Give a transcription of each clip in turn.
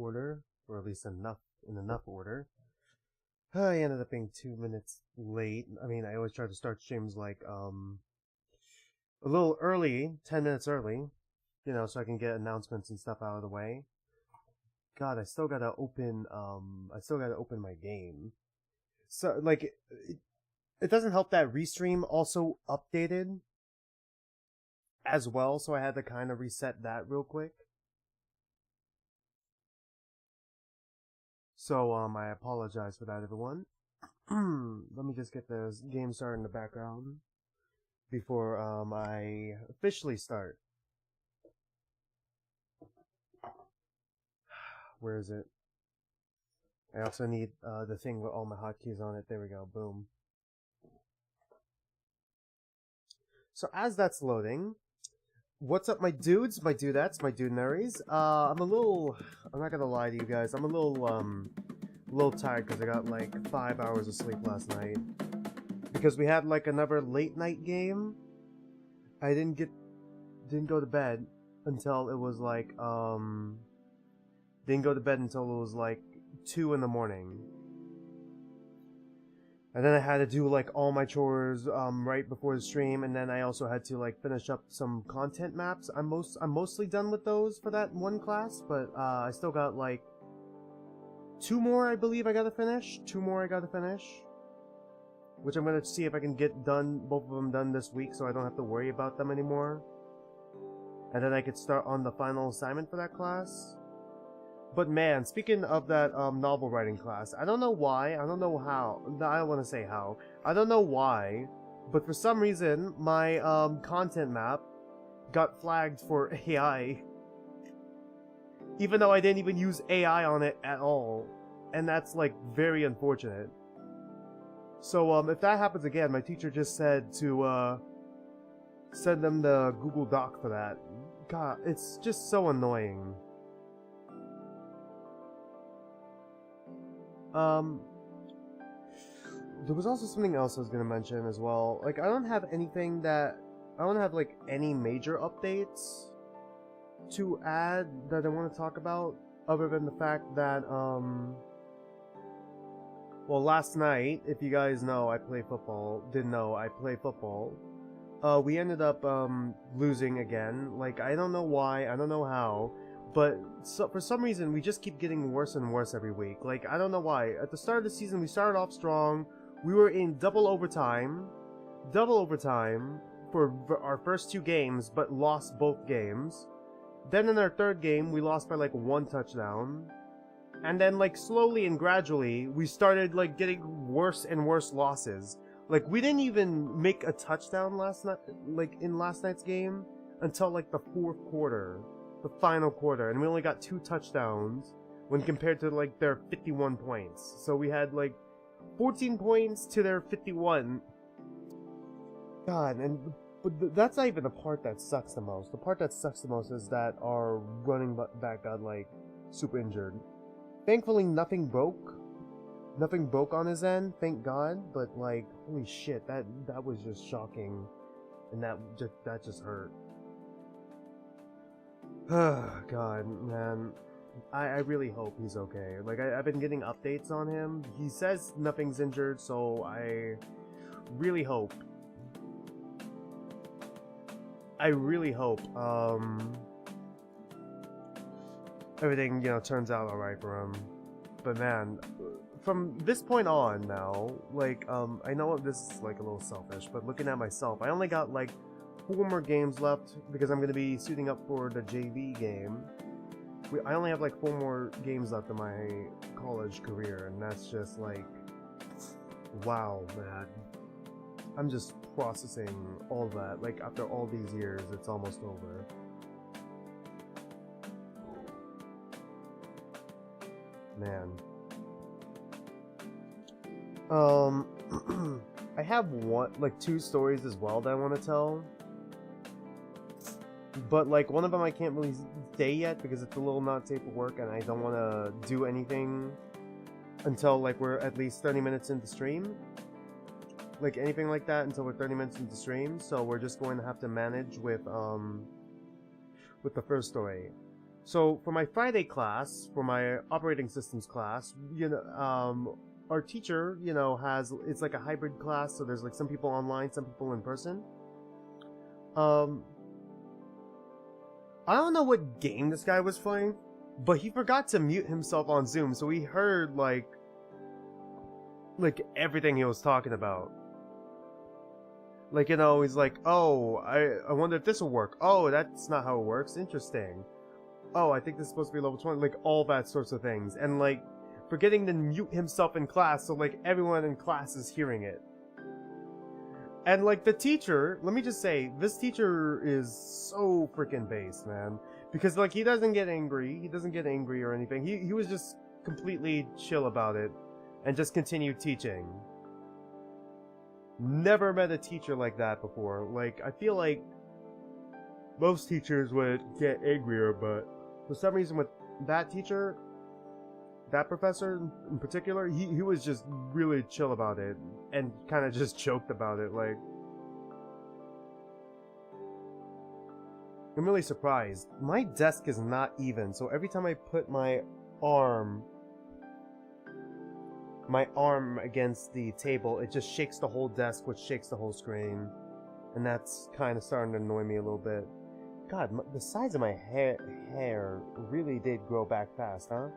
order, or at least in enough order. I ended up being 2 minutes late. I mean, I always try to start streams like a little early, 10 minutes early, you know, so I can get announcements and stuff out of the way. God, I still gotta open my game. So, like, it doesn't help that Restream also updated as well, so I had to kind of reset that real quick. So, I apologize for that, everyone. Let me just get this game started in the background before, I officially start. Where is it? I also need, the thing with all my hotkeys on it. There we go. Boom. So, as that's loading, what's up, my dudes, my dudettes, my dudenaries? I'm not gonna lie to you guys, I'm a little tired because I got like 5 hours of sleep last night. Because we had like another late night game. I didn't go to bed until it was like, didn't go to bed until it was like 2 in the morning. And then I had to do like all my chores right before the stream, and then I also had to like finish up some content maps. I'm mostly done with those for that one class, but I still got like 2 more, I believe I gotta finish. 2 more I gotta finish, which I'm gonna see if I can get done, both of them done this week, so I don't have to worry about them anymore. And then I could start on the final assignment for that class. But man, speaking of that novel writing class, I don't know why, I don't know how, I don't want to say how, I don't know why, but for some reason, my content map got flagged for AI. Even though I didn't even use AI on it at all. And that's like very unfortunate. So if that happens again, my teacher just said to send them the Google Doc for that. God, it's just so annoying. There was also something else I was gonna mention as well. Like, I don't have like any major updates to add that I want to talk about, other than the fact that, well, last night, if you guys know, I play football, we ended up, losing again. Like, I don't know why, I don't know how, but for some reason, we just keep getting worse and worse every week. Like, I don't know why. At the start of the season, we started off strong. We were in double overtime for our first 2 games, but lost both games. Then in our 3rd game, we lost by like 1 touchdown. And then like slowly and gradually, we started like getting worse and worse losses. Like, we didn't even make a touchdown last night, like in last night's game, until like the 4th quarter. The final quarter, and we only got 2 touchdowns when compared to like their 51 points. So we had like 14 points to their 51. God, but that's not even the part that sucks the most. The part that sucks the most is that our running back got like super injured. Thankfully, nothing broke on his end, thank God. But like, holy shit, that was just shocking, and that just hurt. God, man. I really hope he's okay. Like, I've been getting updates on him. He says nothing's injured, so I really hope. Everything, you know, turns out alright for him. But man, from this point on now, like, I know this is like a little selfish, but looking at myself, I only got like 4 more games left because I'm going to be suiting up for the JV game. I only have like 4 more games left in my college career, and that's just like, wow, man. I'm just processing all that. Like, after all these years, it's almost over. Man. I have like 2 stories as well that I want to tell. But like, one of them I can't really say yet because it's a little not safe for work, and I don't want to do anything until like we're at least 30 minutes into stream. Like, anything like that until we're 30 minutes into stream. So we're just going to have to manage with the first story. So for my Friday class, for my operating systems class, our teacher, it's like a hybrid class, so there's like some people online, some people in person. I don't know what game this guy was playing, but he forgot to mute himself on Zoom, so we heard like everything he was talking about. Like, he's like, oh, I wonder if this will work. Oh, that's not how it works. Interesting. Oh, I think this is supposed to be level 20. Like, all that sorts of things. And, like, forgetting to mute himself in class so, like, everyone in class is hearing it. And, like, the teacher, let me just say, this teacher is so freaking based, man. Because, like, he doesn't get angry. He doesn't get angry or anything. He was just completely chill about it and just continued teaching. Never met a teacher like that before. Like, I feel like most teachers would get angrier, but for some reason with that teacher, that professor in particular, he was just really chill about it and kind of just joked about it. Like, I'm really surprised. My desk is not even, so every time I put my arm against the table, it just shakes the whole desk, which shakes the whole screen. And that's kind of starting to annoy me a little bit. God, the size of my hair really did grow back fast, huh?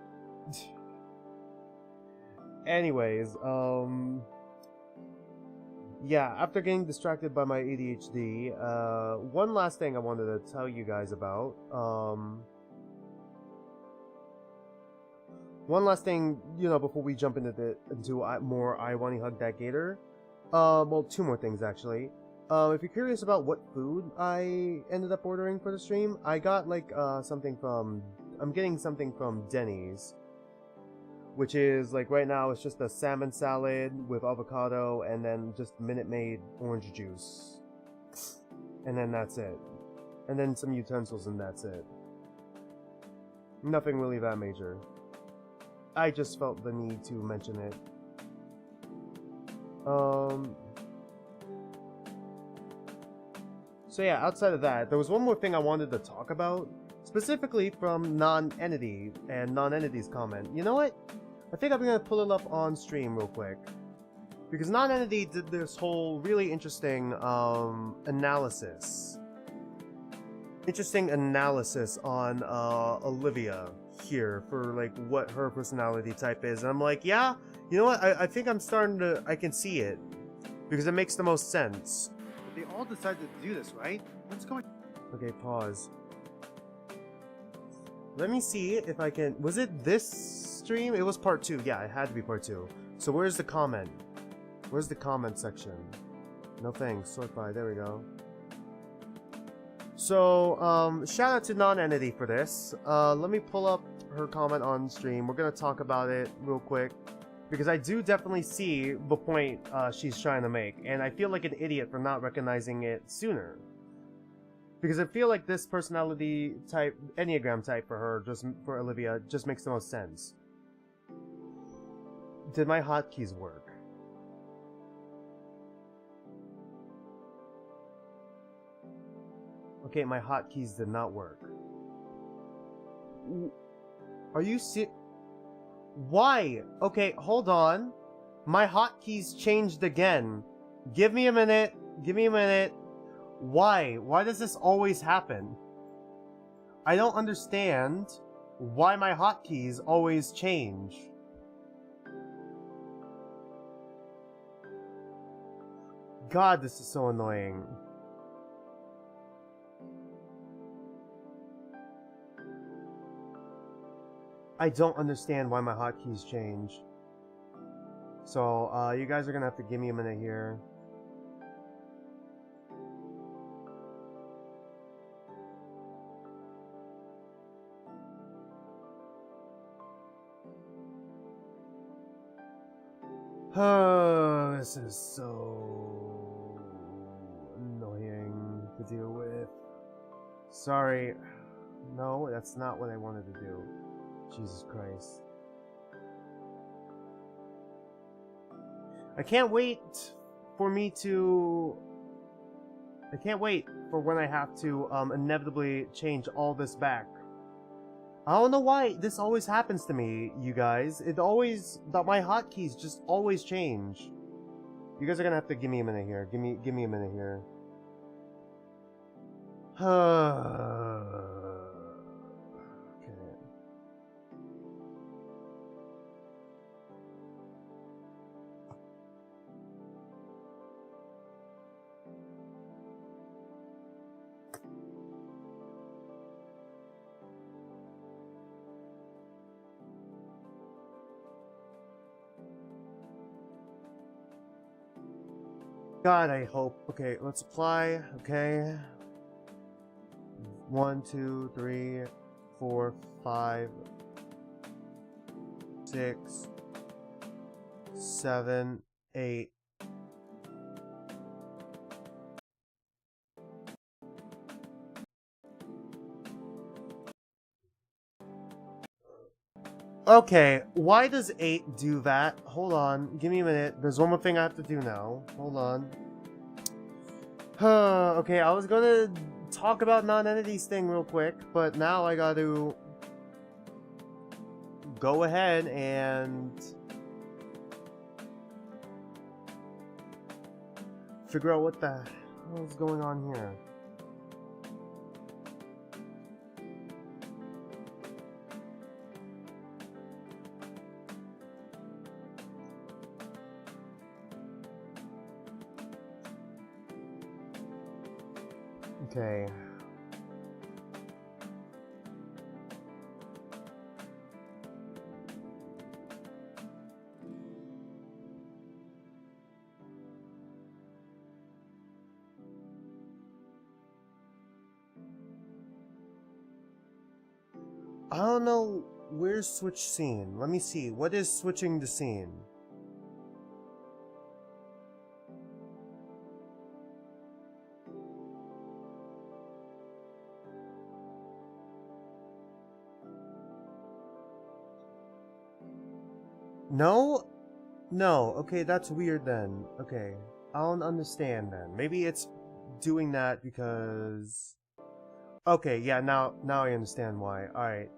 Anyways, yeah, after getting distracted by my ADHD, one last thing I wanted to tell you guys about, one last thing, before we jump into more I Wani Hug that Gator. Well, two more things actually. If you're curious about what food I ended up ordering for the stream, I got like I'm getting something from Denny's, which is like right now it's just a salmon salad with avocado and then just Minute Maid orange juice, and then that's it, and then some utensils and that's it. Nothing really that major. I just felt the need to mention it. So yeah, outside of that, there was one more thing I wanted to talk about, specifically from Non-Entity and Non-Entity's comment. You know what? I think I'm gonna pull it up on stream real quick, because Non-Entity did this whole really interesting analysis. Interesting analysis on Olivia here for like what her personality type is, and I'm like, yeah, you know what, I think I can see it, because it makes the most sense. They all decided to do this, right? What's going on? Okay, pause. Let me see if I can, was it this stream? It was part 2, yeah, it had to be part 2. So where's the comment? Where's the comment section? No thanks, sort by, there we go. So, shout out to Non-Entity for this. Let me pull up her comment on stream. We're gonna talk about it real quick, because I do definitely see the point she's trying to make, and I feel like an idiot for not recognizing it sooner. Because I feel like this personality type, Enneagram type for her, just for Olivia, just makes the most sense. Did my hotkeys work? Okay, my hotkeys did not work. Are you Why? Okay, hold on. My hotkeys changed again. Give me a minute. Give me a minute. Why? Why does this always happen? I don't understand why my hotkeys always change. God, this is so annoying. I don't understand why my hotkeys change. So, you guys are gonna have to give me a minute here. Oh, this is so annoying to deal with. Sorry. No, that's not what I wanted to do. Jesus Christ. I can't wait for when I have to inevitably change all this back. I don't know why this always happens to me, you guys. It always, my hotkeys just always change. You guys are gonna have to give me a minute here. Give me a minute here. Okay. God, I hope. Okay, let's apply. Okay. 1, 2, 3, 4, 5, 6, 7, 8. Okay, why does 8 do that? Hold on, give me a minute. There's one more thing I have to do now. Hold on. Okay, I was gonna talk about non-entities thing real quick, but now I gotta go ahead and figure out what the hell is going on here. Okay. I don't know where's switch scene. Let me see. What is switching the scene? No? No. Okay, that's weird then. Okay. I don't understand then. Maybe it's doing that because... Okay, yeah, now I understand why. Alright.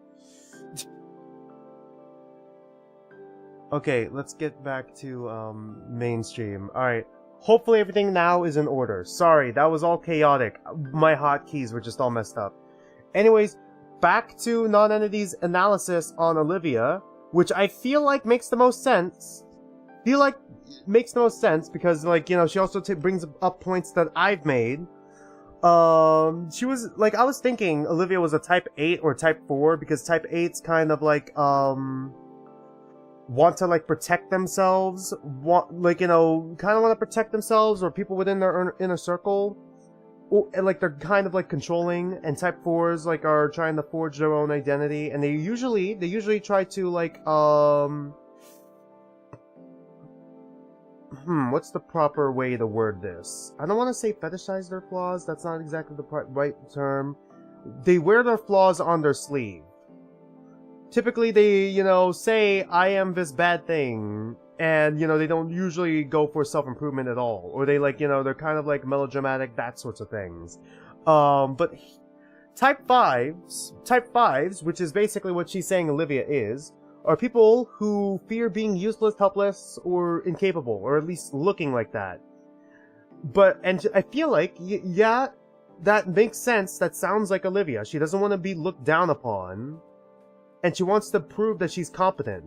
Okay, let's get back to mainstream. Alright. Hopefully everything now is in order. Sorry, that was all chaotic. My hotkeys were just all messed up. Anyways, back to non-entities analysis on Olivia, which I feel like makes the most sense. Makes the most sense because, like, you know, she also brings up points that I've made. She was, like, I was thinking Olivia was a type 8 or type 4 because type 8's kind of like, want to, like, protect themselves, kind of want to protect themselves or people within their inner circle. And, like, they're kind of, like, controlling, and type 4s, like, are trying to forge their own identity, and they usually try to, like, what's the proper way to word this? I don't want to say fetishize their flaws, that's not exactly the right term. They wear their flaws on their sleeve. Typically, they, you know, say, I am this bad thing, and, you know, they don't usually go for self-improvement at all. Or they, like, you know, they're kind of, like, melodramatic, that sorts of things. But type 5s, which is basically what she's saying Olivia is, are people who fear being useless, helpless, or incapable, or at least looking like that. And I feel like, yeah, that makes sense, that sounds like Olivia. She doesn't want to be looked down upon, and she wants to prove that she's competent.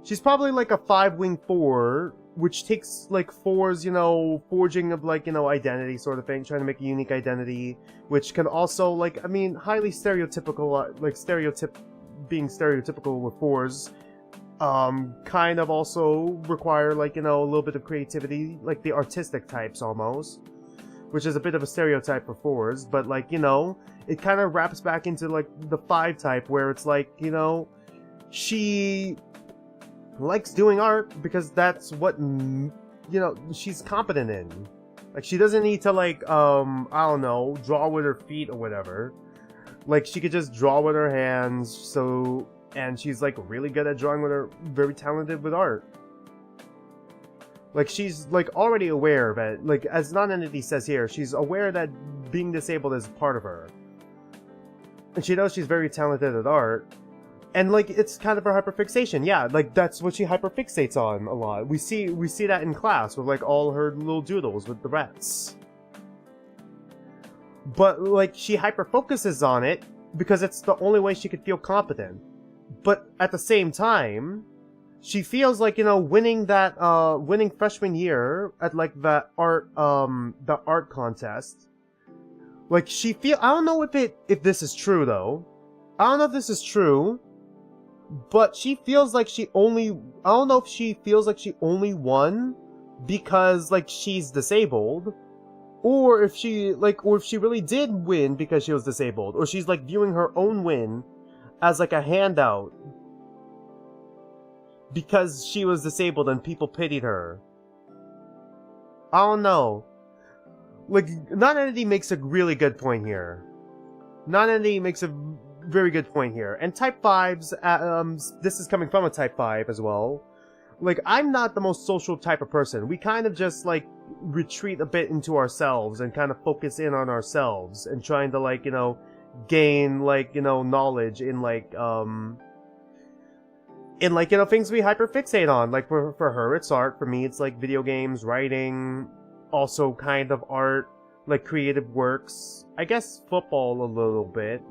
She's probably like a 5-wing 4, which takes, like, 4's, you know, forging of, like, you know, identity sort of thing, trying to make a unique identity, which can also, like, I mean, highly stereotypical, like, being stereotypical with 4's, kind of also require, like, you know, a little bit of creativity, like the artistic types almost, which is a bit of a stereotype for 4's, but, like, you know, it kind of wraps back into, like, the 5 type, where it's like, you know, she likes doing art because that's what, you know, she's competent in. Like, she doesn't need to, like, I don't know, draw with her feet or whatever. Like, she could just draw with her hands, and she's, like, really good at drawing with her, very talented with art. Like, she's, like, already aware of it. Like, as non-entity says here, she's aware that being disabled is part of her. And she knows she's very talented at art. And, like, it's kind of her hyperfixation. Yeah, like, that's what she hyperfixates on a lot. We see that in class with, like, all her little doodles with the rats. But, like, she hyperfocuses on it because it's the only way she could feel competent. But at the same time, she feels like, you know, winning freshman year at, like, the art contest. Like, I don't know if this is true, though. I don't know if this is true. But she feels like I don't know if she feels like she only won because, like, she's disabled. Or if she really did win because she was disabled. Or she's, like, viewing her own win as, like, a handout. Because she was disabled and people pitied her. I don't know. Like, Non-Entity makes a really good point here. Non-Entity makes a very good point here. And Type 5s, this is coming from a Type 5 as well. Like, I'm not the most social type of person. We kind of just, like, retreat a bit into ourselves and kind of focus in on ourselves and trying to, like, you know, gain, like, you know, knowledge in, like, you know, things we hyperfixate on. Like, for her, it's art. For me, it's, like, video games, writing, also kind of art, like, creative works. I guess football a little bit.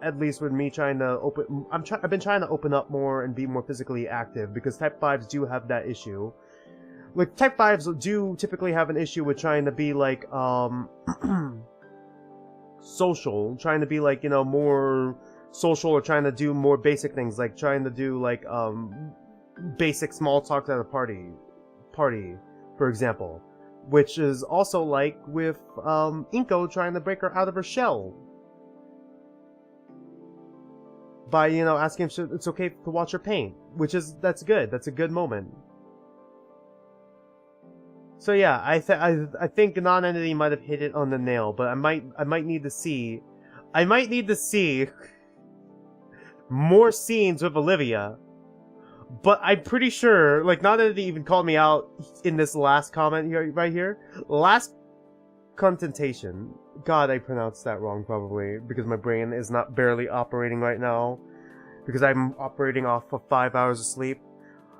At least with me trying to I've been trying to open up more and be more physically active because Type 5s do have that issue. Like, Type 5s do typically have an issue with trying to be, like, social. Trying to be, like, you know, more social or trying to do more basic things. Like, trying to do, like, basic small talks at a party, for example. Which is also, like, with, Inco trying to break her out of her shell. By, you know, asking if it's okay to watch her paint. That's good. That's a good moment. So yeah, I think Non-Entity might have hit it on the nail, but I might need to see more scenes with Olivia. But I'm pretty sure, like, Non-Entity even called me out in this last comment here, right here. Last contentation. God, I pronounced that wrong probably, because my brain is not barely operating right now. Because I'm operating off of 5 hours of sleep.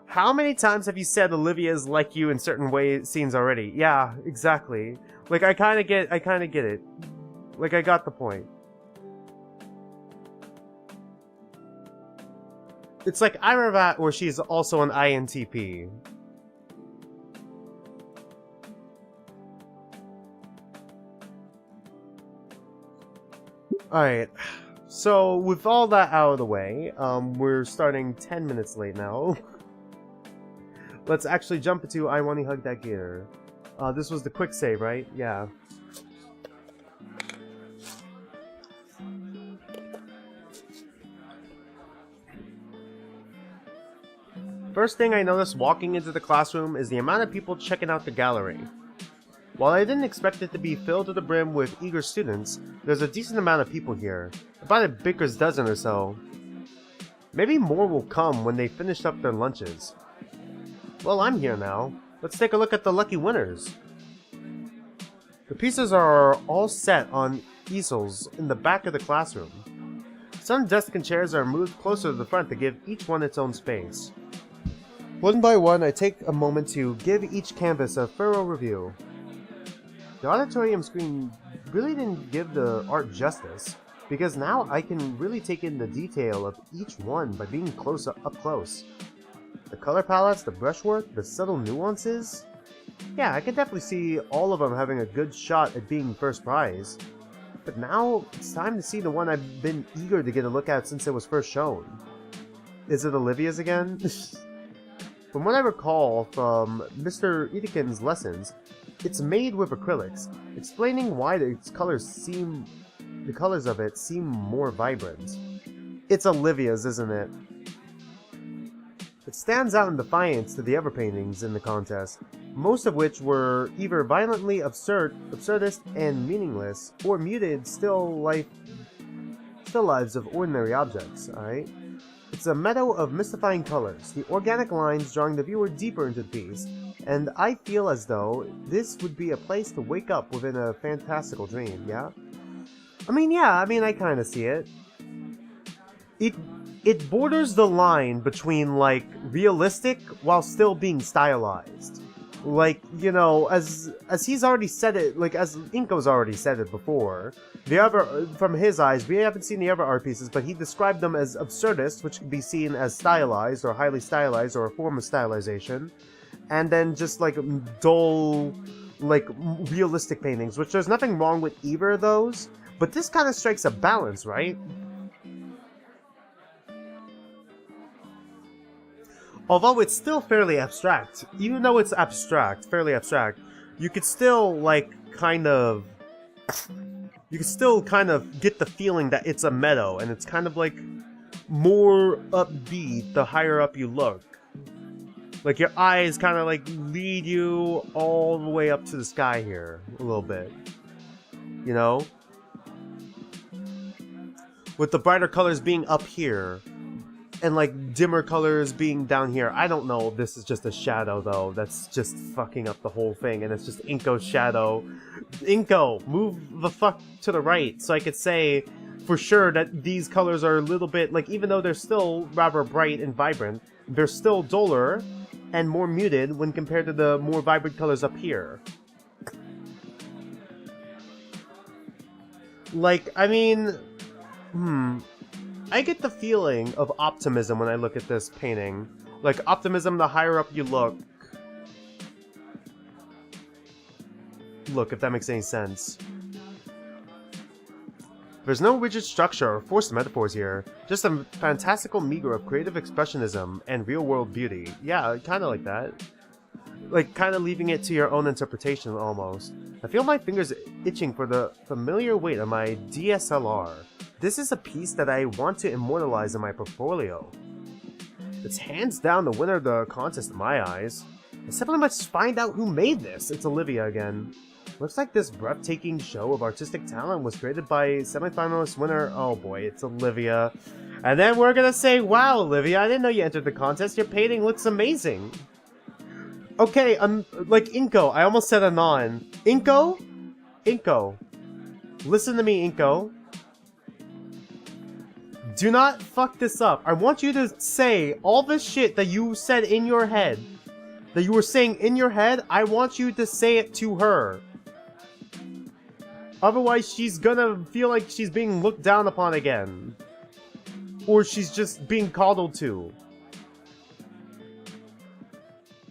How many times have you said Olivia is like you in certain scenes already? Yeah, exactly. Like, I kinda get it. Like, I got the point. It's like Iravat, where she's also an INTP. Alright, so with all that out of the way, we're starting 10 minutes late now. Let's actually jump into I Wani Hug that Gator. This was the quick save, right? Yeah. First thing I noticed walking into the classroom is the amount of people checking out the gallery. While I didn't expect it to be filled to the brim with eager students, there's a decent amount of people here, about a baker's dozen or so. Maybe more will come when they finish up their lunches. Well, I'm here now. Let's take a look at the lucky winners. The pieces are all set on easels in the back of the classroom. Some desks and chairs are moved closer to the front to give each one its own space. One by one, I take a moment to give each canvas a thorough review. The auditorium screen really didn't give the art justice, because now I can really take in the detail of each one by being up close. The color palettes, the brushwork, the subtle nuances. Yeah, I can definitely see all of them having a good shot at being first prize. But now, it's time to see the one I've been eager to get a look at since it was first shown. Is it Olivia's again? From what I recall from Mr. Itikin's lessons, it's made with acrylics, explaining why the colors of it seem more vibrant. It's Olivia's, isn't it? It stands out in defiance to the other paintings in the contest, most of which were either violently absurdist and meaningless, or muted still lives of ordinary objects, alright? It's a meadow of mystifying colors, the organic lines drawing the viewer deeper into the piece, and I feel as though this would be a place to wake up within a fantastical dream, yeah? I mean, I kinda see it. it it borders the line between like realistic while still being stylized. Like, you know, as he's already said it, like as Inco's already said it before, the other, from his eyes, we haven't seen the other art pieces, but he described them as absurdist, which could be seen as stylized or highly stylized or a form of stylization, and then just like dull, like realistic paintings, which there's nothing wrong with either of those, but this kind of strikes a balance, right? Although it's still fairly abstract, even though it's abstract, fairly abstract, you could still like kind of get the feeling that it's a meadow, and it's kind of like more upbeat the higher up you look. Like your eyes kind of like lead you all the way up to the sky here a little bit, you know? With the brighter colors being up here, and like dimmer colors being down here. I don't know if this is just a shadow though. That's just fucking up the whole thing, and it's just Inco's shadow. Inco, move the fuck to the right so I could say for sure that these colors are a little bit like, even though they're still rather bright and vibrant, they're still duller and more muted when compared to the more vibrant colors up here. Like, I mean, I get the feeling of optimism when I look at this painting. Like, optimism the higher up you look. Look, if that makes any sense. There's no rigid structure or forced metaphors here. Just a fantastical meager of creative expressionism and real-world beauty. Yeah, kind of like that. Like, kind of leaving it to your own interpretation, almost. I feel my fingers itching for the familiar weight of my DSLR. This is a piece that I want to immortalize in my portfolio. It's hands down the winner of the contest in my eyes. I simply must find out who made this. It's Olivia again. Looks like this breathtaking show of artistic talent was created by semifinalist winner. Oh boy, it's Olivia. And then we're gonna say, wow, Olivia, I didn't know you entered the contest. Your painting looks amazing. Okay, like Inco. I almost said Anon. Inco? Inco. Listen to me, Inco. Do not fuck this up. I want you to say all this shit that you said in your head. That you were saying in your head, I want you to say it to her. Otherwise, she's gonna feel like she's being looked down upon again. Or she's just being coddled to.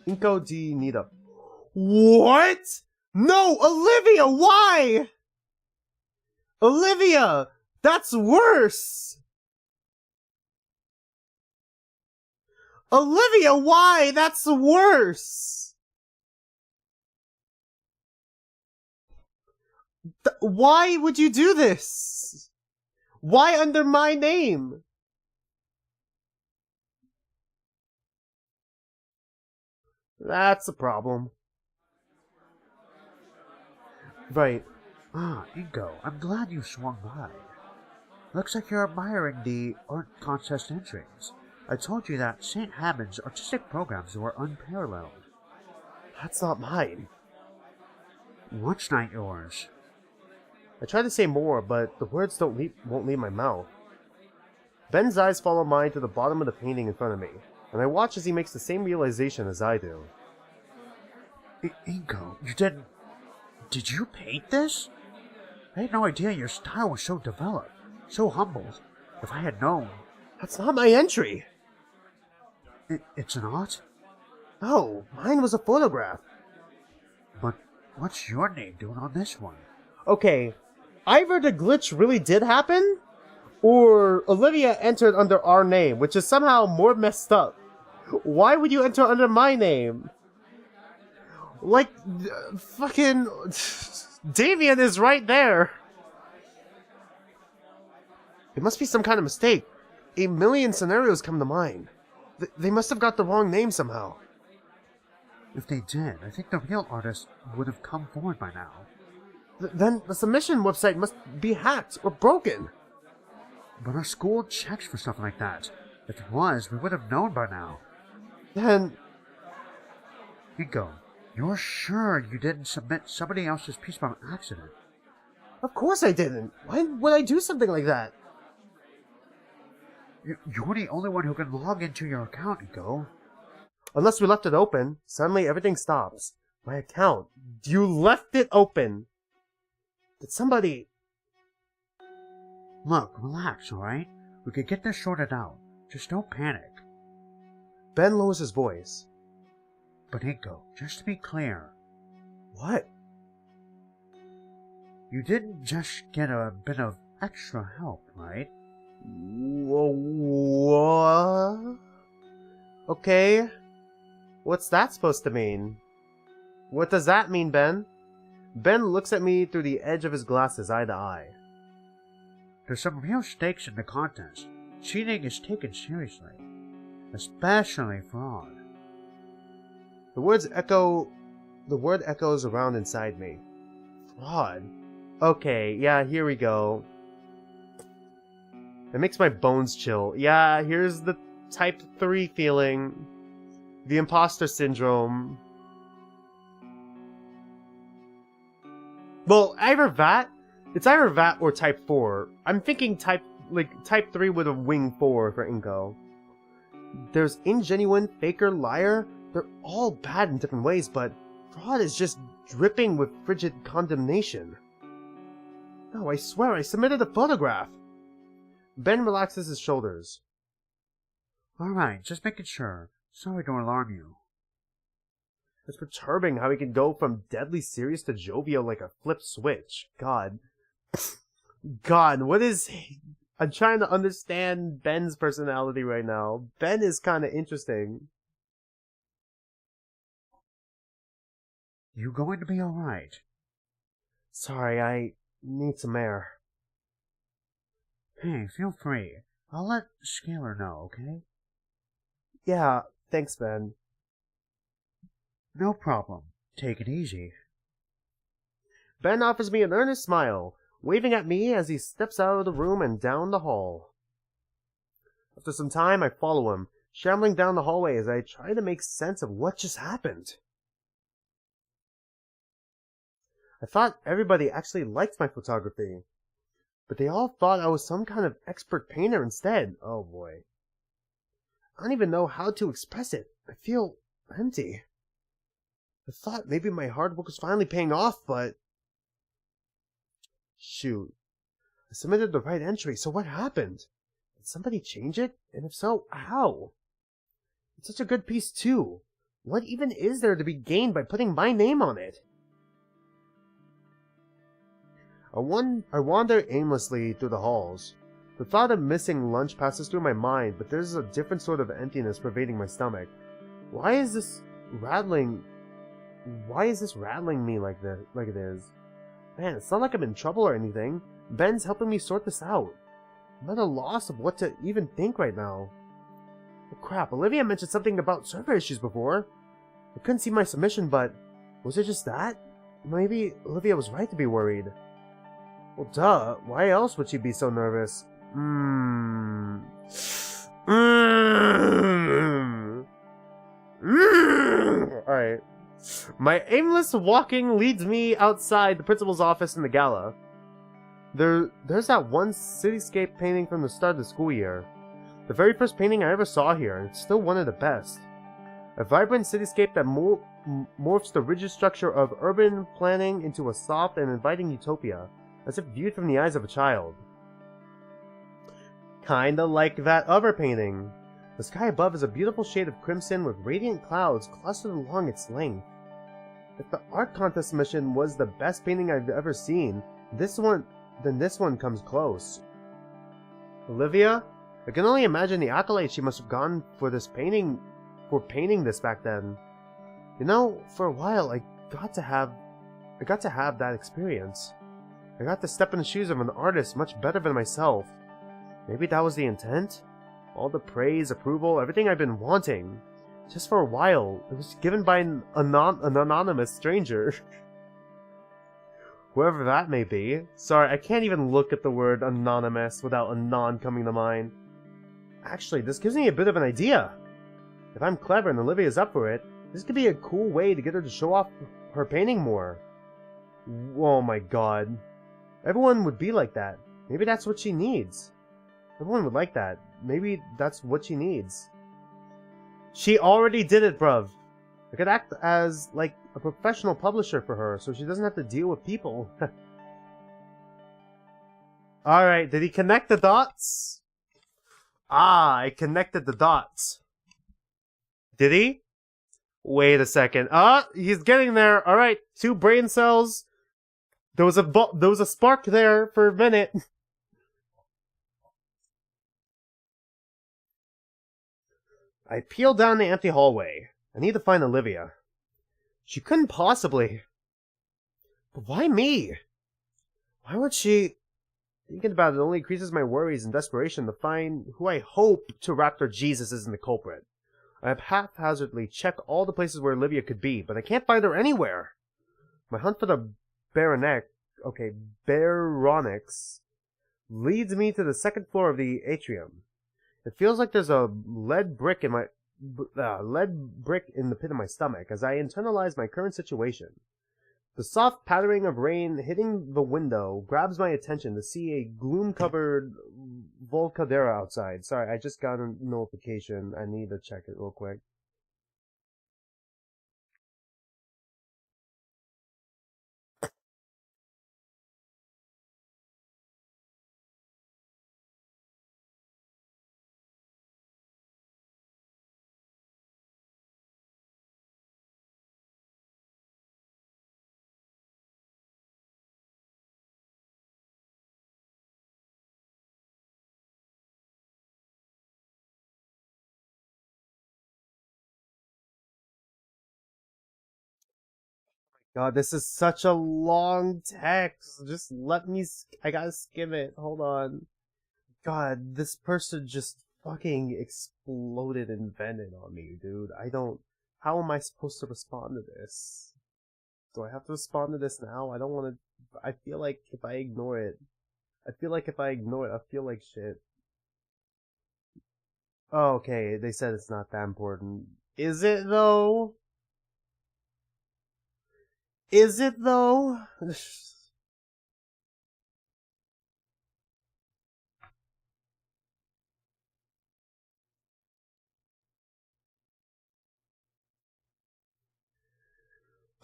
Inco D. Nita. What? No, Olivia, why? Olivia, that's worse. Olivia, why? That's worse. Why would you do this? Why under my name? That's a problem. Right. Ah, Inco, I'm glad you swung by. Looks like you're admiring the art contest entries. I told you that St. Hammond's artistic programs were unparalleled. That's not mine. What's not yours? I tried to say more, but the words won't leave my mouth. Ben's eyes follow mine to the bottom of the painting in front of me, and I watch as he makes the same realization as I do. Inco, you didn't... Did you paint this? I had no idea your style was so developed, so humble. If I had known... That's not my entry! It's not? Oh, mine was a photograph. But what's your name doing on this one? Okay, either the glitch really did happen, or Olivia entered under our name, which is somehow more messed up. Why would you enter under my name? Like, fucking... Davian is right there! It must be some kind of mistake. A million scenarios come to mind. They must have got the wrong name somehow. If they did, I think the real artist would have come forward by now. Then the submission website must be hacked or broken. But our school checks for stuff like that. If it was, we would have known by now. Then... Inco, you're sure you didn't submit somebody else's piece by accident? Of course I didn't. Why would I do something like that? You're the only one who can log into your account, Inco. Unless we left it open, suddenly everything stops. My account. You left it open. Did somebody... Look, relax, alright? We could get this sorted out. Just don't panic. Ben lowers his voice. But Inco, just to be clear. What? You didn't just get a bit of extra help, right? What? Okay. What's that supposed to mean? What does that mean, Ben? Ben looks at me through the edge of his glasses, eye to eye. There's some real stakes in the contest. Cheating is taken seriously. Especially fraud. The word echoes around inside me. Fraud? Okay, yeah, here we go. It makes my bones chill. Yeah, here's the type 3 feeling. The imposter syndrome. Well, it's either that or type 4. I'm thinking type 3 with a wing 4 for Inco. There's ingenuine, faker, liar. They're all bad in different ways, but fraud is just dripping with frigid condemnation. No, I swear I submitted a photograph. Ben relaxes his shoulders. Alright, just making sure. Sorry to alarm you. It's perturbing how he can go from deadly serious to jovial like a flip switch. God, what is... I'm trying to understand Ben's personality right now. Ben is kind of interesting. You going to be alright? Sorry, I need some air. Hey, feel free. I'll let Scalar know, okay? Yeah, thanks, Ben. No problem. Take it easy. Ben offers me an earnest smile, waving at me as he steps out of the room and down the hall. After some time, I follow him, shambling down the hallway as I try to make sense of what just happened. I thought everybody actually liked my photography, but they all thought I was some kind of expert painter instead. Oh boy. I don't even know how to express it. I feel empty. I thought maybe my hard work was finally paying off, but... Shoot. I submitted the right entry, so what happened? Did somebody change it? And if so, how? It's such a good piece too. What even is there to be gained by putting my name on it? I wander aimlessly through the halls. The thought of missing lunch passes through my mind, but there's a different sort of emptiness pervading my stomach. Why is this rattling me like it is? Man, it's not like I'm in trouble or anything. Ben's helping me sort this out. I'm at a loss of what to even think right now. Oh crap, Olivia mentioned something about server issues before. I couldn't see my submission, but was it just that? Maybe Olivia was right to be worried. Well, duh. Why else would she be so nervous? Alright. My aimless walking leads me outside the principal's office in the gala. There's that one cityscape painting from the start of the school year. The very first painting I ever saw here, and it's still one of the best. A vibrant cityscape that morphs the rigid structure of urban planning into a soft and inviting utopia, as if viewed from the eyes of a child. Kinda like that other painting. The sky above is a beautiful shade of crimson with radiant clouds clustered along its length. If the art contest submission was the best painting I've ever seen, this one comes close. Olivia? I can only imagine the accolades she must have gotten for painting this back then. You know, for a while I got to have that experience. I got to step in the shoes of an artist much better than myself. Maybe that was the intent? All the praise, approval, everything I've been wanting. Just for a while, it was given by an anonymous stranger. Whoever that may be. Sorry, I can't even look at the word anonymous without anon coming to mind. Actually, this gives me a bit of an idea. If I'm clever and Olivia's up for it, this could be a cool way to get her to show off her painting more. Oh my god. Everyone would be like that. Maybe that's what she needs. Everyone would like that. Maybe that's what she needs. She already did it, bruv. I could act as, like, a professional publisher for her, so she doesn't have to deal with people. Alright, did he connect the dots? Ah, I connected the dots. Did he? Wait a second. Ah, he's getting there. Alright, 2 brain cells. There was a spark there for a minute. I peeled down the empty hallway. I need to find Olivia. She couldn't possibly. But why me? Why would she... Thinking about it only increases my worries and desperation to find who I hope to Raptor Jesus isn't the culprit. I have haphazardly checked all the places where Olivia could be, but I can't find her anywhere. My hunt for the Baronix leads me to the 2nd floor of the atrium. It feels like there's a lead brick in the pit of my stomach as I internalize my current situation. The soft pattering of rain hitting the window grabs my attention to see a gloom-covered Volcadera outside. Sorry, I just got a notification. I need to check it real quick. God, this is such a long text. Just let me... I gotta skim it. Hold on. God, this person just fucking exploded and vented on me, dude. I don't... How am I supposed to respond to this? Do I have to respond to this now? I don't want to... I feel like if I ignore it... I feel like shit. Oh, okay, they said it's not that important. Is it, though? Is it, though?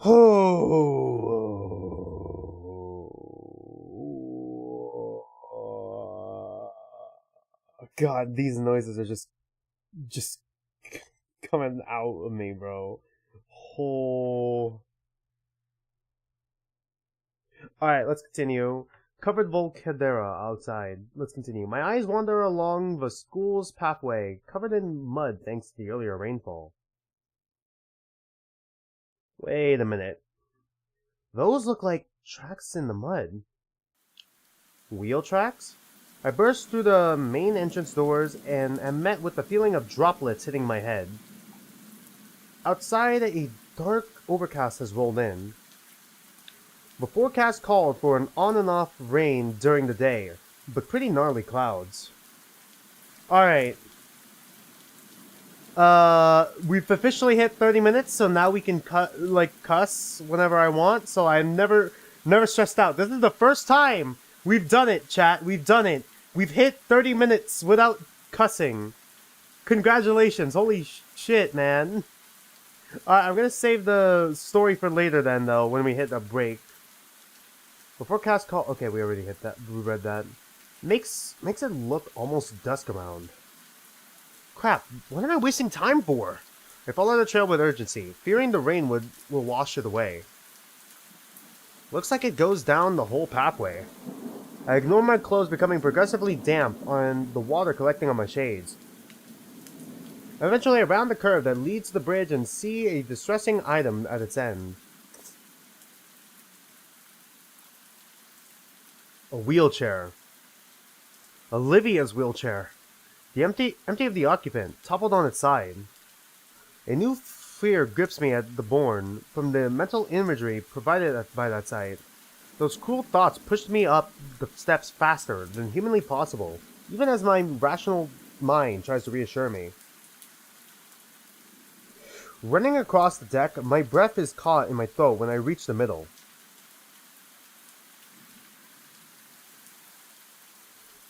Oh. God, these noises are just coming out of me, bro. Oh. Alright, let's continue. Covered Volcadera outside. Let's continue. My eyes wander along the school's pathway, covered in mud thanks to the earlier rainfall. Wait a minute. Those look like tracks in the mud. Wheel tracks? I burst through the main entrance doors and am met with the feeling of droplets hitting my head. Outside, a dark overcast has rolled in. The forecast called for an on and off rain during the day, but pretty gnarly clouds. Alright. We've officially hit 30 minutes, so now we can cuss whenever I want, so I'm never stressed out. This is the first time we've done it, chat. We've done it. We've hit 30 minutes without cussing. Congratulations. Holy shit, man. I'm gonna save the story for later then, though, when we hit a break. The forecast call... Okay, we already hit that. We read that. Makes it look almost dusk around. Crap, what am I wasting time for? I followed the trail with urgency, fearing the rain will wash it away. Looks like it goes down the whole pathway. I ignore my clothes becoming progressively damp and the water collecting on my shades. Eventually, I round the curve that leads to the bridge and see a distressing item at its end. A wheelchair. Olivia's wheelchair. Empty of the occupant, toppled on its side. A new fear grips me at the born from the mental imagery provided by that sight. Those cruel thoughts pushed me up the steps faster than humanly possible, even as my rational mind tries to reassure me. Running across the deck, my breath is caught in my throat when I reach the middle.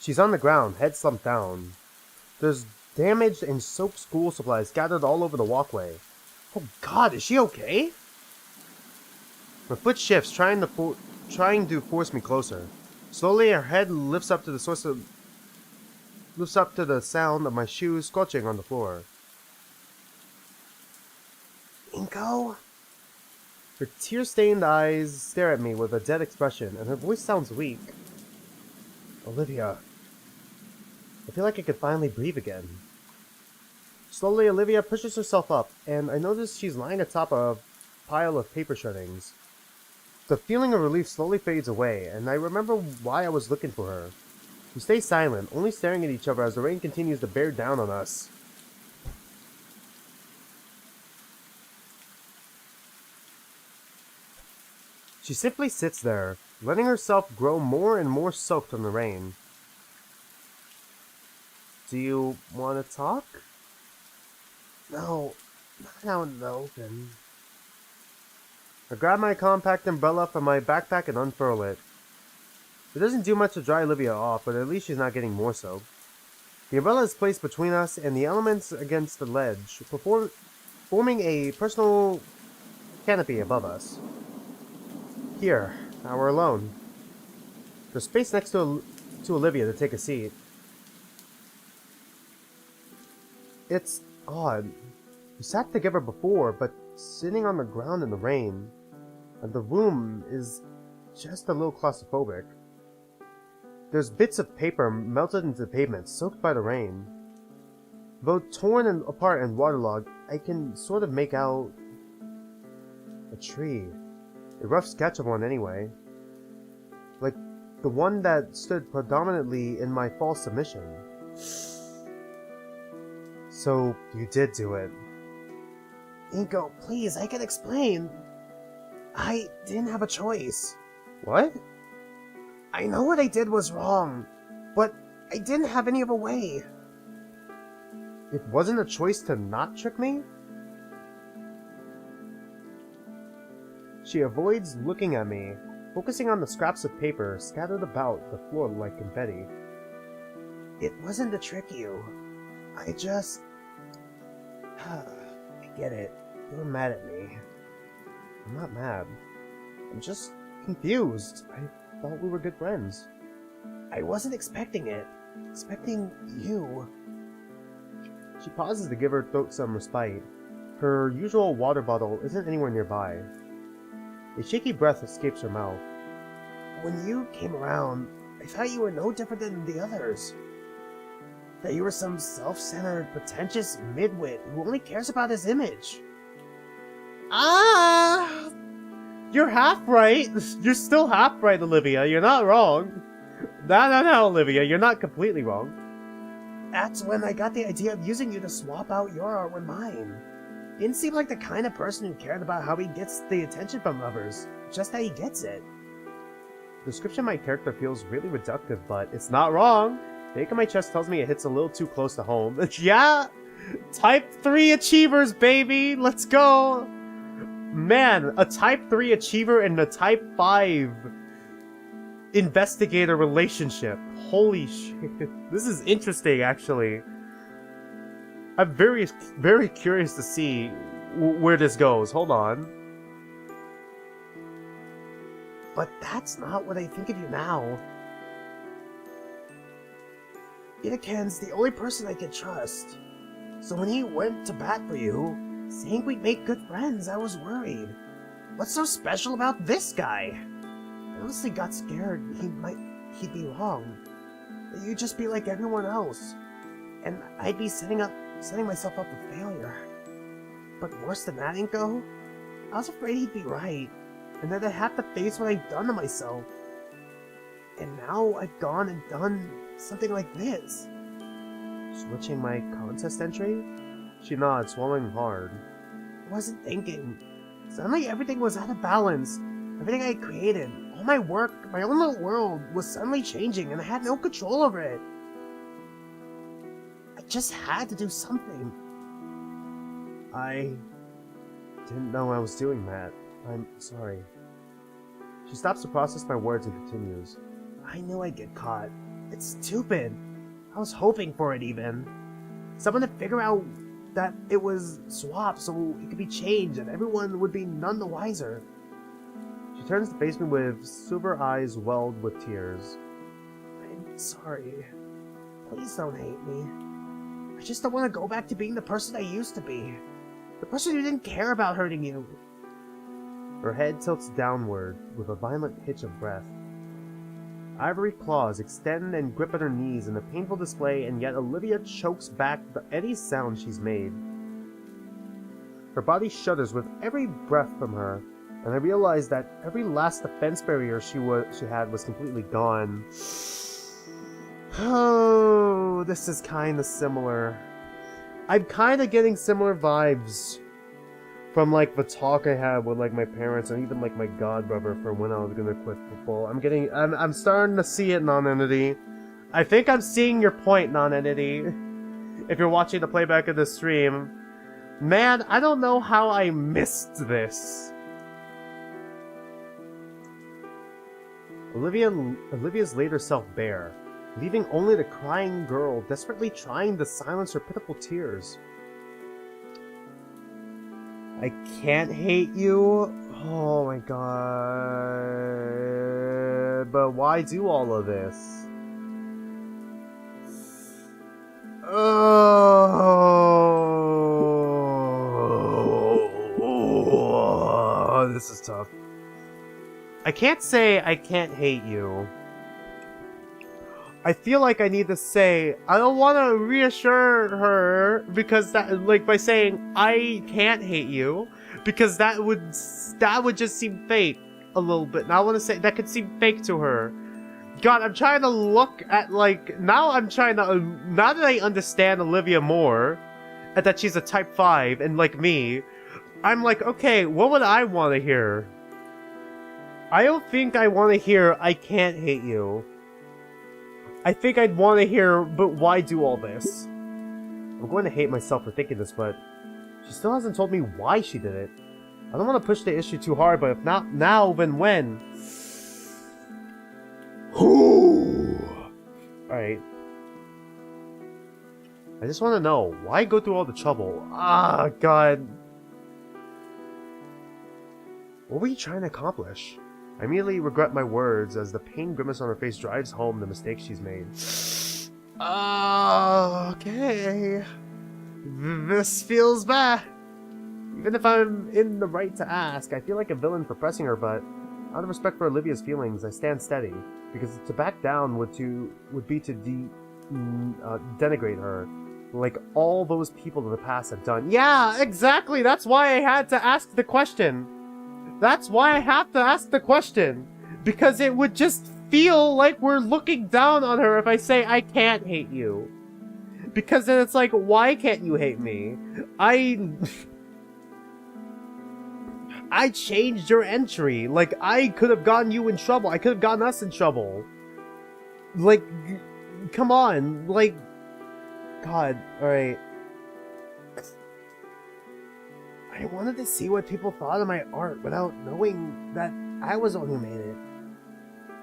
She's on the ground, head slumped down. There's damaged and soaked school supplies scattered all over the walkway. Oh god, is she okay? Her foot shifts, trying to force me closer. Slowly, her head lifts up to the sound of my shoes squelching on the floor. Inco? Her tear-stained eyes stare at me with a dead expression, and her voice sounds weak. Olivia. I feel like I could finally breathe again. Slowly, Olivia pushes herself up, and I notice she's lying atop a pile of paper shreddings. The feeling of relief slowly fades away, and I remember why I was looking for her. We stay silent, only staring at each other as the rain continues to bear down on us. She simply sits there, letting herself grow more and more soaked from the rain. Do you want to talk? No, not out in the open. I grab my compact umbrella from my backpack and unfurl it. It doesn't do much to dry Olivia off, but at least she's not getting more soaked. The umbrella is placed between us and the elements against the ledge, before forming a personal canopy above us. Here, now we're alone. There's space next to Olivia to take a seat. It's odd. We sat together before, but sitting on the ground in the rain, and the room is just a little claustrophobic. There's bits of paper melted into the pavement, soaked by the rain. Though torn apart and waterlogged, I can sort of make out a tree. A rough sketch of one anyway. Like the one that stood predominantly in my fall submission. So, you did do it. Inco, please, I can explain. I didn't have a choice. What? I know what I did was wrong, but I didn't have any other way. It wasn't a choice to not trick me? She avoids looking at me, focusing on the scraps of paper scattered about the floor like confetti. It wasn't to trick you. I just... I get it. You were mad at me. I'm not mad. I'm just confused. I thought we were good friends. I wasn't expecting it. Expecting you. She pauses to give her throat some respite. Her usual water bottle isn't anywhere nearby. A shaky breath escapes her mouth. When you came around, I thought you were no different than the others. That you were some self-centered, pretentious midwit who only cares about his image. Ah! You're half right. You're still half right, Olivia. You're not wrong. No, Olivia. You're not completely wrong. That's when I got the idea of using you to swap out your art with mine. Didn't seem like the kind of person who cared about how he gets the attention from others, just how he gets it. The description of my character feels really reductive, but it's not wrong. The ache in my chest tells me it hits a little too close to home. Yeah! Type 3 achievers, baby! Let's go! Man, a Type 3 achiever and a Type 5 investigator relationship. Holy shit. This is interesting, actually. I'm very, very curious to see where this goes. Hold on. But that's not what I think of you now. Itaken's the only person I can trust. So when he went to bat for you, saying we'd make good friends, I was worried. What's so special about this guy? I honestly got scared he'd be wrong. That you'd just be like everyone else. And I'd be setting myself up for failure. But worse than that, Inco, I was afraid he'd be right, and that I'd have to face what I've done to myself. And now I've gone and done something like this. Switching my contest entry? She nods, swallowing hard. I wasn't thinking. Suddenly everything was out of balance. Everything I had created, all my work, my own little world, was suddenly changing, and I had no control over it. I just had to do something. I didn't know I was doing that. I'm sorry. She stops to process my words and continues. I knew I'd get caught. It's stupid. I was hoping for it even. Someone to figure out that it was swapped so it could be changed and everyone would be none the wiser. She turns to face me with silver eyes welled with tears. I'm sorry. Please don't hate me. I just don't want to go back to being the person I used to be. The person who didn't care about hurting you. Her head tilts downward with a violent hitch of breath. Ivory claws extend and grip at her knees in a painful display, and yet Olivia chokes back any sound she's made. Her body shudders with every breath from her, and I realize that every last defense barrier she had was completely gone. Oh, this is kinda similar. I'm kinda getting similar vibes from like the talk I had with like my parents and even like my godbrother for when I was gonna quit football. I'm starting to see it, non-entity. I think I'm seeing your point, non-entity. If you're watching the playback of the stream. Man, I don't know how I missed this. Olivia's laid herself bare, leaving only the crying girl desperately trying to silence her pitiful tears. I can't hate you? Oh my god. But why do all of this? Oh, this is tough. I can't say I can't hate you. I feel like I need to say, I don't want to reassure her because that, like, by saying I can't hate you, because that would just seem fake a little bit. And I want to say that could seem fake to her. God, I'm trying to look at, like, now that I understand Olivia more, and that she's a type 5 and like me, I'm like, okay, what would I want to hear? I don't think I want to hear I can't hate you. I think I'd want to hear, but why do all this? I'm going to hate myself for thinking this, but she still hasn't told me why she did it. I don't want to push the issue too hard, but if not now, then when? Alright. I just want to know, why go through all the trouble? Ah, God. What were you trying to accomplish? I immediately regret my words as the pain grimace on her face drives home the mistake she's made. Okay. This feels bad. Even if I'm in the right to ask, I feel like a villain for pressing her, but out of respect for Olivia's feelings, I stand steady. Because to back down would be to denigrate her, like all those people in the past have done. Yeah, exactly! That's why I had to ask the question. That's why I have to ask the question. Because it would just feel like we're looking down on her if I say I can't hate you. Because then it's like, why can't you hate me? I changed your entry. Like, I could have gotten you in trouble. I could have gotten us in trouble. Like, come on. Like, God, alright. I wanted to see what people thought of my art without knowing that I was the one who made it.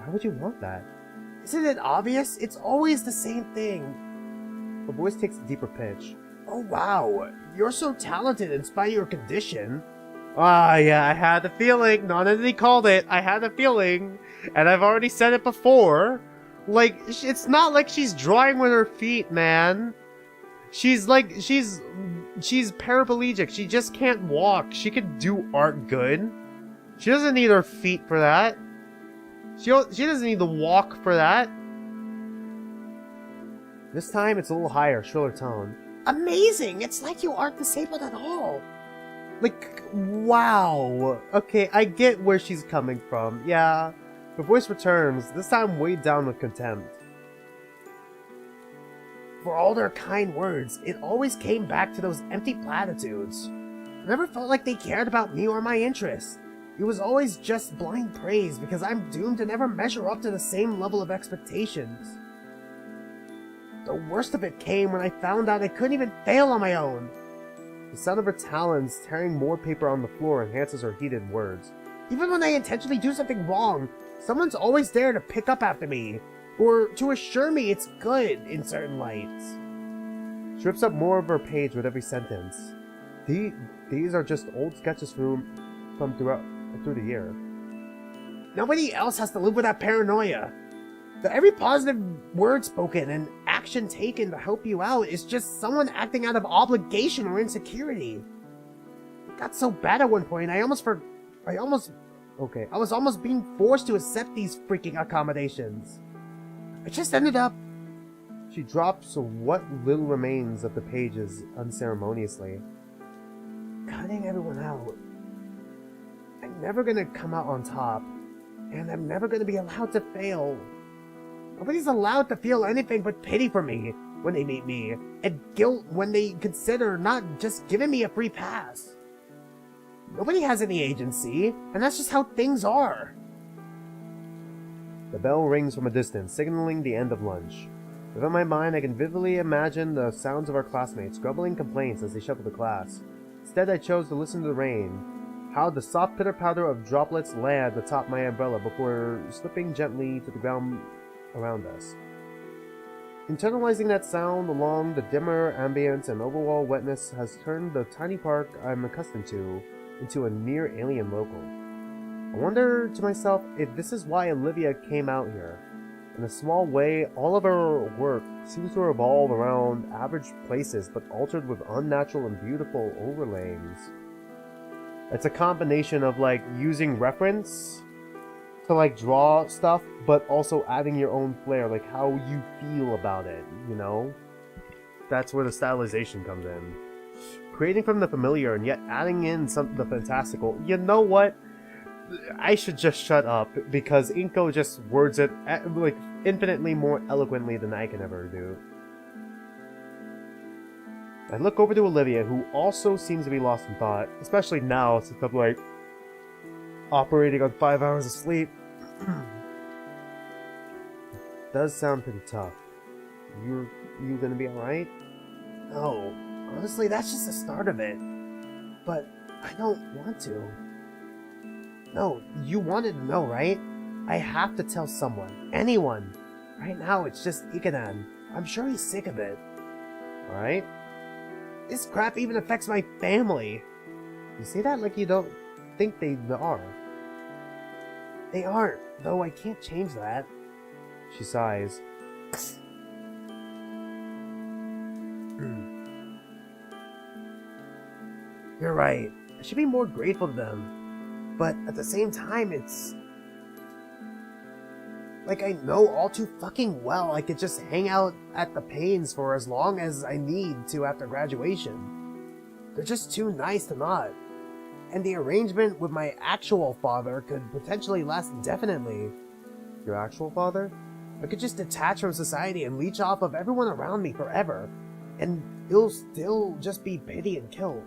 Why would you want that? Isn't it obvious? It's always the same thing. The voice takes a deeper pitch. Oh wow, you're so talented in spite of your condition. Ah, yeah, I had a feeling. Non-entity called it. I had a feeling. And I've already said it before. Like, it's not like she's drawing with her feet, man. She's paraplegic. She just can't walk. She can do art good. She doesn't need her feet for that. She doesn't need to walk for that. This time it's a little higher, shriller tone. Amazing! It's like you aren't disabled at all. Like, wow. Okay, I get where she's coming from. Yeah. Her voice returns, this time weighed down with contempt. For all their kind words, it always came back to those empty platitudes. I never felt like they cared about me or my interests. It was always just blind praise because I'm doomed to never measure up to the same level of expectations. The worst of it came when I found out I couldn't even fail on my own. The sound of her talons tearing more paper on the floor enhances her heated words. Even when I intentionally do something wrong, someone's always there to pick up after me. or to assure me it's good in certain lights. She rips up more of her page with every sentence. These are just old sketches from through the year. Nobody else has to live with that paranoia. That every positive word spoken and action taken to help you out is just someone acting out of obligation or insecurity. It got so bad at one point, I was almost being forced to accept these freaking accommodations. I just ended up... She drops what little remains of the pages unceremoniously. Cutting everyone out. I'm never gonna come out on top, and I'm never gonna be allowed to fail. Nobody's allowed to feel anything but pity for me when they meet me, and guilt when they consider not just giving me a free pass. Nobody has any agency, and that's just how things are. The bell rings from a distance, signaling the end of lunch. Within my mind, I can vividly imagine the sounds of our classmates grumbling complaints as they shuffle to class. Instead, I chose to listen to the rain, how the soft pitter-patter of droplets land atop my umbrella before slipping gently to the ground around us. Internalizing that sound along the dimmer ambience and overall wetness has turned the tiny park I'm accustomed to into a near-alien local. I wonder to myself if this is why Olivia came out here. In a small way, all of her work seems to revolve around average places but altered with unnatural and beautiful overlays. It's a combination of like using reference to like draw stuff, but also adding your own flair, like how you feel about it, you know? That's where the stylization comes in. Creating from the familiar and yet adding in some the fantastical. You know what? I should just shut up because Inco just words it like infinitely more eloquently than I can ever do. I look over to Olivia, who also seems to be lost in thought, especially now since I'm like operating on 5 hours of sleep. Does sound pretty tough. You gonna be alright? No, honestly, that's just the start of it. But I don't want to. No, you wanted to know, right? I have to tell someone. Anyone. Right now, it's just Ikanan. I'm sure he's sick of it. Alright? This crap even affects my family. You say that like you don't think they are. They aren't, though I can't change that. She sighs. You're right. I should be more grateful to them. But at the same time, it's... like I know all too fucking well I could just hang out at the Pains for as long as I need to after graduation. They're just too nice to not. And the arrangement with my actual father could potentially last indefinitely. Your actual father? I could just detach from society and leech off of everyone around me forever. And it'll still just be pity and kill.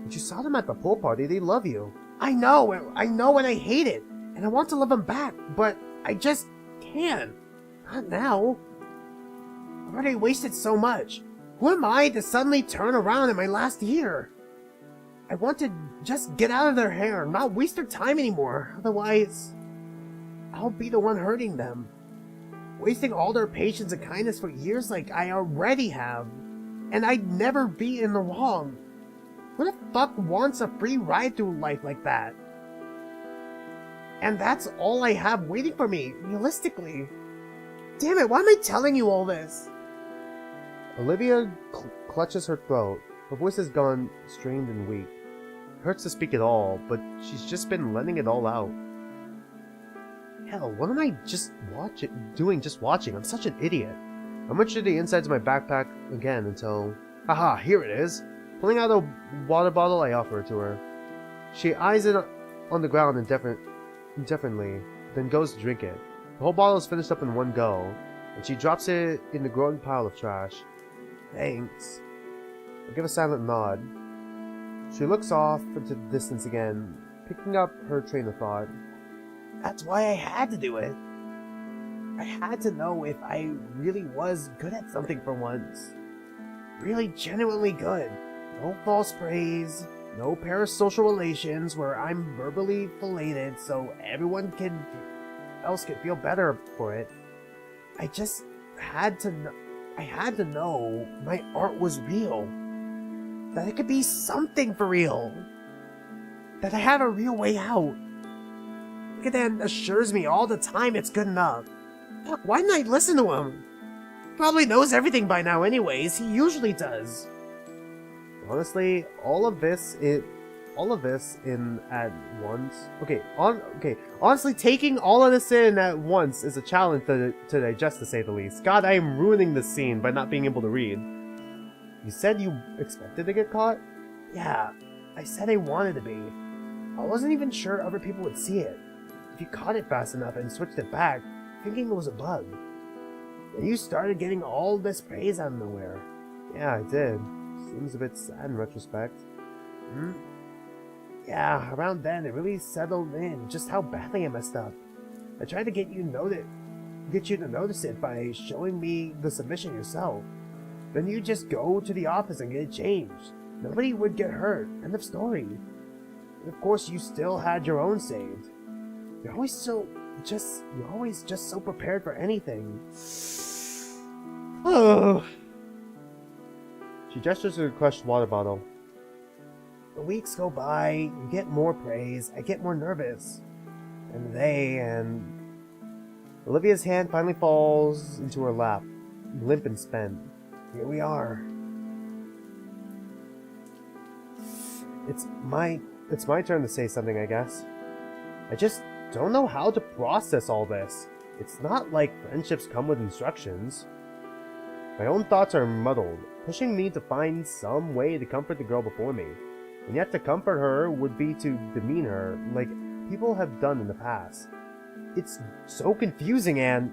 But you saw them at the pool party, they love you. I know and I hate it. And I want to love them back, but I just can't. Not now. I've already wasted so much. Who am I to suddenly turn around in my last year? I want to just get out of their hair, not waste their time anymore. Otherwise, I'll be the one hurting them. Wasting all their patience and kindness for years like I already have. And I'd never be in the wrong. Who the fuck wants a free ride through life like that? And that's all I have waiting for me, realistically. Damn it, why am I telling you all this? Olivia clutches her throat. Her voice has gone strained and weak. It hurts to speak at all, but she's just been letting it all out. Hell, what am I just watching? I'm such an idiot. I munched at the insides of my backpack again until... Haha, here it is! Pulling out a water bottle, I offer it to her. She eyes it on the ground indifferently, then goes to drink it. The whole bottle is finished up in one go, and she drops it in the growing pile of trash. Thanks. I give a silent nod. She looks off into the distance again, picking up her train of thought. That's why I had to do it. I had to know if I really was good at something for once. Really genuinely good. No false praise, no parasocial relations where I'm verbally filleted so everyone else can feel better for it. I just had to know. I had to know my art was real. That it could be something for real. That I have a real way out. Gator assures me all the time it's good enough. Fuck, why didn't I listen to him? He probably knows everything by now anyways. He usually does. Honestly, all of this in at once. Honestly, taking all of this in at once is a challenge to digest, to say the least. God, I am ruining this scene by not being able to read. You said you expected to get caught? Yeah, I said I wanted to be. I wasn't even sure other people would see it. If you caught it fast enough and switched it back, thinking it was a bug. And you started getting all this praise out of nowhere. Yeah, I did. Seems a bit sad in retrospect. Yeah, around then it really settled in just how badly I messed up. I tried to get you to notice it by showing me the submission yourself. Then you just go to the office and get it changed. Nobody would get hurt. End of story. And of course, you still had your own saved. You're always just so prepared for anything. Oh. She gestures to the crushed water bottle. The weeks go by, you get more praise, I get more nervous. And Olivia's hand finally falls into her lap, limp and spent. Here we are. It's my turn to say something, I guess. I just don't know how to process all this. It's not like friendships come with instructions. My own thoughts are muddled, pushing me to find some way to comfort the girl before me. And yet to comfort her would be to demean her, like people have done in the past. It's so confusing, and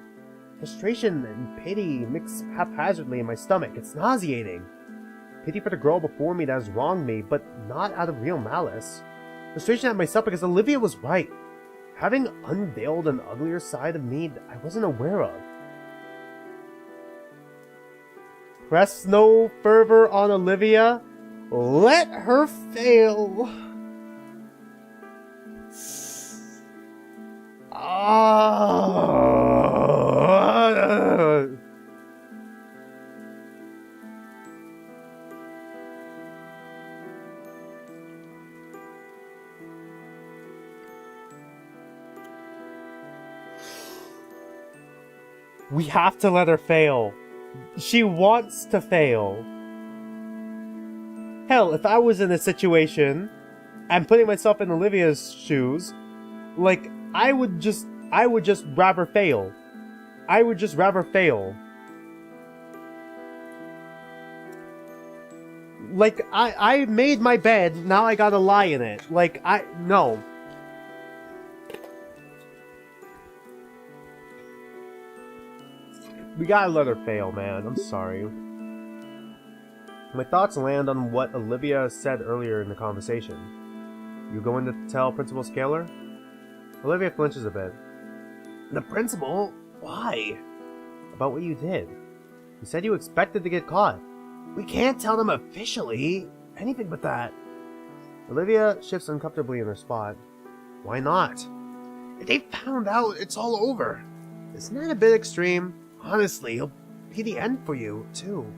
frustration and pity mix haphazardly in my stomach. It's nauseating. Pity for the girl before me that has wronged me, but not out of real malice. Frustration at myself because Olivia was right, having unveiled an uglier side of me that I wasn't aware of. Press no fervor on Olivia. Let her fail. We have to let her fail. She wants to fail. Hell, if I was in a situation, and putting myself in Olivia's shoes, like, I would just rather fail. I would just rather fail. Like, I made my bed, now I gotta lie in it. Like, no. We gotta let her fail, man. I'm sorry. My thoughts land on what Olivia said earlier in the conversation. You going to tell Principal Scalar? Olivia flinches a bit. The principal? Why? About what you did. You said you expected to get caught. We can't tell them officially. Anything but that. Olivia shifts uncomfortably in her spot. Why not? If they found out, it's all over. Isn't that a bit extreme? Honestly, it'll be the end for you, too.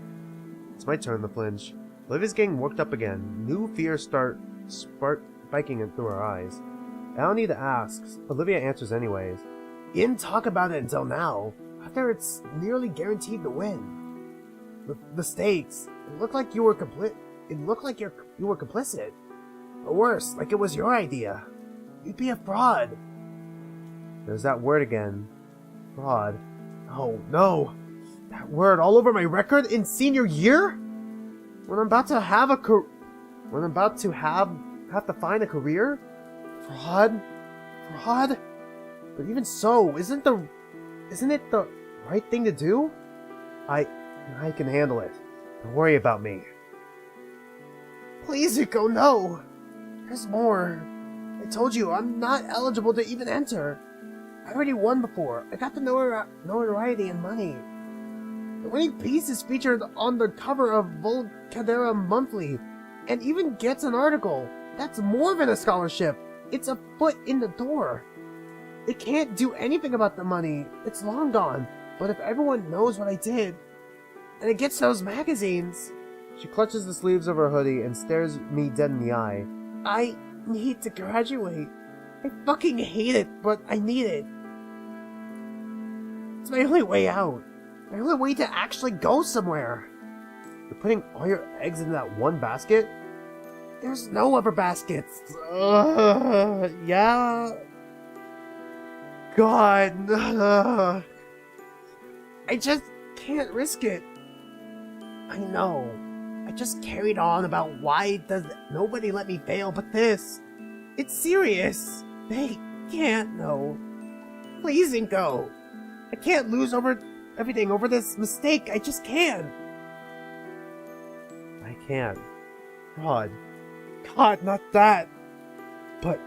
It's my turn to flinch. Olivia's getting worked up again. New fears start spiking through her eyes. I don't need to ask. Olivia answers anyways. You didn't talk about it until now. After it's nearly guaranteed to win. The stakes. It looked like you were you were complicit. Or worse, like it was your idea. You'd be a fraud. There's that word again. Fraud. Oh no. That word all over my record in senior year? When I'm about to have have to find a career? Fraud? But even so, isn't it the right thing to do? I can handle it. Don't worry about me. Please, Inco, no! There's more. I told you, I'm not eligible to even enter. I already won before. I got the notoriety and money. The winning piece is featured on the cover of Volcadera Monthly, and even gets an article. That's more than a scholarship. It's a foot in the door. It can't do anything about the money. It's long gone. But if everyone knows what I did, and it gets those magazines... She clutches the sleeves of her hoodie and stares me dead in the eye. I need to graduate. I fucking hate it, but I need it. It's my only way out. My only way to actually go somewhere. You're putting all your eggs into that one basket? There's no other baskets. Yeah. God. I just can't risk it. I know. I just carried on about why does nobody let me fail but this. It's serious. They can't know. Please, Inco. I can't lose everything over this mistake. I just can't. I can't. God, not that. But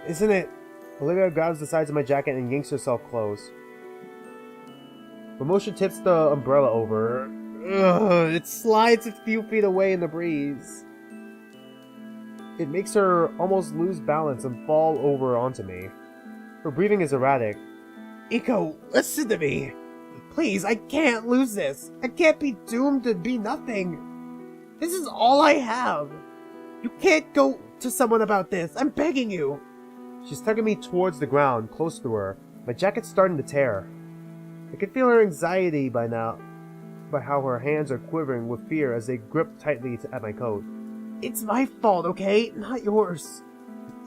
isn't it? Olivia grabs the sides of my jacket and yanks herself close. The motion tips the umbrella over. Ugh, it slides a few feet away in the breeze. It makes her almost lose balance and fall over onto me. Her breathing is erratic. Inco, listen to me. Please, I can't lose this. I can't be doomed to be nothing. This is all I have. You can't go to someone about this. I'm begging you. She's tugging me towards the ground, close to her. My jacket's starting to tear. I can feel her anxiety by now, by how her hands are quivering with fear as they grip tightly at my coat. It's my fault, okay? Not yours.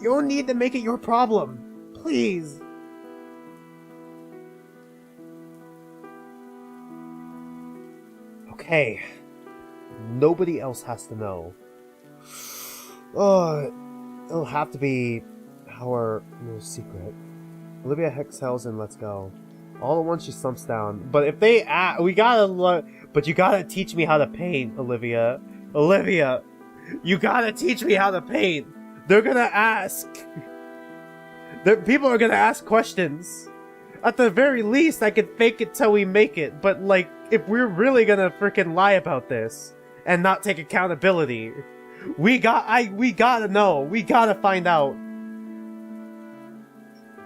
You don't need to make it your problem. Please. Okay. Nobody else has to know. Oh, it'll have to be our little secret. Olivia exhales and lets go. All at once she slumps down. But if they but you gotta teach me how to paint, Olivia. Olivia, you gotta teach me how to paint. They're gonna ask. People are gonna ask questions. At the very least, I could fake it till we make it. But like, if we're really gonna freaking lie about this and not take accountability, we gotta know. We gotta find out.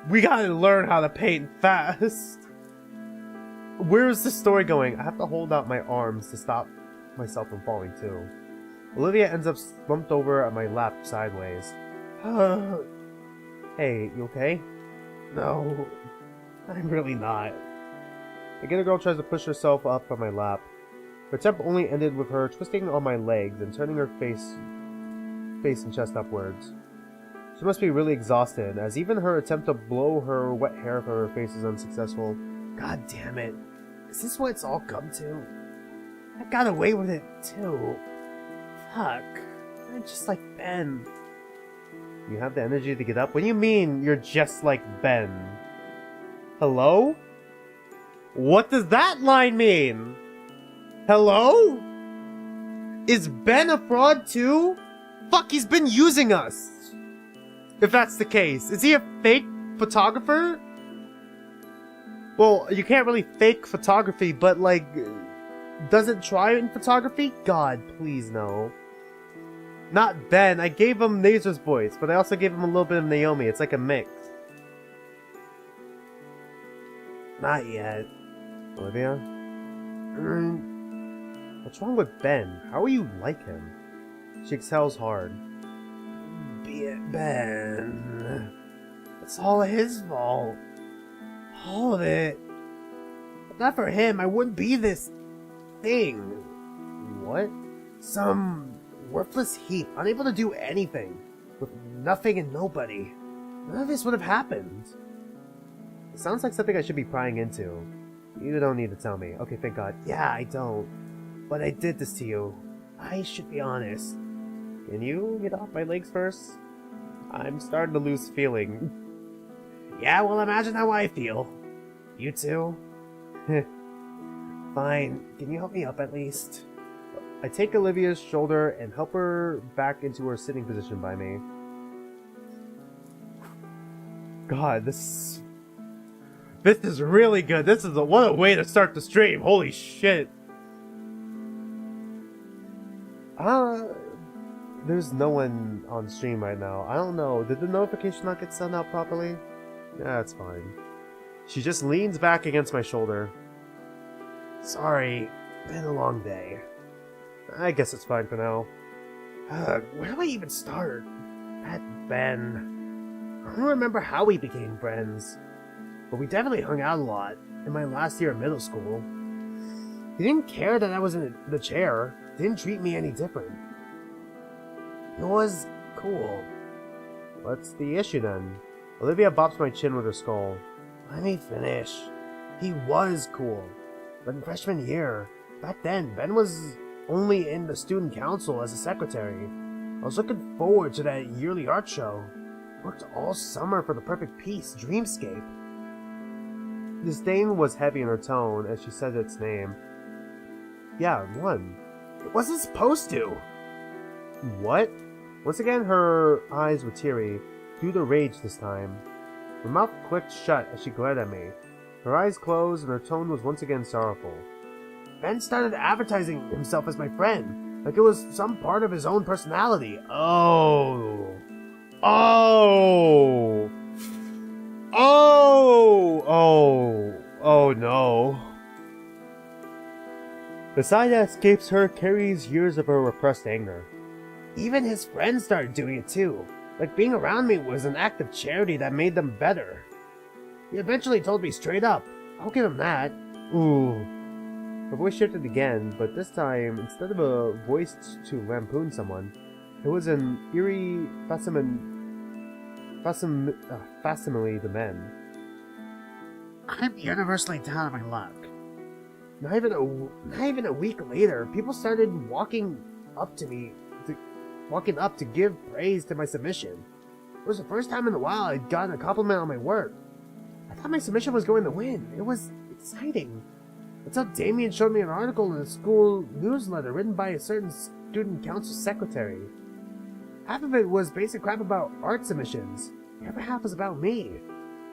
We gotta learn how to paint fast. Where is this story going? I have to hold out my arms to stop myself from falling too. Olivia ends up slumped over at my lap sideways. Hey, you okay? No, I'm really not. The Gator girl tries to push herself up from my lap. Her attempt only ended with her twisting on my legs and turning her face and chest upwards. She must be really exhausted, as even her attempt to blow her wet hair from her face is unsuccessful. God damn it. Is this what it's all come to? I got away with it, too. Fuck. I'm just like Ben. You have the energy to get up? What do you mean you're just like Ben? Hello? What does that line mean? Hello? Is Ben a fraud too? Fuck, he's been using us! If that's the case. Is he a fake photographer? Well, you can't really fake photography, but like, doesn't try in photography? God, please no. Not Ben. I gave him Nazer's voice, but I also gave him a little bit of Naomi. It's like a mix. Not yet. Olivia? What's wrong with Ben? How are you like him? She exhales hard. Ben. It's all his fault. All of it. If not for him, I wouldn't be this thing. What? Some worthless heap, unable to do anything. With nothing and nobody. None of this would have happened. It sounds like something I should be prying into. You don't need to tell me. Okay, thank God. Yeah, I don't. But I did this to you. I should be honest. Can you get off my legs first? I'm starting to lose feeling. Yeah, well, imagine how I feel. You too? Fine. Can you help me up at least? I take Olivia's shoulder and help her back into her sitting position by me. God, this is really good. This is what a way to start the stream. Holy shit. There's no one on stream right now. I don't know. Did the notification not get sent out properly? Yeah, it's fine. She just leans back against my shoulder. Sorry, been a long day. I guess it's fine for now. Where do I even start? That Ben. I don't remember how we became friends, but we definitely hung out a lot in my last year of middle school. He didn't care that I was in the chair, didn't treat me any different. It was cool. What's the issue then? Olivia bops my chin with her skull. Let me finish. He was cool. But in freshman year, back then, Ben was only in the student council as a secretary. I was looking forward to that yearly art show. Worked all summer for the perfect piece, Dreamscape. Disdain was heavy in her tone as she said its name. Yeah, it won. It wasn't supposed to. What? Once again, her eyes were teary, due to rage this time. Her mouth clicked shut as she glared at me. Her eyes closed and her tone was once again sorrowful. Ben started advertising himself as my friend, like it was some part of his own personality. Oh no. The sigh that escapes her carries years of her repressed anger. Even his friends started doing it too. Like being around me was an act of charity that made them better. He eventually told me straight up. I'll give him that. Ooh. Her voice shifted again, but this time, instead of a voice to lampoon someone, it was an eerie facsimile to men. I'm universally down on my luck. Not even a week later, people started walking up to give praise to my submission. It was the first time in a while I'd gotten a compliment on my work. I thought my submission was going to win. It was exciting. Until Damien showed me an article in a school newsletter written by a certain student council secretary. Half of it was basic crap about art submissions. The other half was about me.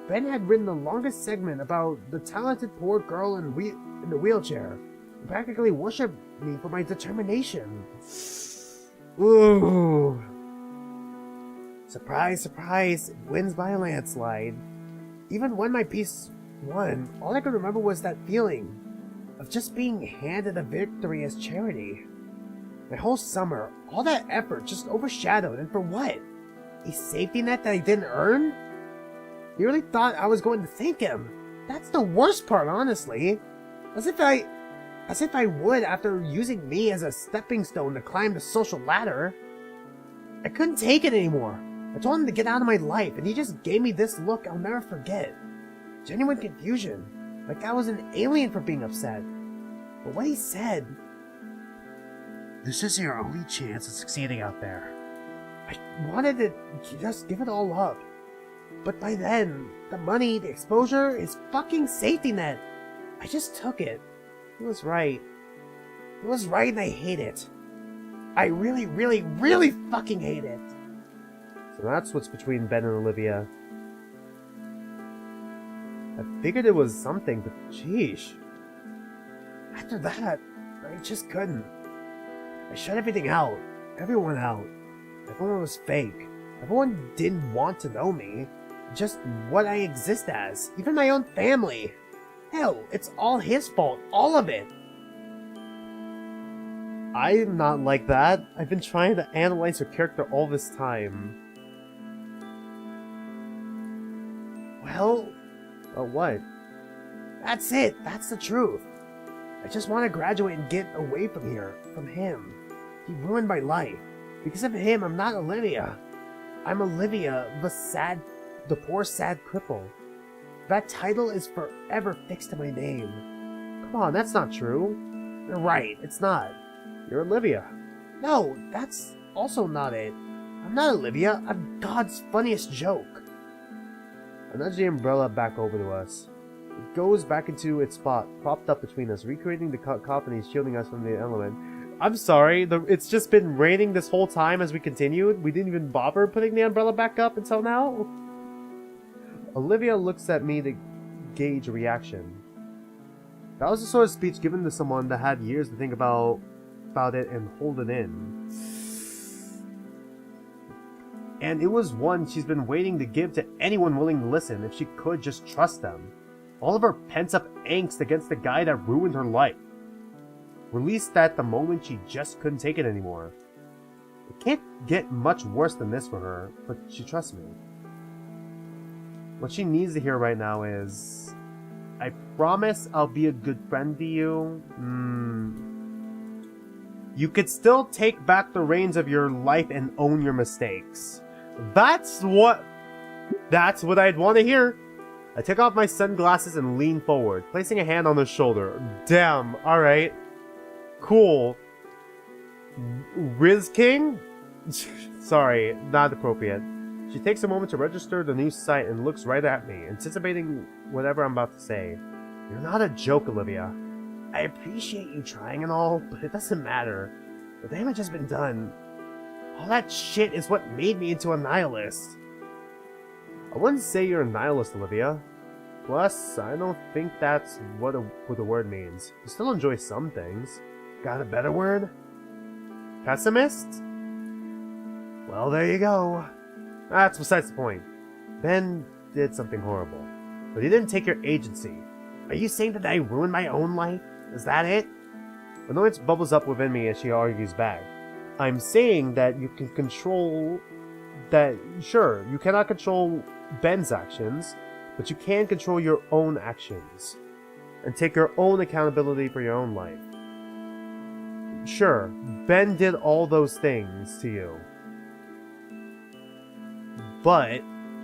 Ben had written the longest segment about the talented poor girl in the wheelchair, and practically worshipped me for my determination. Ooh. Surprise, surprise, it wins by a landslide. Even when my piece won, all I could remember was that feeling of just being handed a victory as charity. My whole summer, all that effort just overshadowed, and for what? A safety net that I didn't earn? He really thought I was going to thank him. That's the worst part, honestly. As if I would after using me as a stepping stone to climb the social ladder. I couldn't take it anymore. I told him to get out of my life, and he just gave me this look I'll never forget. Genuine confusion, like I was an alien for being upset. But what he said... This is your only chance of succeeding out there. I wanted to just give it all up. But by then, the money, the exposure, his fucking safety net. I just took it. He was right. He was right and I hate it. I really, really, really fucking hate it. So that's what's between Ben and Olivia. I figured it was something, but sheesh. After that, I just couldn't. I shut everything out. Everyone out. Everyone was fake. Everyone didn't want to know me. Just what I exist as. Even my own family. Hell, it's all his fault. All of it. I'm not like that. I've been trying to analyze her character all this time. Well, what? That's it. That's the truth. I just want to graduate and get away from here. From him. He ruined my life. Because of him, I'm not Olivia. I'm Olivia, the poor sad cripple. That title is forever fixed to my name. Come on, that's not true. You're right, it's not. You're Olivia. No, that's also not it. I'm not Olivia, I'm God's funniest joke. I nudge the umbrella back over to us. It goes back into its spot, propped up between us, recreating the cacophony shielding us from the element. I'm sorry, it's just been raining this whole time as we continued. We didn't even bother putting the umbrella back up until now. Olivia looks at me to gauge a reaction. That was the sort of speech given to someone that had years to think about it and hold it in. And it was one she's been waiting to give to anyone willing to listen if she could just trust them. All of her pent-up angst against the guy that ruined her life. Released that the moment she just couldn't take it anymore. It can't get much worse than this for her, but she trusts me. What she needs to hear right now is, I promise I'll be a good friend to you. You could still take back the reins of your life and own your mistakes. That's what I'd want to hear. I take off my sunglasses and lean forward, placing a hand on her shoulder. Damn, alright. Cool. Riz King? Sorry, not appropriate. She takes a moment to register the new site and looks right at me, anticipating whatever I'm about to say. You're not a joke, Olivia. I appreciate you trying and all, but it doesn't matter. The damage has been done. All that shit is what made me into a nihilist. I wouldn't say you're a nihilist, Olivia. Plus, I don't think that's what the word means. You still enjoy some things. Got a better word? Pessimist? Well, there you go. That's besides the point. Ben did something horrible, but he didn't take your agency. Are you saying that I ruined my own life? Is that it? Annoyance bubbles up within me as she argues back. I'm saying that you can control that. Sure, you cannot control Ben's actions, but you can control your own actions and take your own accountability for your own life. Sure, Ben did all those things to you. But,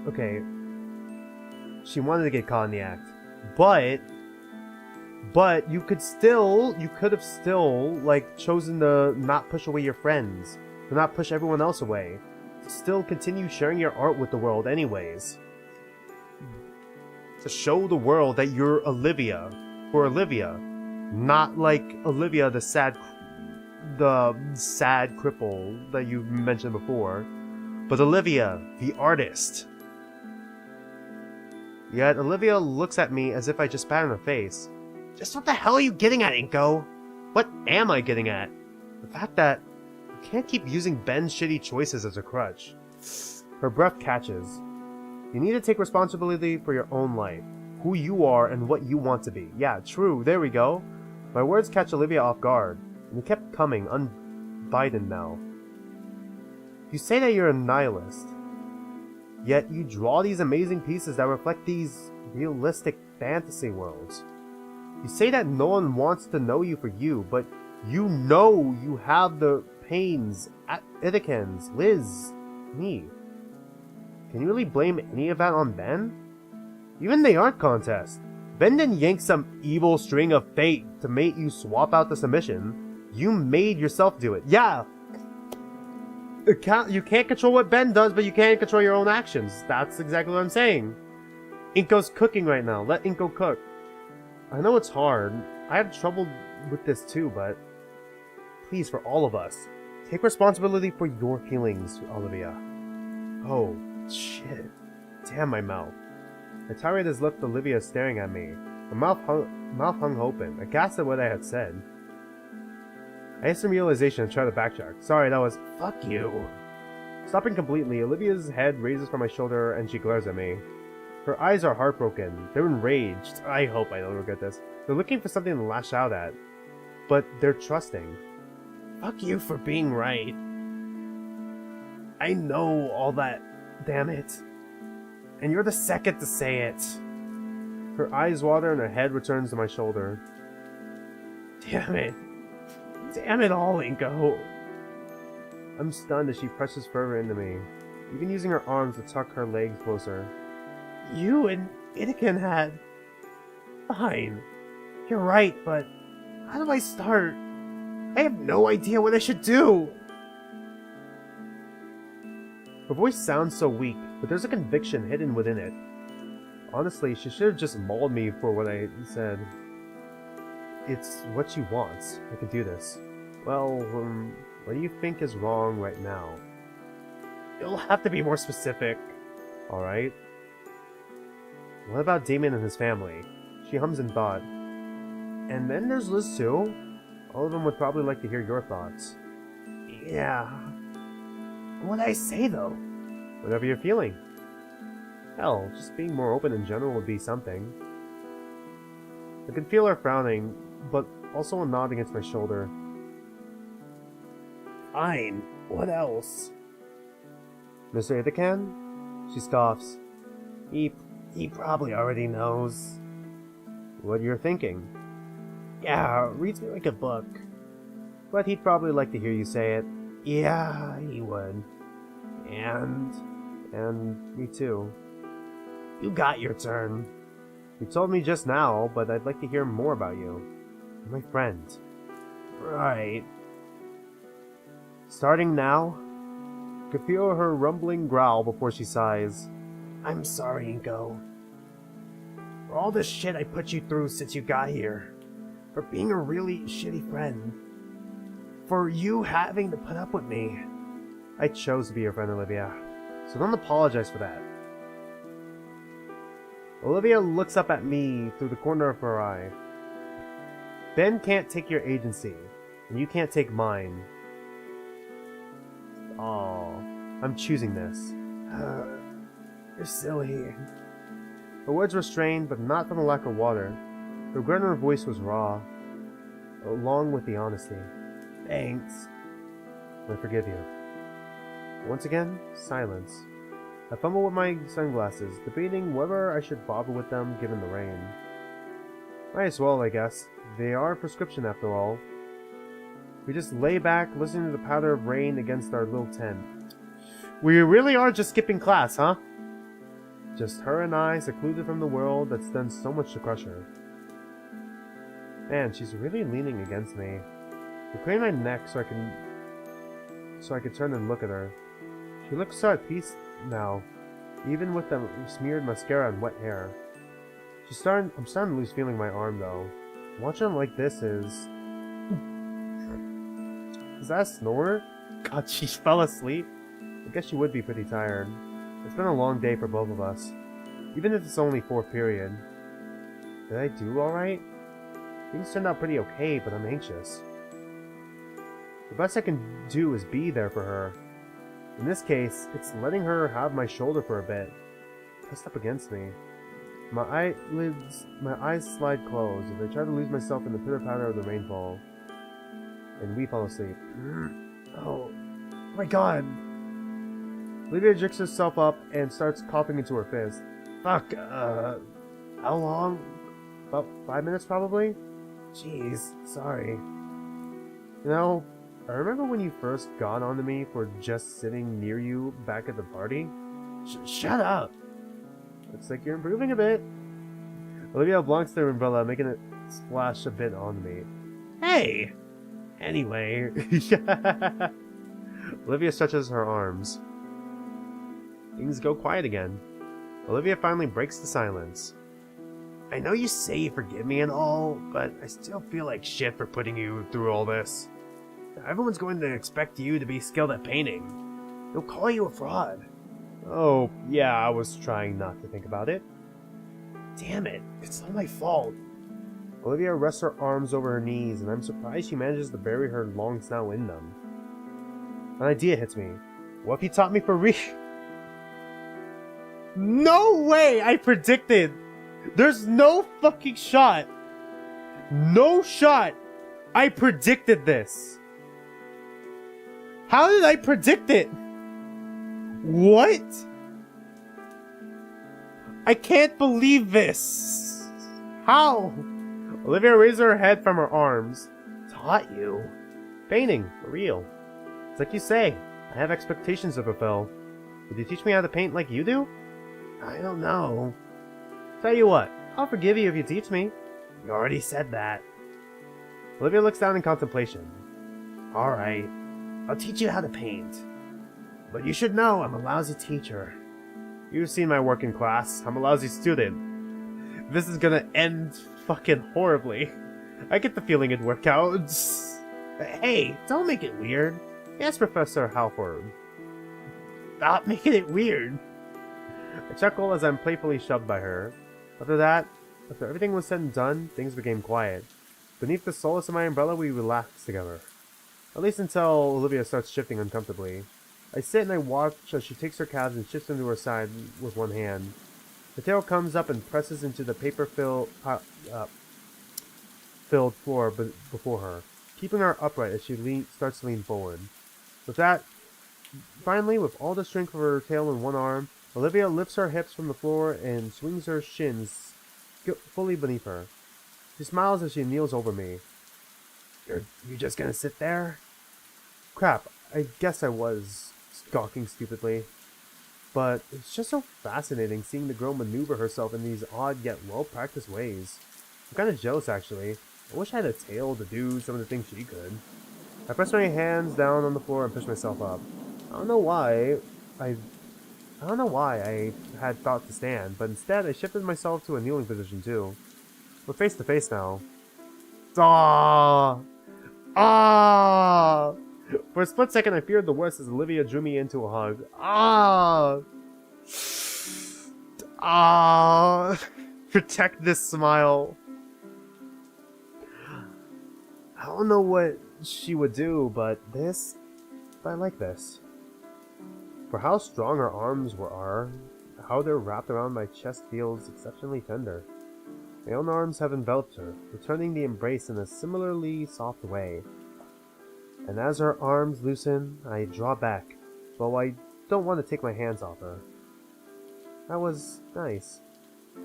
okay, she wanted to get caught in the act. But you could have still, like, chosen to not push away your friends, to not push everyone else away, to still continue sharing your art with the world anyways. To show the world that you're Olivia, for Olivia, not like Olivia, the sad cripple that you mentioned before, but Olivia, the artist. Yet Olivia looks at me as if I just spat in her face. Just what the hell are you getting at, Inco? What am I getting at? The fact that you can't keep using Ben's shitty choices as a crutch. Her breath catches. You need to take responsibility for your own life, who you are and what you want to be. Yeah, true, there we go. My words catch Olivia off guard, and they kept coming, unbidden now. You say that you're a nihilist, yet you draw these amazing pieces that reflect these realistic fantasy worlds. You say that no one wants to know you for you, but you know you have the pains, Itikens, Liz, me. Can you really blame any of that on Ben? Even the art contest. Ben didn't yank some evil string of fate to make you swap out the submission. You made yourself do it. Yeah! You can't control what Ben does, but you can control your own actions. That's exactly what I'm saying. Inco's cooking right now. Let Inco cook. I know it's hard. I have trouble with this too, but please, for all of us, take responsibility for your feelings, Olivia. Oh, shit. Damn my mouth. My tirade has left Olivia staring at me. Her mouth hung open, aghast at what I had said. I had some realization and tried to backtrack. Sorry, that was fuck you. Stopping completely, Olivia's head raises from my shoulder and she glares at me. Her eyes are heartbroken. They're enraged. I hope I don't regret this. They're looking for something to lash out at. But they're trusting. Fuck you for being right. I know all that. Damn it. And you're the second to say it. Her eyes water and her head returns to my shoulder. Damn it. Damn it all, Inco. I'm stunned as she presses further into me, even using her arms to tuck her legs closer. You and Itiken had... Fine. You're right, but how do I start? I have no idea what I should do. Her voice sounds so weak, but there's a conviction hidden within it. Honestly, she should have just mauled me for what I said. It's what she wants. I can do this. Well, what do you think is wrong right now? You'll have to be more specific. Alright. What about Damien and his family? She hums in thought. And then there's Liz too. All of them would probably like to hear your thoughts. Yeah. What'd I say though? Whatever you're feeling. Hell, just being more open in general would be something. I can feel her frowning, but also a nod against my shoulder. Fine. What else? Mr. Ithacan? She scoffs. He probably already knows. What you're thinking? Yeah, reads me like a book. But he'd probably like to hear you say it. Yeah, he would. And me too. You got your turn. You told me just now, but I'd like to hear more about you. You're my friend. Right. Starting now? I could feel her rumbling growl before she sighs. I'm sorry, Inco. For all the shit I put you through since you got here. For being a really shitty friend. For you having to put up with me. I chose to be your friend, Olivia. So don't apologize for that. Olivia looks up at me through the corner of her eye. Ben can't take your agency, and you can't take mine. Aw, I'm choosing this. You're silly. Her words were strained, but not from a lack of water. The regret in her voice was raw, along with the honesty. Thanks. I forgive you. Once again, silence. I fumble with my sunglasses, debating whether I should bother with them given the rain. Might as well, I guess. They are a prescription after all. We just lay back, listening to the patter of rain against our little tent. We really are just skipping class, huh? Just her and I, secluded from the world that's done so much to crush her. Man, she's really leaning against me. I crane my neck so I can turn and look at her. She looks so at peace now, even with the smeared mascara and wet hair. I'm starting to lose feeling in my arm though. Watching like this is that a snore? God, she fell asleep? I guess she would be pretty tired. It's been a long day for both of us. Even if it's only 4th period. Did I do alright? Things turned out pretty okay, but I'm anxious. The best I can do is be there for her. In this case, it's letting her have my shoulder for a bit. Pressed up against me. My eyes slide closed as I try to lose myself in the pitter-patter of the rainfall. And we fall asleep. Oh my god! Olivia jerks herself up and starts coughing into her fist. Fuck, how long? About 5 minutes probably? Jeez, sorry. You know, I remember when you first got onto me for just sitting near you back at the party? Shut up! Looks like you're improving a bit. Olivia blocks their umbrella, making it splash a bit on me. Hey! Anyway. Olivia stretches her arms. Things go quiet again. Olivia finally breaks the silence. I know you say you forgive me and all, but I still feel like shit for putting you through all this. Everyone's going to expect you to be skilled at painting. They'll call you a fraud. Oh, yeah, I was trying not to think about it. Damn it, it's not my fault. Olivia rests her arms over her knees, and I'm surprised she manages to bury her long snout in them. An idea hits me. What if he taught me for real? No way I predicted! There's no fucking shot! No shot! I predicted this! How did I predict it? What? I can't believe this! How? Olivia raised her head from her arms. Taught you? Painting, for real. It's like you say, I have expectations to fulfill. Would you teach me how to paint like you do? I don't know. Tell you what, I'll forgive you if you teach me. You already said that. Olivia looks down in contemplation. Alright, I'll teach you how to paint. But you should know I'm a lousy teacher. You've seen my work in class. I'm a lousy student. This is gonna end fucking horribly. I get the feeling it'd work out. Hey, don't make it weird. Yes, Professor Halford. Stop making it weird. I chuckle as I'm playfully shoved by her. After everything was said and done, things became quiet. Beneath the solace of my umbrella, we relaxed together. At least until Olivia starts shifting uncomfortably. I sit and I watch as she takes her calves and shifts them to her side with one hand. The tail comes up and presses into the paper-filled dinosaur-filled floor before her, keeping her upright as she starts to lean forward. With that, finally, with all the strength of her tail in one arm, Olivia lifts her hips from the floor and swings her shins fully beneath her. She smiles as she kneels over me. You just gonna sit there? Crap, I guess I was gawking stupidly. But it's just so fascinating seeing the girl maneuver herself in these odd yet well-practiced ways. I'm kinda jealous actually. I wish I had a tail to do some of the things she could. I press my hands down on the floor and push myself up. I don't know why I had thought to stand, but instead I shifted myself to a kneeling position too. We're face to face now. Ah! Ah! For a split second I feared the worst as Olivia drew me into a hug. Ah! Ah! Protect this smile. I don't know what she would do, but I like this. For how strong her arms are, how they're wrapped around my chest feels exceptionally tender. My own arms have enveloped her, returning the embrace in a similarly soft way. And as her arms loosen, I draw back, though I don't want to take my hands off her. That was nice.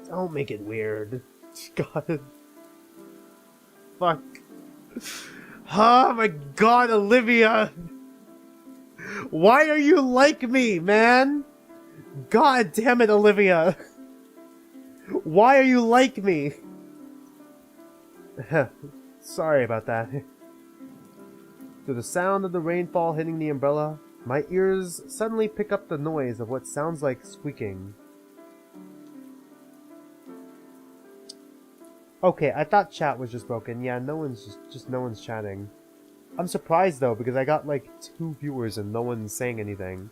Don't make it weird. God. Fuck. Oh my god, Olivia! Why are you like me, man? God damn it, Olivia! Why are you like me? Sorry about that. To the sound of the rainfall hitting the umbrella, my ears suddenly pick up the noise of what sounds like squeaking. Okay, I thought chat was just broken. Yeah, no one's chatting. I'm surprised though, because I got like 2 viewers and no one's saying anything.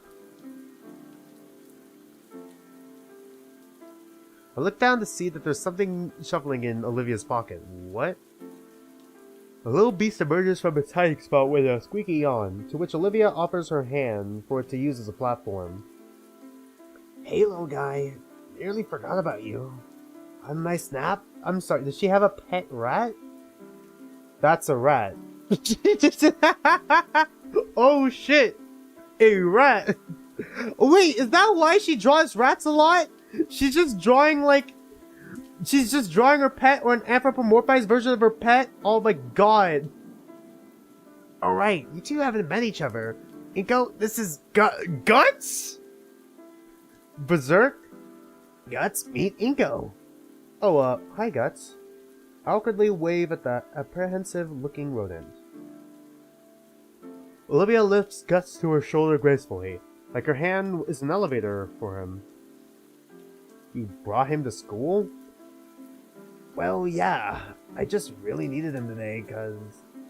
I look down to see that there's something shuffling in Olivia's pocket. What? A little beast emerges from its hiding spot with a squeaky yawn, to which Olivia offers her hand for it to use as a platform. Hey little guy, nearly forgot about you. A nice nap? I'm sorry, does she have a pet rat? That's a rat. Oh shit! A rat! Wait, is that why she draws rats a lot? She's just drawing her pet or an anthropomorphized version of her pet? Oh my god. Alright, you two haven't met each other. Inco, this is Guts? Berserk? Guts, meet Inco. Oh, hi Guts. I awkwardly wave at the apprehensive-looking rodent. Olivia lifts Guts to her shoulder gracefully, like her hand is an elevator for him. You brought him to school? Well, yeah. I just really needed him today,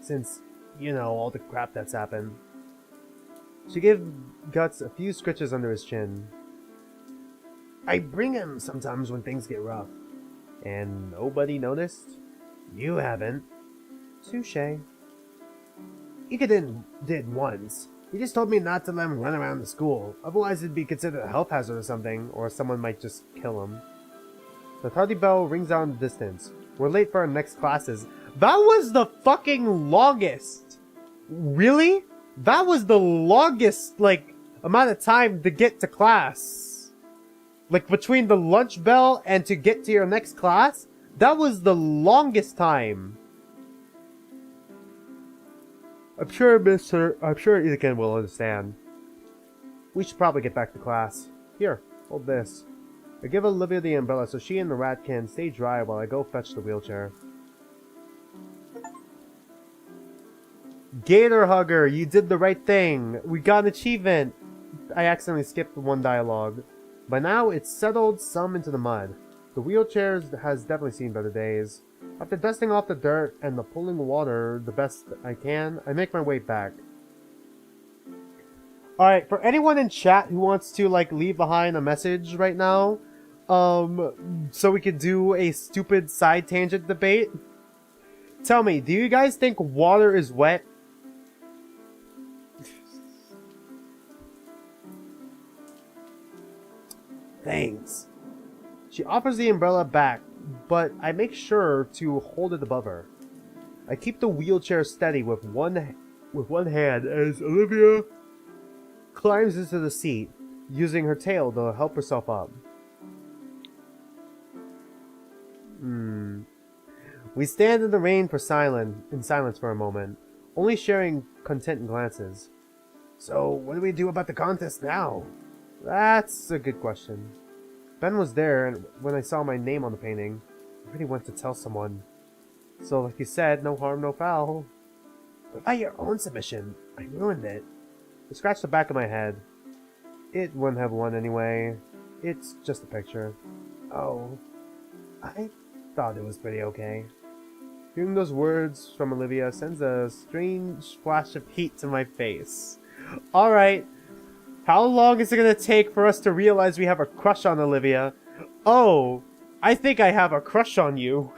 since, you know, all the crap that's happened. She gave Guts a few scratches under his chin. I bring him sometimes when things get rough. And nobody noticed? You haven't. Touché. Inco did once. He just told me not to let him run around the school, otherwise it'd be considered a health hazard or something, or someone might just kill him. The tardy bell rings out in the distance. We're late for our next classes. That was the fucking longest! Really? That was the longest, amount of time to get to class. Like, between the lunch bell and to get to your next class? That was the longest time. I'm sure Izaken will understand. We should probably get back to class. Here, hold this. I give Olivia the umbrella so she and the rat can stay dry while I go fetch the wheelchair. Gator Hugger, you did the right thing. We got an achievement. I accidentally skipped one dialogue. By now, it's settled some into the mud. The wheelchair has definitely seen better days. After dusting off the dirt and the pulling water the best I can, I make my way back. Alright, for anyone in chat who wants to, leave behind a message right now, so we could do a stupid side tangent debate, tell me, do you guys think water is wet? Thanks. She offers the umbrella back, but I make sure to hold it above her. I keep the wheelchair steady with one hand as Olivia climbs into the seat, using her tail to help herself up. We stand in the rain in silence for a moment, only sharing content glances. So, what do we do about the contest now? That's a good question. Ben was there, and when I saw my name on the painting, I really went to tell someone. So, like you said, no harm, no foul. What about your own submission? I ruined it. I scratched the back of my head. It wouldn't have won anyway. It's just a picture. Oh, I thought it was pretty okay. Hearing those words from Olivia sends a strange flash of heat to my face. Alright, how long is it gonna take for us to realize we have a crush on Olivia? Oh, I think I have a crush on you.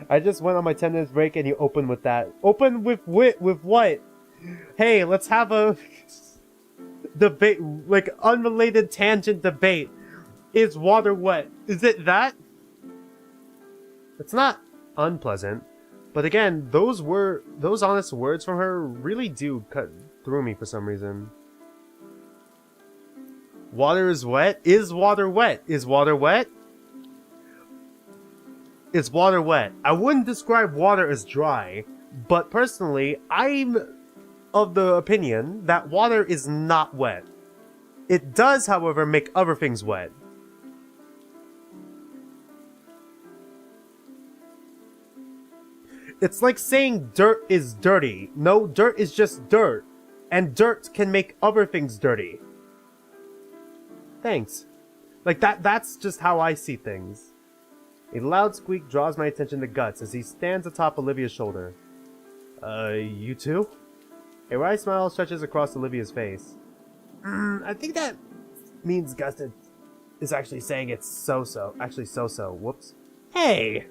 I just went on my 10 minutes break and you opened with that. Open with what? Hey, let's have a debate, like unrelated tangent debate. Is water wet? Is it that? It's not unpleasant, but again, those honest words from her really do cut through me for some reason. Water is wet? Is water wet? Is water wet? Is water wet? I wouldn't describe water as dry, but personally, I'm of the opinion that water is not wet. It does, however, make other things wet. It's like saying dirt is dirty. No, dirt is just dirt. And dirt can make other things dirty. Thanks. Like that's just how I see things. A loud squeak draws my attention to Guts as he stands atop Olivia's shoulder. You too? A wry smile stretches across Olivia's face. I think that means Guts is actually saying it's so-so. Actually so-so. Whoops. Hey!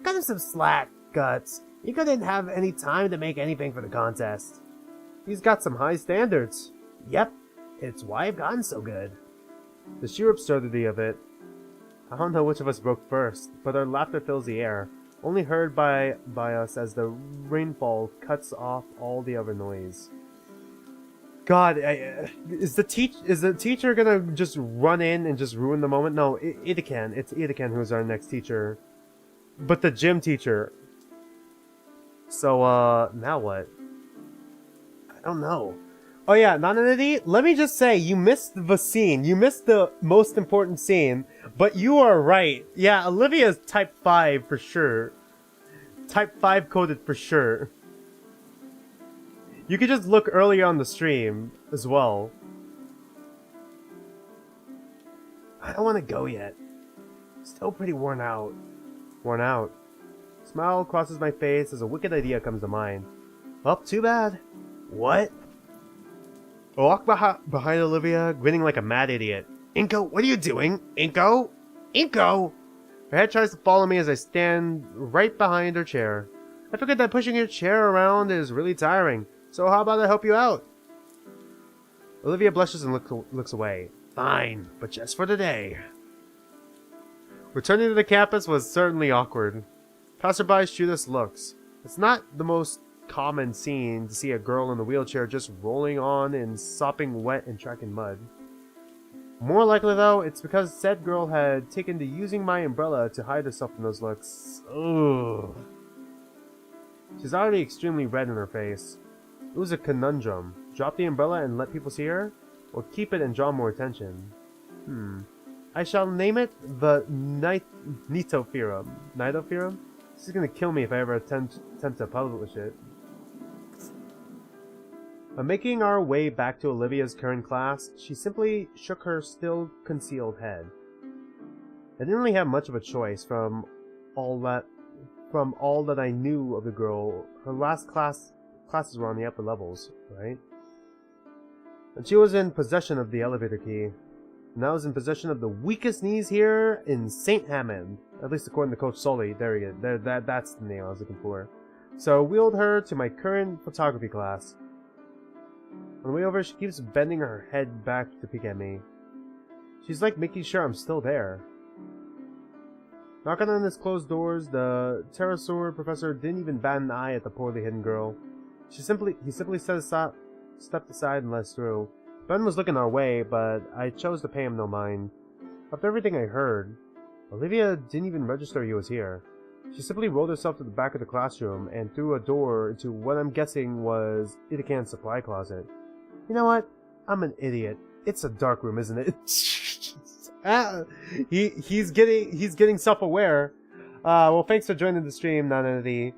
Cut him some slack, Guts. He couldn't have any time to make anything for the contest. He's got some high standards. Yep, it's why I've gotten so good. The sheer absurdity of it. I don't know which of us broke first, but our laughter fills the air, only heard by us as the rainfall cuts off all the other noise. God, is the teacher gonna just run in and just ruin the moment? No, Idakan. It's Idakan who's our next teacher. But the gym teacher. So, now what? I don't know. Oh yeah, Nananity, let me just say, you missed the scene. You missed the most important scene, but you are right. Yeah, Olivia's type 5 for sure. Type 5 coded for sure. You could just look earlier on the stream as well. I don't want to go yet. Still pretty worn out. Worn out. Smile crosses my face as a wicked idea comes to mind. Well, too bad. What? I walk behind Olivia, grinning like a mad idiot. Inco, what are you doing? Inco? Inco! Her head tries to follow me as I stand right behind her chair. I figured that pushing your chair around is really tiring, so how about I help you out? Olivia blushes and looks away. Fine, but just for today. Returning to the campus was certainly awkward. Passersby shoot us looks. It's not the most common scene to see a girl in a wheelchair just rolling on in sopping wet and tracking mud. More likely though, it's because said girl had taken to using my umbrella to hide herself from those looks. Ugh. She's already extremely red in her face. It was a conundrum. Drop the umbrella and let people see her? Or keep it and draw more attention? I shall name it the Nito Theorem. Nito Theorem? This is gonna kill me if I ever attempt to publish it. By making our way back to Olivia's current class, she simply shook her still concealed head. I didn't really have much of a choice from all that I knew of the girl. Her last classes were on the upper levels, right? And she was in possession of the elevator key. And I was in possession of the weakest knees here in St. Hammond. At least according to Coach Sully. There he is. That's the name I was looking for. So I wheeled her to my current photography class. On the way over, she keeps bending her head back to peek at me. She's like making sure I'm still there. Knocking on his closed doors, the pterosaur professor didn't even bat an eye at the poorly hidden girl. He simply stepped aside and let us through. Ben was looking our way, but I chose to pay him no mind. After everything I heard, Olivia didn't even register he was here. She simply rolled herself to the back of the classroom and threw a door into what I'm guessing was Itacan's supply closet. You know what? I'm an idiot. It's a dark room, isn't it? He's getting self-aware. Well, thanks for joining the stream, Nananity.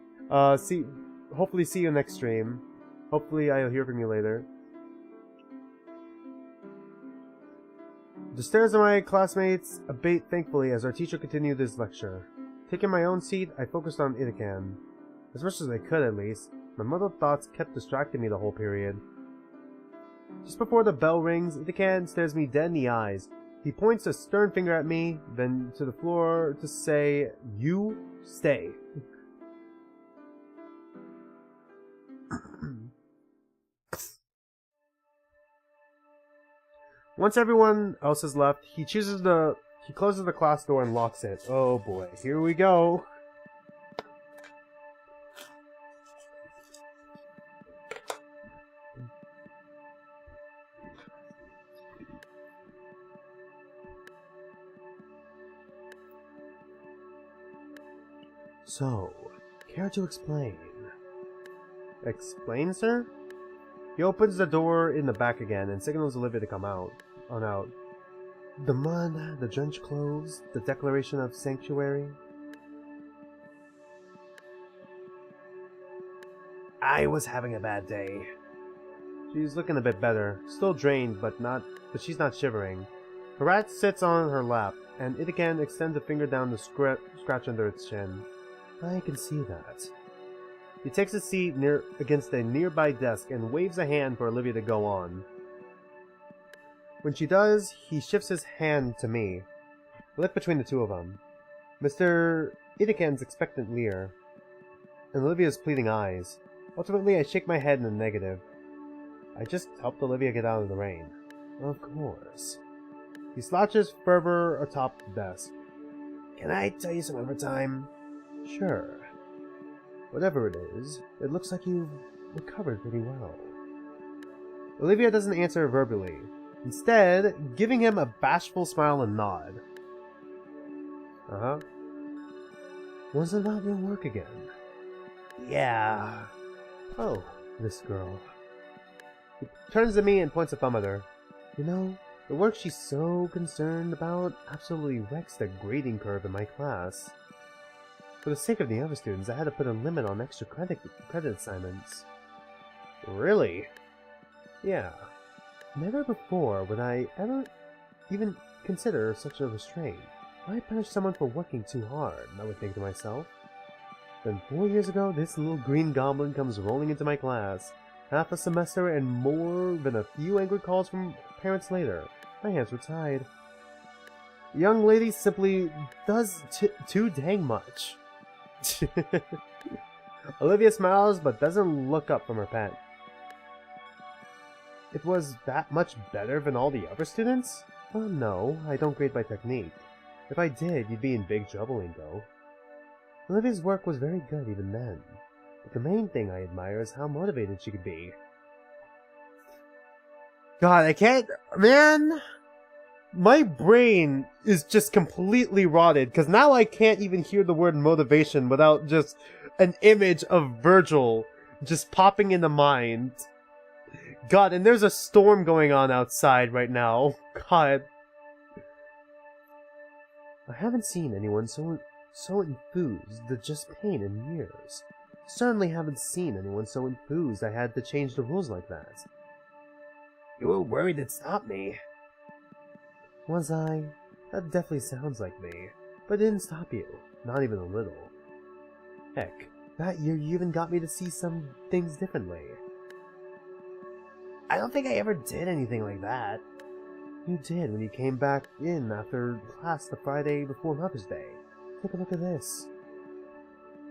Hopefully see you next stream. Hopefully I'll hear from you later. The stares of my classmates abate thankfully as our teacher continued his lecture. Taking my own seat, I focused on Itacan. As much as I could, at least. My muddled thoughts kept distracting me the whole period. Just before the bell rings, Itacan stares me dead in the eyes. He points a stern finger at me, then to the floor to say, "You stay." Once everyone else has left, he closes the class door and locks it. Oh boy, here we go. So, care to explain? Explain, sir? He opens the door in the back again and signals Olivia to come out. The mud, the drenched clothes, the declaration of sanctuary. I was having a bad day. She's looking a bit better, still drained, but she's not shivering. Her rat sits on her lap, and Itacan extends a finger down to scratch under its chin. I can see that. He takes a seat against a nearby desk and waves a hand for Olivia to go on. When she does, he shifts his hand to me. I look between the two of them. Mr. Itacan's expectant leer, and Olivia's pleading eyes. Ultimately, I shake my head in the negative. I just helped Olivia get out of the rain. Of course. He slouches further atop the desk. Can I tell you some overtime? Sure. Whatever it is, it looks like you've recovered pretty well. Olivia doesn't answer verbally, instead giving him a bashful smile and nod. Uh-huh. Was it about your work again? Yeah. Oh, this girl. He turns to me and points a thumb at her. You know, the work she's so concerned about absolutely wrecks the grading curve in my class. For the sake of the other students, I had to put a limit on extra credit assignments. Really? Yeah. Never before would I ever even consider such a restraint. Why punish someone for working too hard? I would think to myself. Then 4 years ago, this little green goblin comes rolling into my class. Half a semester and more than a few angry calls from parents later. My hands were tied. The young lady simply does too dang much. Olivia smiles but doesn't look up from her pen. It was that much better than all the other students? Well, no, I don't grade by technique. If I did, you'd be in big trouble, Inco. Olivia's work was very good even then. But the main thing I admire is how motivated she could be. God, I can't... Man... My brain is just completely rotted, because now I can't even hear the word motivation without just an image of Virgil just popping in the mind. God, and there's a storm going on outside right now. God. I haven't seen anyone so enthused to just paint in years. Certainly haven't seen anyone so enthused I had to change the rules like that. You were worried it'd stop me. Was I? That definitely sounds like me. But it didn't stop you. Not even a little. Heck, that year you even got me to see some things differently. I don't think I ever did anything like that. You did when you came back in after class the Friday before Mother's Day. Take a look at this.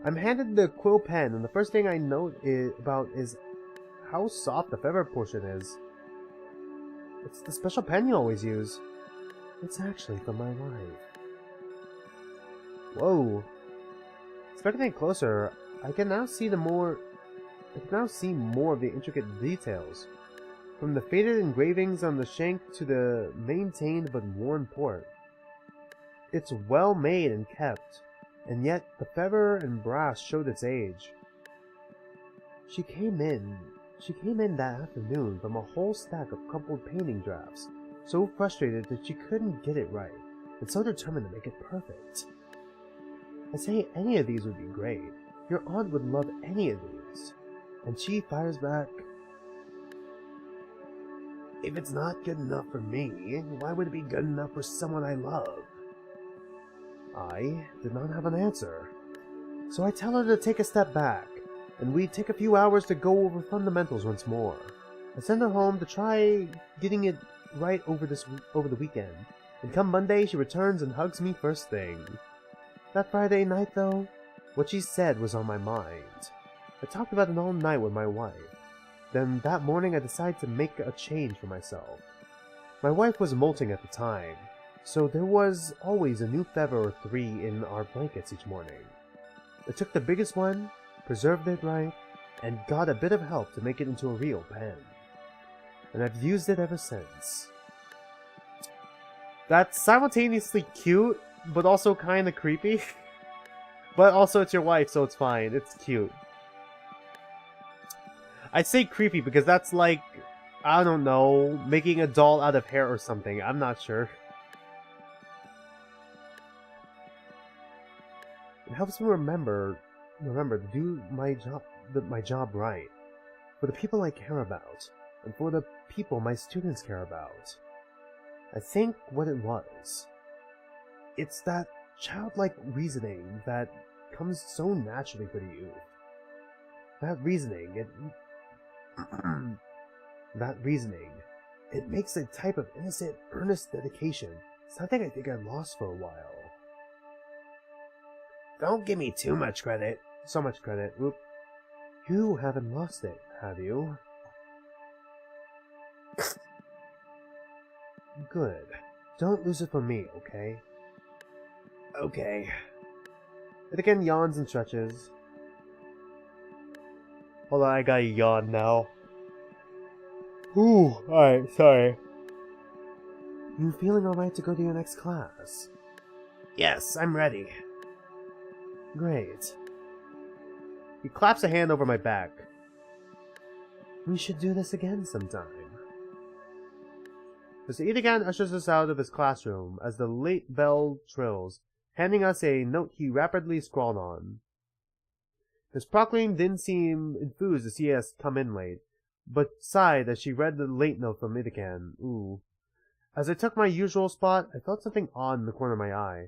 I'm handed the quill pen, and the first thing I note about is how soft the feather portion is. It's the special pen you always use. It's actually from my wife. Whoa. Inspecting it closer, I can now see more of the intricate details. From the faded engravings on the shank to the maintained but worn port. It's well made and kept, and yet the feather and brass showed its age. She came in that afternoon from a whole stack of crumpled painting drafts, so frustrated that she couldn't get it right, and so determined to make it perfect. I say any of these would be great. Your aunt would love any of these. And she fires back, if it's not good enough for me, why would it be good enough for someone I love? I did not have an answer. So I tell her to take a step back, and we take a few hours to go over fundamentals once more. I send her home to try getting it right over the weekend, and come Monday she returns and hugs me first thing. That Friday night though, what she said was on my mind. I talked about it all night with my wife. Then that morning I decided to make a change for myself. My wife was molting at the time, so there was always a new feather or 3 in our blankets each morning. I took the biggest one, preserved it right, and got a bit of help to make it into a real pen. And I've used it ever since. That's simultaneously cute, but also kinda creepy. But also it's your wife, so it's fine. It's cute. I say creepy because that's like, I don't know, making a doll out of hair or something. I'm not sure. It helps me remember to do my job right. For the people I care about, and for the people my students care about. I think what it was. It's that childlike reasoning that comes so naturally for the youth. That reasoning, it makes a type of innocent, earnest dedication, something I think I lost for a while. Don't give me too much credit. So much credit. Oop. You haven't lost it, have you? Good. Don't lose it for me, okay? Okay. It again yawns and stretches. Hold on, I gotta yawn now. Ooh, alright, sorry. You feeling alright to go to your next class? Yes, I'm ready. Great. He claps a hand over my back. We should do this again sometime. Mr. Edegan ushers us out of his classroom as the late bell trills, handing us a note he rapidly scrawled on. Miss Procklin didn't seem enthused to see us come in late, but sighed as she read the late note from Edegan. Ooh. As I took my usual spot, I felt something odd in the corner of my eye.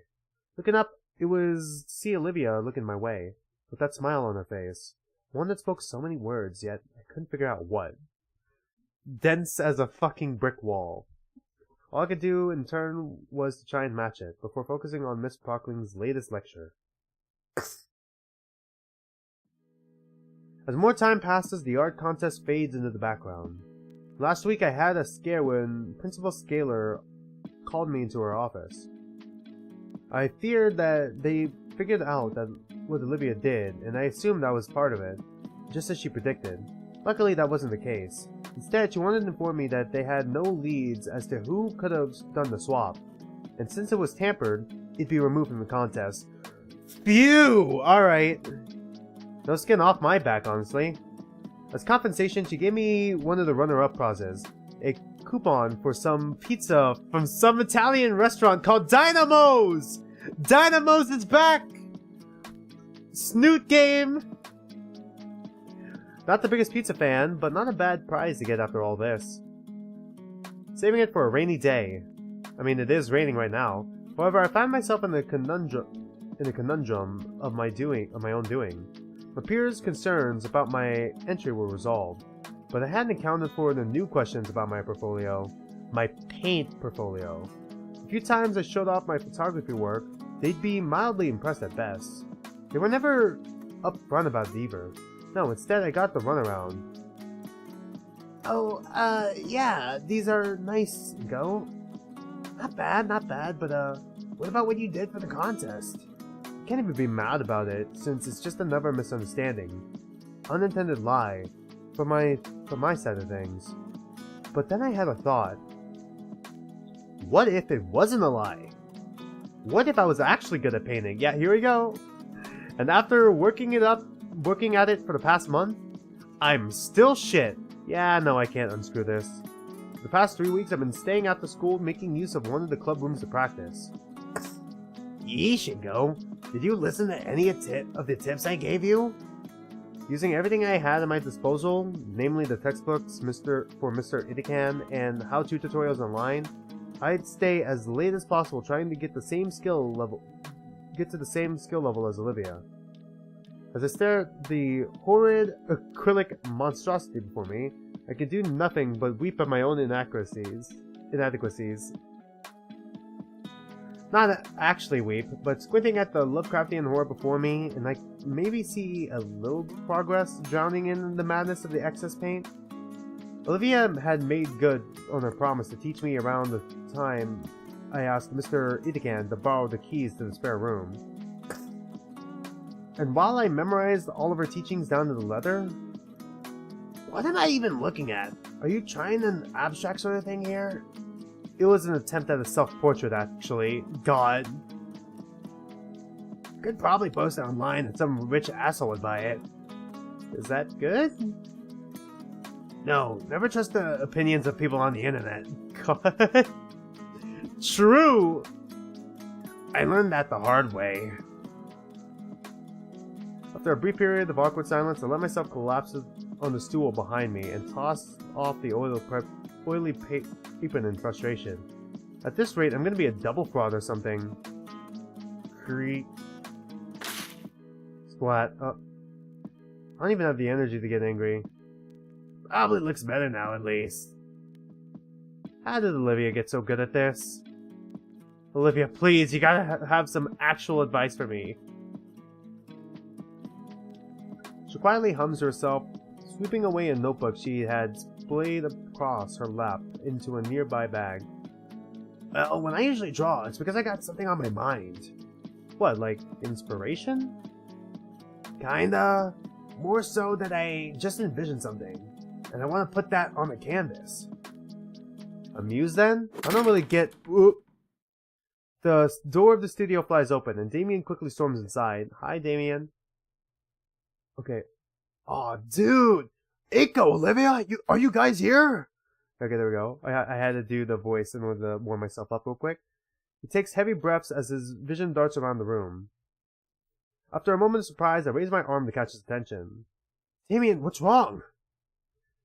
Looking up, it was to see Olivia looking my way, with that smile on her face. One that spoke so many words, yet I couldn't figure out what. Dense as a fucking brick wall. All I could do in turn was to try and match it, before focusing on Miss Procklin's latest lecture. As more time passes, the art contest fades into the background. Last week I had a scare when Principal Scaler called me into her office. I feared that they figured out that what Olivia did, and I assumed that was part of it, just as she predicted. Luckily that wasn't the case. Instead, she wanted to inform me that they had no leads as to who could have done the swap, and since it was tampered, it'd be removed from the contest. Phew! Alright. No skin off my back, honestly. As compensation, she gave me one of the runner-up prizes, a coupon for some pizza from some Italian restaurant called Dynamo's! Dynamo's is back! Snoot game! Not the biggest pizza fan, but not a bad prize to get after all this. Saving it for a rainy day. I mean, it is raining right now. However, I find myself in a conundrum of my own doing. My peers' concerns about my entry were resolved, but I hadn't accounted for the new questions about my portfolio. My paint portfolio. A few times I showed off my photography work, they'd be mildly impressed at best. They were never upfront about it either. No, instead I got the runaround. Oh, yeah, these are nice, Inco. Not bad, but what about what you did for the contest? can't even be mad about it, since it's just another misunderstanding. Unintended lie. From my side of things. But then I had a thought. What if it wasn't a lie? What if I was actually good at painting? Yeah, here we go. And after working at it for the past month, I'm still shit. Yeah, no, I can't unscrew this. The past 3 weeks I've been staying after school making use of one of the club rooms to practice. Yeesh, Inco. Did you listen to any of the tips I gave you? Using everything I had at my disposal, namely the textbooks for Mr. Itikan and how-to tutorials online, I'd stay as late as possible trying to get to the same skill level as Olivia. As I stare at the horrid acrylic monstrosity before me, I could do nothing but weep at my own inadequacies. Not actually weep, but squinting at the Lovecraftian horror before me, and I maybe see a little progress drowning in the madness of the excess paint. Olivia had made good on her promise to teach me around the time I asked Mr. Itikan to borrow the keys to the spare room. And while I memorized all of her teachings down to the letter... What am I even looking at? Are you trying an abstract sort of thing here? It was an attempt at a self-portrait, actually. God. Could probably post it online and some rich asshole would buy it. Is that good? No, never trust the opinions of people on the internet. God. True! I learned that the hard way. After a brief period of awkward silence, I let myself collapse on the stool behind me and toss off the oily paper in frustration. At this rate, I'm gonna be a double fraud or something. Creep. Splat. Oh. I don't even have the energy to get angry. Probably looks better now, at least. How did Olivia get so good at this? Olivia, please, you gotta have some actual advice for me. She quietly hums to herself, sweeping away a notebook she had splayed across her lap into a nearby bag. Well, when I usually draw, it's because I got something on my mind. What, like inspiration? Kinda. More so that I just envisioned something, and I want to put that on the canvas. A muse, then? I don't really get... Ooh. The door of the studio flies open, and Damien quickly storms inside. Hi, Damien. Okay. Aw, dude! Inco, Olivia! Are you guys here? Okay, there we go. I had to do the voice in order to warm myself up real quick. He takes heavy breaths as his vision darts around the room. After a moment of surprise, I raise my arm to catch his attention. Damien, what's wrong?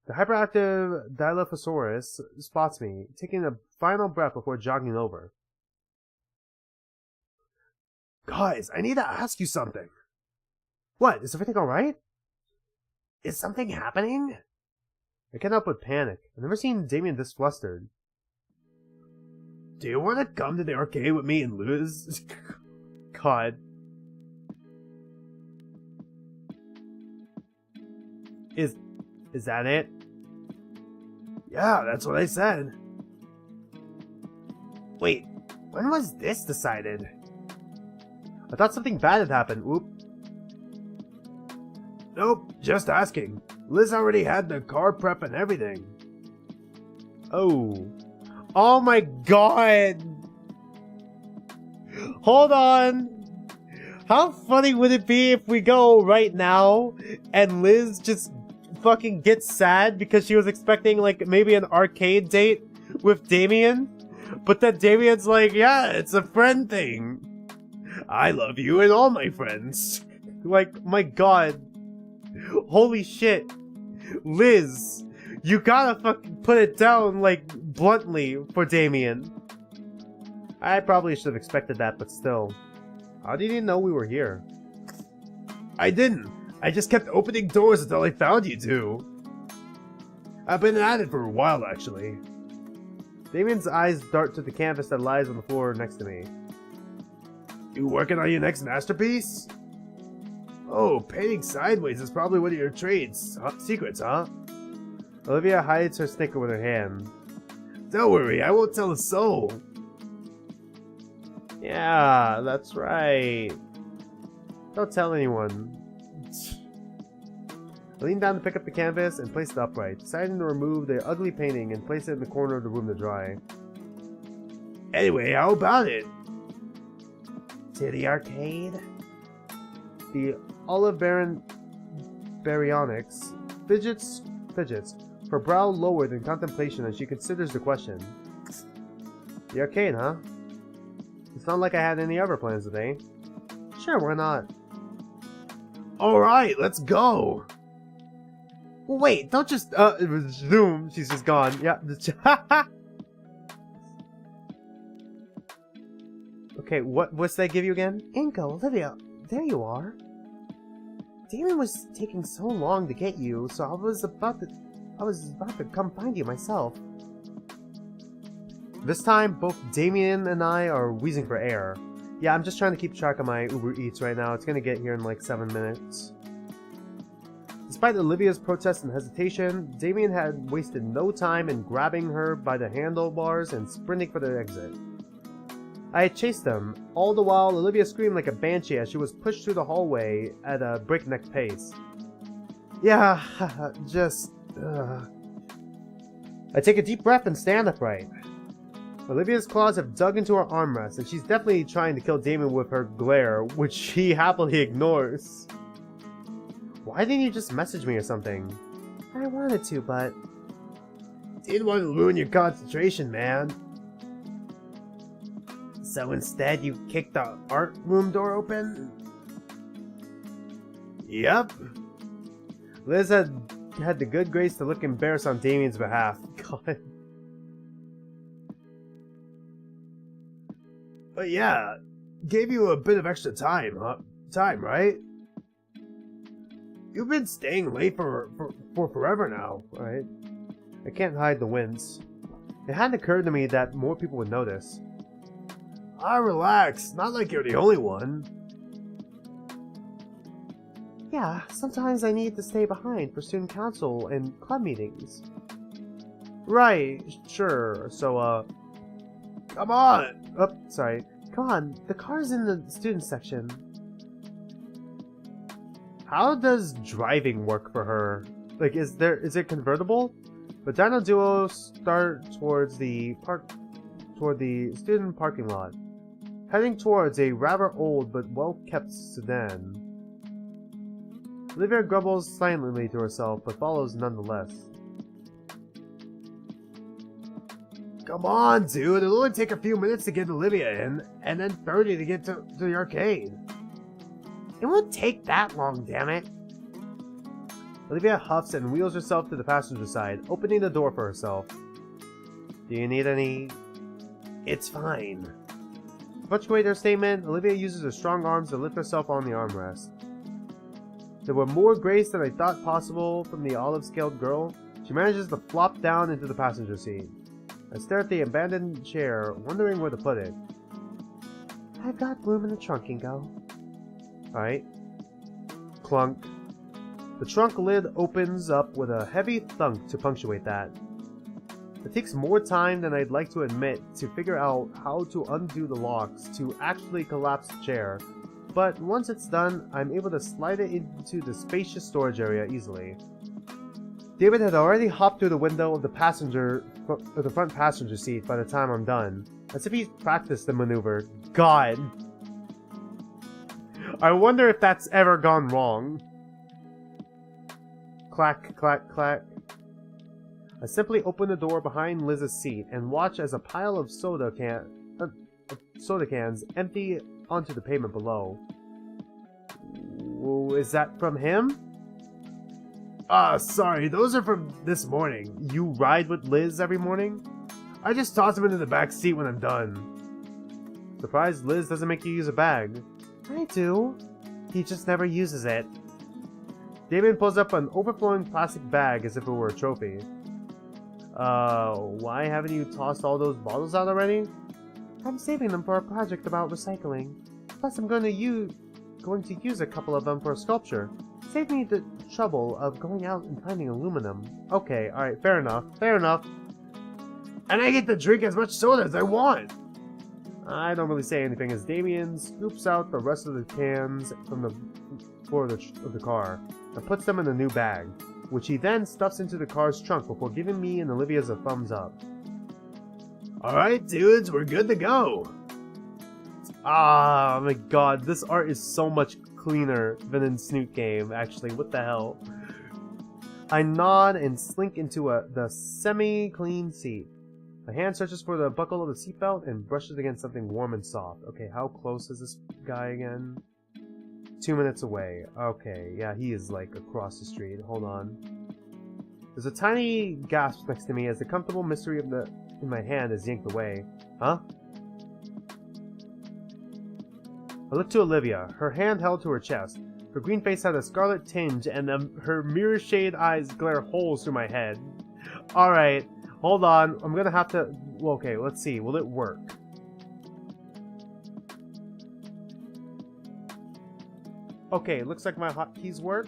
The hyperactive Dilophosaurus spots me, taking a final breath before jogging over. Guys, I need to ask you something. What? Is everything alright? Is something happening? I can't help but panic. I've never seen Damien this flustered. Do you want to come to the arcade with me and lose? God. Is that it? Yeah, that's what I said. Wait, when was this decided? I thought something bad had happened. Whoop. Nope, just asking. Liz already had the car prep and everything. Oh. Oh my god! Hold on! How funny would it be if we go right now and Liz just fucking gets sad because she was expecting like maybe an arcade date with Damien? But then Damien's like, yeah, it's a friend thing. I love you and all my friends. Like, my god. Holy shit. Liz, you gotta fucking put it down, like, bluntly for Damien. I probably should have expected that, but still. How did you know we were here? I didn't. I just kept opening doors until I found you two. I've been at it for a while, actually. Damien's eyes dart to the canvas that lies on the floor next to me. You working on your next masterpiece? Oh, painting sideways is probably one of your secrets, huh? Olivia hides her snicker with her hand. Don't worry, I won't tell a soul. Yeah, that's right. Don't tell anyone. I leaned down to pick up the canvas and place it upright, deciding to remove the ugly painting and place it in the corner of the room to dry. Anyway, how about it? To the arcade? The Olive Baryonyx fidgets, her brow lowered in contemplation as she considers the question. The arcade, huh? It's not like I had any other plans today. Sure, why not? Alright, let's go! Well, wait, don't just, zoom, she's just gone. Yeah. Okay, what's that give you again? Inco, Olivia, there you are. Damon was taking so long to get you, so I was about to come find you myself. This time, both Damien and I are wheezing for air. Yeah, I'm just trying to keep track of my Uber Eats right now. It's gonna get here in like 7 minutes. Despite Olivia's protest and hesitation, Damien had wasted no time in grabbing her by the handlebars and sprinting for the exit. I had chased them, all the while Olivia screamed like a banshee as she was pushed through the hallway at a breakneck pace. Yeah, just... I take a deep breath and stand upright. Olivia's claws have dug into her armrest, and she's definitely trying to kill Damien with her glare, which she happily ignores. Why didn't you just message me or something? I wanted to, but... Didn't want to ruin your concentration, man. So instead, you kicked the art room door open? Yep. Liz had the good grace to look embarrassed on Damien's behalf. God. But yeah, gave you a bit of extra time, huh? Time, right? You've been staying late for forever now, right? I can't hide the wince. It hadn't occurred to me that more people would notice. Relax. Not like you're the only one. Yeah, sometimes I need to stay behind for student council and club meetings. Right, sure. So, come on! Oh, sorry. Come on, the car's in the student section. How does driving work for her? Like, is it convertible? The Dino Duo start toward the student parking lot, heading towards a rather old but well-kept sedan. Olivia grumbles silently to herself, but follows nonetheless. Come on, dude! It'll only take a few minutes to get Olivia in, and then 30 to get to the arcade. It won't take that long, damn it! Olivia huffs and wheels herself to the passenger side, opening the door for herself. Do you need any... It's fine. To punctuate her statement, Olivia uses her strong arms to lift herself on the armrest. There were more grace than I thought possible from the olive-scaled girl. She manages to flop down into the passenger seat. I stare at the abandoned chair, wondering where to put it. I've got room in the trunk, Inco. Alright. Clunk. The trunk lid opens up with a heavy thunk to punctuate that. It takes more time than I'd like to admit to figure out how to undo the locks to actually collapse the chair, but once it's done, I'm able to slide it into the spacious storage area easily. David had already hopped through the window of the front passenger seat by the time I'm done, as if he's practiced the maneuver. God! I wonder if that's ever gone wrong. Clack, clack, clack. I simply open the door behind Liz's seat and watch as a pile of soda cans empty onto the pavement below. Whoa, is that from him? Sorry, those are from this morning. You ride with Liz every morning? I just toss them into the back seat when I'm done. Surprised Liz doesn't make you use a bag. I do. He just never uses it. Damien pulls up an overflowing plastic bag as if it were a trophy. Why haven't you tossed all those bottles out already? I'm saving them for a project about recycling. Plus, I'm going to use a couple of them for a sculpture. Save me the trouble of going out and finding aluminum. Okay, alright, fair enough, fair enough. And I get to drink as much soda as I want! I don't really say anything as Damien scoops out the rest of the cans from the floor of the car and puts them in a new bag, which he then stuffs into the car's trunk before giving me and Olivia's a thumbs up. Alright dudes, we're good to go! Ah, my god, this art is so much cleaner than in Snoot Game, actually, what the hell. I nod and slink into the semi-clean seat. My hand searches for the buckle of the seatbelt and brushes against something warm and soft. Okay, how close is this guy again? 2 minutes away. Okay, yeah, he is like across the street. Hold on. There's a tiny gasp next to me as the comfortable mystery in my hand is yanked away. Huh? I look to Olivia, her hand held to her chest. Her green face had a scarlet tinge and her mirror shade eyes glare holes through my head. Alright, hold on. I'm gonna have to... Well, okay, let's see. Will it work? Okay, looks like my hotkeys work.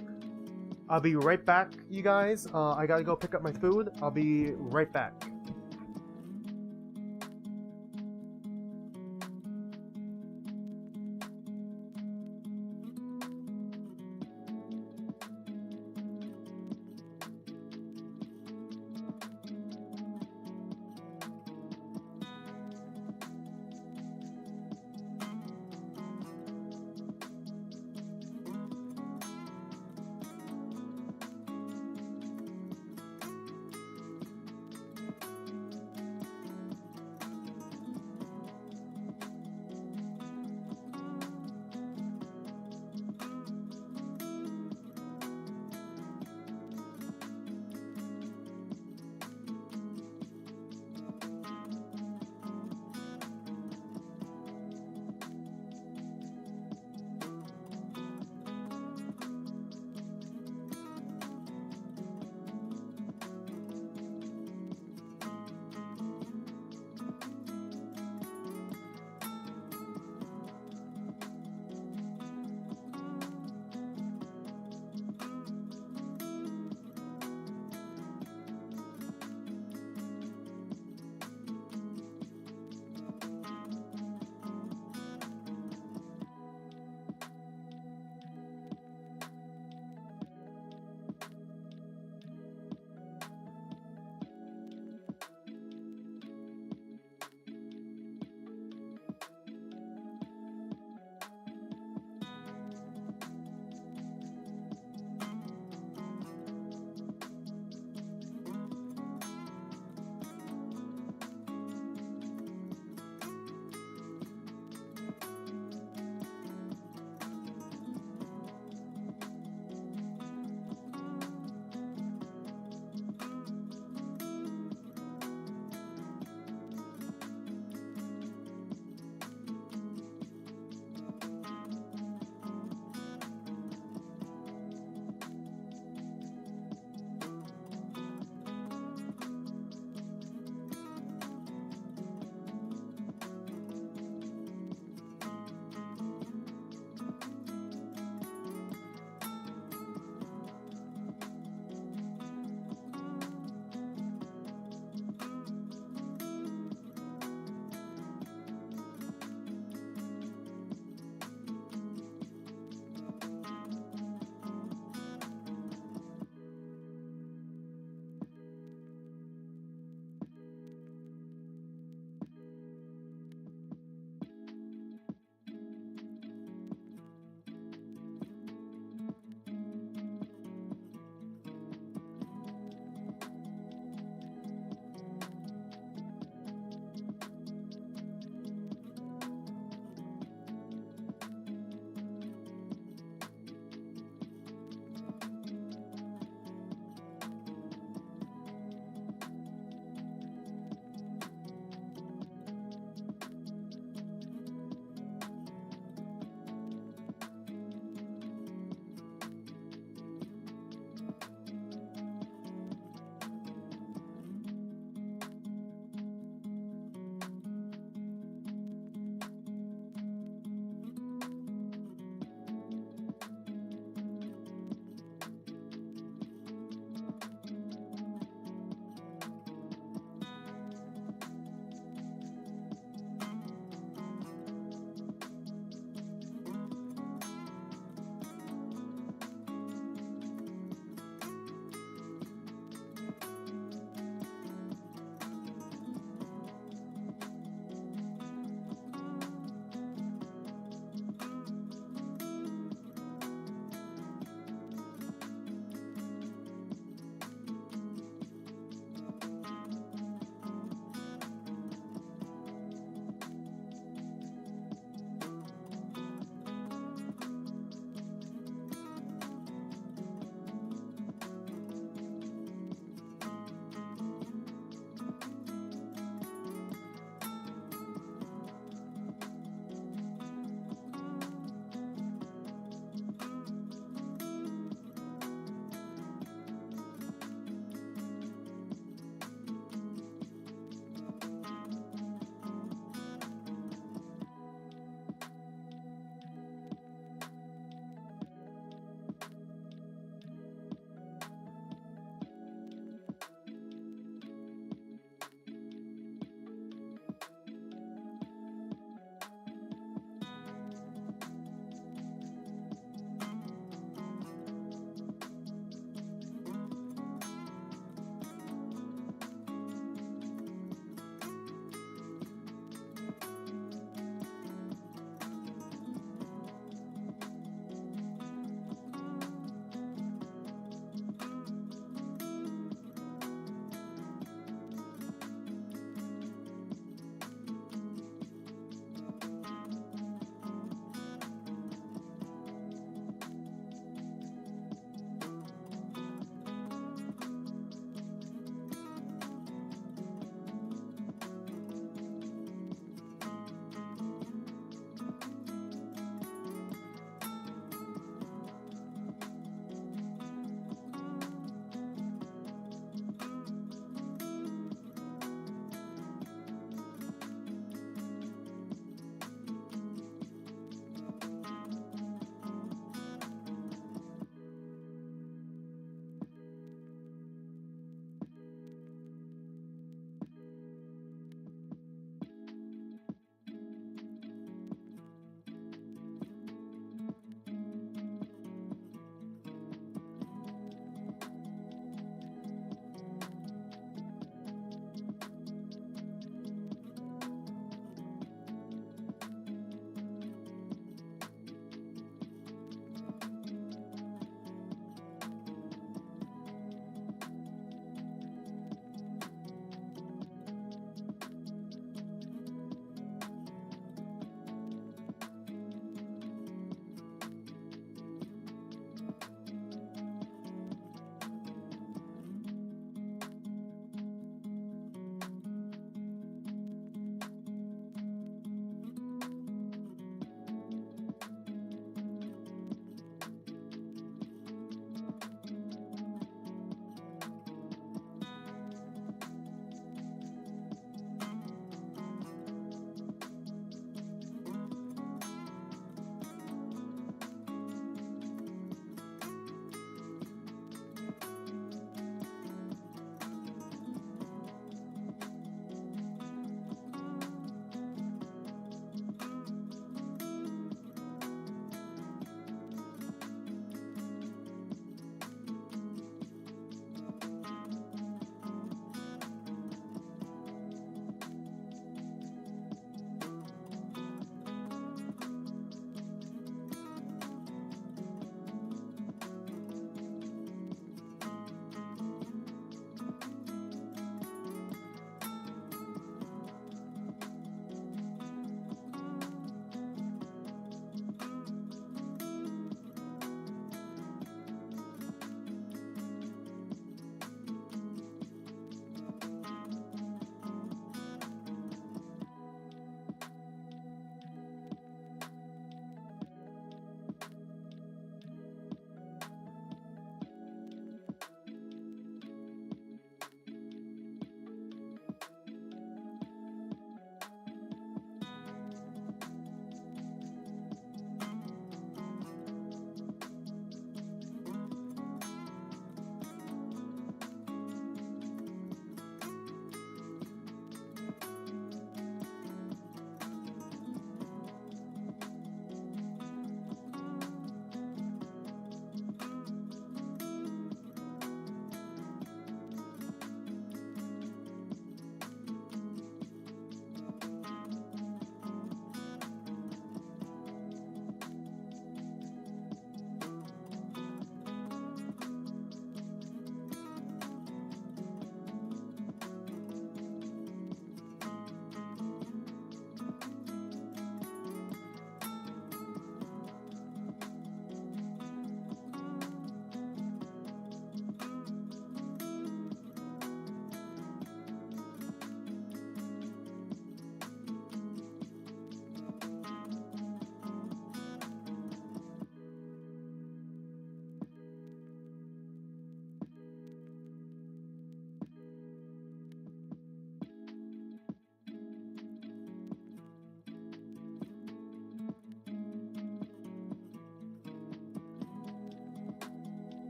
I'll be right back, you guys. I gotta go pick up my food. I'll be right back.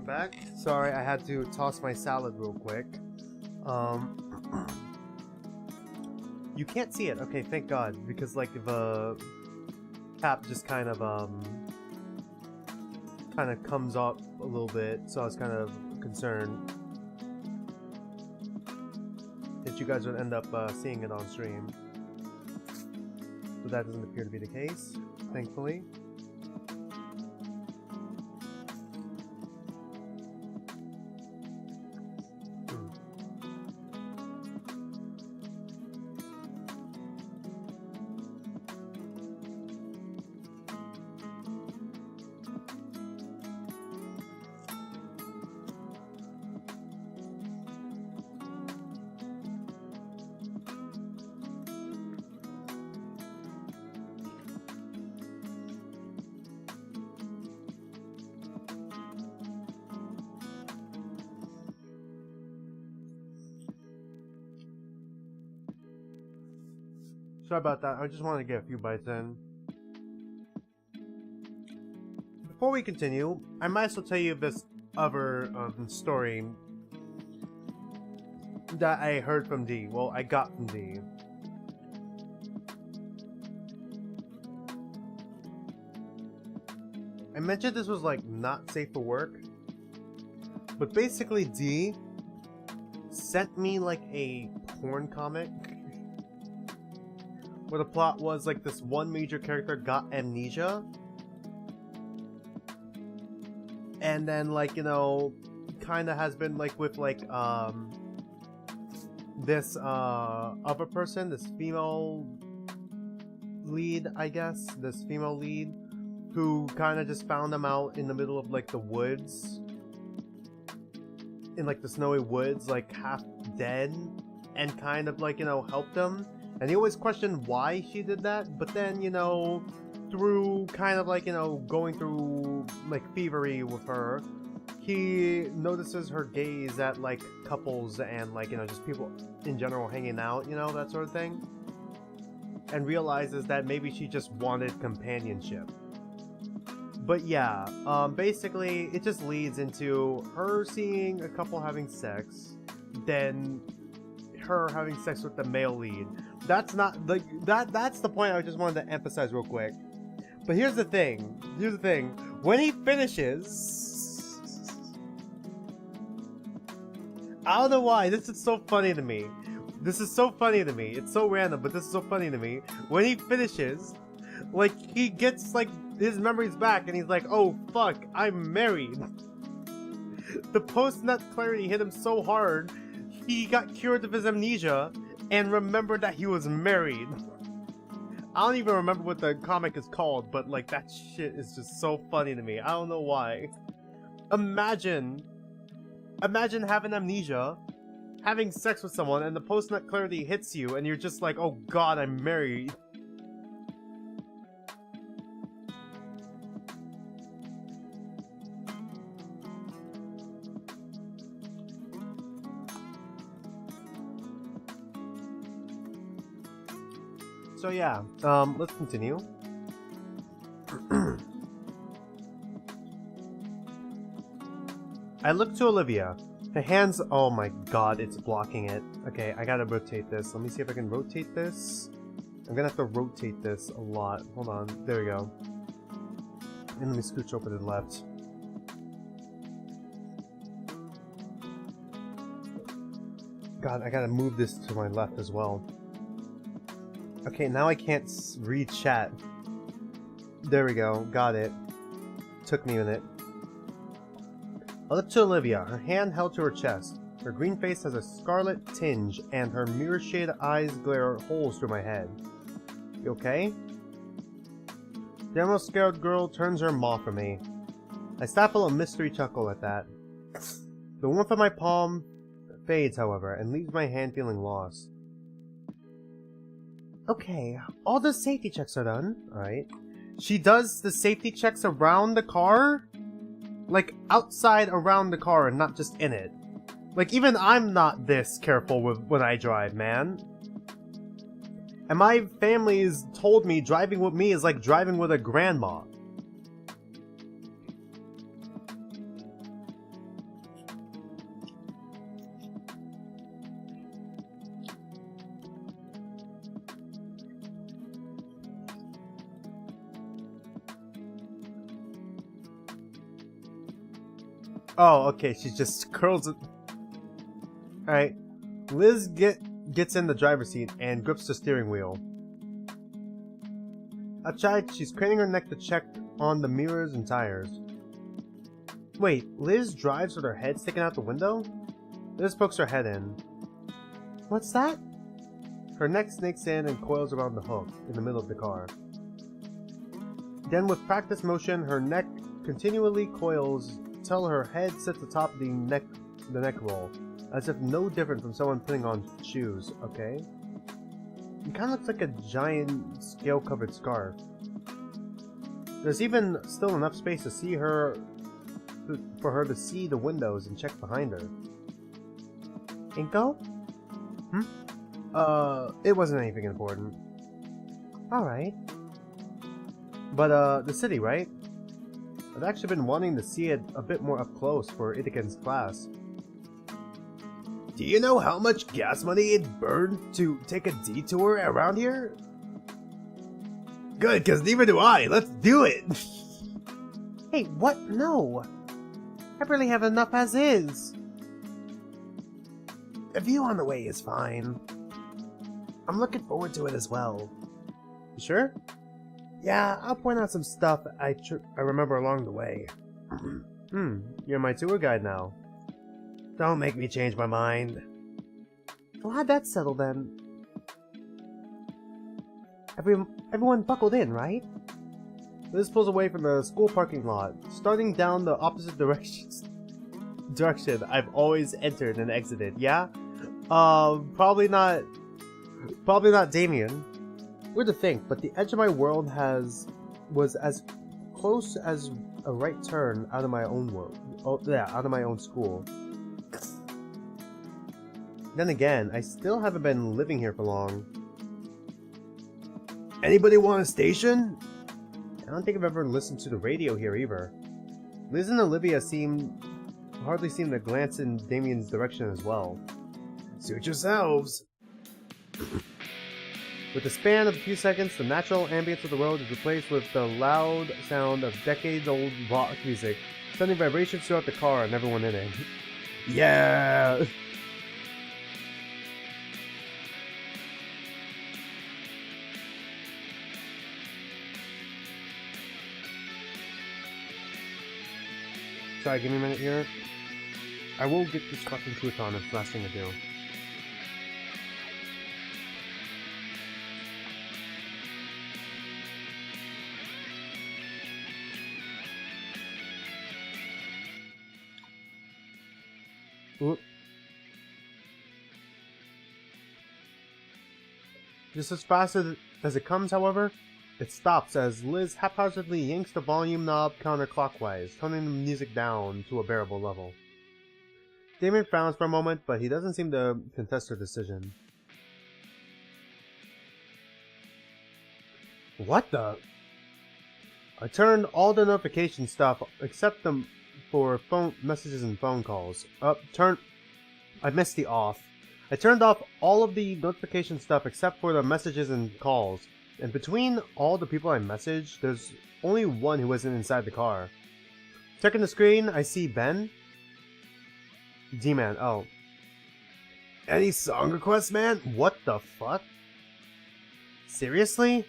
back. Sorry, I had to toss my salad real quick. You can't see it. Okay, thank God, because like the cap just kind of comes up a little bit, so I was kind of concerned that you guys would end up seeing it on stream. But that doesn't appear to be the case, thankfully. Sorry about that, I just wanted to get a few bites in. Before we continue, I might as well tell you this other story that I heard from D. Well, I got from D. I mentioned this was like not safe for work, but basically D sent me like a porn comic where the plot was like this one major character got amnesia, and then like, you know, kind of has been like with like this other person, this female lead, I guess, this female lead who kind of just found him out in the middle of like the woods, in like the snowy woods, like half dead, and kind of like, you know, helped him. And he always questioned why she did that, but then, you know, through kind of like, you know, going through like thievery with her, he notices her gaze at like couples and like, you know, just people in general hanging out, you know, that sort of thing, and realizes that maybe she just wanted companionship. But yeah, basically it just leads into her seeing a couple having sex, then her having sex with the male lead. That's not like that's the point I just wanted to emphasize real quick. But here's the thing. When he finishes, I don't know why, this is so funny to me. It's so random, but this is so funny to me. When he finishes, like, he gets like his memories back and he's like, oh fuck, I'm married. The post-nut clarity hit him so hard, he got cured of his amnesia and remembered that he was married. I don't even remember what the comic is called, but like that shit is just so funny to me. I don't know why. Imagine having amnesia, having sex with someone, and the post-nut clarity hits you, and you're just like, oh god, I'm married. So yeah, let's continue. I look to Olivia. Her hands, oh my god, it's blocking it. Okay, I gotta rotate this. Let me see if I can rotate this. I'm gonna have to rotate this a lot. Hold on, there we go. And let me scooch over to the left. God, I gotta move this to my left as well. Okay, now I can't read chat. There we go, got it. Took me a minute. I look to Olivia, her hand held to her chest. Her green face has a scarlet tinge, and her mirror-shade eyes glare holes through my head. You okay? The almost scared girl turns her maw for me. I stifle a mystery chuckle at that. The warmth of my palm fades, however, and leaves my hand feeling lost. Okay, all the safety checks are done. Alright. She does the safety checks around the car? Like, outside around the car and not just in it. Like, even I'm not this careful when I drive, man. And my family's told me driving with me is like driving with a grandma. Oh, okay, she just curls it. Alright. Liz gets in the driver's seat and grips the steering wheel. Outside, she's craning her neck to check on the mirrors and tires. Wait, Liz drives with her head sticking out the window? Liz pokes her head in. What's that? Her neck snakes in and coils around the hook in the middle of the car. Then with practice motion, her neck continually coils till her head sits atop the neck roll, as if no different from someone putting on shoes, okay? It kinda looks like a giant scale-covered scarf. There's even still enough space to see her for her to see the windows and check behind her. Inco? It wasn't anything important. Alright. But, the city, right? I've actually been wanting to see it a bit more up close for Itiken's class. Do you know how much gas money it burned to take a detour around here? Good, because neither do I. Let's do it! Hey, what? No! I barely have enough as is. A view on the way is fine. I'm looking forward to it as well. You sure? Yeah, I'll point out some stuff I remember along the way. You're my tour guide now. Don't make me change my mind. Well, how'd that settle then? Everyone buckled in, right? Liz pulls away from the school parking lot, starting down the opposite direction I've always entered and exited. Yeah? Probably not Damien. Weird to think, but the edge of my world was as close as a right turn out of my own world. Oh, yeah, out of my own school. Then again, I still haven't been living here for long. Anybody want a station? I don't think I've ever listened to the radio here either. Liz and Olivia hardly seem to glance in Damien's direction as well. Suit yourselves. With the span of a few seconds, the natural ambience of the road is replaced with the loud sound of decades-old rock music, sending vibrations throughout the car and everyone in it. Yeah! Sorry, give me a minute here. I will get this fucking crouton, it's the last thing to do. Oop. Just as fast as it comes, however, it stops as Liz haphazardly yanks the volume knob counterclockwise, toning the music down to a bearable level. Damien frowns for a moment, but he doesn't seem to contest her decision. What the? I turned all the notification stuff except them for phone messages and phone calls. I missed the off. I turned off all of the notification stuff except for the messages and calls. And between all the people I messaged, there's only one who isn't inside the car. Checking the screen, I see Ben. D-Man, oh. Any song requests, man? What the fuck? Seriously?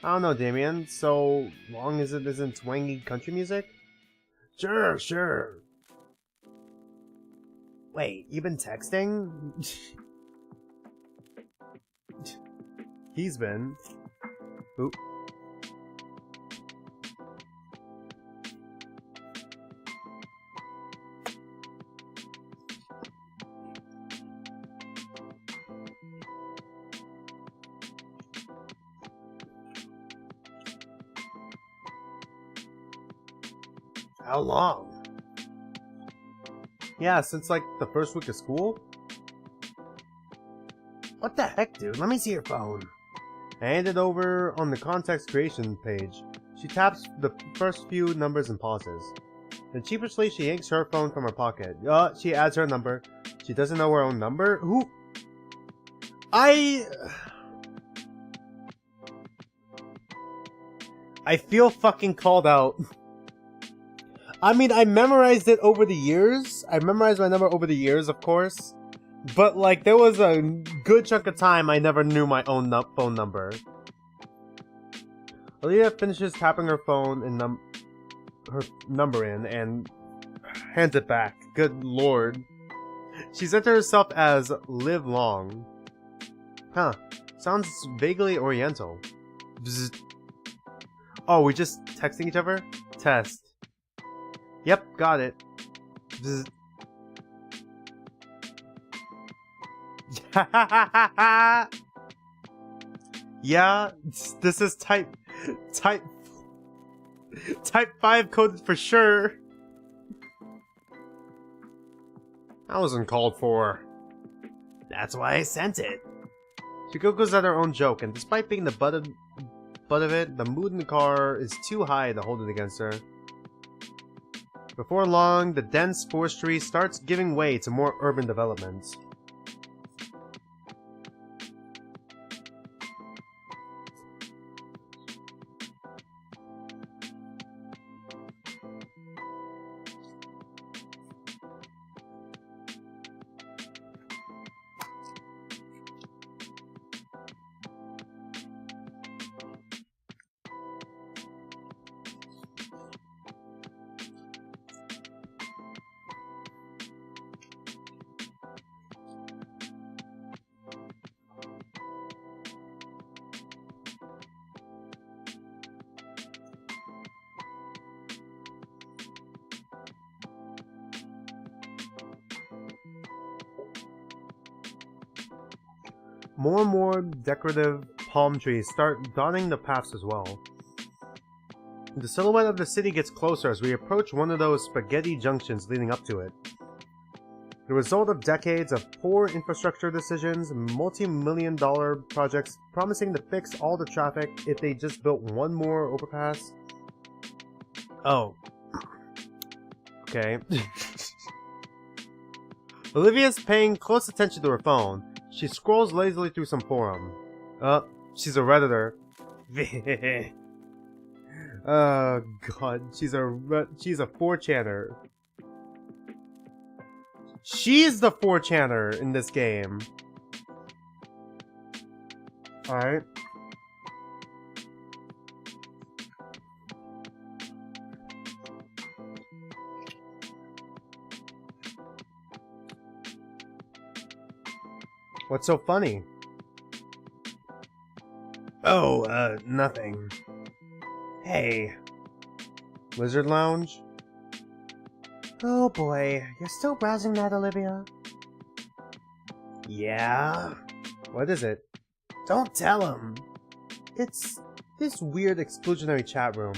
I don't know, Damien. So long as it isn't twangy country music? Sure. Wait, you been texting? He's been. Oop. How long? Yeah, since like the first week of school? What the heck, dude? Let me see your phone. I hand it over on the context creation page. She taps the first few numbers and pauses. Then sheepishly she yanks her phone from her pocket. She adds her number. She doesn't know her own number? Who? I feel fucking called out. I mean, I memorized it over the years. I memorized my number over the years, of course. But, like, there was a good chunk of time I never knew my own phone number. Olivia finishes tapping her phone and her number in and hands it back. Good lord. She's entered herself as Live Long. Huh. Sounds vaguely oriental. Bzz. Oh, we just texting each other? Test. Yep, got it. Bzz. Yeah, this is type 5 code for sure. That wasn't called for. That's why I sent it. She giggles at her own joke, and despite being the butt of it, the mood in the car is too high to hold it against her. Before long, the dense forestry starts giving way to more urban developments. More and more decorative palm trees start dotting the paths as well. The silhouette of the city gets closer as we approach one of those spaghetti junctions leading up to it. The result of decades of poor infrastructure decisions, multi-million-dollar projects promising to fix all the traffic if they just built one more overpass. Oh. Okay. Olivia's paying close attention to her phone. She scrolls lazily through some forum. She's a Redditor. Oh god, she's a 4chaner. She's the 4chaner in this game. Alright. What's so funny? Oh, nothing. Hey. Lizard Lounge? Oh boy, you're still browsing that, Olivia? Yeah? What is it? Don't tell him! It's this weird exclusionary chat room.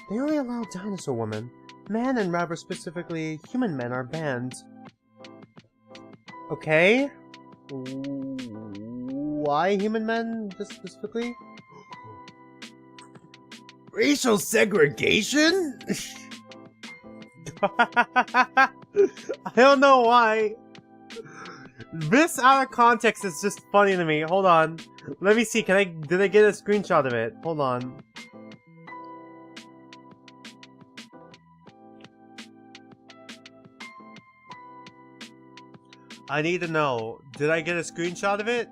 They only allow dinosaur women. Man and rather specifically, human men are banned. Okay? Why human men, specifically? Racial segregation? I don't know why. This out of context is just funny to me. Hold on. Let me see. Did I get a screenshot of it? Hold on. I need to know. Did I get a screenshot of it?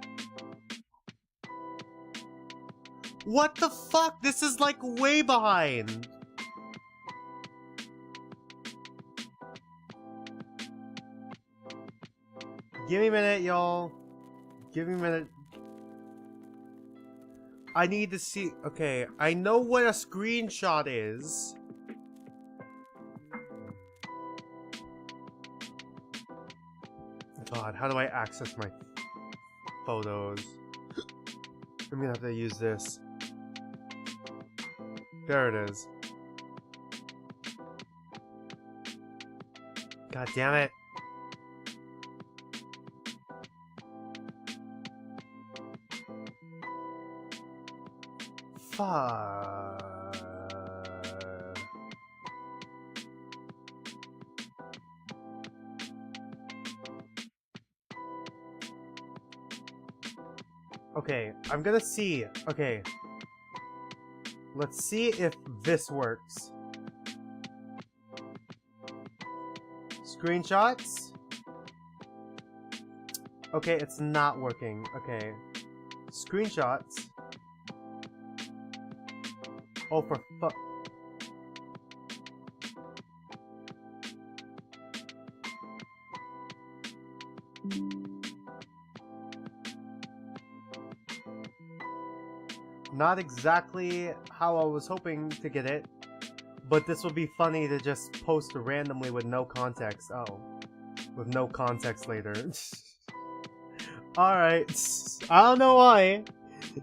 What the fuck? This is like way behind. Give me a minute, y'all. Give me a minute. I need to see. Okay, I know what a screenshot is. God, how do I access my photos? I'm gonna have to use this. There it is. God damn it. Fuck. Okay, I'm gonna see. Okay. Let's see if this works. Screenshots? Okay, it's not working. Okay. Screenshots. Oh, for fuck. Not exactly how I was hoping to get it, but this would be funny to just post randomly with no context. Oh. With no context later. Alright. I don't know why.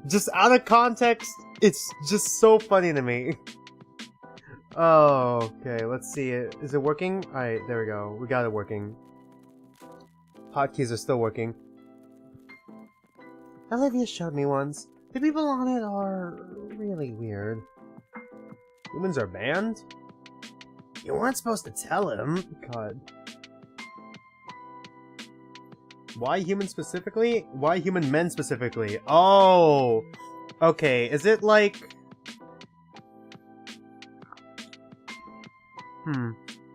Just out of context, it's just so funny to me. Oh, okay, let's see it. Is it working? Alright, there we go. We got it working. Hotkeys are still working. Olivia showed me once. The people on it are really weird. Humans are banned? You weren't supposed to tell him. God. Why humans specifically? Why human men specifically? Oh! Okay, is it like...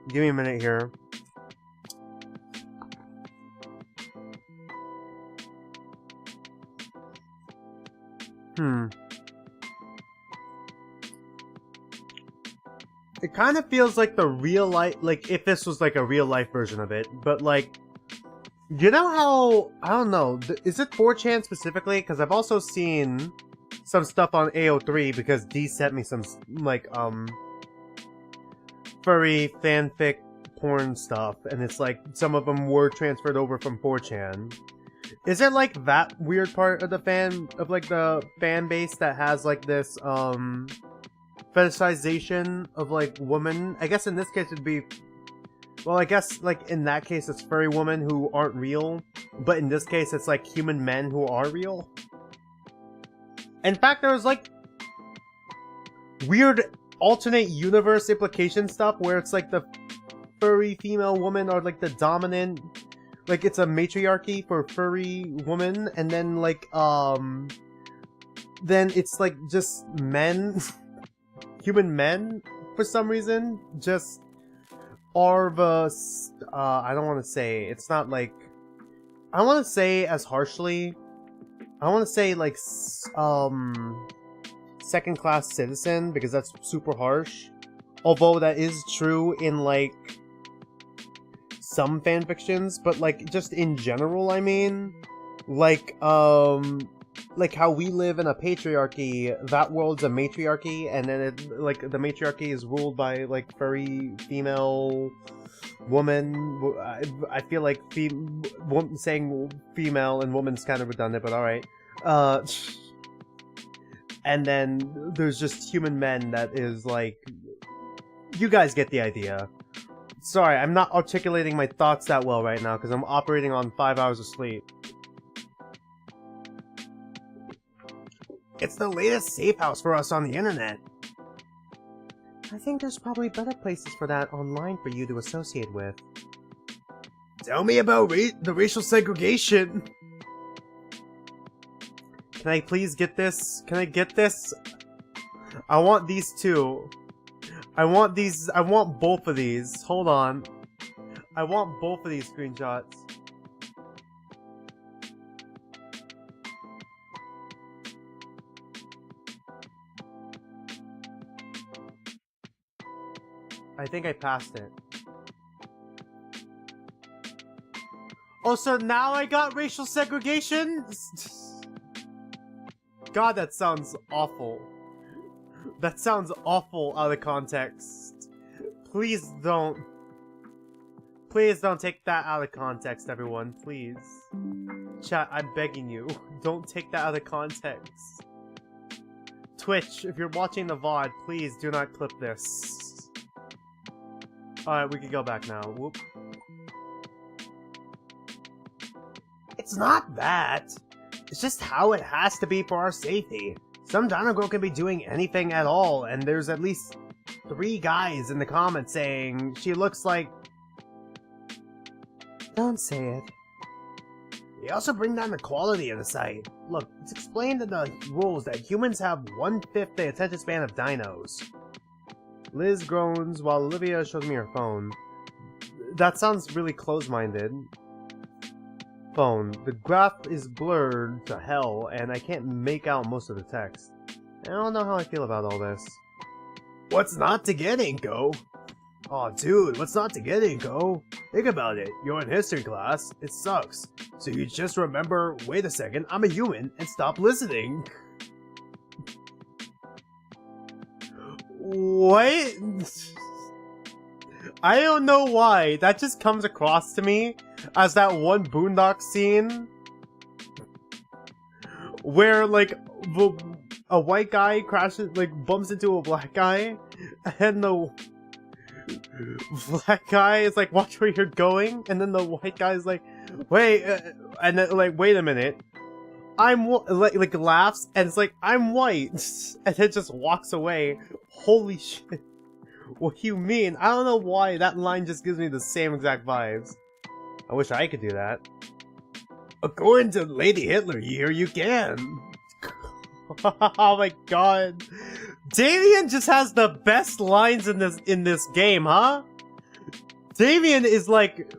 Give me a minute here. It kind of feels like the real life, like if this was like a real life version of it, but like, you know how, I don't know, is it 4chan specifically? Because I've also seen some stuff on AO3 because D sent me some, like, furry fanfic porn stuff, and it's like, some of them were transferred over from 4chan. Is it like that weird part of the fan base that has like this, fetishization of like women? I guess in this case it'd be, well, I guess like in that case it's furry women who aren't real, but in this case it's like human men who are real. In fact, there was like weird alternate universe implication stuff where it's like the furry female woman are like the dominant, like it's a matriarchy for furry woman, and then like then it's like just men human men for some reason just are the I don't want to say, it's not like, I don't want to say as harshly, I want to say like second class citizen, because that's super harsh, although that is true in like some fanfictions, but like just in general, I mean, like how we live in a patriarchy, that world's a matriarchy, and then it, like the matriarchy is ruled by like furry female woman. I feel like saying female and woman's kind of redundant, but alright. And then there's just human men that is like, you guys get the idea. Sorry, I'm not articulating my thoughts that well right now because I'm operating on 5 hours of sleep. It's the latest safe house for us on the internet. I think there's probably better places for that online for you to associate with. Tell me about the racial segregation. Can I please get this? Can I get this? I want these two. I want these. I want both of these. Hold on. I want both of these screenshots. I think I passed it. Oh, so now I got racial segregation? God, that sounds awful. That sounds awful out of context. Please don't. Please don't take that out of context, everyone. Please. Chat, I'm begging you. Don't take that out of context. Twitch, if you're watching the VOD, please do not clip this. Alright, we can go back now. Whoop. It's not that. It's just how it has to be for our safety. Some dino girl can be doing anything at all, and there's at least 3 guys in the comments saying she looks like... Don't say it. They also bring down the quality of the site. Look, it's explained in the rules that humans have 1/5 the attention span of dinos. Liz groans while Olivia shows me her phone. That sounds really close-minded. Phone. The graph is blurred to hell, and I can't make out most of the text. I don't know how I feel about all this. What's not to get, Inco? Aw, dude, what's not to get, Inco? Think about it. You're in history class. It sucks. So you just remember, wait a second, I'm a human, and stop listening. What? I don't know why. That just comes across to me as that one Boondock scene where, like, a white guy crashes, like, bumps into a black guy, and the black guy is like, watch where you're going, and then the white guy is like, wait, and then, like, wait a minute. Like, laughs, and it's like, I'm white, and then just walks away. Holy shit. What do you mean? I don't know why that line just gives me the same exact vibes. I wish I could do that. According to Lady Hitler here, you can. Oh my god. Damien just has the best lines in this game, huh? Damien is like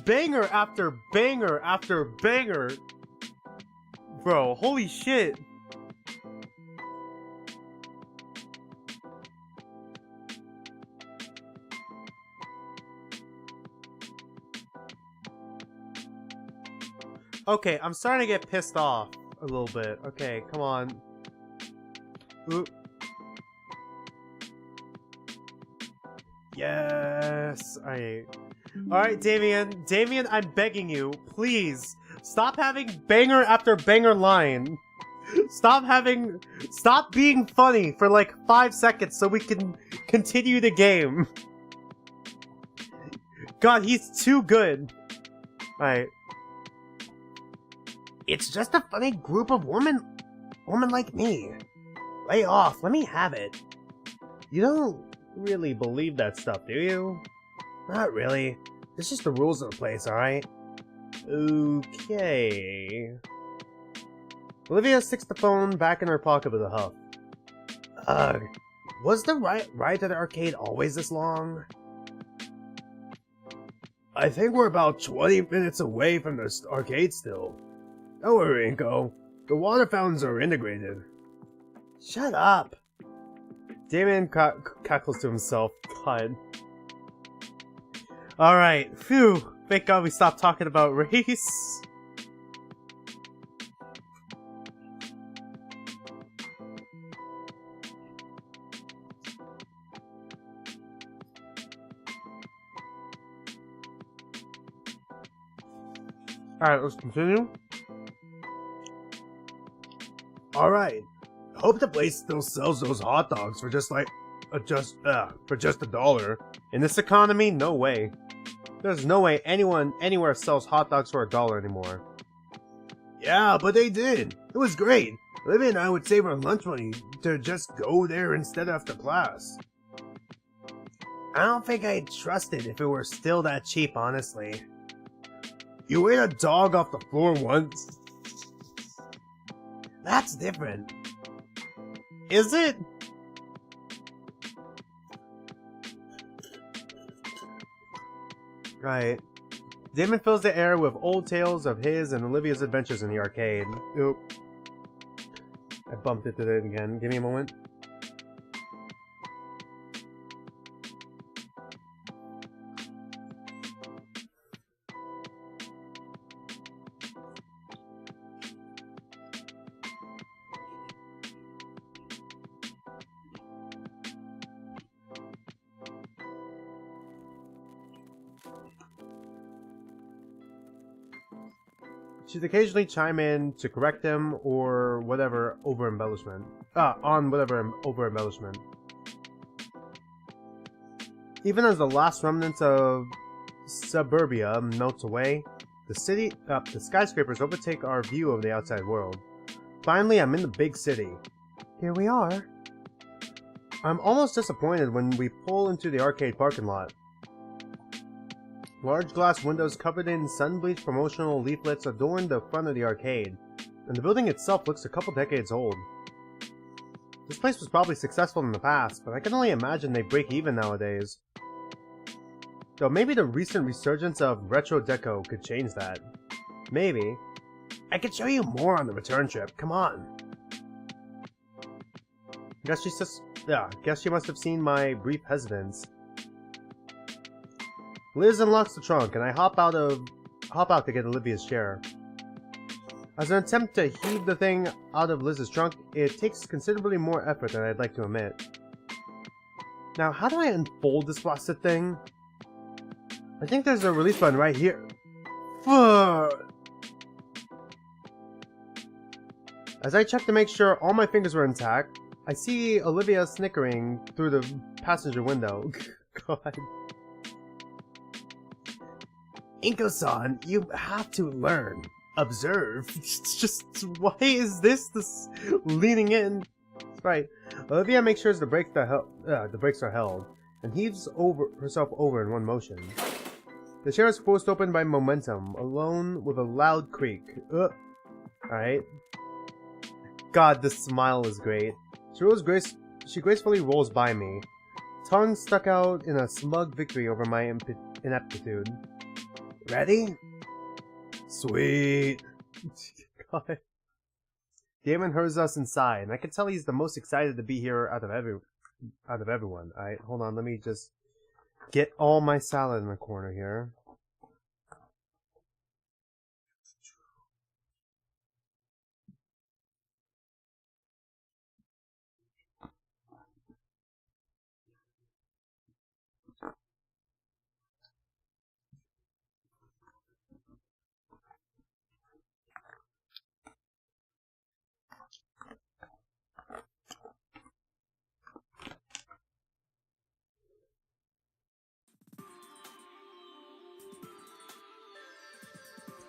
banger after banger after banger. Bro, holy shit. Okay, I'm starting to get pissed off a little bit. Okay, come on. Oop. Yes! Alright, Damien. Damien, I'm begging you, please, stop having banger after banger line. Stop being funny for like 5 seconds so we can continue the game. God, he's too good. Alright. It's just a funny group of women like me. Lay off, let me have it. You don't really believe that stuff, do you? Not really. It's just the rules of the place, alright? Okay. Olivia sticks the phone back in her pocket with a huff. Ugh. Was the ride to the arcade always this long? I think we're about 20 minutes away from the arcade still. Don't worry, Inco. The water fountains are integrated. Shut up! Damien cackles to himself. God. Alright, phew. Thank God we stopped talking about race. Alright, let's continue. Alright. Hope the place still sells those hot dogs for just $1. In this economy, no way. There's no way anyone anywhere sells hot dogs for $1 anymore. Yeah, but they did. It was great. Olivia and I would save our lunch money to just go there instead after class. I don't think I'd trust it if it were still that cheap, honestly. You ate a dog off the floor once? That's different. Is it? Right. Damon fills the air with old tales of his and Olivia's adventures in the arcade. Oop. I bumped into it again. Give me a moment. She'd occasionally chime in to correct him or whatever over-embellishment. On whatever over-embellishment. Even as the last remnants of suburbia melts away, the skyscrapers overtake our view of the outside world. Finally, I'm in the big city. Here we are. I'm almost disappointed when we pull into the arcade parking lot. Large glass windows covered in sun-bleached promotional leaflets adorn the front of the arcade, and the building itself looks a couple decades old. This place was probably successful in the past, but I can only imagine they break even nowadays. Though maybe the recent resurgence of retro deco could change that. Maybe. I could show you more on the return trip. Come on. Guess she must have seen my brief hesitance. Liz unlocks the trunk, and I hop out to get Olivia's chair. As an attempt to heave the thing out of Liz's trunk, it takes considerably more effort than I'd like to admit. Now, how do I unfold this blasted thing? I think there's a release button right here. As I check to make sure all my fingers were intact, I see Olivia snickering through the passenger window. God. Inco-san, you have to learn. Observe. It's just, why is this leaning in? Right. Olivia makes sure the brakes are held, and heaves herself over in one motion. The chair is forced open by momentum, alone with a loud creak. Alright. God, this smile is great. She gracefully rolls by me, tongue stuck out in a smug victory over my ineptitude. Ready? Sweet. God. Damon hurries us inside, and I can tell he's the most excited to be here out of everyone. Alright, hold on, let me just get all my salad in the corner here.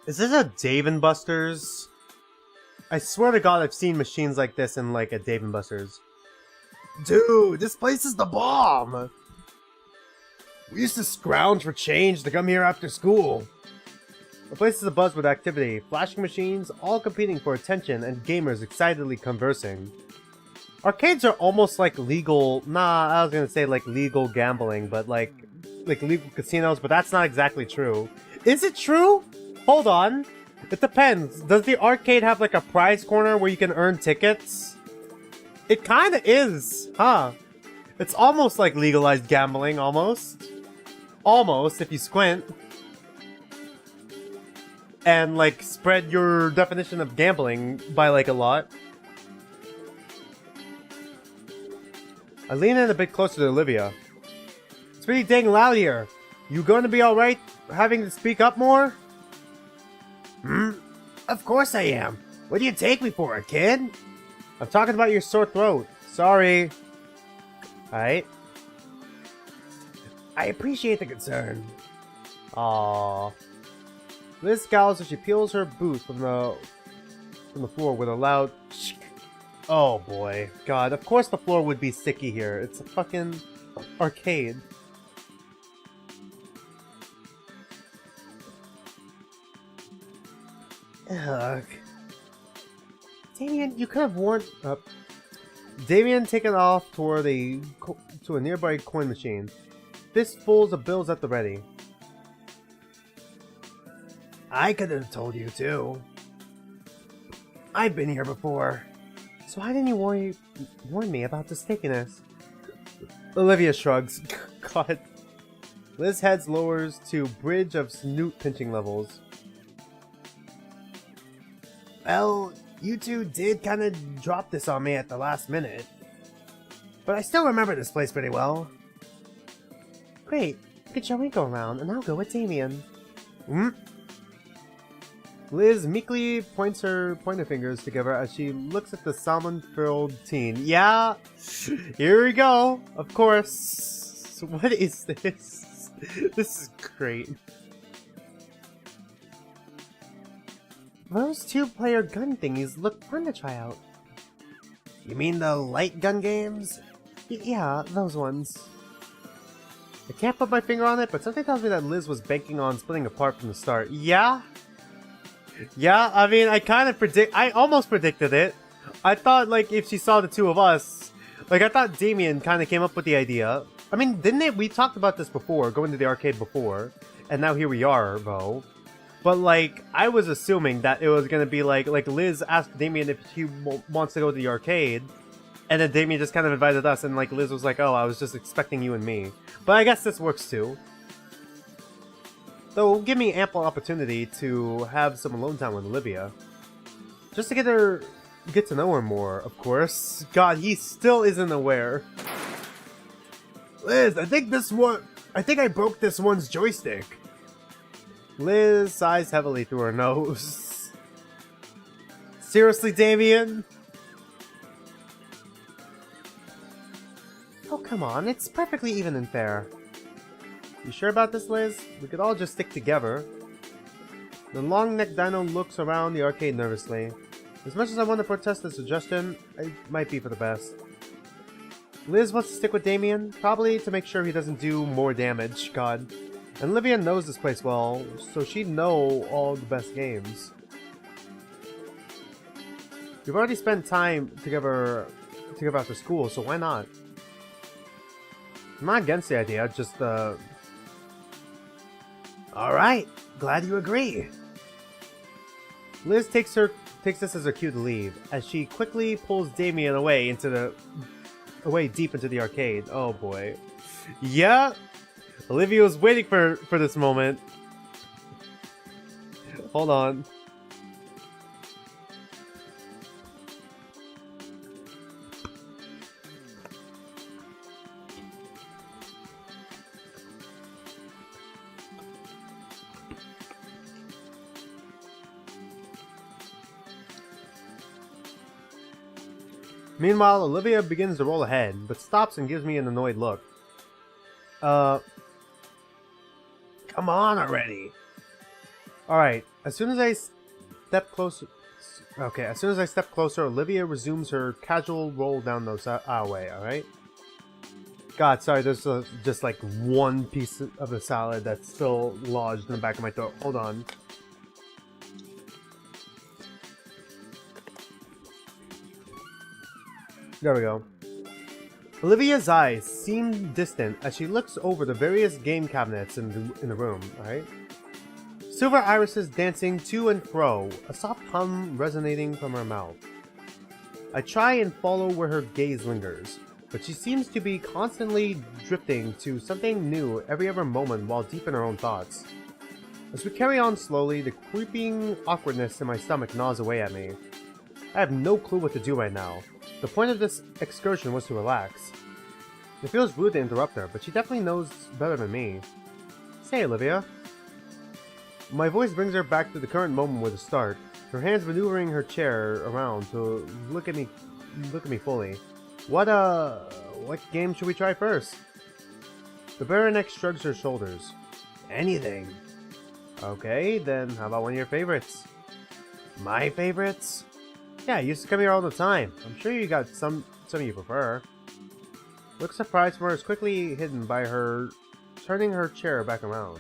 Is this a Dave & Buster's? I swear to God I've seen machines like this in like a Dave & Buster's. Dude, this place is the bomb! We used to scrounge for change to come here after school. The place is abuzz with activity, flashing machines, all competing for attention, and gamers excitedly conversing. Arcades are almost like legal, I was gonna say like legal gambling, but like legal casinos, but that's not exactly true. Is it true? Hold on. It depends. Does the arcade have like a prize corner where you can earn tickets? It kinda is, huh? It's almost like legalized gambling, almost. Almost, if you squint. And like spread your definition of gambling by like a lot. I lean in a bit closer to Olivia. It's pretty dang loud here. You going to be alright having to speak up more? Of course I am. What do you take me for, a kid? I'm talking about your sore throat. Sorry. Alright. I appreciate the concern. Aww. Liz scowls as she peels her boot from the floor with a loud shk. Oh boy. God, of course the floor would be sticky here. It's a fucking arcade. Ugh. Damien, you could have warned... Damien taken off toward to a nearby coin machine. Fistfuls of bills at the ready. I could have told you too. I've been here before. So why didn't you warn me about the stickiness? Olivia shrugs. God. Liz heads lowers to bridge of snoot pinching levels. Well, you two did kind of drop this on me at the last minute. But I still remember this place pretty well. Great. You can show Inco around, and I'll go with Damien. Liz meekly points her pointer fingers together as she looks at the salmon-filled teen. Yeah, here we go. Of course. What is this? This is great. Those two-player gun thingies look fun to try out. You mean the light gun games? Yeah, those ones. I can't put my finger on it, but something tells me that Liz was banking on splitting apart from the start. Yeah? Yeah, I mean, I almost predicted it. I thought, like, if she saw the two of us, like, I thought Damien kind of came up with the idea. I mean, didn't it? We talked about this before, going to the arcade before, and now here we are, though. But like, I was assuming that it was gonna be like Liz asked Damien if he wants to go to the arcade, and then Damien just kind of invited us, and like Liz was like, "Oh, I was just expecting you and me." But I guess this works too. Though, give me ample opportunity to have some alone time with Olivia, just to get to know her more. Of course. God, he still isn't aware. Liz, I think I broke this one's joystick. Liz sighs heavily through her nose. Seriously, Damien? Oh, come on. It's perfectly even and fair. You sure about this, Liz? We could all just stick together. The long-necked dino looks around the arcade nervously. As much as I want to protest the suggestion, it might be for the best. Liz wants to stick with Damien, probably to make sure he doesn't do more damage, God. And Olivia knows this place well, so she'd know all the best games. We've already spent time together after school, so why not? I'm not against the idea, just Alright, glad you agree. Liz takes this as her cue to leave, as she quickly pulls Damien away deep into the arcade. Oh boy. Yeah! Olivia was waiting for this moment. Hold on. Meanwhile, Olivia begins to roll ahead, but stops and gives me an annoyed look. Come on already! Alright, as soon as I step closer... Okay, as soon as I step closer, Olivia resumes her casual roll down the way, alright? God, sorry, there's just like one piece of the salad that's still lodged in the back of my throat. Hold on. There we go. Olivia's eyes seem distant as she looks over the various game cabinets in the room, alright? Silver irises dancing to and fro, a soft hum resonating from her mouth. I try and follow where her gaze lingers, but she seems to be constantly drifting to something new every other moment while deep in her own thoughts. As we carry on slowly, the creeping awkwardness in my stomach gnaws away at me. I have no clue what to do right now. The point of this excursion was to relax. It feels rude to interrupt her, but she definitely knows better than me. Say, Olivia. My voice brings her back to the current moment with a start, her hands maneuvering her chair around to look at me fully. What game should we try first? The Baronet shrugs her shoulders. Anything. Okay, then how about one of your favorites? My favorites? Yeah, you used to come here all the time. I'm sure you got some you prefer. Look surprised from her is quickly hidden by her turning her chair back around.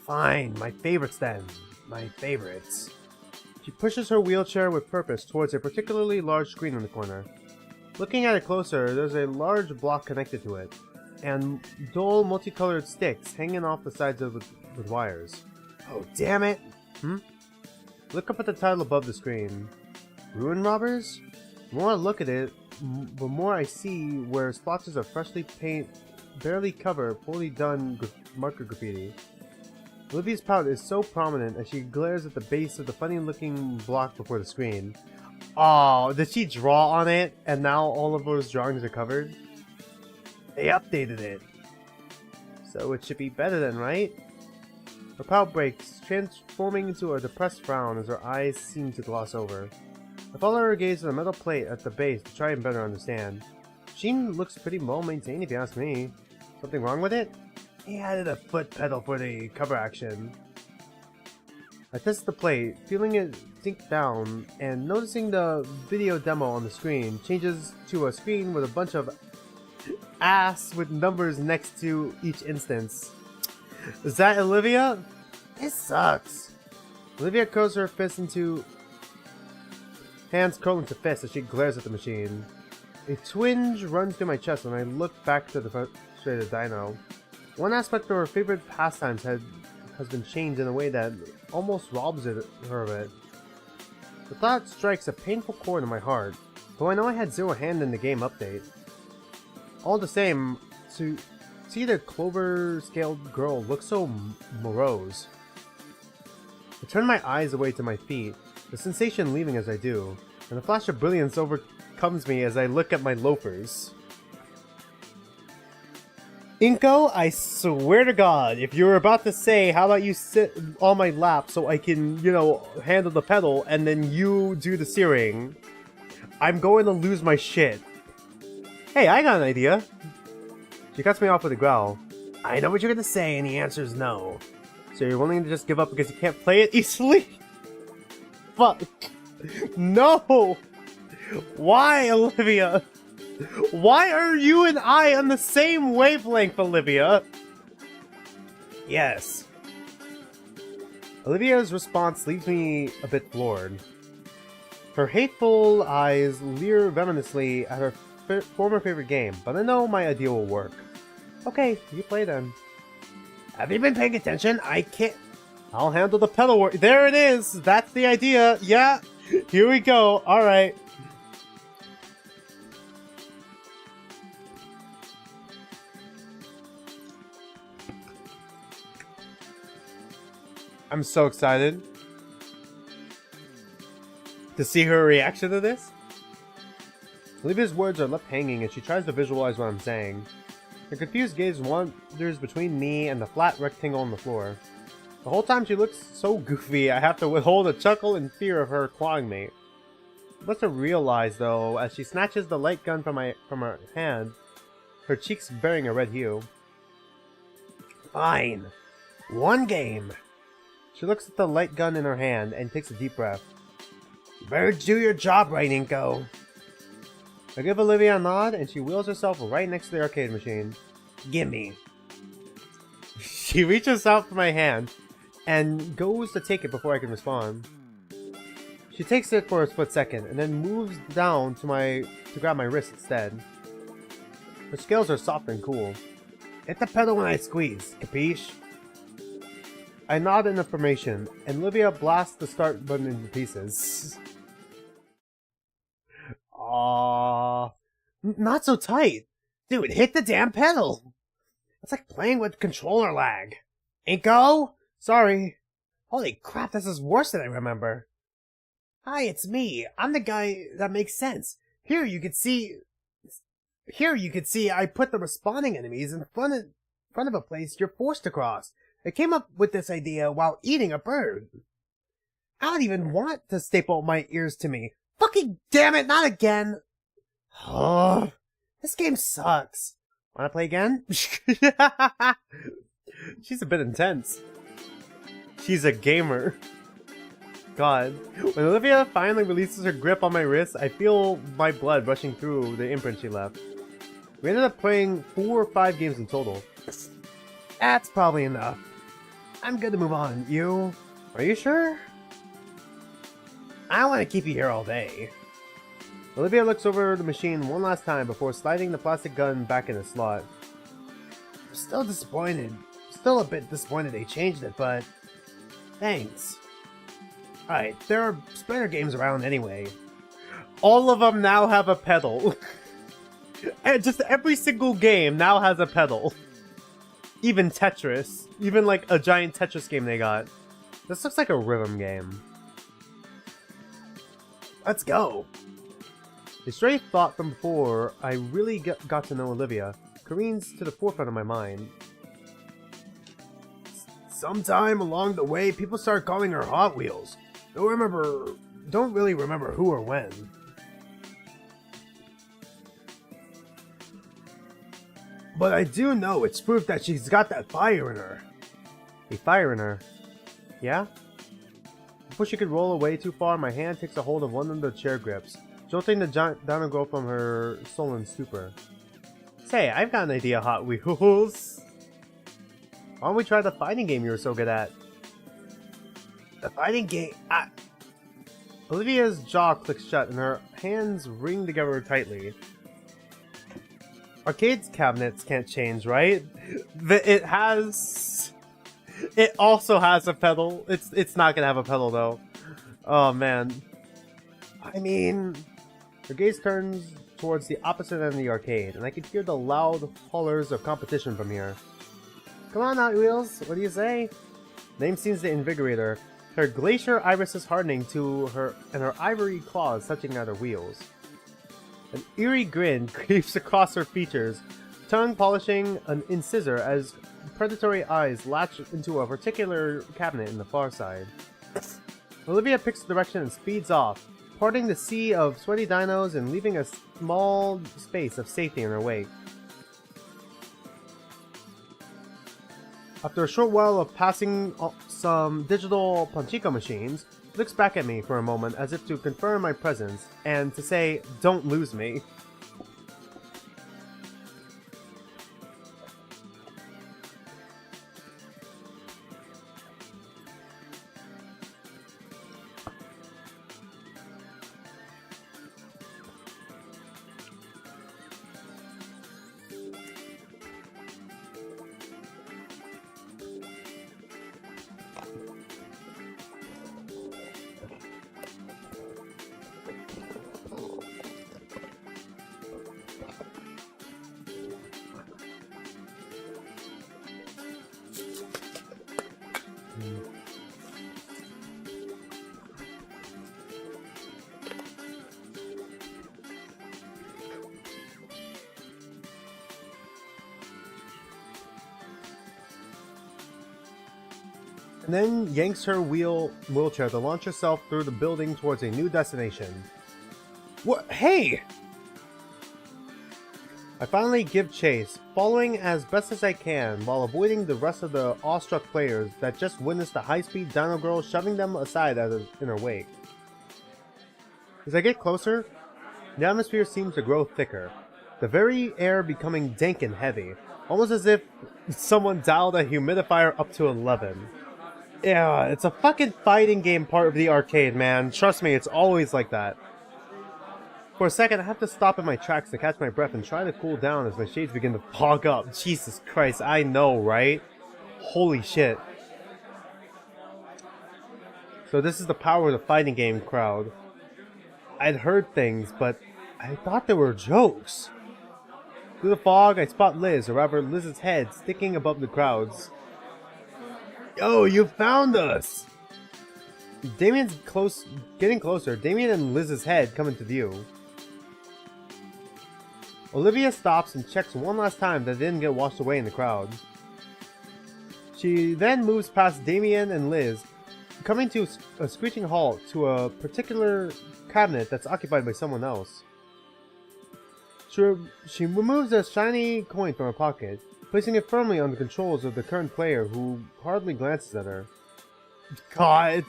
Fine, my favorites then. My favorites. She pushes her wheelchair with purpose towards a particularly large screen in the corner. Looking at it closer, there's a large block connected to it, and dull multicolored sticks hanging off the sides of it with wires. Oh, damn it! Look up at the title above the screen. Ruin Robbers? The more I look at it, the more I see where splotches of freshly barely cover poorly done marker graffiti. Olivia's pout is so prominent as she glares at the base of the funny-looking block before the screen. Oh, did she draw on it, and now all of those drawings are covered? They updated it. So it should be better then, right? Her pout breaks, transforming into a depressed frown as her eyes seem to gloss over. I follow her gaze to the metal plate at the base to try and better understand. She looks pretty well maintained if you ask me. Something wrong with it? He added a foot pedal for the cover action. I test the plate, feeling it sink down, and noticing the video demo on the screen changes to a screen with a bunch of ass with numbers next to each instance. Is that Olivia? This sucks. Olivia curls her fist into... Hands curl into fists as she glares at the machine. A twinge runs through my chest when I look back to the frustrated dino. One aspect of her favorite pastimes has been changed in a way that almost robs her of it. The thought strikes a painful chord in my heart, though I know I had zero hand in the game update. All the same, to see the clover-scaled girl look so morose. I turn my eyes away to my feet, the sensation leaving as I do, and a flash of brilliance overcomes me as I look at my loafers. Inco, I swear to God, if you were about to say, how about you sit on my lap so I can, you know, handle the pedal, and then you do the steering, I'm going to lose my shit. Hey, I got an idea. She cuts me off with a growl. I know what you're gonna say, and the answer is no. So you're willing to just give up because you can't play it easily? Fuck. No! Why, Olivia? Why are you and I on the same wavelength, Olivia? Yes. Olivia's response leaves me a bit floored. Her hateful eyes leer venomously at her former favorite game, but I know my idea will work. Okay, you play then. Have you been paying attention? I can't... I'll handle the pedal work. There it is! That's the idea! Yeah! Here we go! Alright. I'm so excited to see her reaction to this. Olivia's words are left hanging as she tries to visualize what I'm saying. Her confused gaze wanders between me and the flat rectangle on the floor. The whole time she looks so goofy, I have to withhold a chuckle in fear of her clawing me. I must have realized, though, as she snatches the light gun from her hand, her cheeks bearing a red hue. Fine. One game. She looks at the light gun in her hand and takes a deep breath. You better do your job right, Inco. I give Olivia a nod and she wheels herself right next to the arcade machine. Gimme. She reaches out for my hand and goes to take it before I can respond. She takes it for a split second and then moves down to grab my wrist instead. Her scales are soft and cool. Hit the pedal when I squeeze, capiche? I nod in affirmation, and Olivia blasts the start button into pieces. Aww. Not so tight. Dude, hit the damn pedal. It's like playing with controller lag. Inco? Sorry. Holy crap, this is worse than I remember. Hi, it's me. I'm the guy that makes sense. Here you can see I put the responding enemies in front of a place you're forced to cross. I came up with this idea while eating a bird. I don't even want to staple my ears to me. Fucking damn it, not again! Oh, this game sucks. Wanna play again? She's a bit intense. She's a gamer. God. When Olivia finally releases her grip on my wrist, I feel my blood rushing through the imprint she left. We ended up playing 4 or 5 games in total. That's probably enough. I'm good to move on. You? Are you sure? I don't want to keep you here all day. Olivia looks over the machine one last time before sliding the plastic gun back in its slot. I'm still disappointed. Still a bit disappointed they changed it, but... thanks. Alright, there are better games around anyway. All of them now have a pedal. And just every single game now has a pedal. Even Tetris. Even like a giant Tetris game they got. This looks like a rhythm game. Let's go! A stray thought from before I really got to know Olivia careens to the forefront of my mind. Sometime along the way, people started calling her Hot Wheels. Don't really remember who or when. But I do know it's proof that she's got that fire in her. A fire in her? Yeah? Before she could roll away too far, my hand takes a hold of one of the chair grips, jolting the giant dino girl from her sullen stupor. Say, I've got an idea, Hot Wheels. Why don't we try the fighting game you were so good at? The fighting game? Olivia's jaw clicks shut and her hands ring together tightly. Arcade cabinets can't change, right? It has... It also has a pedal. It's not gonna have a pedal, though. Oh, man. I mean... Her gaze turns towards the opposite end of the arcade, and I can hear the loud hollers of competition from here. Come on, Hot Wheels, what do you say? Name seems to invigorate her. Her glacier iris is hardening to her, and her ivory claws touching at her wheels. An eerie grin creeps across her features, tongue polishing an incisor as predatory eyes latch into a particular cabinet in the far side. Olivia picks the direction and speeds off, parting the sea of sweaty dinos and leaving a small space of safety in her wake. After a short while of passing some digital Panchico machines, she looks back at me for a moment as if to confirm my presence and to say, "Don't lose me." And then yanks her wheelchair to launch herself through the building towards a new destination. What? Hey! I finally give chase, following as best as I can while avoiding the rest of the awestruck players that just witnessed the high-speed dino girl shoving them aside in her wake. As I get closer, the atmosphere seems to grow thicker, the very air becoming dank and heavy, almost as if someone dialed a humidifier up to 11. Yeah, it's a fucking fighting game part of the arcade, man. Trust me, it's always like that. For a second, I have to stop in my tracks to catch my breath and try to cool down as my shades begin to fog up. Jesus Christ, I know, right? Holy shit. So this is the power of the fighting game crowd. I'd heard things, but I thought they were jokes. Through the fog, I spot Liz, or rather Liz's head, sticking above the crowds. Yo, you found us! Damien's getting closer. Damien and Liz's head come into view. Olivia stops and checks one last time that they didn't get washed away in the crowd. She then moves past Damien and Liz, coming to a screeching halt to a particular cabinet that's occupied by someone else. She removes a shiny coin from her pocket, placing it firmly on the controls of the current player, who hardly glances at her. God!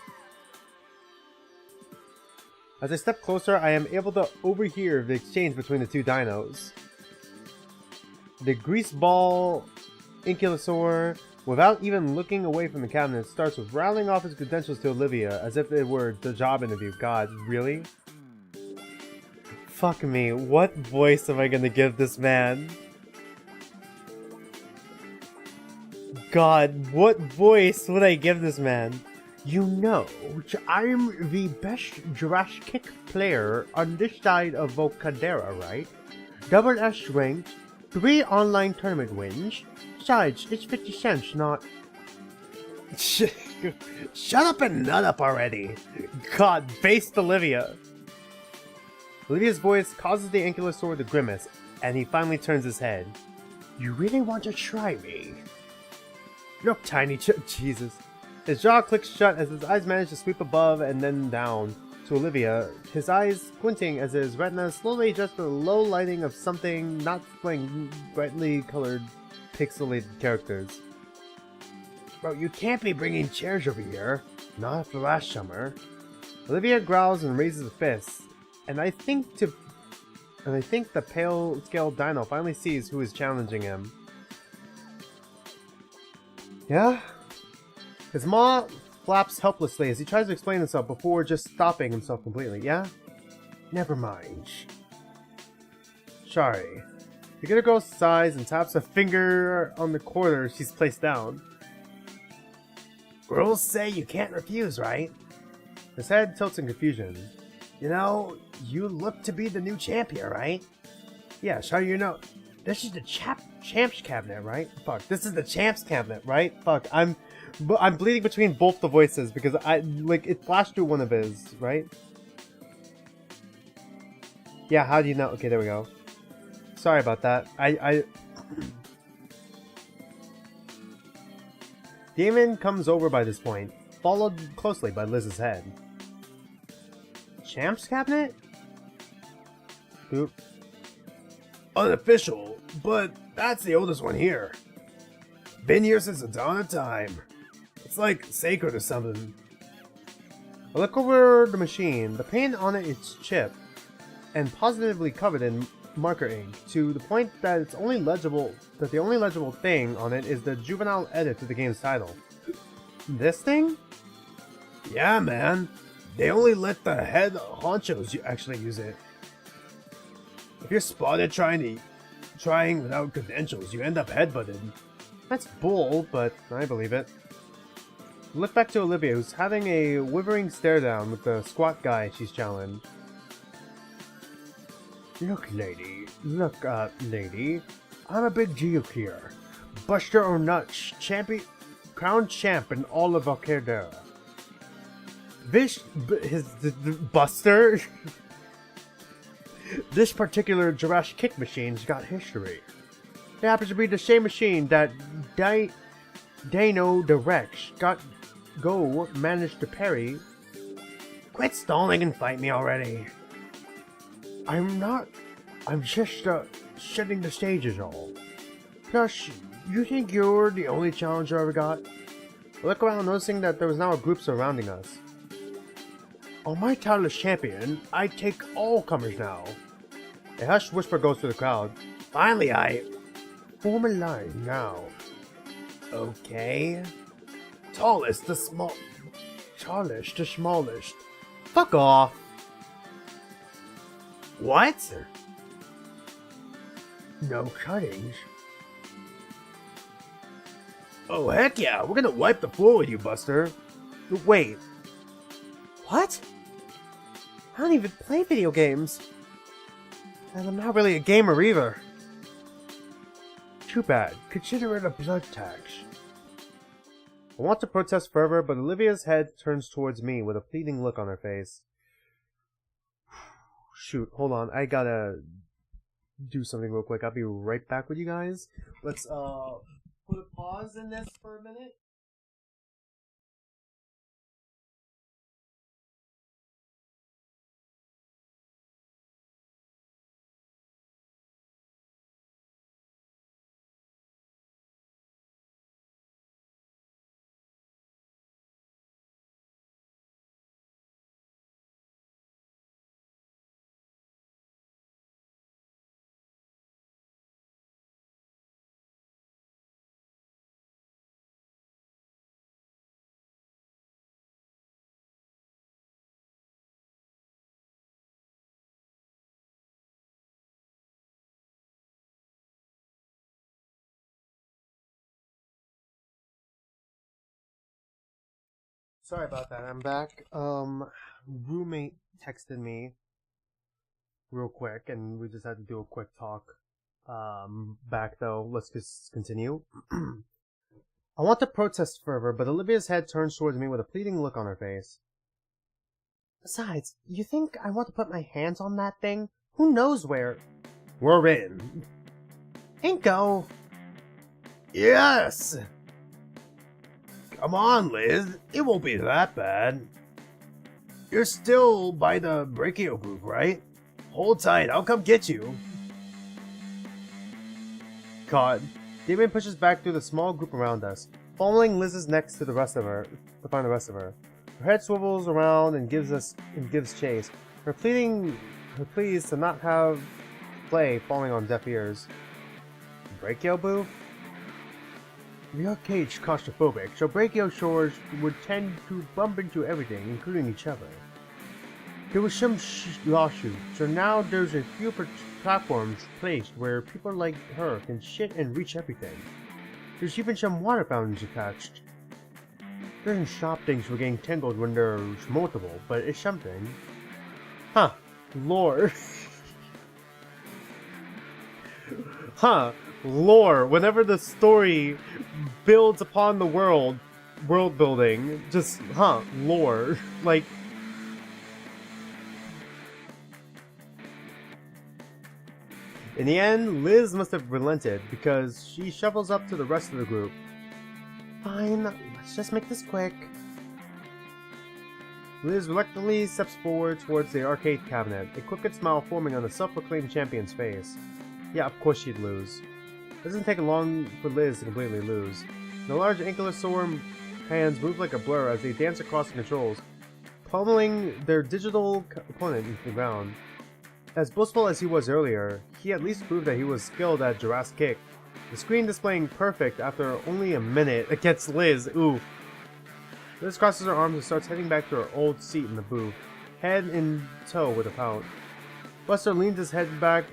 As I step closer, I am able to overhear the exchange between the two dinos. The greaseball Inculosaur, without even looking away from the cabinet, starts rattling off his credentials to Olivia as if it were the job interview. God, really? Fuck me, what voice am I gonna give this man? God, what voice would I give this man? You know, I'm the best Jurassic player on this side of Vocadera, right? Double S ranked, 3 online tournament wins. Besides, it's 50 cents, not... Shut up and nut up already! God, based Olivia! Olivia's voice causes the Ankylosaur to grimace, and he finally turns his head. You really want to try me? Look, tiny Jesus. His jaw clicks shut as his eyes manage to sweep above and then down to Olivia, his eyes squinting as his retina slowly adjusts to the low lighting of something not displaying brightly colored pixelated characters. Bro, you can't be bringing chairs over here. Not after last summer. Olivia growls and raises a fist, and I think the pale-scaled dino finally sees who is challenging him. Yeah? His maw flaps helplessly as he tries to explain himself before just stopping himself completely. Yeah? Never mind. Sorry. The Gator girl sighs and taps a finger on the corner she's placed down. Rules say you can't refuse, right? His head tilts in confusion. You know, you look to be the new champion, right? Yes, how do you know? This is the champ's cabinet, right? Fuck, this is the champ's cabinet, right? Fuck, I'm bleeding between both the voices because it flashed through one of his, right? Yeah, how do you know? Okay, there we go. Sorry about that. Damon comes over by this point, followed closely by Liz's head. Champ's cabinet? Oop. Unofficial, but that's the oldest one here. Been here since the dawn of time. It's like sacred or something. I look over the machine. The paint on it is chipped and positively covered in marker ink to the point that the only legible thing on it is the juvenile edit to the game's title. This thing? Yeah, man. They only let the head honchos actually use it. If you're spotted trying without credentials, you end up headbutted. That's bull, but I believe it. Look back to Olivia, who's having a withering stare down with the squat guy she's challenged. Look, lady. I'm a big Geok here. Buster or Nuts, crown champ in all of Alcadera. Buster? This particular Jurassic Kick machine's got history. It happens to be the same machine that Dino Directs managed to parry. Quit stalling and fight me already. I'm just setting the stage is all. Plus, you think you're the only challenger I ever got? I look around, noticing that there was now a group surrounding us. On my title as champion, I take all comers now. A hushed whisper goes through the crowd. Finally, I form a line now. Okay. Tallest to smallest. Fuck off. What? No cuttings. Oh, heck yeah, we're gonna wipe the floor with you, Buster. Wait. What? I don't even play video games. And I'm not really a gamer either. Too bad. Consider it a blood tax. I want to protest further, but Olivia's head turns towards me with a pleading look on her face. Shoot, hold on. I gotta do something real quick. I'll be right back with you guys. Let's, put a pause in this for a minute. Sorry about that, I'm back. Roommate texted me real quick, and we just had to do a quick talk. Back though, let's just continue. I want to protest further, but Olivia's head turns towards me with a pleading look on her face. Besides, you think I want to put my hands on that thing? Who knows where? We're in. Inco! Yes! Come on, Liz. It won't be that bad. You're still by the Brachio group, right? Hold tight. I'll come get you. Caught. Damon pushes back through the small group around us, following Liz's next to the rest of her to find the rest of her. Her head swivels around and gives chase. Her pleas to not have play falling on deaf ears. Brachio boo? The arcade's claustrophobic, so Brachio shores would tend to bump into everything, including each other. There was some lawsuit, so now there's a few platforms placed where people like her can shit and reach everything. There's even some water fountains attached. Doesn't stop things from getting tangled when there's multiple, but it's something. Huh. Lore. Huh. Lore. Whenever the story builds upon the world building, just, lore. Like... In the end, Liz must have relented, because she shuffles up to the rest of the group. Fine, let's just make this quick. Liz reluctantly steps forward towards the arcade cabinet, a crooked smile forming on the self-proclaimed champion's face. Yeah, of course she'd lose. It doesn't take long for Liz to completely lose. The large ankylosaur hands move like a blur as they dance across the controls, pummeling their digital opponent into the ground. As boastful as he was earlier, he at least proved that he was skilled at Jurassic Kick, the screen displaying perfect after only a minute against Liz. Ooh. Liz crosses her arms and starts heading back to her old seat in the booth, head in tow with a pout. Buster leans his head back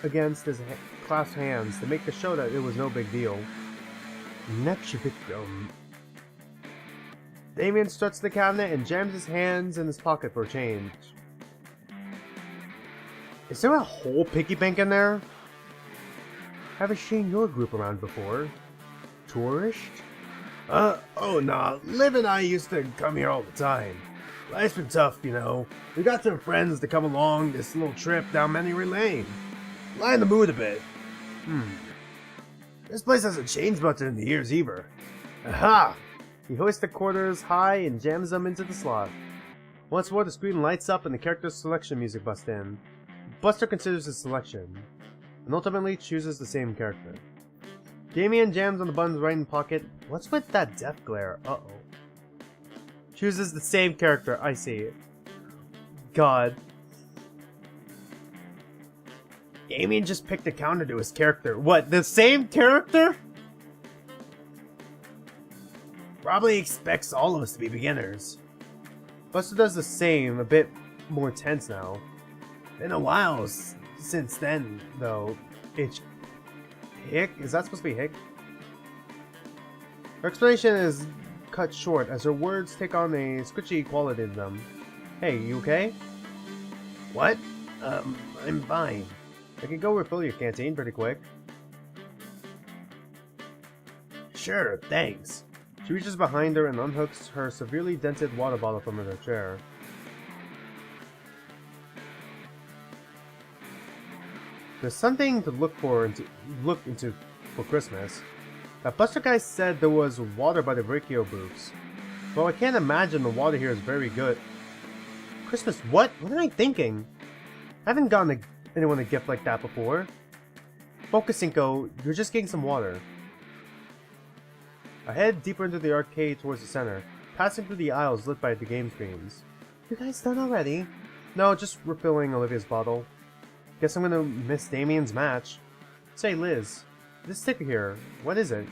against his clasped hands to make the show that it was no big deal. Next victim. Damien struts the cabinet and jams his hands in his pocket for change. Is there a whole piggy bank in there? Haven't seen your group around before. Tourist? Oh nah, Liv and I used to come here all the time. Life's been tough, you know. We got some friends to come along this little trip down Memory Lane. Lighten the mood a bit. This place hasn't changed much in the years either. Aha! He hoists the quarters high and jams them into the slot. Once more the screen lights up and the character selection music busts in. Buster considers his selection, and ultimately chooses the same character. Damien jams on the button's right in pocket. What's with that death glare? Uh-oh. Chooses the same character, I see. God. Damien just picked a counter to his character. What, the same character? Probably expects all of us to be beginners. Buster does the same, a bit more tense now. Been a while since then, though. It's Hick? Is that supposed to be Hick? Her explanation is cut short as her words take on a squishy quality to them. Hey, you okay? What? I'm fine. I can go refill your canteen pretty quick. Sure, thanks. She reaches behind her and unhooks her severely dented water bottle from her chair. There's something to look into for Christmas. That Buster guy said there was water by the Brachio booths. Well, I can't imagine the water here is very good. Christmas what? What am I thinking? I haven't gotten anyone a gift like that before. Focus, Inco. You're just getting some water. I head deeper into the arcade towards the center, passing through the aisles lit by the game screens. You guys done already? No, just refilling Olivia's bottle. Guess I'm gonna miss Damien's match. Say, Liz, this sticker here, what is it?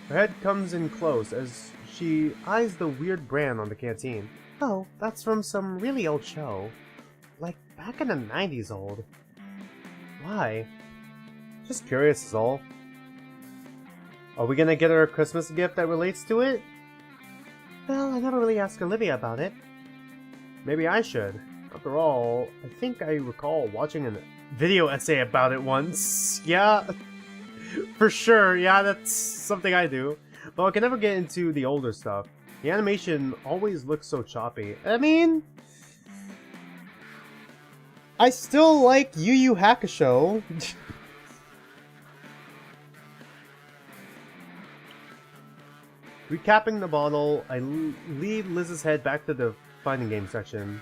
Her head comes in close as she eyes the weird brand on the canteen. Oh, that's from some really old show. Like, back in the 90s old. Why? Just curious is all. Are we gonna get her a Christmas gift that relates to it? Well, I never really asked Olivia about it. Maybe I should. After all, I think I recall watching a video essay about it once. Yeah, for sure. Yeah, that's something I do. But I can never get into the older stuff. The animation always looks so choppy. I mean, I still like Yu Yu Hakusho. Recapping the bottle, I lead Liz's head back to the fighting game section.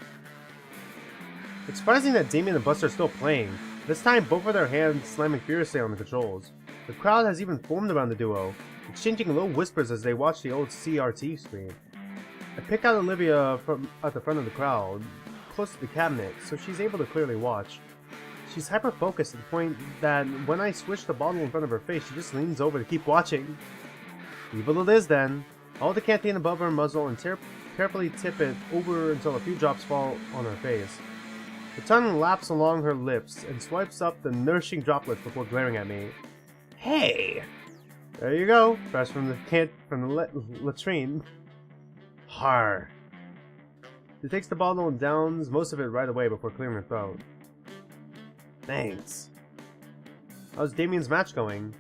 It's surprising that Damien and Buster are still playing, this time both of their hands slamming furiously on the controls. The crowd has even formed around the duo, exchanging low whispers as they watch the old CRT screen. I pick out Olivia from at the front of the crowd, close to the cabinet, so she's able to clearly watch. She's hyper-focused to the point that when I swish the bottle in front of her face, she just leans over to keep watching. Evil it is then. Hold the canteen above her muzzle and carefully tip it over until a few drops fall on her face. The tongue laps along her lips and swipes up the nourishing droplets before glaring at me. Hey! There you go, fresh from the latrine. Har. She takes the bottle and downs most of it right away before clearing her throat. Thanks. How's Damien's match going?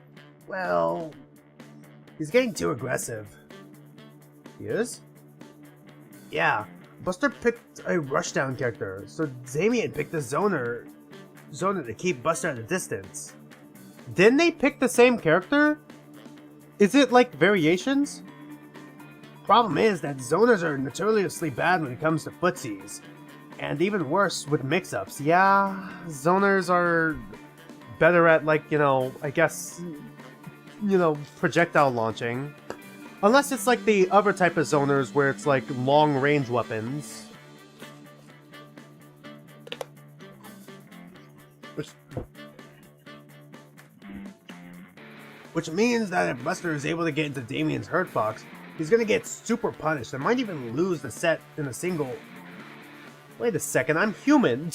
Well, he's getting too aggressive. He is? Yeah, Buster picked a rushdown character, so Damien picked a zoner to keep Buster at a distance. Didn't they pick the same character? Is it like variations? Problem is that zoners are notoriously bad when it comes to footsies, and even worse with mix-ups. Yeah, zoners are better at, like, I guess, projectile launching. Unless it's like the other type of zoners where it's like long-range weapons. Which means that if Buster is able to get into Damien's hurt box, he's gonna get super punished and might even lose the set in a single... Wait a second, I'm human!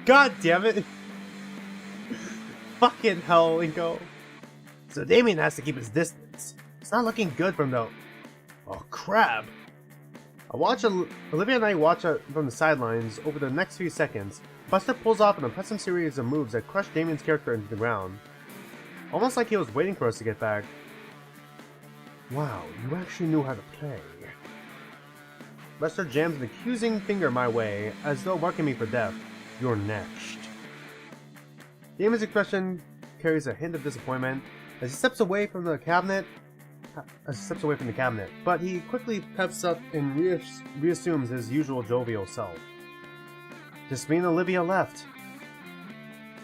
God damn it! Fucking hell, Inco. So Damien has to keep his distance. It's not looking good from the... Oh, crap! Olivia and I watch from the sidelines. Over the next few seconds, Buster pulls off an impressive series of moves that crush Damien's character into the ground. Almost like he was waiting for us to get back. Wow, you actually knew how to play. Buster jams an accusing finger my way, as though marking me for death. You're next. Damien's expression carries a hint of disappointment as he steps away from the cabinet. But he quickly peps up and reassumes his usual jovial self. Just me and Olivia left.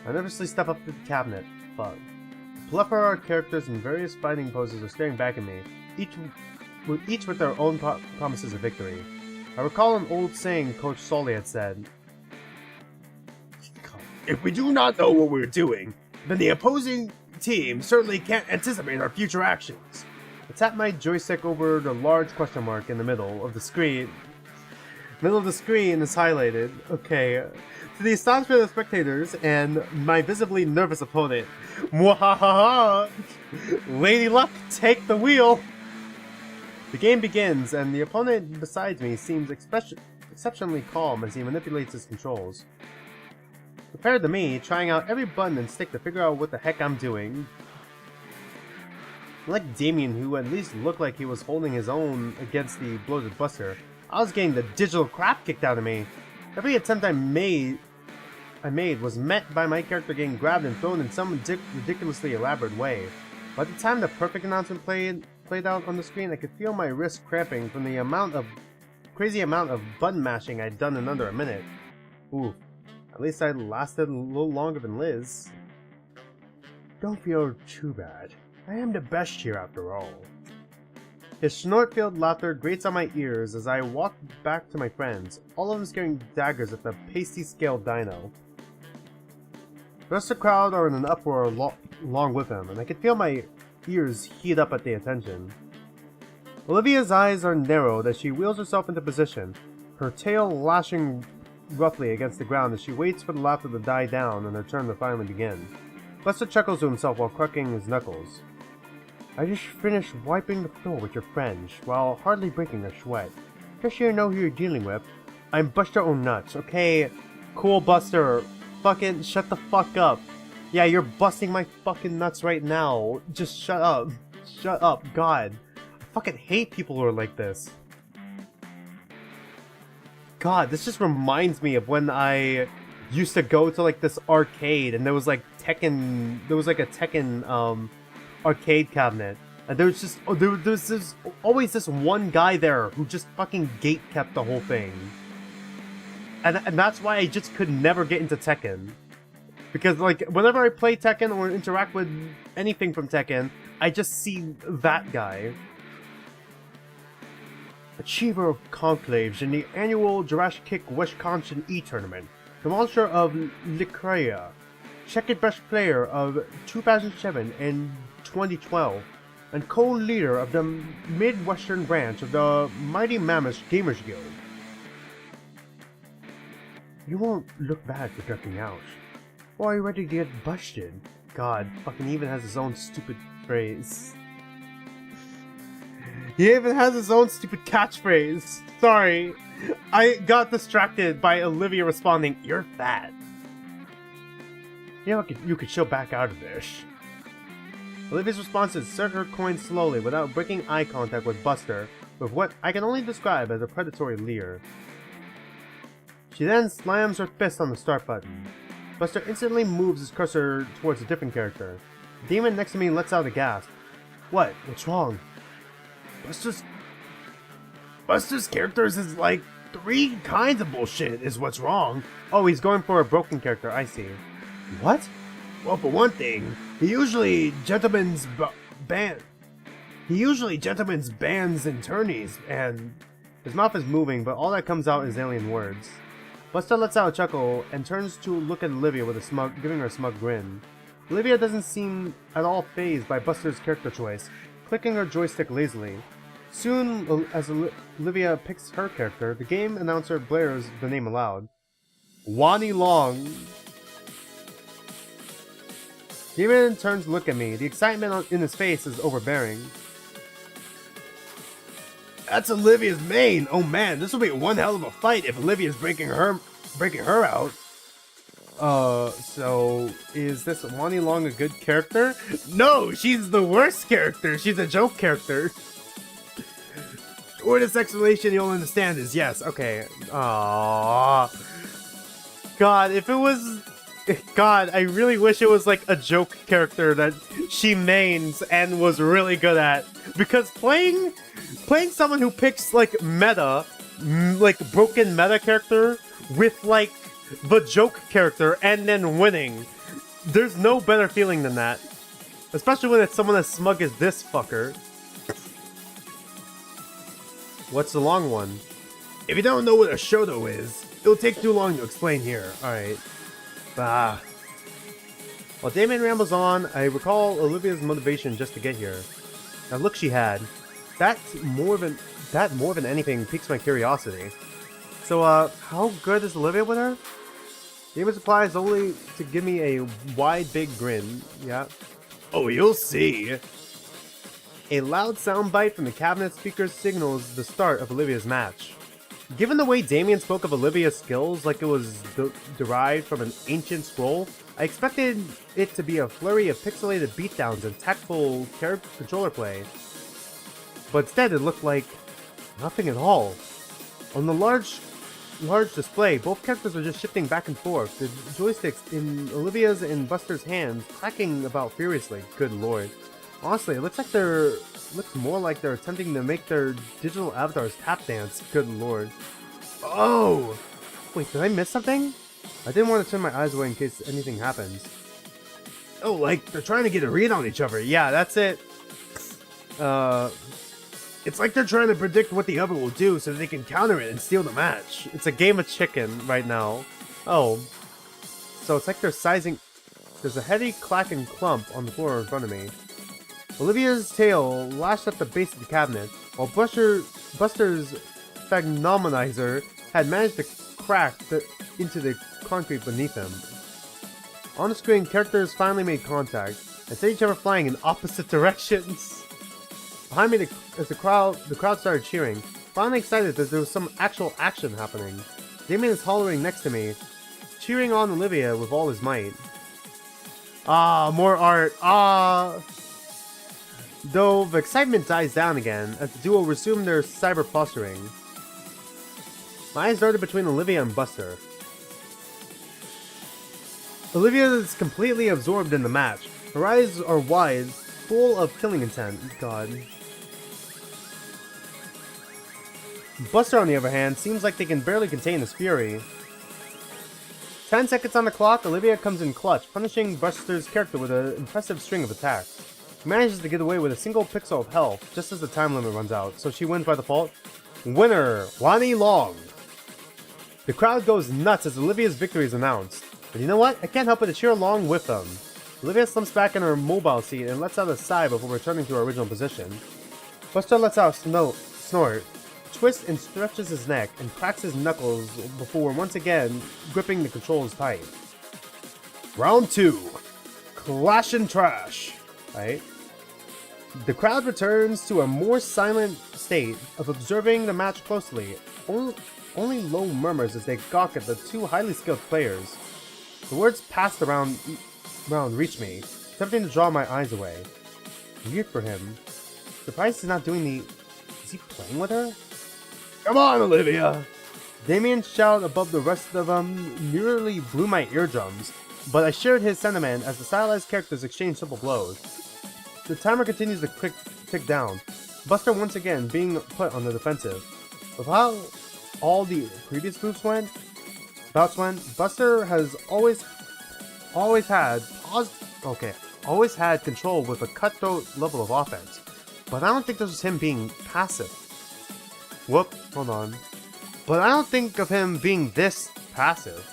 I nervously step up to the cabinet. Fuck. The FRFR characters in various fighting poses are staring back at me, each with their own promises of victory. I recall an old saying Coach Solly had said, "If we do not know what we're doing, then the opposing team certainly can't anticipate our future actions." I tap my joystick over the large question mark in the middle of the screen. Middle of the screen is highlighted. Okay. To the astonishment of the spectators and my visibly nervous opponent. Mwahaha! Lady Luck, take the wheel! The game begins, and the opponent beside me seems exceptionally calm as he manipulates his controls. Compared to me, trying out every button and stick to figure out what the heck I'm doing. Like Damien, who at least looked like he was holding his own against the bloated Buster, I was getting the digital crap kicked out of me. Every attempt I made was met by my character getting grabbed and thrown in some ridiculously elaborate way. By the time the perfect announcement played out on the screen, I could feel my wrist cramping from the crazy amount of button mashing I'd done in under a minute. Ooh, at least I lasted a little longer than Liz. Don't feel too bad. I am the best here after all. His snort-filled laughter grates on my ears as I walk back to my friends, all of them scaring daggers at the pasty-scaled dino. The rest of the crowd are in an uproar along with him, and I can feel my ears heat up at the attention. Olivia's eyes are narrowed as she wheels herself into position, her tail lashing roughly against the ground as she waits for the laughter to die down and her turn to finally begin. Buster chuckles to himself while cracking his knuckles. I just finished wiping the floor with your friends, while hardly breaking a sweat. Just so you know who you're dealing with, I'm Buster O'Nuts, okay? Cool, Buster. Fucking shut the fuck up. Yeah, you're busting my fucking nuts right now. Just shut up. Shut up, God. I fucking hate people who are like this. God, this just reminds me of when I used to go to like this arcade and there was like a Tekken arcade cabinet, and there was always this one guy there who just fucking gate kept the whole thing, and that's why I just could never get into Tekken, because like whenever I play Tekken or interact with anything from Tekken, I just see that guy. Achiever of conclaves in the annual Jurassic Kick Wisconsin E-Tournament, the monster of Licrea, second best player of 2007 and 2012, and co-leader of the Midwestern branch of the Mighty Mammoth Gamers Guild. You won't look bad for ducking out. Or are you ready to get busted? God, fucking even has his own stupid phrase. He even has his own stupid catchphrase. Sorry. I got distracted by Olivia responding, "You're fat." You know, you could chill back out of this. Olivia's response is insert her coin slowly without breaking eye contact with Buster, with what I can only describe as a predatory leer. She then slams her fist on the start button. Buster instantly moves his cursor towards a different character. The demon next to me lets out a gasp. What? What's wrong? Buster's characters is like 3 kinds of bullshit is what's wrong. Oh, he's going for a broken character, I see. What? Well, for one thing, he usually gentlemen's bands and tourneys, and his mouth is moving, but all that comes out is alien words. Buster lets out a chuckle and turns to look at Olivia with giving her a smug grin. Olivia doesn't seem at all fazed by Buster's character choice, clicking her joystick lazily. Soon, as Olivia picks her character, the game announcer blares the name aloud. Wani Long. Demon turns to look at me. The excitement in his face is overbearing. That's Olivia's main. Oh man, this will be one hell of a fight if Olivia's breaking her out. So is this Wani Long a good character? No, she's the worst character. She's a joke character. Or this explanation you'll understand is yes. Okay. Aww. God, if it was... God, I really wish it was like a joke character that she mains and was really good at. Because playing someone who picks like meta, like broken meta character with like the joke character and then winning, there's no better feeling than that. Especially when it's someone as smug as this fucker. What's the long one? If you don't know what a shoto is, it'll take too long to explain here. Alright. While Damien rambles on, I recall Olivia's motivation just to get here. That look she had. That more than anything piques my curiosity. So, how good is Olivia with her? Damien replies only to give me a wide, big grin. Yeah. Oh, you'll see. A loud soundbite from the cabinet speaker signals the start of Olivia's match. Given the way Damien spoke of Olivia's skills like it was derived from an ancient scroll, I expected it to be a flurry of pixelated beatdowns and tactful controller play. But instead it looked like nothing at all. On the large display, both characters were just shifting back and forth, the joysticks in Olivia's and Buster's hands clacking about furiously. Good lord. Honestly, it looks more like they're attempting to make their digital avatars tap dance. Good lord. Oh! Wait, did I miss something? I didn't want to turn my eyes away in case anything happens. Oh, like, they're trying to get a read on each other. Yeah, that's it. It's like they're trying to predict what the other will do so they can counter it and steal the match. It's a game of chicken right now. Oh. So it's like they're sizing... There's a heavy clacking clump on the floor in front of me. Olivia's tail lashed at the base of the cabinet, while Buster's Phagnomonizer had managed to crack into the concrete beneath him. On the screen, characters finally made contact, and sent each other flying in opposite directions. Behind me, as the crowd started cheering, finally excited that there was some actual action happening. Damien is hollering next to me, cheering on Olivia with all his might. Ah, more art. Ah. Though the excitement dies down again as the duo resume their cyber posturing. My eyes darted between Olivia and Buster. Olivia is completely absorbed in the match. Her eyes are wide, full of killing intent. God. Buster, on the other hand, seems like they can barely contain his fury. 10 seconds on the clock, Olivia comes in clutch, punishing Buster's character with an impressive string of attacks. She manages to get away with a single pixel of health just as the time limit runs out, so she wins by default. Winner, Wani Long! The crowd goes nuts as Olivia's victory is announced. But you know what? I can't help but to cheer along with them. Olivia slumps back in her mobile seat and lets out a sigh before returning to her original position. Buster lets out a snort, twists and stretches his neck, and cracks his knuckles before once again gripping the controls tight. Round 2. Clash and Trash. Right? The crowd returns to a more silent state of observing the match closely. Only low murmurs as they gawk at the two highly skilled players. The words passed around reach me, attempting to draw my eyes away. Weird for him. Surprised he's not doing the... Is he playing with her? Come on, Olivia! Damien's shout above the rest of them nearly blew my eardrums, but I shared his sentiment as the stylized characters exchange simple blows. The timer continues to tick down, Buster once again being put on the defensive. With how all the previous bouts went, Buster has always had control with a cutthroat level of offense, but I don't think this was him being passive. Hold on. But I don't think of him being this passive.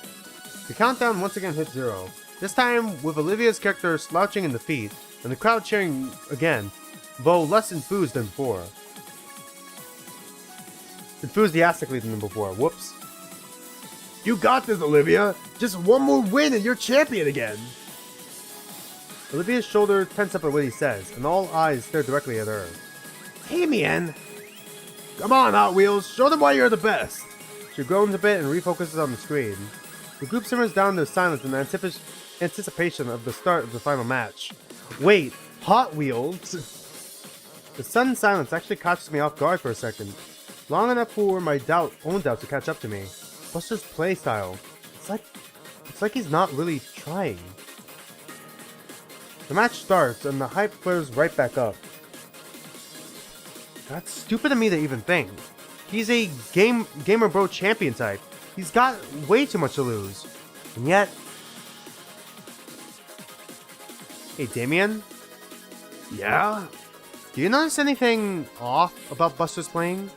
The countdown once again hits 0, this time with Olivia's character slouching in defeat, and the crowd cheering again, though less enthused than before. Enthusiastically than before, whoops. You got this, Olivia! Just one more win and you're champion again! Olivia's shoulders tense up at what he says, and all eyes stare directly at her. Damien! Come on, Hot Wheels, show them why you're the best! She groans a bit and refocuses on the screen. The group simmers down to silence in anticipation of the start of the final match. Wait, Hot Wheels? The sudden silence actually catches me off guard for a second, long enough for my own doubts to catch up to me. Buster's playstyle. It's like he's not really trying. The match starts and the hype flares right back up. That's stupid of me to even think. He's a gamer bro champion type. He's got way too much to lose. And yet... Hey, Damien? Yeah? Do you notice anything off about Buster's playing?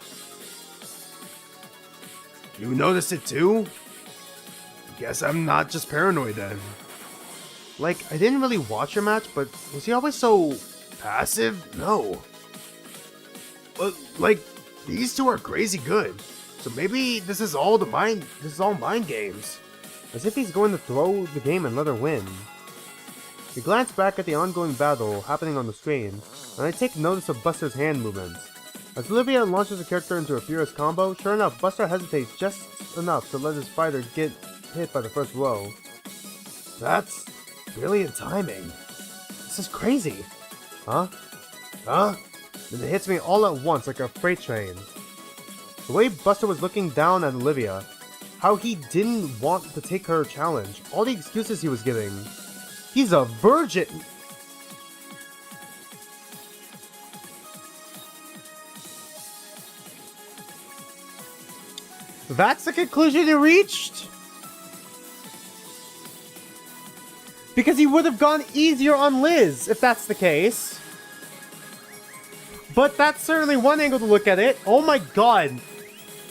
You notice it too? Guess I'm not just paranoid then. Like, I didn't really watch your match, but was he always so passive? No. But, like, these two are crazy good. So maybe this is all mind games. As if he's going to throw the game and let her win. We glance back at the ongoing battle happening on the screen, and I take notice of Buster's hand movements. As Olivia launches a character into a furious combo, sure enough, Buster hesitates just enough to let his fighter get hit by the first row. That's brilliant timing. This is crazy. Huh? Then it hits me all at once like a freight train. The way Buster was looking down at Olivia, how he didn't want to take her challenge, all the excuses he was giving. He's a virgin! That's the conclusion he reached? Because he would have gone easier on Liz, if that's the case. But that's certainly one angle to look at it. Oh my god.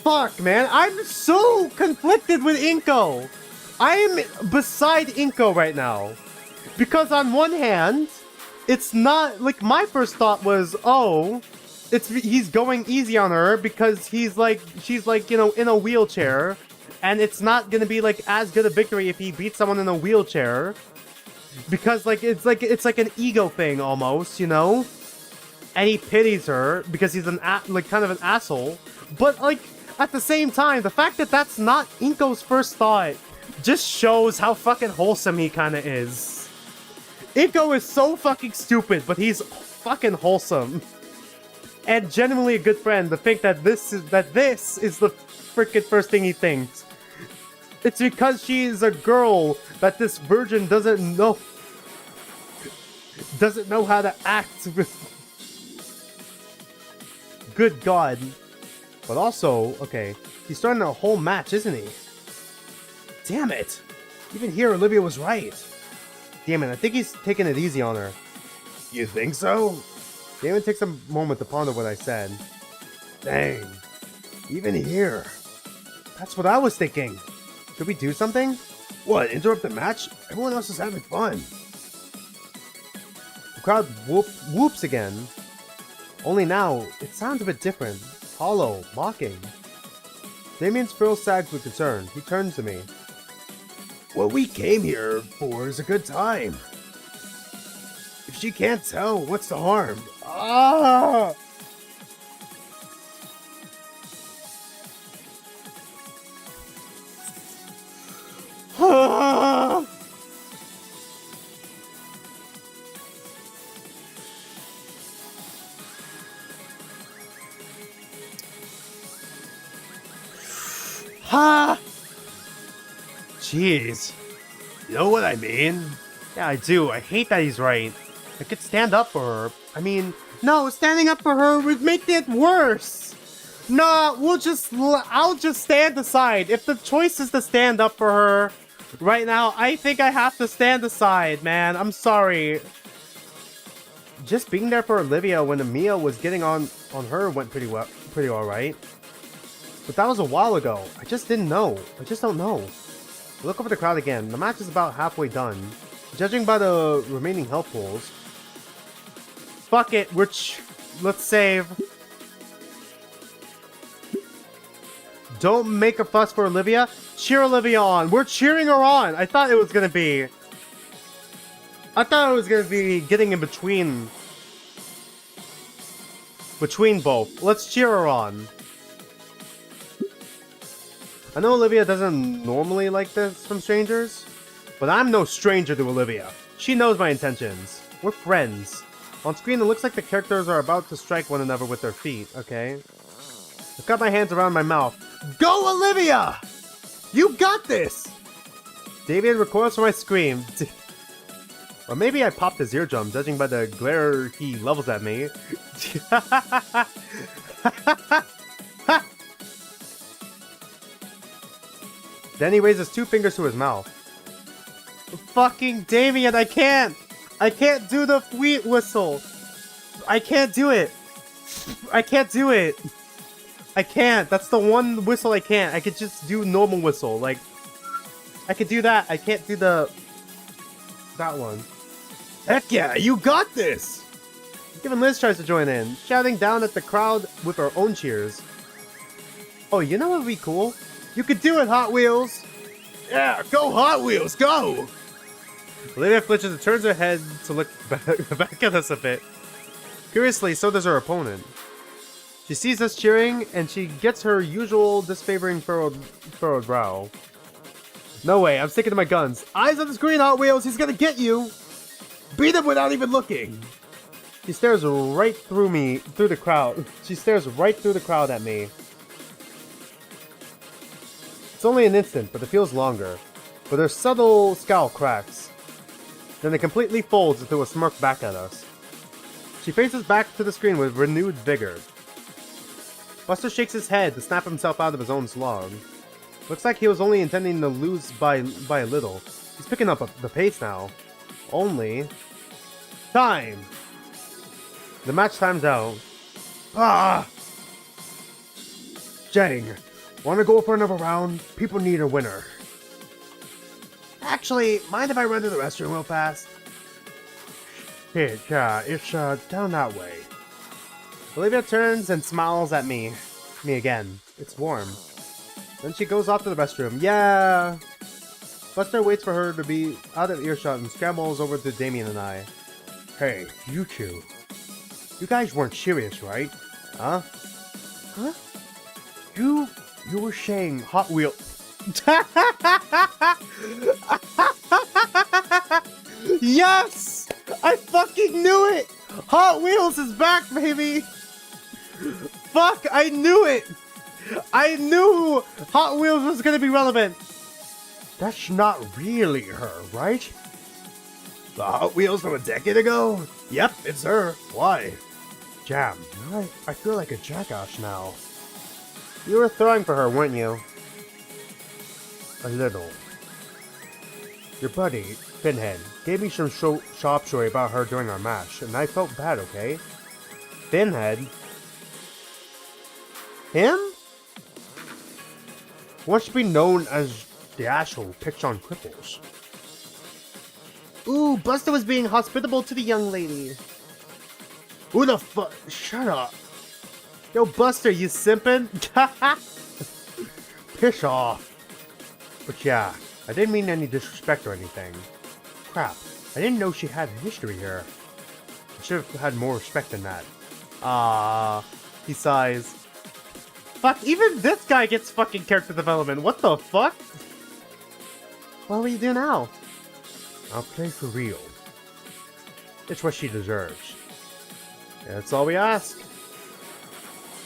Fuck, man. I'm so conflicted with Inco. I am beside Inco right now. Because on one hand, it's not... Like, my first thought was, oh... he's going easy on her because she's like, you know, in a wheelchair. And it's not gonna be, like, as good a victory if he beats someone in a wheelchair. Because, like, it's like an ego thing almost, you know? And he pities her because he's kind of an asshole. But, like, at the same time, the fact that that's not Inco's first thought just shows how fucking wholesome he kind of is. Inco is so fucking stupid, but he's fucking wholesome. And genuinely a good friend to think that this is the freaking first thing he thinks. It's because she's a girl that this virgin doesn't know how to act with. Good god. But also, okay, he's starting a whole match, isn't he? Damn it. Even here, Olivia was right. Damn it, I think he's taking it easy on her. You think so? Damon takes a moment to ponder what I said. Dang. Even here. That's what I was thinking. Should we do something? What, interrupt the match? Everyone else is having fun. The crowd whoops again. Only now, it sounds a bit different. Hollow, mocking. Damien's frill sags with concern. He turns to me. What we came here for is a good time. If she can't tell, what's the harm? Ah! Ah! Ha! Jeez. You know what I mean? Yeah, I do. I hate that he's right. I could stand up for her. I mean, no, standing up for her would make it worse. Nah, I'll just stand aside. If the choice is to stand up for her right now, I think I have to stand aside, man. I'm sorry. Just being there for Olivia when Amiya was getting on her went pretty alright. But that was a while ago. I just didn't know. I just don't know. Look over the crowd again. The match is about halfway done. Judging by the remaining health pools. Fuck it. Let's save. Don't make a fuss for Olivia. Cheer Olivia on. We're cheering her on. I thought it was gonna be getting in between both. Let's cheer her on. I know Olivia doesn't normally like this from strangers, but I'm no stranger to Olivia. She knows my intentions. We're friends. On screen, it looks like the characters are about to strike one another with their feet, okay? I've got my hands around my mouth. Go, Olivia! You got this! Damien recoils from my scream. Or maybe I popped his eardrum, judging by the glare he levels at me. Then he raises 2 fingers to his mouth. Fucking Damien, I can't! I can't do the wheat whistle! I can't do it! I can't do it! I can't! That's the one whistle I can't. I could just do normal whistle, like... I could do that. I can't do that one. Heck yeah, you got this! Even Liz tries to join in, shouting down at the crowd with her own cheers. Oh, you know what would be cool? You could do it, Hot Wheels! Yeah, go Hot Wheels, go! Olivia flinches and turns her head to look back at us a bit. Curiously, so does her opponent. She sees us cheering, and she gets her usual disfavoring furrowed brow. No way, I'm sticking to my guns. Eyes on the screen, Hot Wheels, he's gonna get you! Beat him without even looking! She stares right through the crowd. She stares right through the crowd at me. It's only an instant, but it feels longer. But her subtle scowl cracks. Then it completely folds into a smirk back at us. She faces back to the screen with renewed vigor. Buster shakes his head to snap himself out of his own slog. Looks like he was only intending to lose by a little. He's picking up the pace now. Only... Time! The match times out. Ah! Jang, wanna go for another round? People need a winner. Actually, mind if I run to the restroom real fast? It's down that way. Olivia turns and smiles at me again. It's warm. Then she goes off to the restroom. Yeah! Buster waits for her to be out of earshot and scrambles over to Damien and I. Hey, you two. You guys weren't serious, right? Huh? Huh? You were saying Hot Wheels. Yes! I fucking knew it! Hot Wheels is back, baby! Fuck, I knew it! I knew Hot Wheels was gonna be relevant! That's not really her, right? The Hot Wheels from a decade ago? Yep, it's her. Why? Jam, I feel like a jackass now. You were throwing for her, weren't you? A little. Your buddy, Pinhead, gave me some shop story about her during our match, and I felt bad, okay? Pinhead? Him? Wants to be known as the asshole picks on cripples. Ooh, Buster was being hospitable to the young lady. Who the fuck? Shut up. Yo, Buster, you simpin'? Piss off. But yeah, I didn't mean any disrespect or anything. Crap, I didn't know she had history here. I should have had more respect than that. He sighs. Fuck, even this guy gets fucking character development. What the fuck? What will you do now? I'll play for real. It's what she deserves. That's all we ask.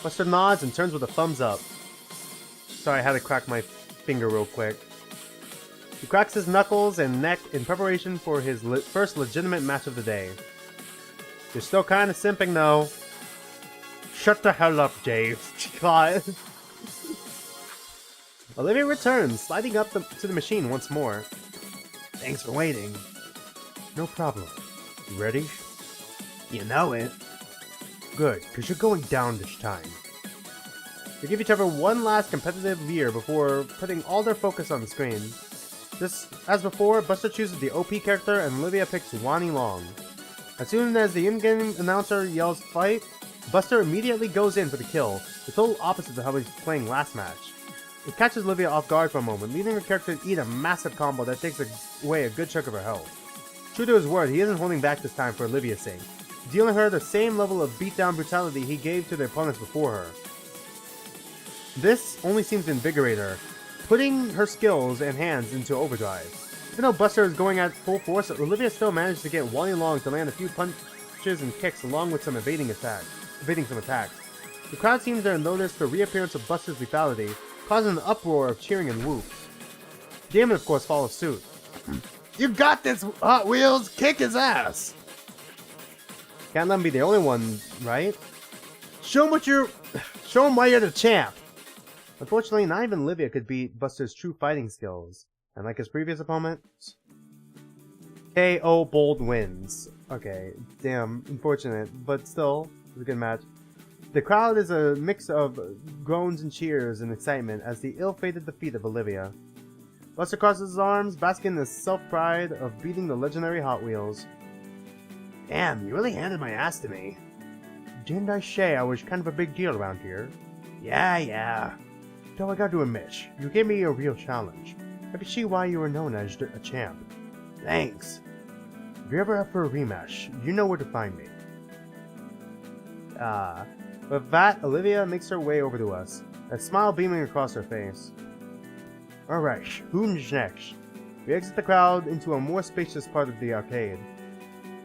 Buster nods and turns with a thumbs up. Sorry, I had to crack my finger real quick. He cracks his knuckles and neck in preparation for his first legitimate match of the day. You're still kinda simping though. Shut the hell up, Dave. God. Olivia returns, sliding up to the machine once more. Thanks for waiting. No problem. You ready? You know it. Good, because you're going down this time. They give each other one last competitive veer before putting all their focus on the screen. Just as before, Buster chooses the OP character and Olivia picks Wani Long. As soon as the in-game announcer yells fight, Buster immediately goes in for the kill, the total opposite of how he was playing last match. It catches Olivia off guard for a moment, leaving her character to eat a massive combo that takes away a good chunk of her health. True to his word, he isn't holding back this time for Olivia's sake, dealing her the same level of beatdown brutality he gave to the opponents before her. This only seems to invigorate her, putting her skills and hands into overdrive. Even though Buster is going at full force, Olivia still managed to get Wani Long to land a few punches and kicks along with some evading some attacks. The crowd seems to have noticed the reappearance of Buster's lethality, causing an uproar of cheering and whoops. Damon, of course, follows suit. You got this, Hot Wheels! Kick his ass! Can't let him be the only one, right? Show him why you're the champ! Unfortunately, not even Olivia could beat Buster's true fighting skills. And like his previous opponents, KO Bold wins. Okay, damn, unfortunate, but still, it was a good match. The crowd is a mix of groans and cheers and excitement as the ill-fated defeat of Olivia. Buster crosses his arms, basking in the self-pride of beating the legendary Hot Wheels. Damn, you really handed my ass to me. Didn't I say I was kind of a big deal around here? Yeah. Though I got to admit, you gave me a real challenge. I can see why you were known as a champ. Thanks. If you're ever up for a rematch, you know where to find me. With that, Olivia makes her way over to us, a smile beaming across her face. Alright, who's next? We exit the crowd into a more spacious part of the arcade.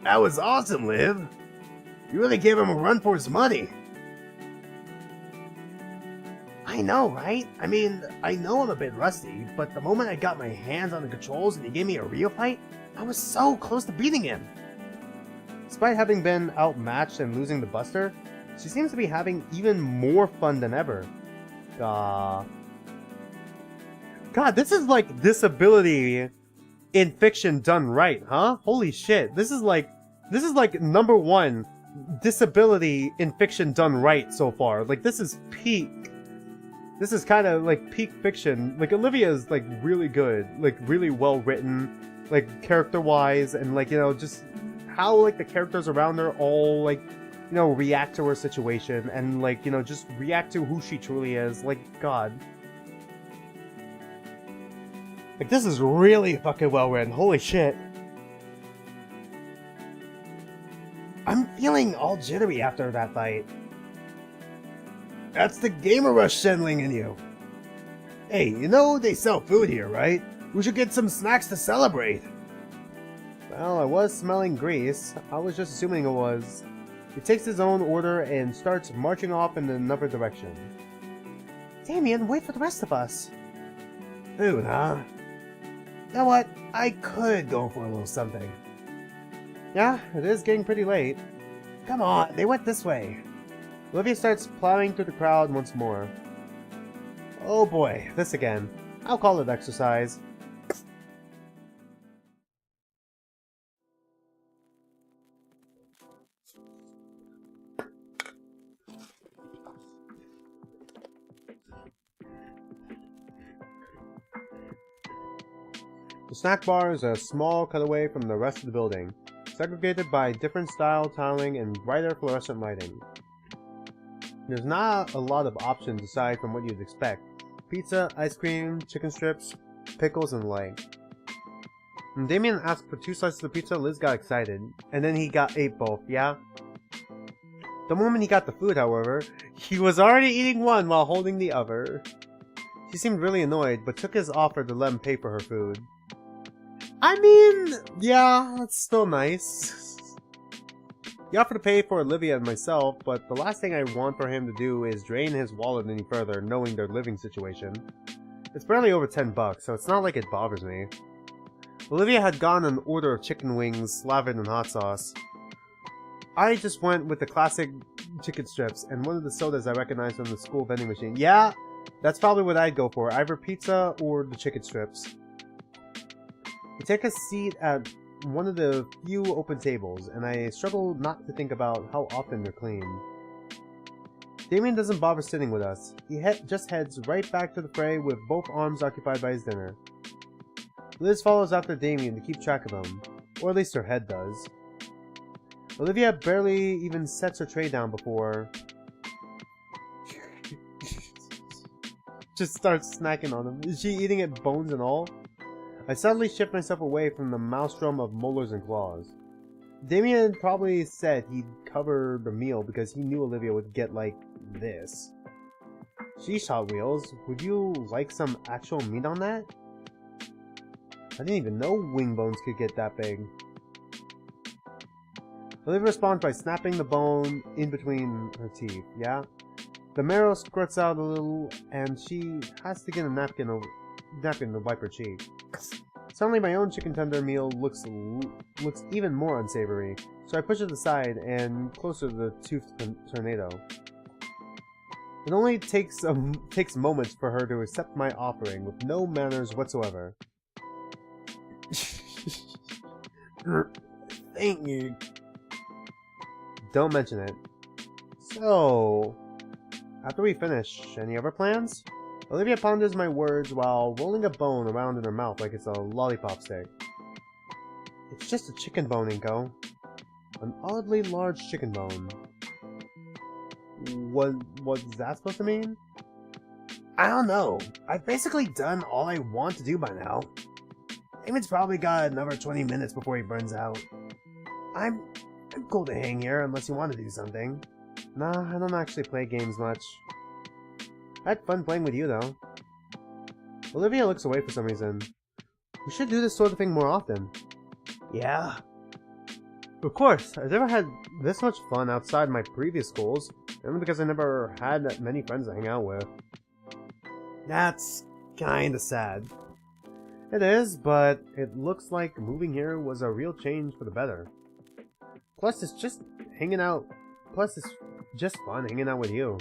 That was awesome, Liv! You really gave him a run for his money! I know, right? I mean, I know I'm a bit rusty, but the moment I got my hands on the controls and he gave me a real fight, I was so close to beating him! Despite having been outmatched and losing to Buster, she seems to be having even more fun than ever. God, this is like disability in fiction done right, huh? Holy shit, this is like number one disability in fiction done right so far. Like, this is peak. This is kind of like peak fiction. Like, Olivia is like really good, like really well written, like character-wise, and like, you know, just how like the characters around her all like, you know, react to her situation and like, you know, just react to who she truly is. Like, God. Like, this is really fucking well written. Holy shit. I'm feeling all jittery after that fight. That's the Gamer Rush sending in you. Hey, you know they sell food here, right? We should get some snacks to celebrate. Well, I was smelling grease. I was just assuming it was. He takes his own order and starts marching off in another direction. Damien, wait for the rest of us. Food, huh? You know what? I could go for a little something. Yeah, it is getting pretty late. Come on, they went this way. Olivia starts plowing through the crowd once more. Oh boy, this again. I'll call it exercise. The snack bar is a small cutaway from the rest of the building, segregated by different style tiling and brighter fluorescent lighting. There's not a lot of options aside from what you'd expect. Pizza, ice cream, chicken strips, pickles, and the like. When Damien asked for 2 slices of pizza, Liz got excited, and then he ate both, yeah? The moment he got the food, however, he was already eating one while holding the other. She seemed really annoyed, but took his offer to let him pay for her food. I mean, yeah, that's still nice. He offered to pay for Olivia and myself, but the last thing I want for him to do is drain his wallet any further, knowing their living situation. It's barely over $10, so it's not like it bothers me. Olivia had gotten an order of chicken wings slathered in hot sauce. I just went with the classic chicken strips and one of the sodas I recognized from the school vending machine. Yeah, that's probably what I'd go for, either pizza or the chicken strips. We take a seat at one of the few open tables, and I struggle not to think about how often they're cleaned. Damien doesn't bother sitting with us. He just heads right back to the fray with both arms occupied by his dinner. Liz follows after Damien to keep track of him, or at least her head does. Olivia barely even sets her tray down before just starts snacking on him. Is she eating it bones and all? I suddenly shift myself away from the maelstrom of molars and claws. Damien probably said he'd cover the meal because he knew Olivia would get like this. Sheesh, Hot Wheels, would you like some actual meat on that? I didn't even know wing bones could get that big. Olivia responds by snapping the bone in between her teeth, yeah? The marrow squirts out a little, and she has to get a napkin to wipe her cheek. Suddenly my own chicken tender meal looks even more unsavory, so I push it aside and closer to the toothed tornado. It only takes moments for her to accept my offering with no manners whatsoever. Thank you. Don't mention it. So, after we finish, any other plans? Olivia ponders my words while rolling a bone around in her mouth like it's a lollipop stick. It's just a chicken bone, Inco. An oddly large chicken bone. What's that supposed to mean? I don't know. I've basically done all I want to do by now. Damon's probably got another 20 minutes before he burns out. I'm cool to hang here unless you want to do something. Nah, I don't actually play games much. I had fun playing with you, though. Olivia looks away for some reason. We should do this sort of thing more often. Yeah. Of course, I've never had this much fun outside my previous schools, only because I never had that many friends to hang out with. That's kinda sad. It is, but it looks like moving here was a real change for the better. Plus, it's just fun hanging out with you.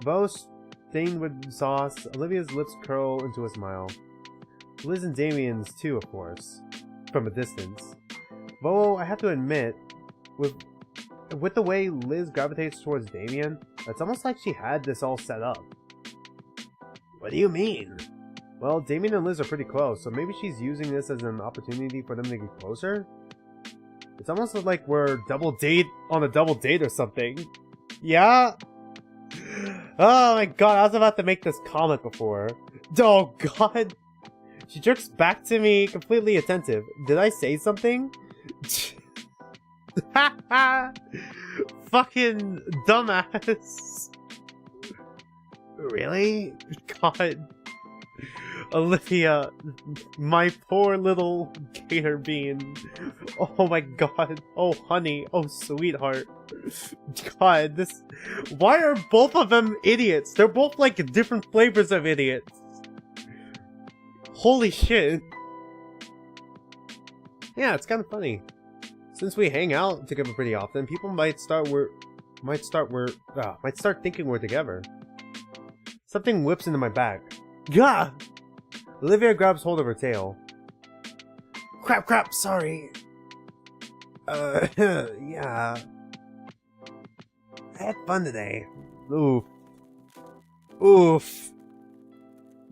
Both stained with sauce, Olivia's lips curl into a smile. Liz and Damien's too, of course. From a distance. Though, I have to admit, with the way Liz gravitates towards Damien, it's almost like she had this all set up. What do you mean? Well, Damien and Liz are pretty close, so maybe she's using this as an opportunity for them to get closer? It's almost like we're on a double date or something. Yeah? Oh my god, I was about to make this comment before. Oh god. She jerks back to me, completely attentive. Did I say something? Fucking dumbass. Really? God. Olivia, my poor little gator bean. Oh my god. Oh honey. Oh sweetheart. God, why are both of them idiots? They're both like different flavors of idiots. Holy shit. Yeah, it's kind of funny. Since we hang out together pretty often, people might start thinking we're together. Something whips into my back. Gah! Olivia grabs hold of her tail. Crap, sorry. Yeah. I had fun today. Oof.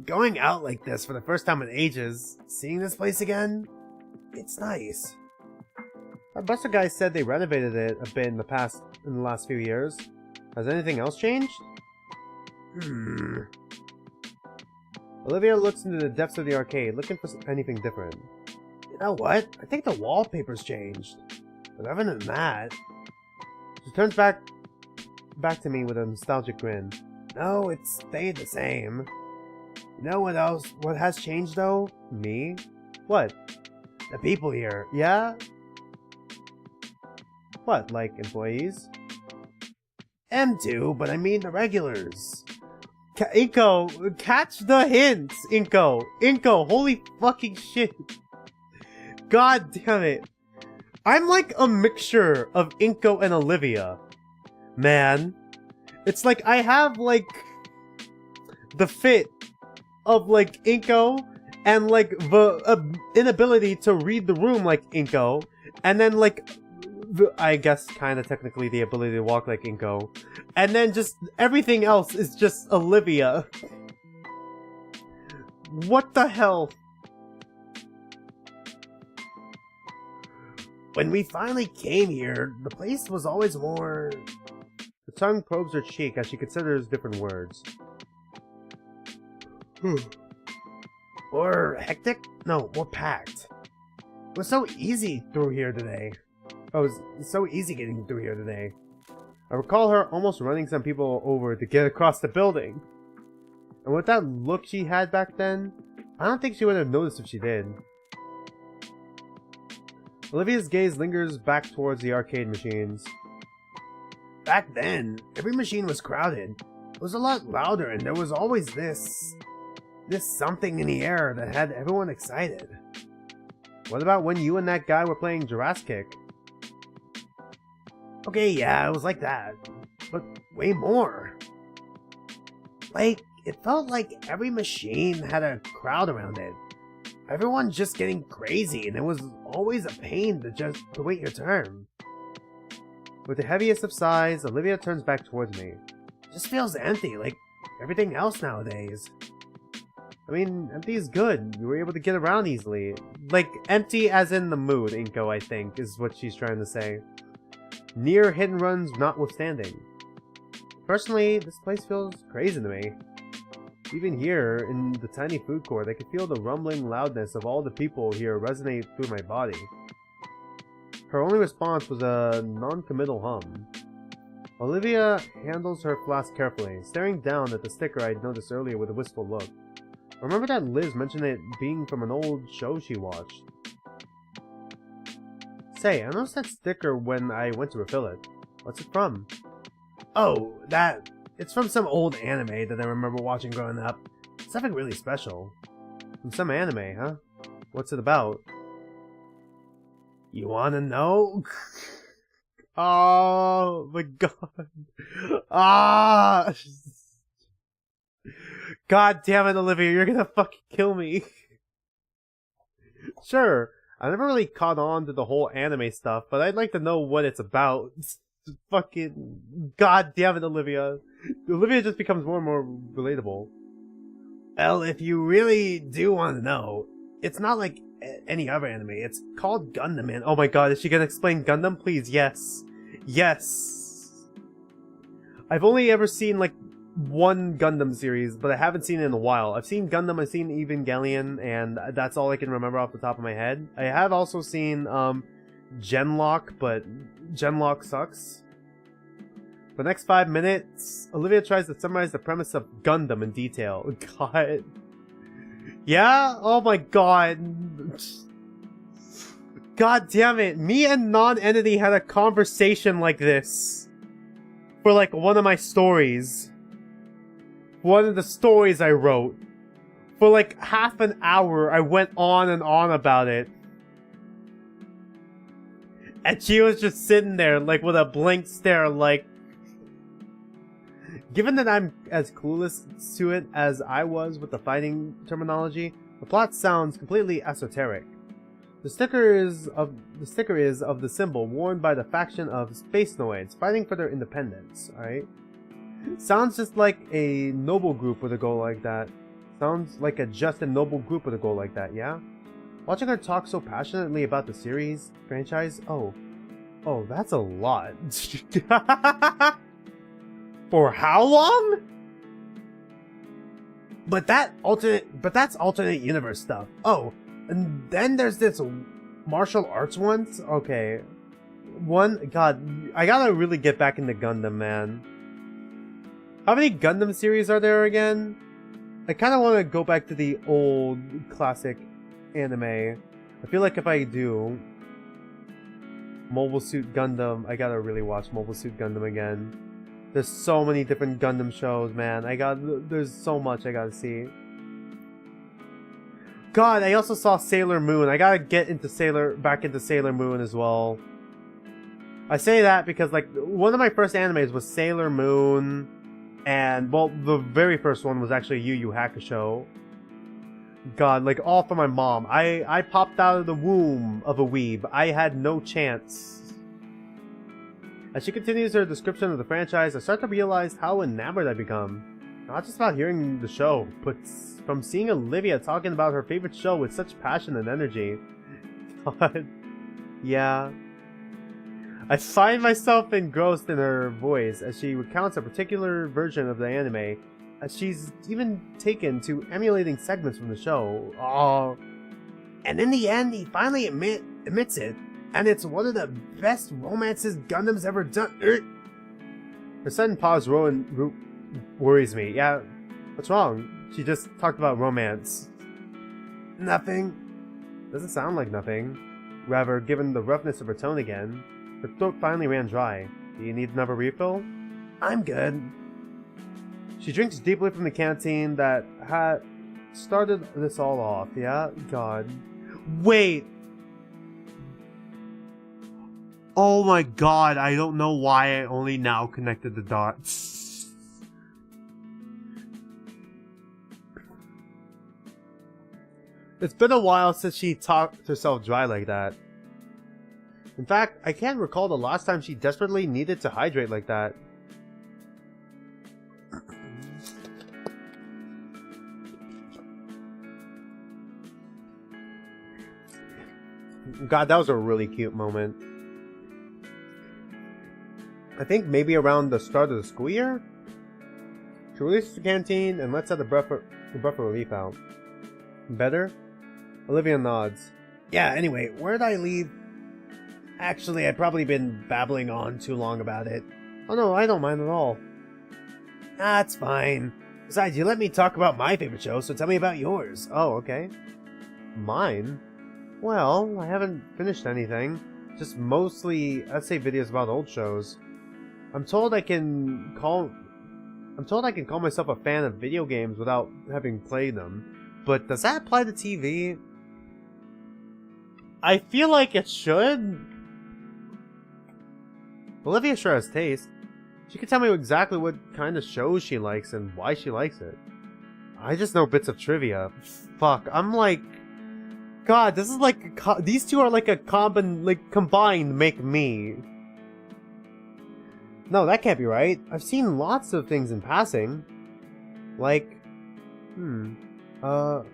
Going out like this for the first time in ages, seeing this place again, it's nice. Our buster guy said they renovated it a bit in the last few years. Has anything else changed? Olivia looks into the depths of the arcade, looking for anything different. You know what? I think the wallpaper's changed. But other than that... She turns back to me with a nostalgic grin. No, it's stayed the same. You know what else? What has changed though? Me? What? The people here. Yeah? What, like employees? M2, but I mean the regulars. Inco, catch the hints! Inco! Inco, holy fucking shit! God damn it. I'm like a mixture of Inco and Olivia. Man. It's like I have like the fit of like Inco and like the inability to read the room like Inco, and then like I guess kind of technically the ability to walk like Inco, and then just everything else is just Olivia. What the hell? When we finally came here, the place was always more... The tongue probes her cheek as she considers different words. Or hectic? No, more packed. It was so easy through here today. Oh, it was so easy getting through here today. I recall her almost running some people over to get across the building. And with that look she had back then, I don't think she would have noticed if she did. Olivia's gaze lingers back towards the arcade machines. Back then, every machine was crowded. It was a lot louder and there was always this something in the air that had everyone excited. What about when you and that guy were playing Jurassic? Okay, yeah, it was like that. But way more. Like, it felt like every machine had a crowd around it. Everyone's just getting crazy, and it was always a pain to wait your turn. With the heaviest of sighs, Olivia turns back towards me. It just feels empty, like everything else nowadays. I mean, empty is good. You were able to get around easily. Like, empty as in the mood, Inco, I think, is what she's trying to say. Near hit and runs notwithstanding. Personally, this place feels crazy to me. Even here, in the tiny food court, I could feel the rumbling loudness of all the people here resonate through my body. Her only response was a non-committal hum. Olivia handles her flask carefully, staring down at the sticker I'd noticed earlier with a wistful look. I remember that Liz mentioned it being from an old show she watched. Say, I noticed that sticker when I went to refill it. What's it from? Oh, that... It's from some old anime that I remember watching growing up. It's nothing really special. From some anime, huh? What's it about? You wanna know? Oh my god. Ah! God damn it, Olivia, you're gonna fucking kill me. Sure, I never really caught on to the whole anime stuff, but I'd like to know what it's about. Fucking... God damn it, Olivia. Olivia just becomes more and more relatable. Well, if you really do want to know, it's not like any other anime. It's called Gundam, and oh my god, is she gonna explain Gundam? Please, yes. Yes. I've only ever seen, like, one Gundam series, but I haven't seen it in a while. I've seen Gundam, I've seen Evangelion, and that's all I can remember off the top of my head. I have also seen, Genlock, but Genlock sucks. For the next 5 minutes, Olivia tries to summarize the premise of Gundam in detail. God. Yeah? Oh my god. God damn it. Me and Non-Entity had a conversation like this. For like one of my stories. One of the stories I wrote. For like half an hour, I went on and on about it. And she was just sitting there, like, with a blank stare, like... Given that I'm as clueless to it as I was with the fighting terminology, the plot sounds completely esoteric. The sticker is of the symbol worn by the faction of Spacenoids fighting for their independence, alright? Sounds just like a noble group with a goal like that. Sounds like a just and noble group with a goal like that, yeah? Watching her talk so passionately about the series, franchise, oh, that's a lot. For how long? But that's alternate universe stuff. Oh, and then there's this martial arts ones? Okay. God, I gotta really get back into Gundam, man. How many Gundam series are there again? I kinda wanna go back to the old classic anime. I feel like if I do Mobile Suit Gundam, I gotta really watch Mobile Suit Gundam again. There's so many different Gundam shows, man. There's so much I gotta see. God, I also saw Sailor Moon. I gotta get back into Sailor Moon as well. I say that because, like, one of my first animes was Sailor Moon, and, well, the very first one was actually Yu Yu Hakusho. God, like, all for my mom. I popped out of the womb of a weeb. I had no chance. As she continues her description of the franchise, I start to realize how enamored I've become. Not just about hearing the show, but from seeing Olivia talking about her favorite show with such passion and energy. God. Yeah. I find myself engrossed in her voice as she recounts a particular version of the anime, as she's even taken to emulating segments from the show. Oh. And in the end, he finally admits it, and it's one of the best romances Gundam's ever done. Her sudden pause worries me. Yeah, what's wrong? She just talked about romance. Nothing. Doesn't sound like nothing. Rather, given the roughness of her tone again, her throat finally ran dry. Do you need another refill? I'm good. She drinks deeply from the canteen that had started this all off, yeah? God. Wait! Oh my god, I don't know why I only now connected the dots. It's been a while since she talked herself dry like that. In fact, I can't recall the last time she desperately needed to hydrate like that. God, that was a really cute moment. I think maybe around the start of the school year? She releases the canteen and lets out the breath of relief out. Better? Olivia nods. Yeah, anyway, where did I leave? Actually, I've probably been babbling on too long about it. Oh no, I don't mind at all. That's fine. Besides, you let me talk about my favorite show, so tell me about yours. Oh, okay. Mine? Well, I haven't finished anything. Just mostly essay videos about old shows. I'm told I can call myself a fan of video games without having played them. But does that apply to TV? I feel like it should. Olivia sure has taste. She can tell me exactly what kind of shows she likes and why she likes it. I just know bits of trivia. Fuck, I'm like... God, this is like... these two are like a combined make me. No, that can't be right. I've seen lots of things in passing. Like... Oh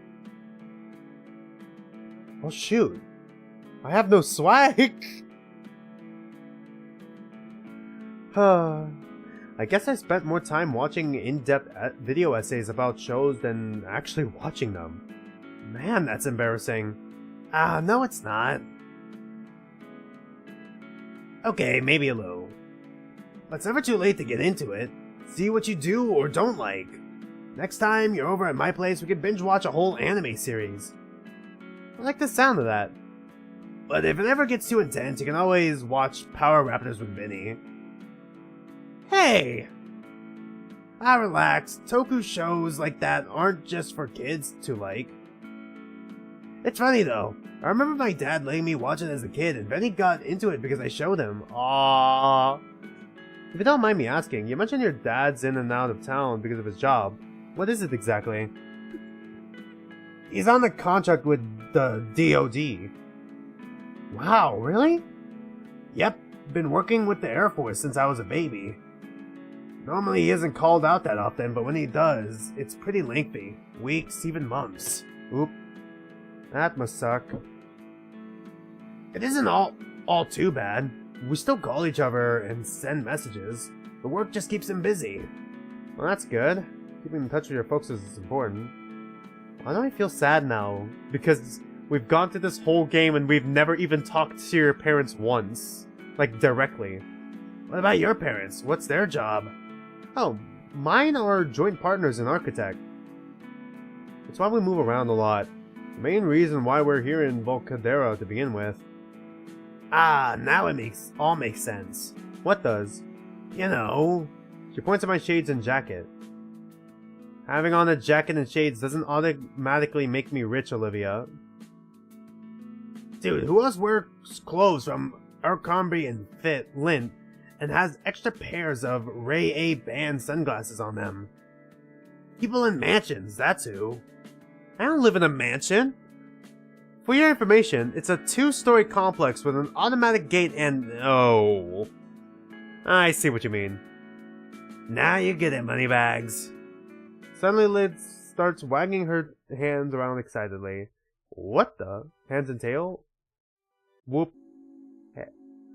shoot. I have no swag! I guess I spent more time watching in-depth video essays about shows than actually watching them. Man, that's embarrassing. No it's not. Okay, maybe a little. But it's never too late to get into it. See what you do or don't like. Next time you're over at my place, we can binge watch a whole anime series. I like the sound of that. But if it ever gets too intense, you can always watch Power Raptors with Vinny. Hey! Relax. Toku shows like that aren't just for kids to like. It's funny though. I remember my dad letting me watch it as a kid, and Benny got into it because I showed him. Aww. If you don't mind me asking, you mentioned your dad's in and out of town because of his job. What is it exactly? He's on the contract with the DoD. Wow, really? Yep, been working with the Air Force since I was a baby. Normally he isn't called out that often, but when he does, it's pretty lengthy. Weeks, even months. Oop. That must suck. It isn't all too bad. We still call each other and send messages. The work just keeps him busy. Well, that's good. Keeping in touch with your folks is important. Why do I feel sad now? Because we've gone through this whole game and we've never even talked to your parents once. Like, directly. What about your parents? What's their job? Oh, mine are joint partners in architect. That's why we move around a lot. The main reason why we're here in Volcadero to begin with. Ah, now it all makes sense. What does? You know. She points at my shades and jacket. Having on a jacket and shades doesn't automatically make me rich, Olivia. Dude, who else wears clothes from Abercrombie and Lint and has extra pairs of Ray A band sunglasses on them? People in mansions, that's who. I don't live in a mansion. For your information, it's a 2-story complex with an automatic gate and... Oh. I see what you mean. Now you get it, moneybags. Suddenly Liz starts wagging her hands around excitedly. What the? Hands and tail? Whoop.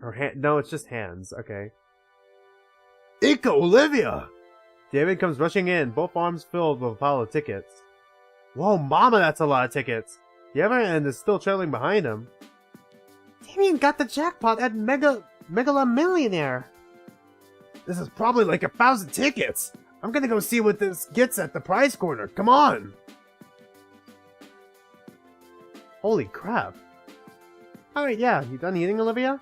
Her hand? No, it's just hands. Okay. Inco, Olivia! David comes rushing in, both arms filled with a pile of tickets. Whoa, mama, that's a lot of tickets. The other end is still trailing behind him. Damien got the jackpot at Megala Millionaire. This is probably like 1,000 tickets. I'm gonna go see what this gets at the prize corner. Come on! Holy crap. Alright, yeah, you done eating, Olivia?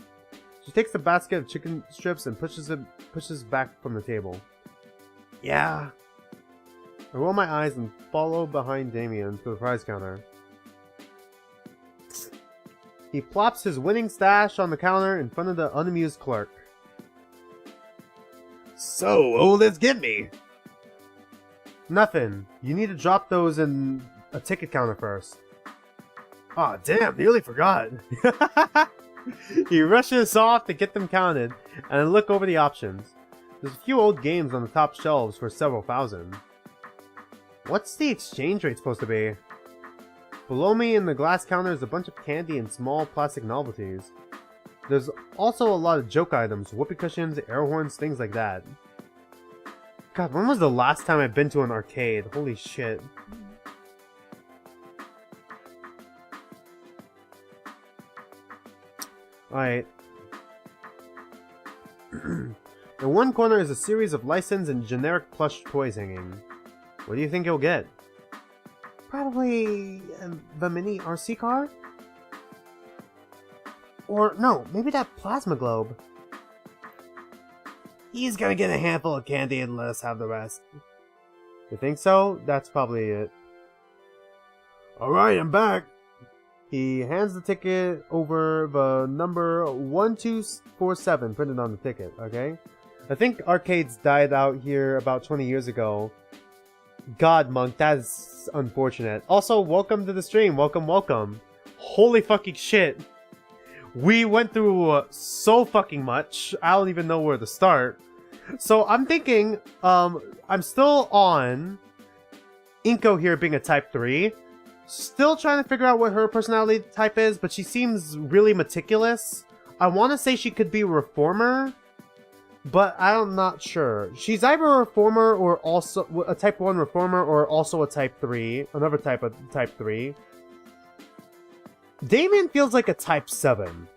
She takes the basket of chicken strips and pushes back from the table. Yeah. I roll my eyes and follow behind Damien to the prize counter. He plops his winning stash on the counter in front of the unamused clerk. So, what will this get me? Nothing. You need to drop those in a ticket counter first. Aw, oh, damn, nearly forgot. He rushes off to get them counted and then look over the options. There's a few old games on the top shelves for several thousand. What's the exchange rate supposed to be? Below me in the glass counter is a bunch of candy and small plastic novelties. There's also a lot of joke items, whoopee cushions, air horns, things like that. God, when was the last time I've been to an arcade? Holy shit. Alright. In one corner is a series of licensed and generic plush toys hanging. What do you think you'll get? Probably the mini RC car? Or no, maybe that plasma globe. He's gonna get a handful of candy and let us have the rest. You think so? That's probably it. Alright, I'm back. He hands the ticket over the number 1247 printed on the ticket, okay? I think arcades died out here about 20 years ago. God, Monk, that is unfortunate. Also, welcome to the stream. Welcome, welcome. Holy fucking shit. We went through so fucking much. I don't even know where to start. So I'm thinking, I'm still on Inco here being a type 3. Still trying to figure out what her personality type is, but she seems really meticulous. I want to say she could be a reformer, but I'm not sure. She's either a reformer or also a type 1 reformer or also a type 3. Another type of type 3. Damien feels like a type 7.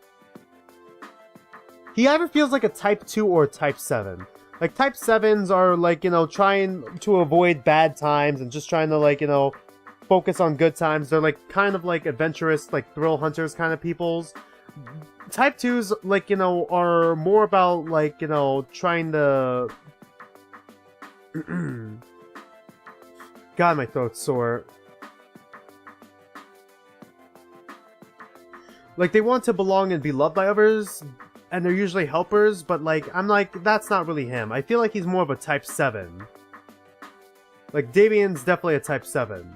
He either feels like a type 2 or a type 7. Like, type 7s are, like, you know, trying to avoid bad times and just trying to, like, you know, focus on good times. They're, like, kind of, like, adventurous, like, thrill hunters kind of peoples. Type 2s, like, you know, are more about, like, you know, trying to... God, my throat's sore. Like, they want to belong and be loved by others, and they're usually helpers, but, like, I'm like, that's not really him. I feel like he's more of a type 7. Like, Damien's definitely a type 7.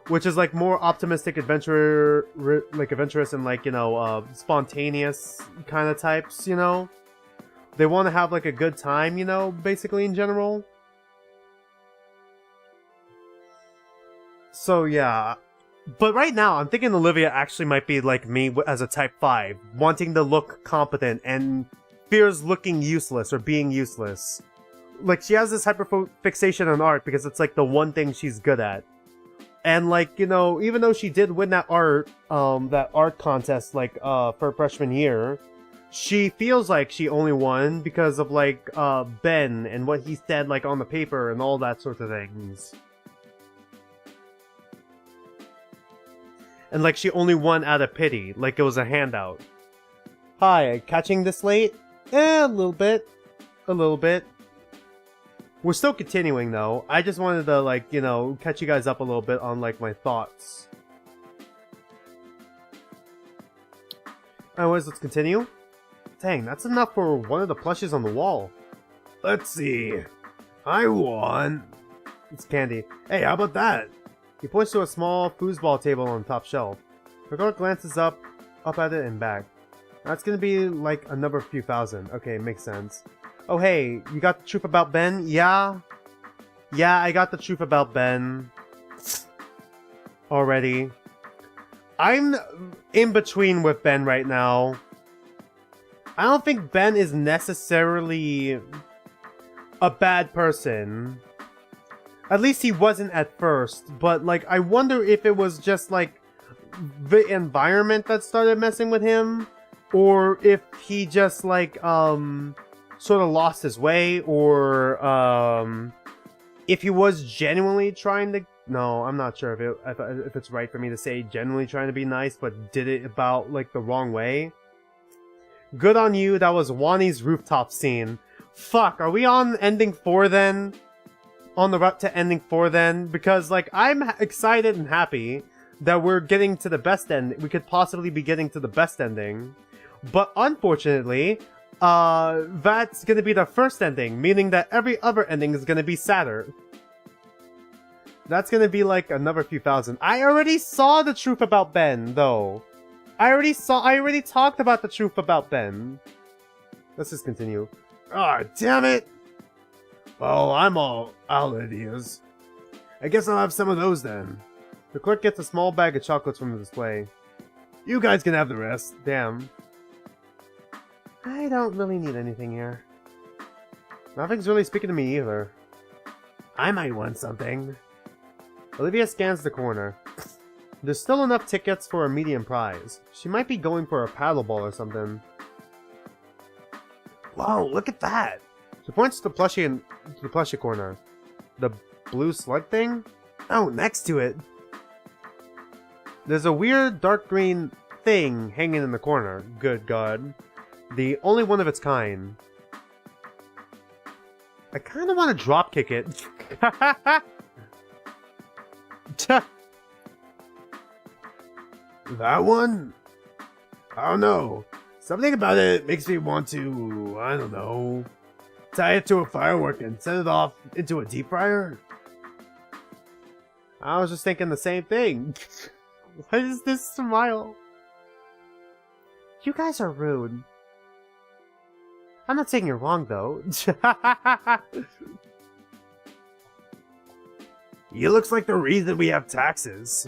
Which is, like, more optimistic, adventurous, and, like, you know, spontaneous kind of types, you know? They want to have like a good time, you know, basically in general. So yeah. But right now, I'm thinking Olivia actually might be like me as a type 5, wanting to look competent and fears looking useless or being useless. Like, she has this hyperfixation on art because it's like the one thing she's good at. And like, you know, even though she did win that art contest like for freshman year, she feels like she only won because of like Ben and what he said like on the paper and all that sort of things. And like she only won out of pity, like it was a handout. Hi, catching this late? A little bit. A little bit. We're still continuing though. I just wanted to like, you know, catch you guys up a little bit on like my thoughts. Anyways, let's continue. Dang, that's enough for one of the plushes on the wall. Let's see. I won. It's candy. Hey, how about that? He points to a small foosball table on the top shelf. The girl glances up at it and back. That's gonna be like a number few thousand. Okay, makes sense. Oh hey, you got the truth about Ben? Yeah? Yeah, I got the truth about Ben. Already. I'm in between with Ben right now. I don't think Ben is necessarily a bad person. At least he wasn't at first, but like I wonder if it was just like the environment that started messing with him, or if he just like sort of lost his way, or if he was genuinely trying to. No, I'm not sure if it's right for me to say genuinely trying to be nice, but did it about like the wrong way. Good on you. That was Wani's rooftop scene. Fuck, are we on ending 4 then? On the route to ending 4 then? Because like I'm excited and happy that we're getting to the best end. We could possibly be getting to the best ending. But unfortunately, that's gonna be the first ending, meaning that every other ending is gonna be sadder. That's gonna be like another few thousand. I already saw the truth about Ben, though. I already talked about the truth about Ben. Let's just continue. Ah, oh, damn it! Well, I'm all out of ideas. I guess I'll have some of those then. The clerk gets a small bag of chocolates from the display. You guys can have the rest. Damn. I don't really need anything here. Nothing's really speaking to me either. I might want something. Olivia scans the corner. There's still enough tickets for a medium prize. She might be going for a paddleball or something. Whoa, look at that! She points to the plushie corner. The blue slug thing? Oh, next to it! There's a weird dark green thing hanging in the corner. Good God. The only one of its kind. I kind of want to dropkick it. That one? I don't know. Something about it makes me want to, I don't know, tie it to a firework and set it off into a deep fryer? I was just thinking the same thing. What is this smile? You guys are rude. I'm not saying you're wrong, though. He looks like the reason we have taxes.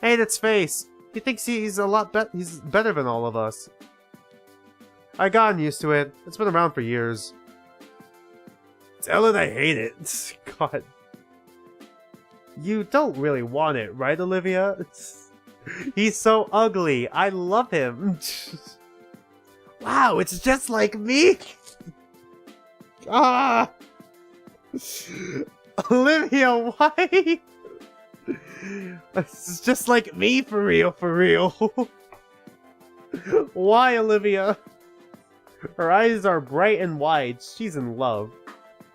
Hey, that's Face. He thinks he's he's better than all of us. I gotten used to it. It's been around for years. Tell it I hate it. God. You don't really want it, right, Olivia? He's so ugly. I love him. Wow, it's just like me. Ah. Olivia, why? It's just like me, for real, for real. Why, Olivia? Her eyes are bright and wide. She's in love.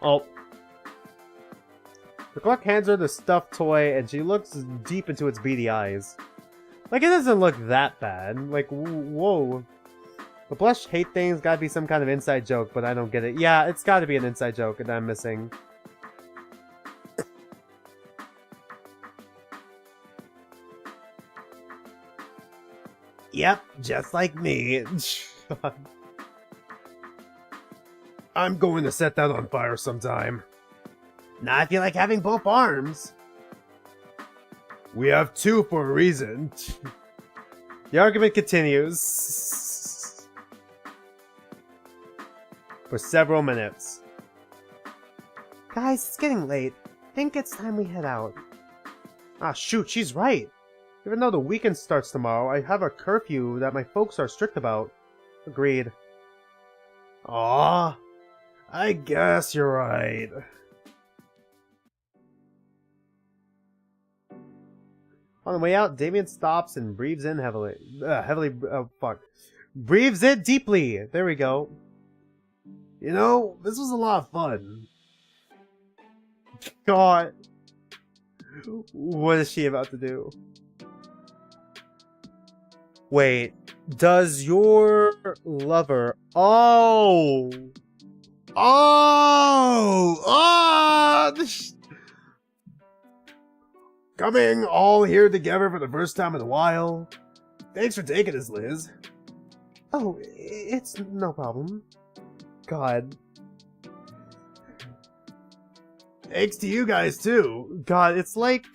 Oh. The clock hands her the stuffed toy, and she looks deep into its beady eyes. Like, it doesn't look that bad. Like, whoa. The plush hate thing's gotta be some kind of inside joke, but I don't get it. Yeah, it's gotta be an inside joke that I'm missing. Yep, just like me. I'm going to set that on fire sometime. Not if you like having both arms. We have two for a reason. The argument continues for several minutes. Guys, it's getting late. I think it's time we head out. Ah, shoot, she's right. Even though the weekend starts tomorrow, I have a curfew that my folks are strict about. Agreed. Aw, I guess you're right. On the way out, Damien stops and breathes in heavily. Breathes in deeply. There we go. You know, this was a lot of fun. God. What is she about to do? Wait. Does your lover... Oh! Coming all here together for the first time in a while. Thanks for taking us, Liz. Oh, it's no problem. God. Thanks to you guys, too. God, it's like...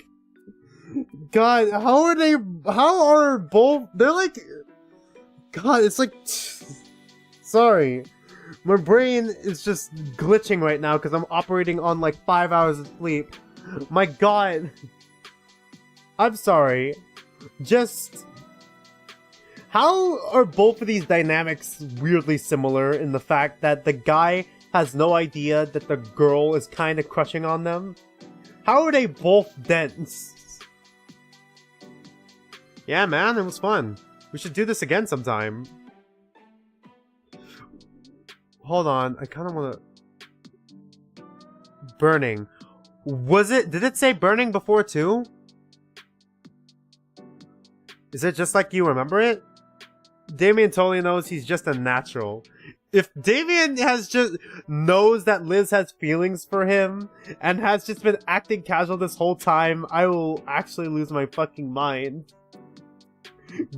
God, how are both... They're like... God, it's like... Sorry. My brain is just glitching right now because I'm operating on like 5 hours of sleep. My God. I'm sorry. Just... How are both of these dynamics weirdly similar in the fact that the guy has no idea that the girl is kind of crushing on them? How are they both dense? Yeah, man, it was fun. We should do this again sometime. Hold on, I kind of want to... Burning. Was it... Did it say burning before too? Is it just like you remember it? Damien totally knows he's just a natural. If Damien has just knows that Liz has feelings for him and has just been acting casual this whole time, I will actually lose my fucking mind.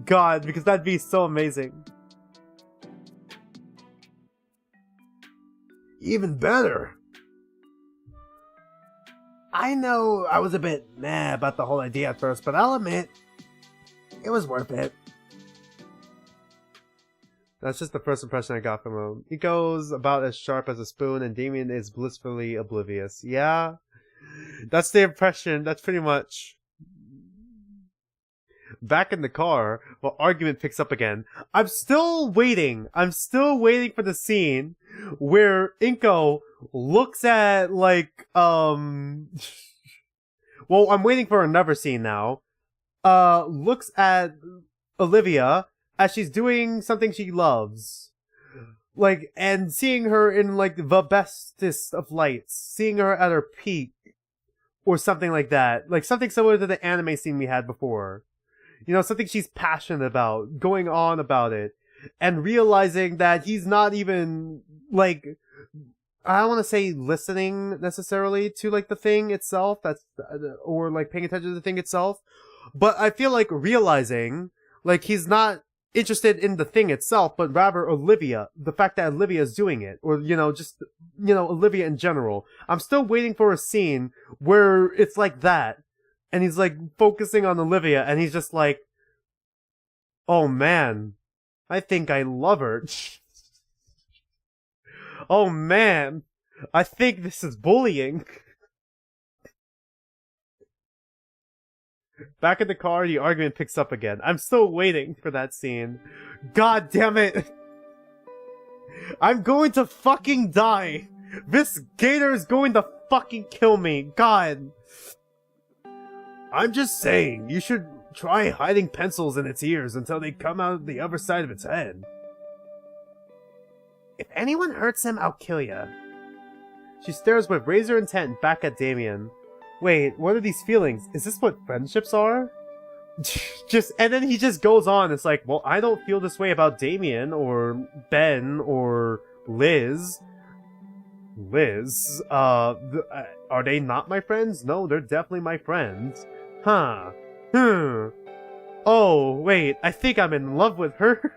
God, because that'd be so amazing. Even better. I know I was a bit meh about the whole idea at first, but I'll admit, it was worth it. That's just the first impression I got from him. He goes about as sharp as a spoon, and Damien is blissfully oblivious. Yeah, that's the impression. That's pretty much. Back in the car, while argument picks up again. I'm still waiting. I'm still waiting for the scene where Inco looks at, like, well, I'm waiting for another scene now. Looks at Olivia as she's doing something she loves. Like, and seeing her in, like, the bestest of lights. Seeing her at her peak. Or something like that. Like, something similar to the anime scene we had before. You know, something she's passionate about, going on about it, and realizing that he's not even, like, I don't want to say listening necessarily to, like, the thing itself, or, like, paying attention to the thing itself, but I feel like realizing, like, he's not interested in the thing itself, but rather Olivia, the fact that Olivia is doing it, or, you know, just, you know, Olivia in general. I'm still waiting for a scene where it's like that. And he's, like, focusing on Olivia, and he's just like, oh, man, I think I love her. Oh, man, I think this is bullying. Back in the car, the argument picks up again. I'm still waiting for that scene. God damn it. I'm going to fucking die. This Gator is going to fucking kill me. God. I'm just saying, you should try hiding pencils in its ears until they come out the other side of its head. If anyone hurts him, I'll kill ya. She stares with razor intent back at Damien. Wait, what are these feelings? Is this what friendships are? And then he just goes on. It's like, well, I don't feel this way about Damien, or Ben, or Liz. Liz? Are they not my friends? No, they're definitely my friends. Huh. Oh, wait, I think I'm in love with her.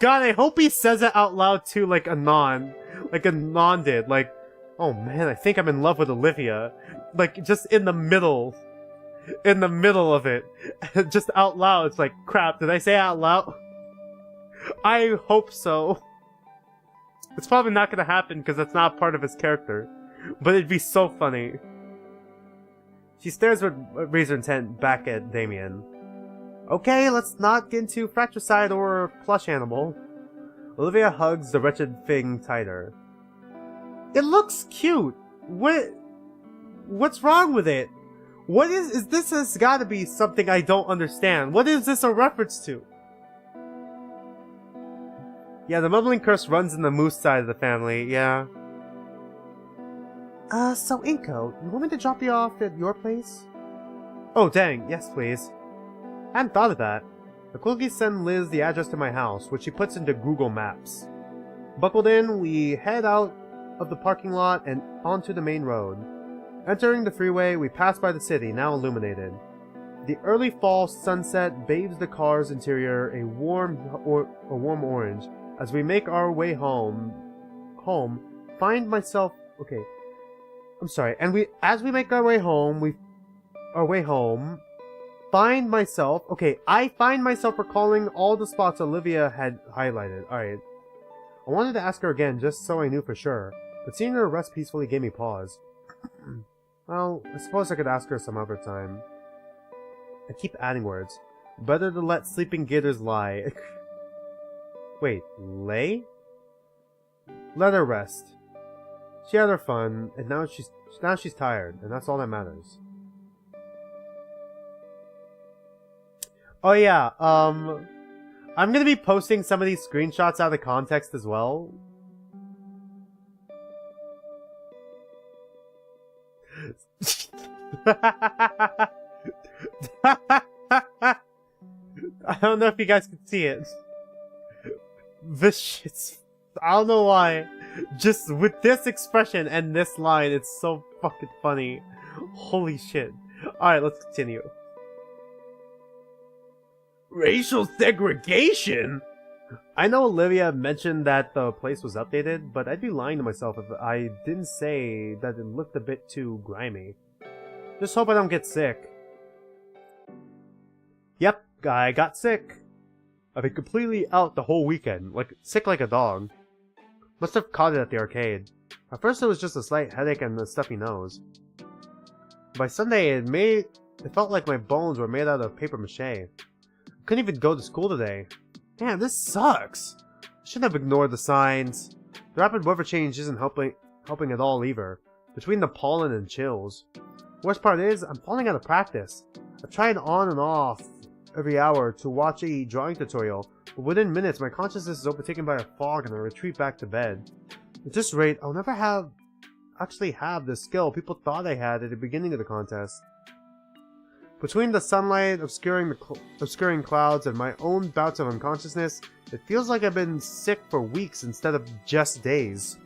God, I hope he says it out loud too, like Anon. Like Anon did. Like, oh man, I think I'm in love with Olivia. Like, just in the middle. In the middle of it. Just out loud. It's like, crap, did I say it out loud? I hope so. It's probably not gonna happen because that's not part of his character. But it'd be so funny. She stares with razor intent back at Damien. Okay, let's not get into fratricide or plush animal. Olivia hugs the wretched thing tighter. It looks cute. What's wrong with it? What is this has gotta be something I don't understand. What is this a reference to? Yeah, the mumbling curse runs in the moose side of the family, yeah. So Inco, you want me to drop you off at your place? Oh dang, yes please. I hadn't thought of that. I quickly send Liz the address to my house, which she puts into Google Maps. Buckled in, we head out of the parking lot and onto the main road. Entering the freeway, we pass by the city, now illuminated. The early fall sunset bathes the car's interior a warm orange. As we make our way home, find myself. Okay, I'm sorry. As we make our way home, find myself. Okay, I find myself recalling all the spots Olivia had highlighted. All right, I wanted to ask her again just so I knew for sure, but seeing her rest peacefully gave me pause. Well, I suppose I could ask her some other time. I keep adding words. Better to let sleeping gators lie. Wait, lay? Let her rest. She had her fun, and now she's tired, and that's all that matters. Oh yeah, I'm gonna be posting some of these screenshots out of context as well. I don't know if you guys can see it. This shit's... I don't know why. Just with this expression and this line, it's so fucking funny. Holy shit. Alright, let's continue. Racial segregation? I know Olivia mentioned that the place was updated, but I'd be lying to myself if I didn't say that it looked a bit too grimy. Just hope I don't get sick. Yep, I got sick. I've been completely out the whole weekend, sick like a dog. Must have caught it at the arcade. At first it was just a slight headache and a stuffy nose. By Sunday it felt like my bones were made out of paper mache. I couldn't even go to school today. Man, this sucks. I shouldn't have ignored the signs. The rapid weather change isn't helping at all either. Between the pollen and chills. Worst part is, I'm falling out of practice. I've tried on and off every hour to watch a drawing tutorial, but within minutes my consciousness is overtaken by a fog and I retreat back to bed. At this rate, I'll never actually have the skill people thought I had at the beginning of the contest. Between the sunlight obscuring clouds and my own bouts of unconsciousness, it feels like I've been sick for weeks instead of just days.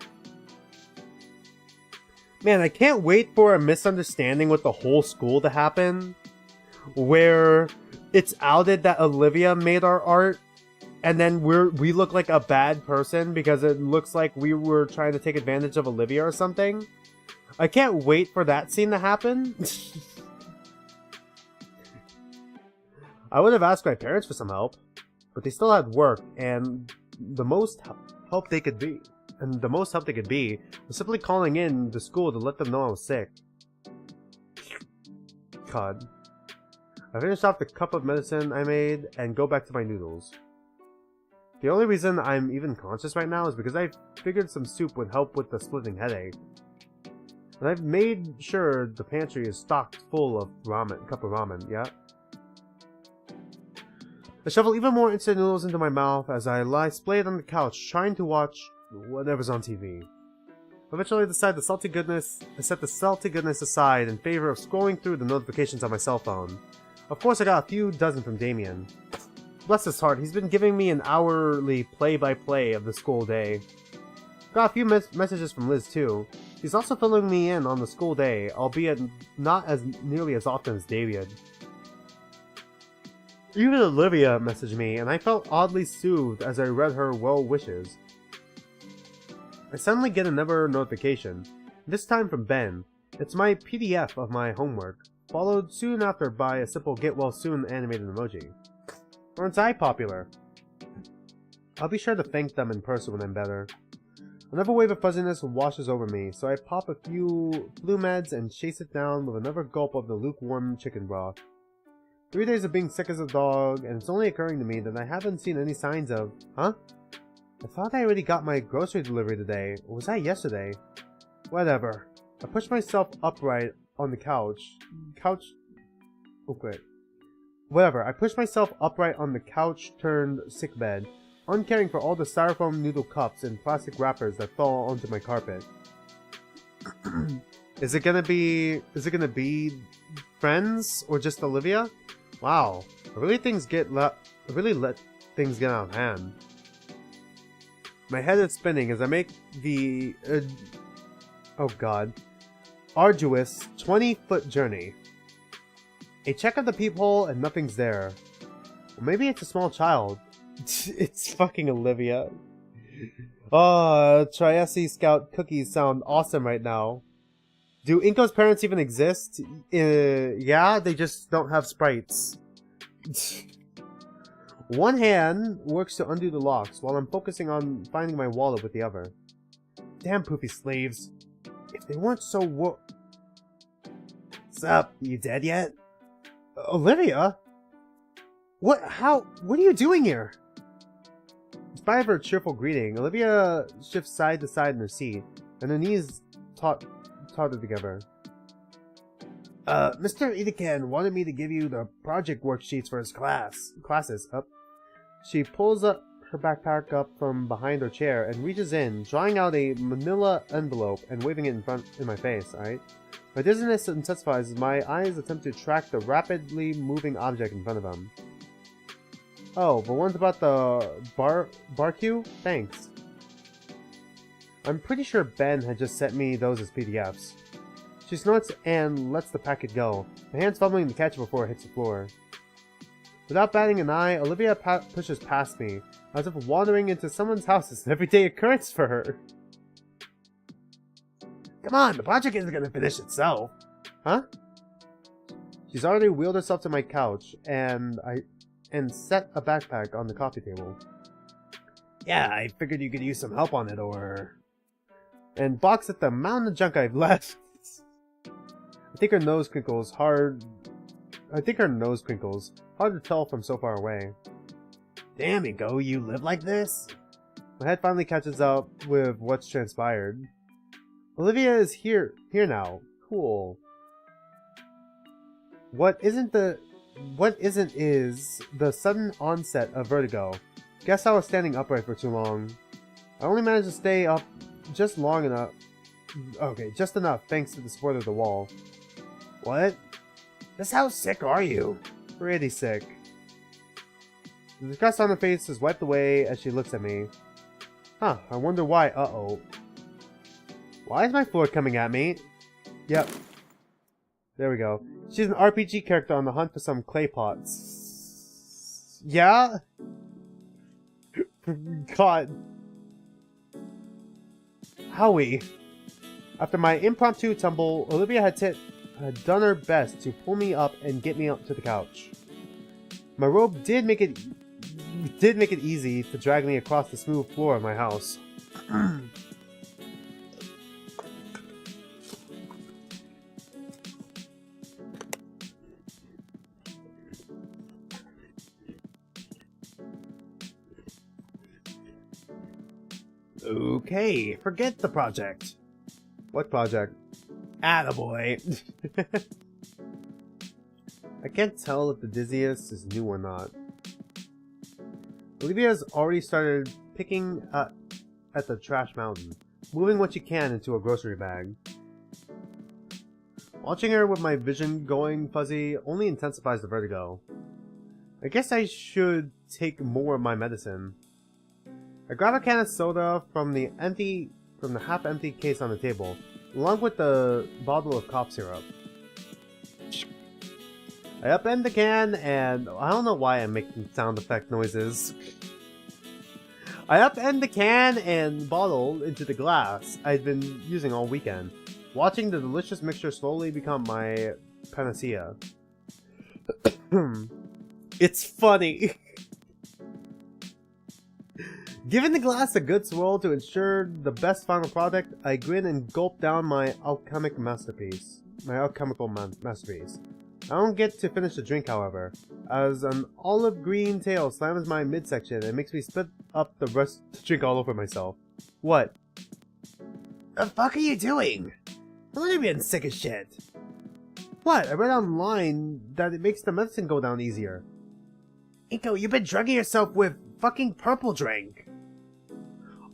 Man, I can't wait for a misunderstanding with the whole school to happen, where it's outed that Olivia made our art, and then we look like a bad person because it looks like we were trying to take advantage of Olivia or something. I can't wait for that scene to happen. I would have asked my parents for some help, but they still had work, and the most help they could be was simply calling in the school to let them know I was sick. God. I finished off the cup of medicine I made and go back to my noodles. The only reason I'm even conscious right now is because I figured some soup would help with the splitting headache. And I've made sure the pantry is stocked full of cup of ramen, yeah? I shovel even more instant noodles into my mouth as I lie splayed on the couch trying to watch whatever's on TV. Eventually I set the salty goodness aside in favor of scrolling through the notifications on my cell phone. Of course I got a few dozen from Damien. Bless his heart, he's been giving me an hourly play-by-play of the school day. Got a few messages from Liz too. He's also filling me in on the school day, albeit not as nearly as often as David. Even Olivia messaged me, and I felt oddly soothed as I read her well wishes. I suddenly get another notification, this time from Ben. It's my PDF of my homework, followed soon after by a simple get well soon animated emoji. Aren't I popular? I'll be sure to thank them in person when I'm better. Another wave of fuzziness washes over me, so I pop a few flu meds and chase it down with another gulp of the lukewarm chicken broth. 3 days of being sick as a dog, and it's only occurring to me that I haven't seen any signs of... Huh? I thought I already got my grocery delivery today, or was that yesterday? Whatever. I push myself upright on the couch. Whatever. I push myself upright on the couch-turned sickbed, uncaring for all the styrofoam noodle cups and plastic wrappers that fall onto my carpet. Is it gonna be friends or just Olivia? Wow, I really let things get out of hand. My head is spinning as I make the arduous 20-foot journey. A check at the peephole and nothing's there. Or maybe it's a small child. It's fucking Olivia. Oh, Trieste Scout cookies sound awesome right now. Do Inco's parents even exist? Yeah, they just don't have sprites. One hand works to undo the locks while I'm focusing on finding my wallet with the other. Damn poopy slaves. If they weren't so What's up? You dead yet? Olivia? What are you doing here? In spite of her cheerful greeting, Olivia shifts side to side in her seat, and her knees tottered together. Mr. Itaken wanted me to give you the project worksheets for his classes. She pulls up her backpack up from behind her chair and reaches in, drawing out a manila envelope and waving it in my face, alright? My dizziness intensifies as my eyes attempt to track the rapidly moving object in front of them. Oh, the ones about the barbecue? Thanks. I'm pretty sure Ben had just sent me those as PDFs. She snorts and lets the packet go, her hands fumbling to catch it before it hits the floor. Without batting an eye, Olivia pushes past me, as if wandering into someone's house is an everyday occurrence for her. Come on, the project isn't gonna finish itself. Huh? She's already wheeled herself to my couch, and set a backpack on the coffee table. Yeah, I figured you could use some help on it, or... And balks at the mountain of junk I've left. I think her nose crinkles, hard to tell from so far away. Damn, Inco, you live like this? My head finally catches up with what's transpired. Olivia is here now. Cool. What isn't is the sudden onset of vertigo. Guess I was standing upright for too long. I only managed to stay up just long enough. Okay, just enough thanks to the support of the wall. What? Just how sick are you? Pretty sick. The disgust on her face is wiped away as she looks at me. Huh, I wonder why. Uh-oh. Why is my floor coming at me? Yep. There we go. She's an RPG character on the hunt for some clay pots. Yeah? God. Howie. After my impromptu tumble, Olivia had done her best to pull me up and get me up to the couch. My robe did make it easy to drag me across the smooth floor of my house. Okay, forget the project. What project? Attaboy. I can't tell if the dizziest is new or not. Olivia's already started picking at the trash mountain, moving what she can into a grocery bag. Watching her with my vision going fuzzy only intensifies the vertigo. I guess I should take more of my medicine. I grab a can of soda from the half-empty case on the table, along with the bottle of cough syrup. I upend the can and I don't know why I'm making sound effect noises. I upend the can and bottle into the glass I'd been using all weekend, watching the delicious mixture slowly become my panacea. It's funny. Giving the glass a good swirl to ensure the best final product, I grin and gulp down my alchemical masterpiece. I don't get to finish the drink, however, as an olive green tail slams my midsection and makes me spit up the rest of the drink all over myself. What? The fuck are you doing? I'm not even sick as shit. What? I read online that it makes the medicine go down easier. Inco, you've been drugging yourself with fucking purple drink.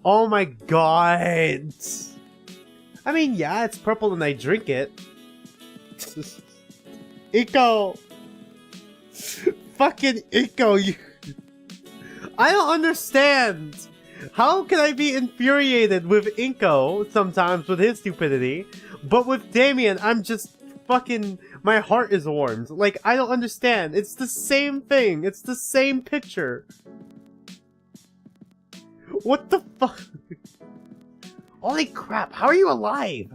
Oh my god. I mean, yeah, it's purple and I drink it. Inco! Fucking Inco, you... I don't understand! How can I be infuriated with Inco sometimes with his stupidity, but with Damien, I'm just fucking... My heart is warmed. Like, I don't understand. It's the same thing. It's the same picture. What the fuck? Holy crap, how are you alive?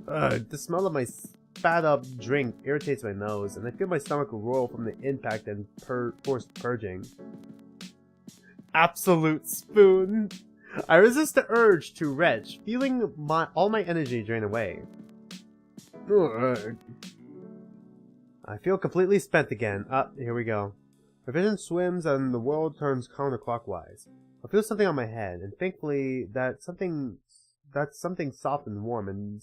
The smell of my spat up drink irritates my nose, and I feel my stomach roil from the impact and forced purging. Absolute spoon. I resist the urge to retch, feeling all my energy drain away. I feel completely spent again. Here we go. My vision swims and the world turns counterclockwise. I feel something on my head, and thankfully that's something soft and warm and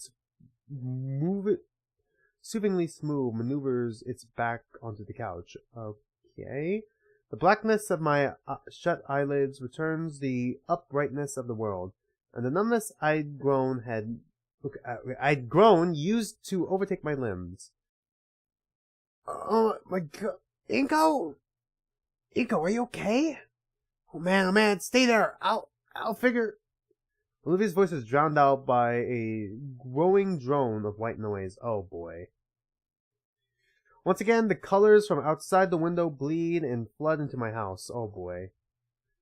soothingly smooth maneuvers its back onto the couch. Okay. The blackness of my shut eyelids returns the uprightness of the world, and the numbness I'd grown used to overtake my limbs. Oh my god. Inco? Inco, are you okay? Oh man, stay there. I'll figure. Olivia's voice is drowned out by a growing drone of white noise. Oh boy. Once again, the colors from outside the window bleed and flood into my house. Oh boy.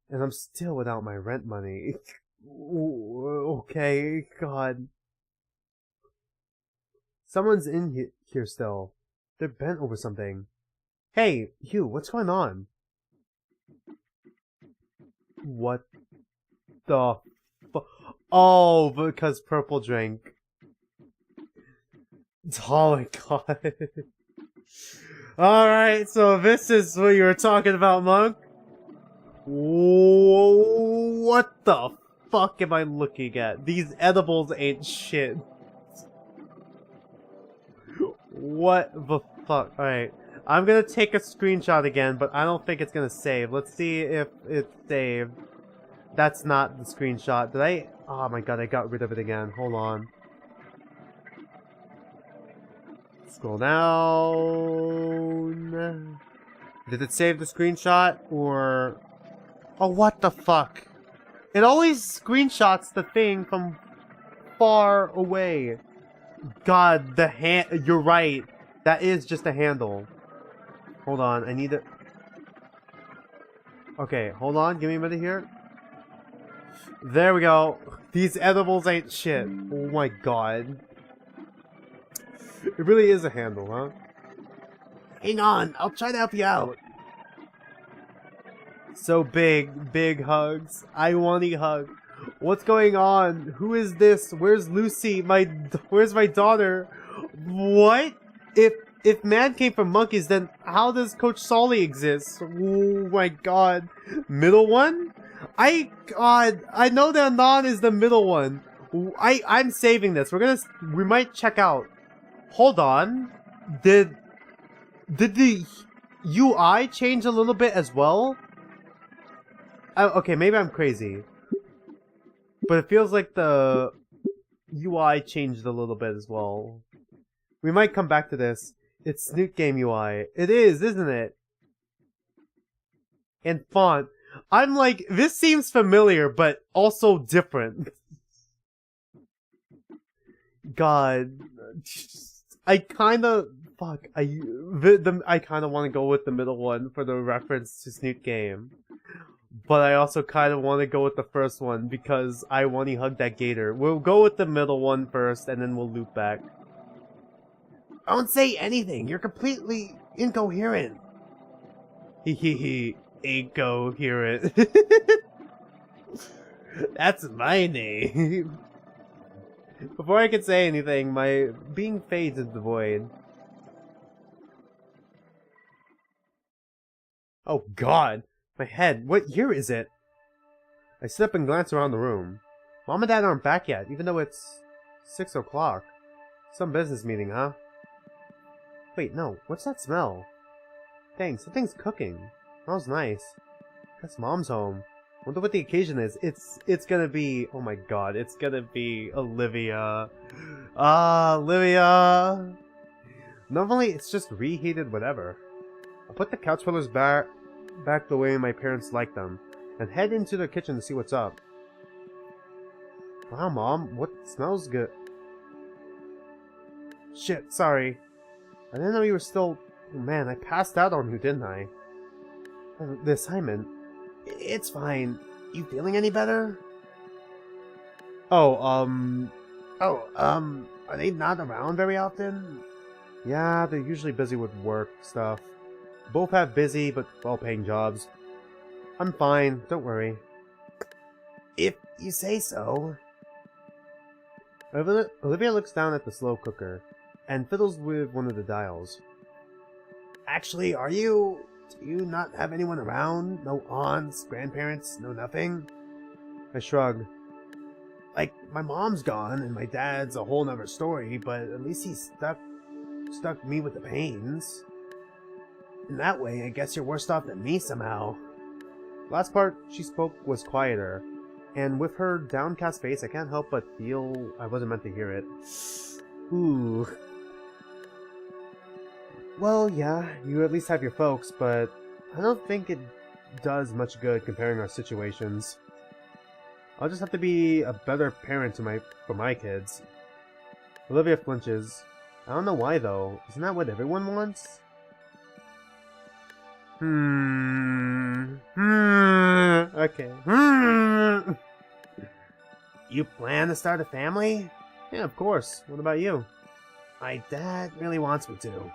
And I'm still without my rent money. Okay, god. Someone's in here still. They're bent over something. Hey, Hugh, what's going on? What the fu- Oh, because purple drink. Oh my god. Alright, so this is what you were talking about, Monk? Whoa, what the fuck am I looking at? These edibles ain't shit. What the fuck? Alright. I'm gonna take a screenshot again, but I don't think it's gonna save. Let's see if it's saved. That's not the screenshot. Did I? Oh my god, I got rid of it again. Hold on. Scroll down. Did it save the screenshot? Or... Oh, what the fuck? It always screenshots the thing from far away. God, the hand... You're right. That is just a handle. Hold on, I need it. Okay, hold on. Give me a minute here. There we go. These edibles ain't shit. Oh my god. It really is a handle, huh? Hang on, I'll try to help you out. So big hugs. I Wani Hug. What's going on? Who is this? Where's Lucy? Where's my daughter? What? If man came from monkeys, then how does Coach Solly exist? Oh my god. Middle one? I know that Anon is the middle one. I'm saving this. We might check out. Hold on. Did the UI change a little bit as well? Okay, maybe I'm crazy. But it feels like the UI changed a little bit as well. We might come back to this. It's Snoot Game UI. It is, isn't it? And font. I'm like, this seems familiar, but also different. God. I kinda fuck. I kind of want to go with the middle one for the reference to Snoot Game. But I also kind of want to go with the first one because I Wani Hug that Gator. We'll go with the middle one first and then we'll loop back. Don't say anything. You're completely incoherent. Hehehe. Incoherent. That's my name. Before I could say anything, my being fades into the void. Oh god. My head. What year is it? I sit up and glance around the room. Mom and Dad aren't back yet, even though it's 6 o'clock. Some business meeting, huh? Wait, no. What's that smell? Dang, something's cooking. Smells nice. Guess Mom's home. Wonder what the occasion is. It's gonna be... Oh my god, it's gonna be Olivia. Olivia! Normally, it's just reheated whatever. I'll put the couch pillows back the way my parents like them, and head into the kitchen to see what's up. Wow, Mom, what smells good? Shit, sorry. I didn't know you were still... Oh, man, I passed out on you, didn't I? The assignment. It's fine. You feeling any better? Are they not around very often? Yeah, they're usually busy with work stuff. Both have busy but well-paying jobs. I'm fine, don't worry. If you say so. Olivia looks down at the slow cooker and fiddles with one of the dials. Actually, do you not have anyone around? No aunts, grandparents, no nothing? I shrug. Like, my mom's gone and my dad's a whole nother story, but at least he stuck me with the pains. In that way, I guess you're worse off than me somehow. Last part she spoke was quieter, and with her downcast face, I can't help but feel I wasn't meant to hear it. Ooh. Well, yeah, you at least have your folks, but I don't think it does much good comparing our situations. I'll just have to be a better parent for my kids. Olivia flinches. I don't know why, though. Isn't that what everyone wants? Okay. You plan to start a family? Yeah, of course. What about you? My dad really wants me to.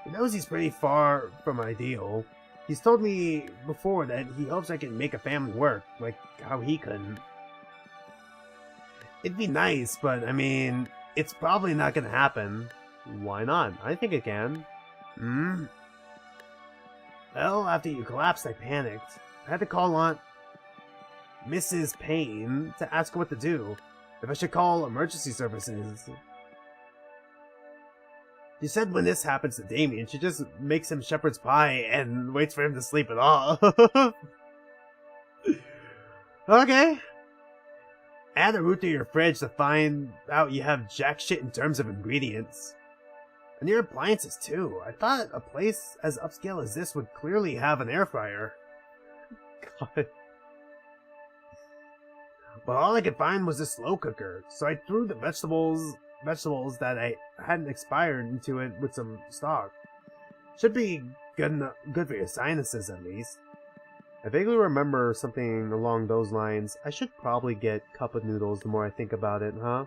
He knows he's pretty far from ideal. He's told me before that he hopes I can make a family work, like how he couldn't. It'd be nice, but I mean, it's probably not gonna happen. Why not? I think it can. Well, after you collapsed, I panicked. I had to call Aunt Mrs. Payne to ask her what to do. If I should call emergency services. She said when this happens to Damien, she just makes him shepherd's pie and waits for him to sleep it off. Okay. Add a route to your fridge to find out you have jack shit in terms of ingredients. And your appliances too. I thought a place as upscale as this would clearly have an air fryer. God. But all I could find was a slow cooker, so I threw the vegetables that I hadn't expired into it with some stock. Should be good for your sinuses at least. I vaguely remember something along those lines. I should probably get cup of noodles the more I think about it, huh?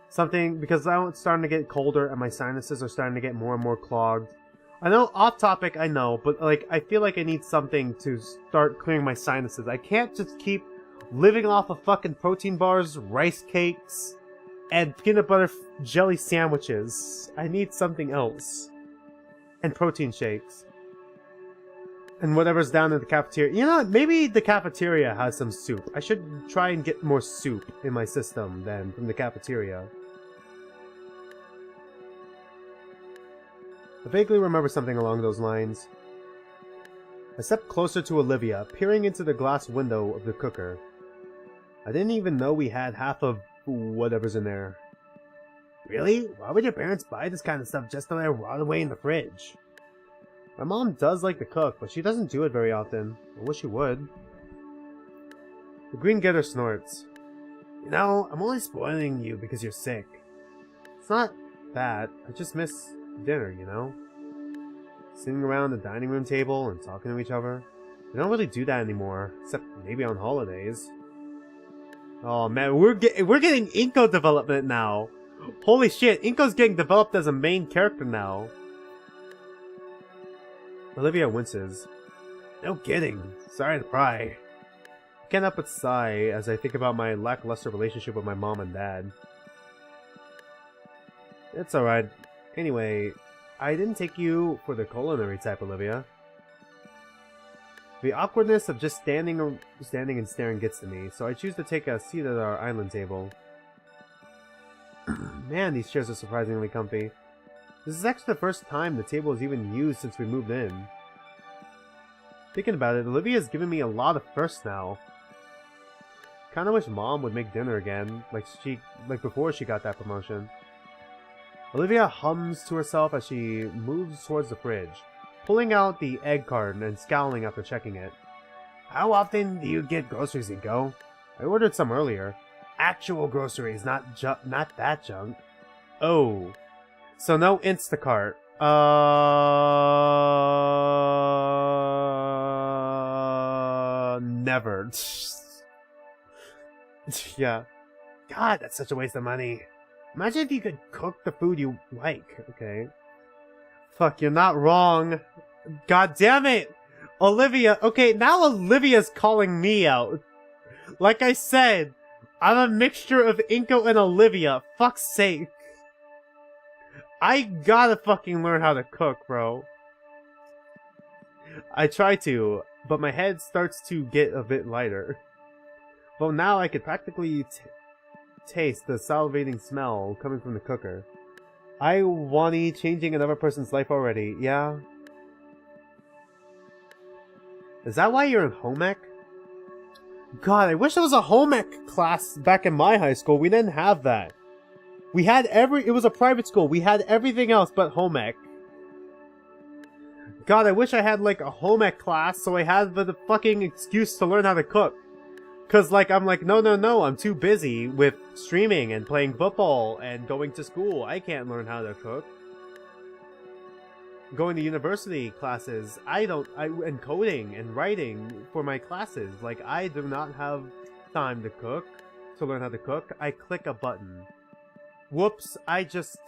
Something, because it's starting to get colder and my sinuses are starting to get more and more clogged. I know, off topic, I know, but like, I feel like I need something to start clearing my sinuses. I can't just keep living off of fucking protein bars, rice cakes, and peanut butter jelly sandwiches. I need something else. And protein shakes. And whatever's down in the cafeteria. You know what? Maybe the cafeteria has some soup. I should try and get more soup in my system then from the cafeteria. I vaguely remember something along those lines. I stepped closer to Olivia, peering into the glass window of the cooker. I didn't even know we had half of whatever's in there. Really? Why would your parents buy this kind of stuff just to let it rot away in the fridge? My mom does like to cook, but she doesn't do it very often. I wish she would. The green Gator snorts. I'm only spoiling you because you're sick. It's not that. I just miss dinner, you know? Sitting around the dining room table and talking to each other. We don't really do that anymore, except maybe on holidays. Oh man, we're getting Inco development now. Holy shit, Inco's getting developed as a main character now. Olivia winces. No kidding. Sorry to pry. I can't help but sigh as I think about my lackluster relationship with my mom and dad. It's alright. Anyway, I didn't take you for the culinary type, Olivia. The awkwardness of just standing and staring gets to me, so I choose to take a seat at our island table. Man, these chairs are surprisingly comfy. This is actually the first time the table is even used since we moved in. Thinking about it, Olivia's giving me a lot of firsts now. Kinda wish Mom would make dinner again, like before she got that promotion. Olivia hums to herself as she moves towards the fridge, pulling out the egg carton and scowling after checking it. How often do you get groceries, Inco? I ordered some earlier. Actual groceries, not that junk. Oh. So no Instacart. Never. Yeah. God, that's such a waste of money. Imagine if you could cook the food you like, okay? Fuck, you're not wrong. God damn it! Olivia, okay, now Olivia's calling me out. Like I said, I'm a mixture of Inco and Olivia. Fuck's sake. I gotta fucking learn how to cook, bro. I try to, but my head starts to get a bit lighter. Well, now I could practically taste the salivating smell coming from the cooker. I Wani changing another person's life already, yeah? Is that why you're in home ec? God, I wish there was a home ec class back in my high school. We didn't have that. We had it was a private school. We had everything else but home ec. God, I wish I had like a home ec class so I had the fucking excuse to learn how to cook. Cause like, I'm like, no, I'm too busy with streaming and playing football and going to school. I can't learn how to cook. Going to university classes, and coding and writing for my classes. Like, I do not have time to learn how to cook. I click a button. Whoops, I just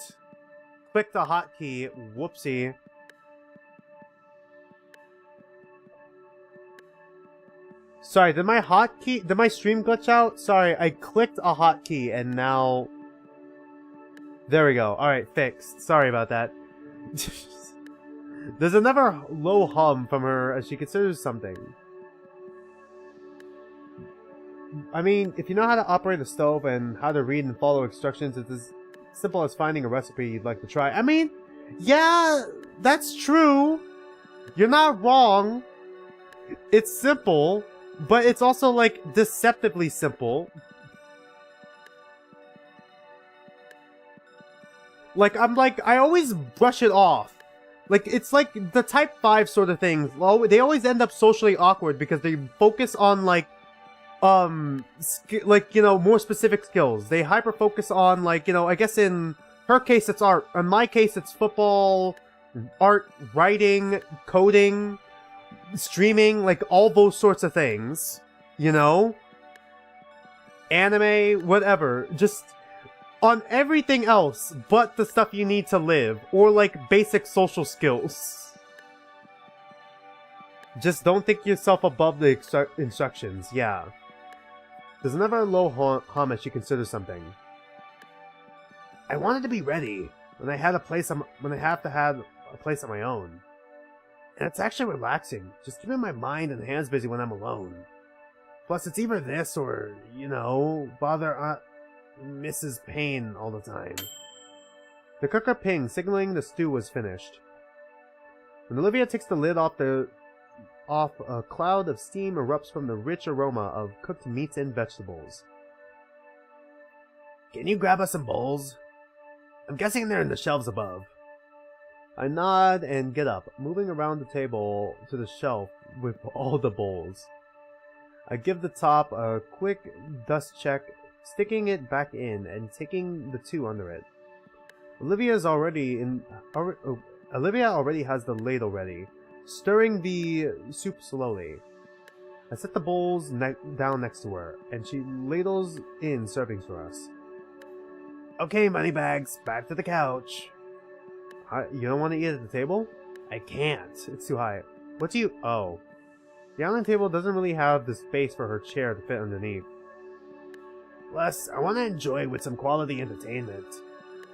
clicked a hotkey. Whoopsie. Sorry, did my stream glitch out? Sorry, I clicked a hotkey and now... There we go. Alright, fixed. Sorry about that. There's another low hum from her as she considers something. I mean, if you know how to operate a stove and how to read and follow instructions, it's as simple as finding a recipe you'd like to try. I mean, yeah, that's true. You're not wrong. It's simple. But it's also, like, deceptively simple. Like, I always brush it off. Like, it's like the type 5 sort of things. Well, they always end up socially awkward because they focus on, like, you know, more specific skills. They hyper-focus on, like, you know, I guess in her case it's art. In my case it's football, art, writing, coding, streaming, like all those sorts of things, you know? Anime, whatever. Just on everything else but the stuff you need to live, or like basic social skills. Just don't think yourself above the instructions, yeah. There's another low hum as she considers something. I wanted to be ready when I have to have a place of my own. And it's actually relaxing, just keeping my mind and hands busy when I'm alone. Plus, it's either this or, you know, bother Aunt Mrs. Payne all the time. The cooker pinged, signaling the stew was finished. When Olivia takes the lid off, a cloud of steam erupts from the rich aroma of cooked meats and vegetables. Can you grab us some bowls? I'm guessing they're in the shelves above. I nod and get up, moving around the table to the shelf with all the bowls. I give the top a quick dust check, sticking it back in and taking the two under it. Olivia's already in. Olivia already has the ladle ready, stirring the soup slowly. I set the bowls down next to her, and she ladles in servings for us. Okay, moneybags, back to the couch. You don't want to eat at the table? I can't. It's too high. What do you... Oh. The island table doesn't really have the space for her chair to fit underneath. Plus, I want to enjoy with some quality entertainment.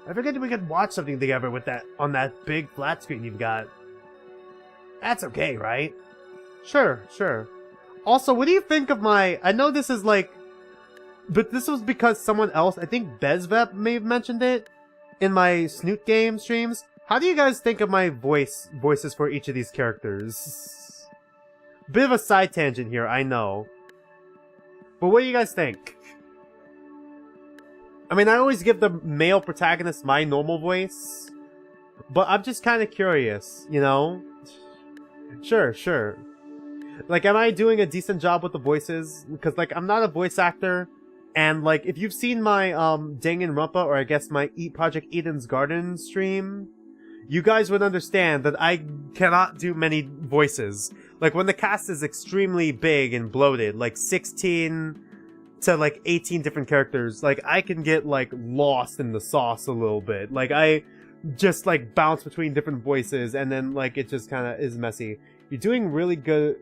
I figured we could watch something together with that on that big flat screen you've got. That's okay, right? Sure. Also, what do you think of my... I know this is like... But this was because someone else, I think Bezvep may have mentioned it in my Snoot game streams. How do you guys think of my voices for each of these characters? Bit of a side tangent here, I know. But what do you guys think? I mean, I always give the male protagonist my normal voice. But I'm just kind of curious, you know? Sure. Like, am I doing a decent job with the voices? Because, like, I'm not a voice actor. And, like, if you've seen my, Danganronpa, or I guess my Project Eden's Garden stream, you guys would understand that I cannot do many voices. Like, when the cast is extremely big and bloated, like 16 to, like, 18 different characters, like, I can get, like, lost in the sauce a little bit. Like, I just, like, bounce between different voices, and then, like, it just kind of is messy. You're doing really good,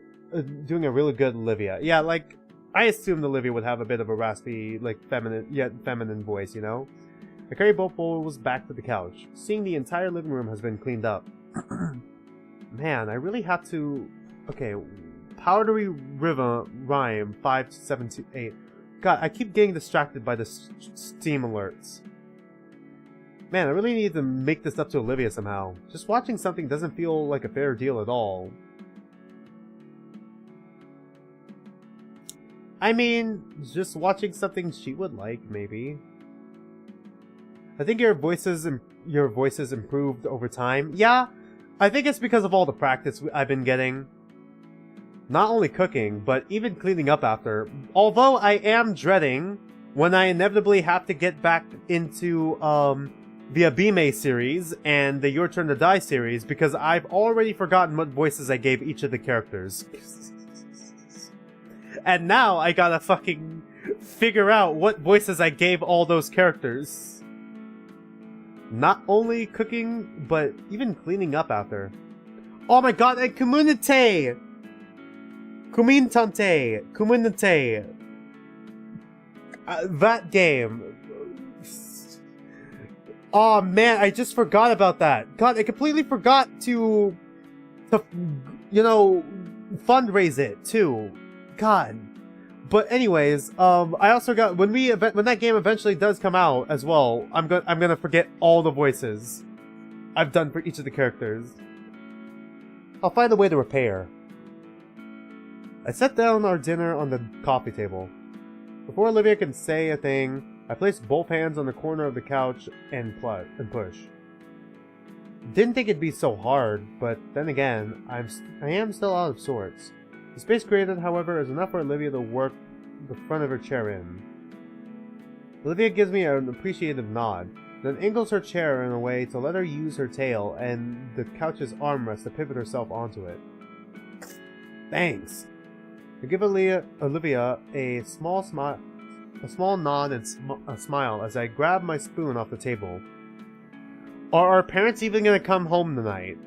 doing a really good Olivia. Yeah, like, I assumed Olivia would have a bit of a raspy, like, feminine voice, you know? I carry both bowls back to the couch, seeing the entire living room has been cleaned up. Man, I really have to... Okay, powdery river rhyme 5728. God, I keep getting distracted by the Steam alerts. Man, I really need to make this up to Olivia somehow. Just watching something doesn't feel like a fair deal at all. I mean, just watching something she would like, maybe. I think your voices improved over time. Yeah, I think it's because of all the practice I've been getting. Not only cooking, but even cleaning up after. Although I am dreading when I inevitably have to get back into the Abime series and the Your Turn to Die series, because I've already forgotten what voices I gave each of the characters. And now I gotta fucking figure out what voices I gave all those characters. Not only cooking, but even cleaning up after. Oh my god, and Community! Community! That game. Oh man, I just forgot about that. God, I completely forgot to you know, fundraise it too. God. But anyways, I also got when that game eventually does come out as well, I'm gonna forget all the voices I've done for each of the characters. I'll find a way to repair. I set down our dinner on the coffee table. Before Olivia can say a thing, I placed both hands on the corner of the couch and push. Didn't think it'd be so hard, but then again, I am still out of sorts. The space created, however, is enough for Olivia to work the front of her chair in. Olivia gives me an appreciative nod, then angles her chair in a way to let her use her tail and the couch's armrest to pivot herself onto it. Thanks! I give Olivia a small nod and a smile as I grab my spoon off the table. Are our parents even gonna come home tonight?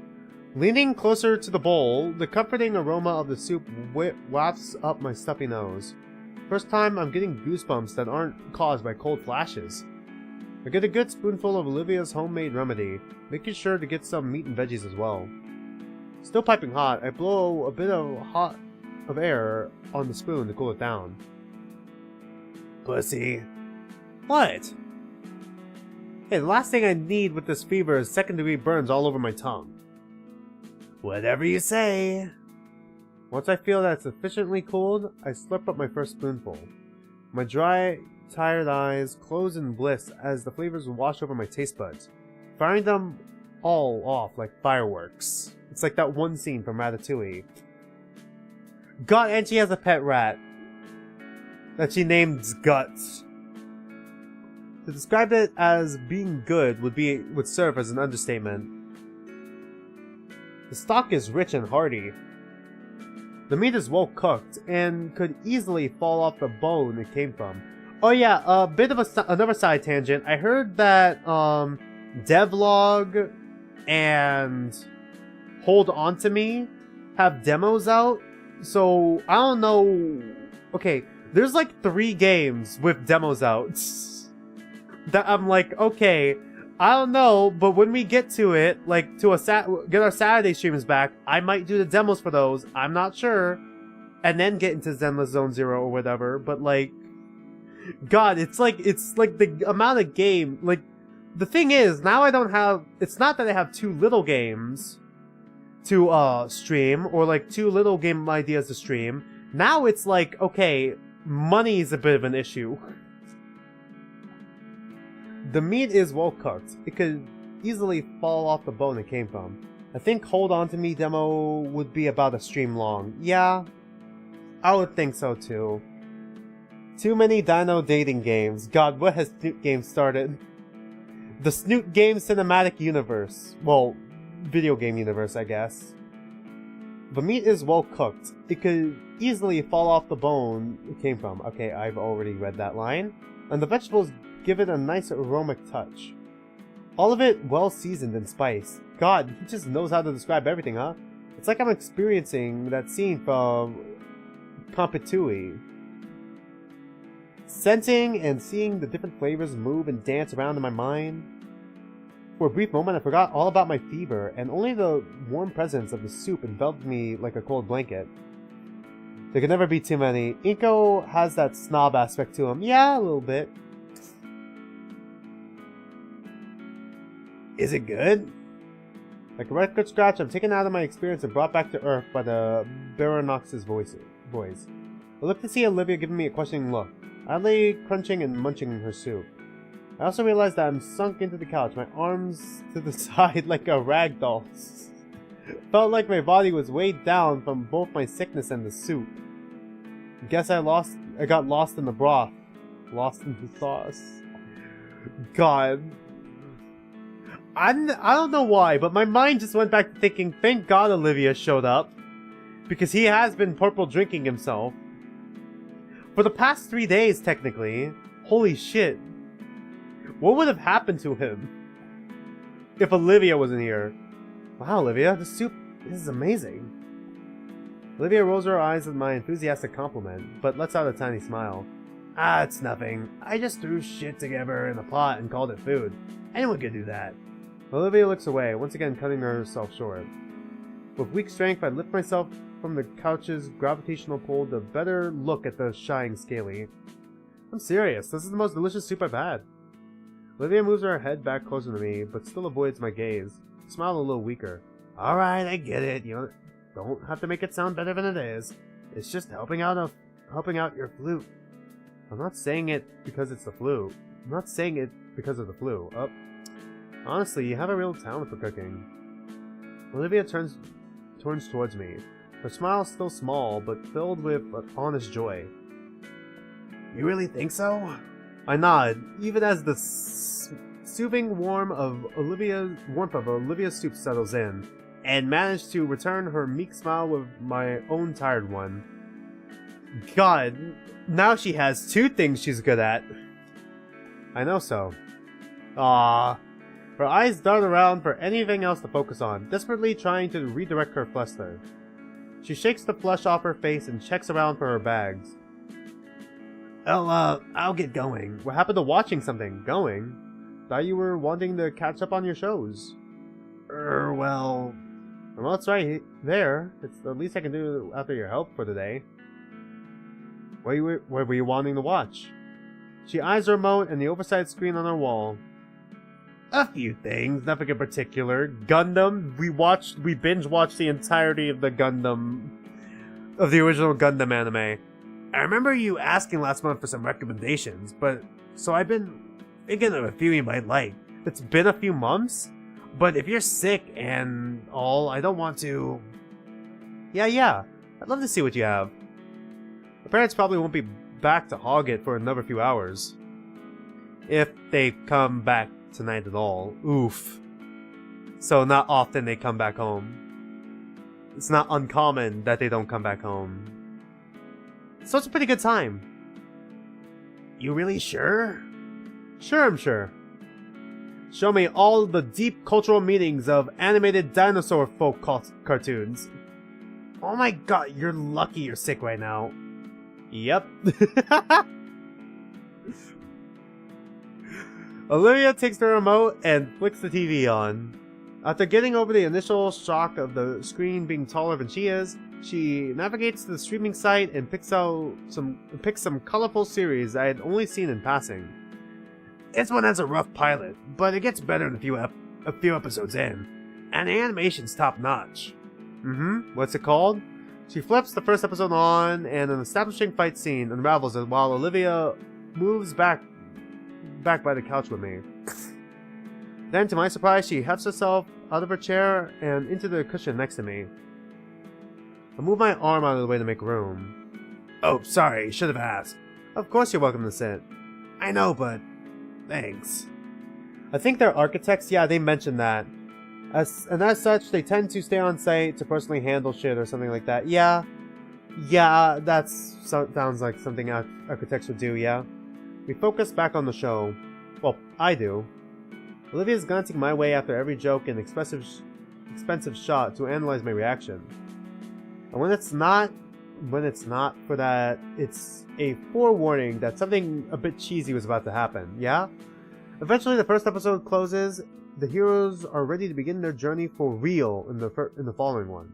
Leaning closer to the bowl, the comforting aroma of the soup wafts up my stuffy nose. First time I'm getting goosebumps that aren't caused by cold flashes. I get a good spoonful of Olivia's homemade remedy, making sure to get some meat and veggies as well. Still piping hot, I blow a bit of air on the spoon to cool it down. Pussy. What? Hey, the last thing I need with this fever is second-degree burns all over my tongue. Whatever you say. Once I feel that it's sufficiently cooled, I slurp up my first spoonful. My dry, tired eyes close in bliss as the flavors wash over my taste buds, firing them all off like fireworks. It's like that one scene from Ratatouille. God, and she has a pet rat that she named Guts. To describe it as being good would serve as an understatement. The stock is rich and hearty. The meat is well cooked and could easily fall off the bone it came from. Oh yeah, a bit of another side tangent. I heard that Devlog and Hold On To Me have demos out. So I don't know. Okay, there's like 3 games with demos out. That I'm like, okay, I don't know, but when we get to it, like to get our Saturday streams back, I might do the demos for those. I'm not sure, and then get into Zenless Zone Zero or whatever. But like, God, it's like the amount of game. Like, the thing is, now I don't have. It's not that I have too little games to stream or like too little game ideas to stream. Now it's like, okay, money is a bit of an issue. The meat is well cooked. It could easily fall off the bone it came from. I think Hold On To Me demo would be about a stream long. Yeah, I would think so too. Too many dino dating games. God, what has Snoot Games started? The Snoot Games cinematic universe. Well, video game universe, I guess. The meat is well cooked. It could easily fall off the bone it came from. Okay, I've already read that line. And the vegetables give it a nice aromatic touch. All of it well seasoned and spiced. God, he just knows how to describe everything, huh? It's like I'm experiencing that scene from Compitui. Scenting and seeing the different flavors move and dance around in my mind. For a brief moment I forgot all about my fever, and only the warm presence of the soup enveloped me like a cold blanket. There can never be too many. Inco has that snob aspect to him. Yeah, a little bit. Is it good? Like a record scratch, I'm taken out of my experience and brought back to Earth by the Baronox's voice. I looked to see Olivia giving me a questioning look. I lay crunching and munching her soup. I also realized that I'm sunk into the couch, my arms to the side like a rag doll. Felt like my body was weighed down from both my sickness and the soup. Guess I got lost in the broth. Lost in the sauce. God. I don't know why, but my mind just went back to thinking, thank God Olivia showed up. Because he has been purple drinking himself. For the past 3 days, technically. Holy shit. What would have happened to him if Olivia wasn't here? Wow, Olivia, the soup is amazing. Olivia rolls her eyes at my enthusiastic compliment, but lets out a tiny smile. Ah, it's nothing. I just threw shit together in a pot and called it food. Anyone could do that. Olivia looks away, once again cutting herself short. With weak strength, I lift myself from the couch's gravitational pull to better look at the shying Scaly. I'm serious, this is the most delicious soup I've had. Olivia moves her head back closer to me, but still avoids my gaze. Smile a little weaker. Alright, I get it. You don't have to make it sound better than it is. It's just helping out your flute. I'm not saying it because it's the flu. I'm not saying it because of the flu. Honestly, you have a real talent for cooking. Olivia turns towards me. Her smile is still small, but filled with honest joy. You really think so? I nod, even as the soothing warmth of Olivia's soup settles in, and manage to return her meek smile with my own tired one. God, now she has 2 things she's good at. I know so. Ah. Her eyes dart around for anything else to focus on, desperately trying to redirect her fluster. She shakes the flush off her face and checks around for her bags. I'll get going. What happened to watching something? Going? Thought you were wanting to catch up on your shows. Well, it's right there. It's the least I can do after your help for the day. What were you wanting to watch? She eyes her remote and the oversized screen on her wall. A few things, nothing in particular. Gundam, we binge-watched the entirety of the original Gundam anime. I remember you asking last month for some recommendations, so I've been thinking of a few you might like. It's been a few months, but if you're sick and all, I don't want to... Yeah, I'd love to see what you have. My parents probably won't be back to hog it for another few hours. If they come back tonight at all. Oof. So not often they come back home. It's not uncommon that they don't come back home. So it's a pretty good time. You really sure? Sure, I'm sure. Show me all the deep cultural meanings of animated dinosaur folk cartoons. Oh my god, you're lucky you're sick right now. Yep. Olivia takes the remote and flicks the TV on. After getting over the initial shock of the screen being taller than she is, she navigates to the streaming site and picks some colorful series I had only seen in passing. This one has a rough pilot, but it gets better in a few episodes in, and the animation's top notch. What's it called? She flips the first episode on, and an establishing fight scene unravels while Olivia moves back by the couch with me. Then, to my surprise, she hefts herself out of her chair and into the cushion next to me. I move my arm out of the way to make room. Oh, sorry, should have asked. Of course you're welcome to sit. I know, but thanks. I think they're architects, yeah, they mentioned that. And as such, they tend to stay on site to personally handle shit or something like that. Yeah, that sounds like something architects would do, yeah. We focus back on the show. Well, I do. Olivia's glancing my way after every joke and expensive shot to analyze my reaction. And when it's not for that, it's a forewarning that something a bit cheesy was about to happen, yeah? Eventually the first episode closes, the heroes are ready to begin their journey for real in the following one.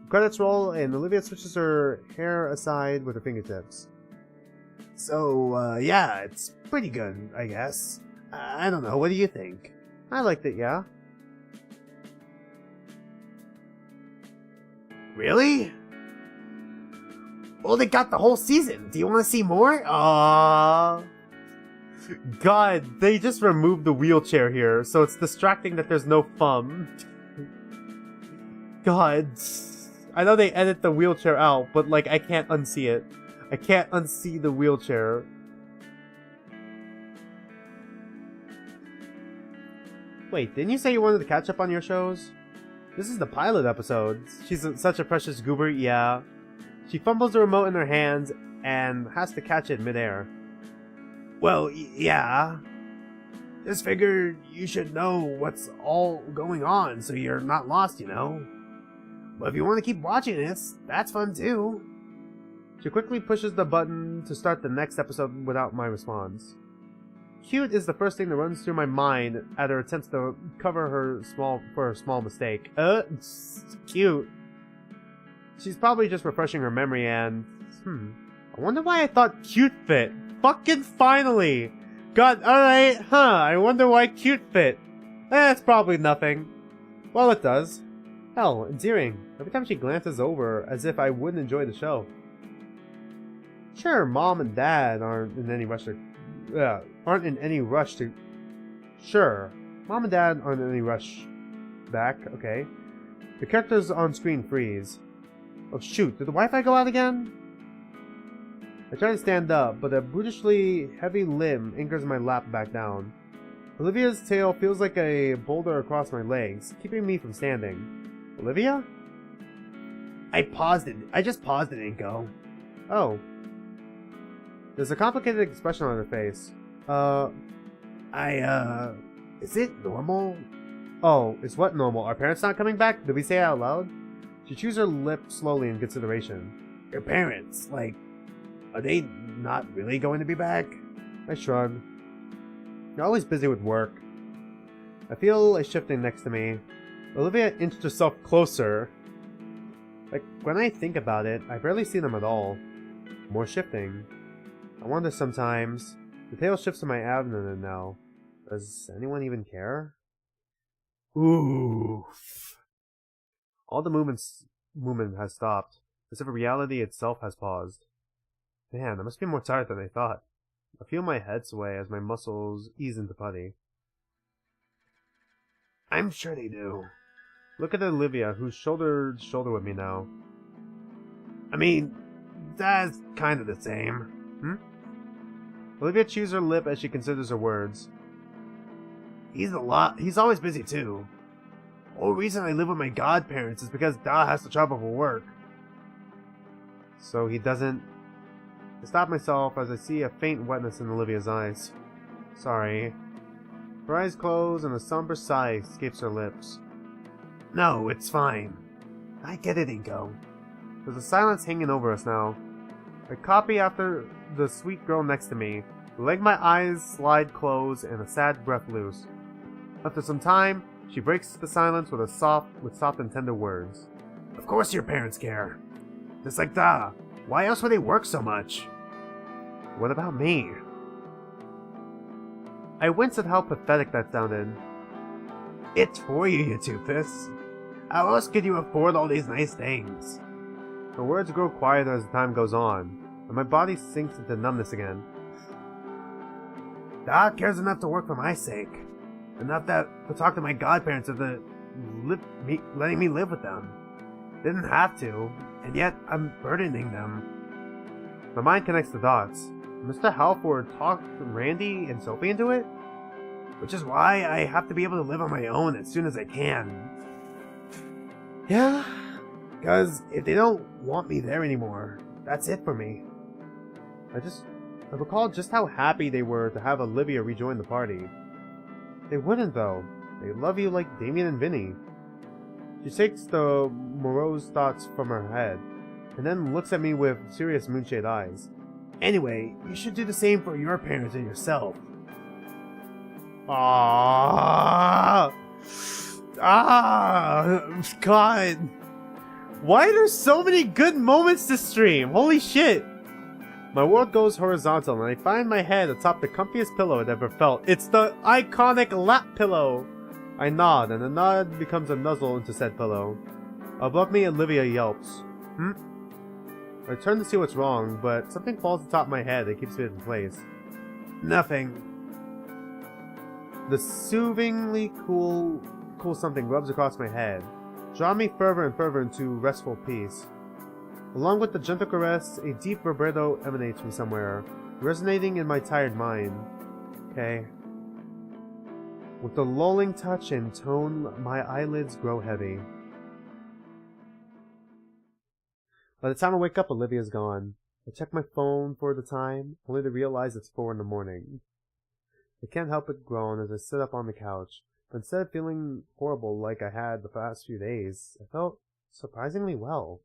The credits roll and Olivia switches her hair aside with her fingertips. So, yeah, it's pretty good, I guess. I don't know, what do you think? I liked it, yeah. Really? Well, they got the whole season. Do you want to see more? God, they just removed the wheelchair here, so it's distracting that there's no thumb. God. I know they edit the wheelchair out, but, like, I can't unsee it. I can't unsee the wheelchair. Wait, didn't you say you wanted to catch up on your shows? This is the pilot episode. She's such a precious goober, yeah. She fumbles the remote in her hands and has to catch it midair. Well, yeah. Just figured you should know what's all going on so you're not lost, you know. But if you want to keep watching this, that's fun too. She quickly pushes the button to start the next episode without my response. Cute is the first thing that runs through my mind at her attempts to cover her small mistake. Cute. She's probably just refreshing her memory and... I wonder why I thought cute fit. Fucking finally! God, alright, I wonder why cute fit. It's probably nothing. Well, it does. Hell, endearing. Every time she glances over, as if I wouldn't enjoy the show. Sure, Mom and Dad aren't in any rush to... Sure, Mom and Dad aren't in any rush back, okay. The characters on screen freeze. Oh shoot, did the Wi-Fi go out again? I try to stand up, but a brutishly heavy limb anchors my lap back down. Olivia's tail feels like a boulder across my legs, keeping me from standing. Olivia? I just paused it, Inco. Oh. There's a complicated expression on her face. Is it normal? Oh, is what normal? Are parents not coming back? Did we say it out loud? She chews her lip slowly in consideration. Your parents, like, are they not really going to be back? I shrug. You're always busy with work. I feel a shifting next to me. Olivia inched herself closer. Like, when I think about it, I barely see them at all. More shifting. I wonder sometimes. The tail shifts to my abdomen now. Does anyone even care? Oof. All the movement has stopped, as if reality itself has paused. Man, I must be more tired than I thought. I feel my head sway as my muscles ease into putty. I'm sure they do. Look at Olivia, who's shoulder to shoulder with me now. I mean, that's kind of the same. Olivia chews her lip as she considers her words. He's always busy too. The whole reason I live with my godparents is because Dad has to travel for work. So he doesn't... I stop myself as I see a faint wetness in Olivia's eyes. Sorry. Her eyes close and a somber sigh escapes her lips. No, it's fine. I get it, Inco. There's a silence hanging over us now. I copy after the sweet girl next to me, let my eyes slide close and a sad breath loose. After some time, she breaks the silence with soft and tender words. Of course your parents care. Just like Da. Why else would they work so much? What about me? I winced at how pathetic that sounded. It's for you, you two-piss. How else could you afford all these nice things? The words grow quieter as the time goes on, and my body sinks into numbness again. Dad cares enough to work for my sake. Enough to talk to my godparents of letting me live with them. Didn't have to, and yet I'm burdening them. My mind connects the dots. Mr. Halford talked Randy and Sophie into it? Which is why I have to be able to live on my own as soon as I can. Yeah, because if they don't want me there anymore, that's it for me. I recall just how happy they were to have Olivia rejoin the party. They wouldn't though. They love you like Damien and Vinny. She shakes the morose thoughts from her head, and then looks at me with serious moonshade eyes. Anyway, you should do the same for your parents and yourself. God. Why are there so many good moments to stream? Holy shit. My world goes horizontal and I find my head atop the comfiest pillow I've ever felt. It's the iconic lap pillow. I nod and the nod becomes a nuzzle into said pillow. Above me, Olivia yelps. I turn to see what's wrong, but something falls atop my head that keeps it in place. Nothing. The soothingly cool something rubs across my head, drawing me further and further into restful peace. Along with the gentle caress, a deep vibrato emanates from somewhere, resonating in my tired mind. Okay. With the lulling touch and tone, my eyelids grow heavy. By the time I wake up, Olivia's gone. I check my phone for the time, only to realize it's 4 in the morning. I can't help but groan as I sit up on the couch, but instead of feeling horrible like I had the past few days, I felt surprisingly well.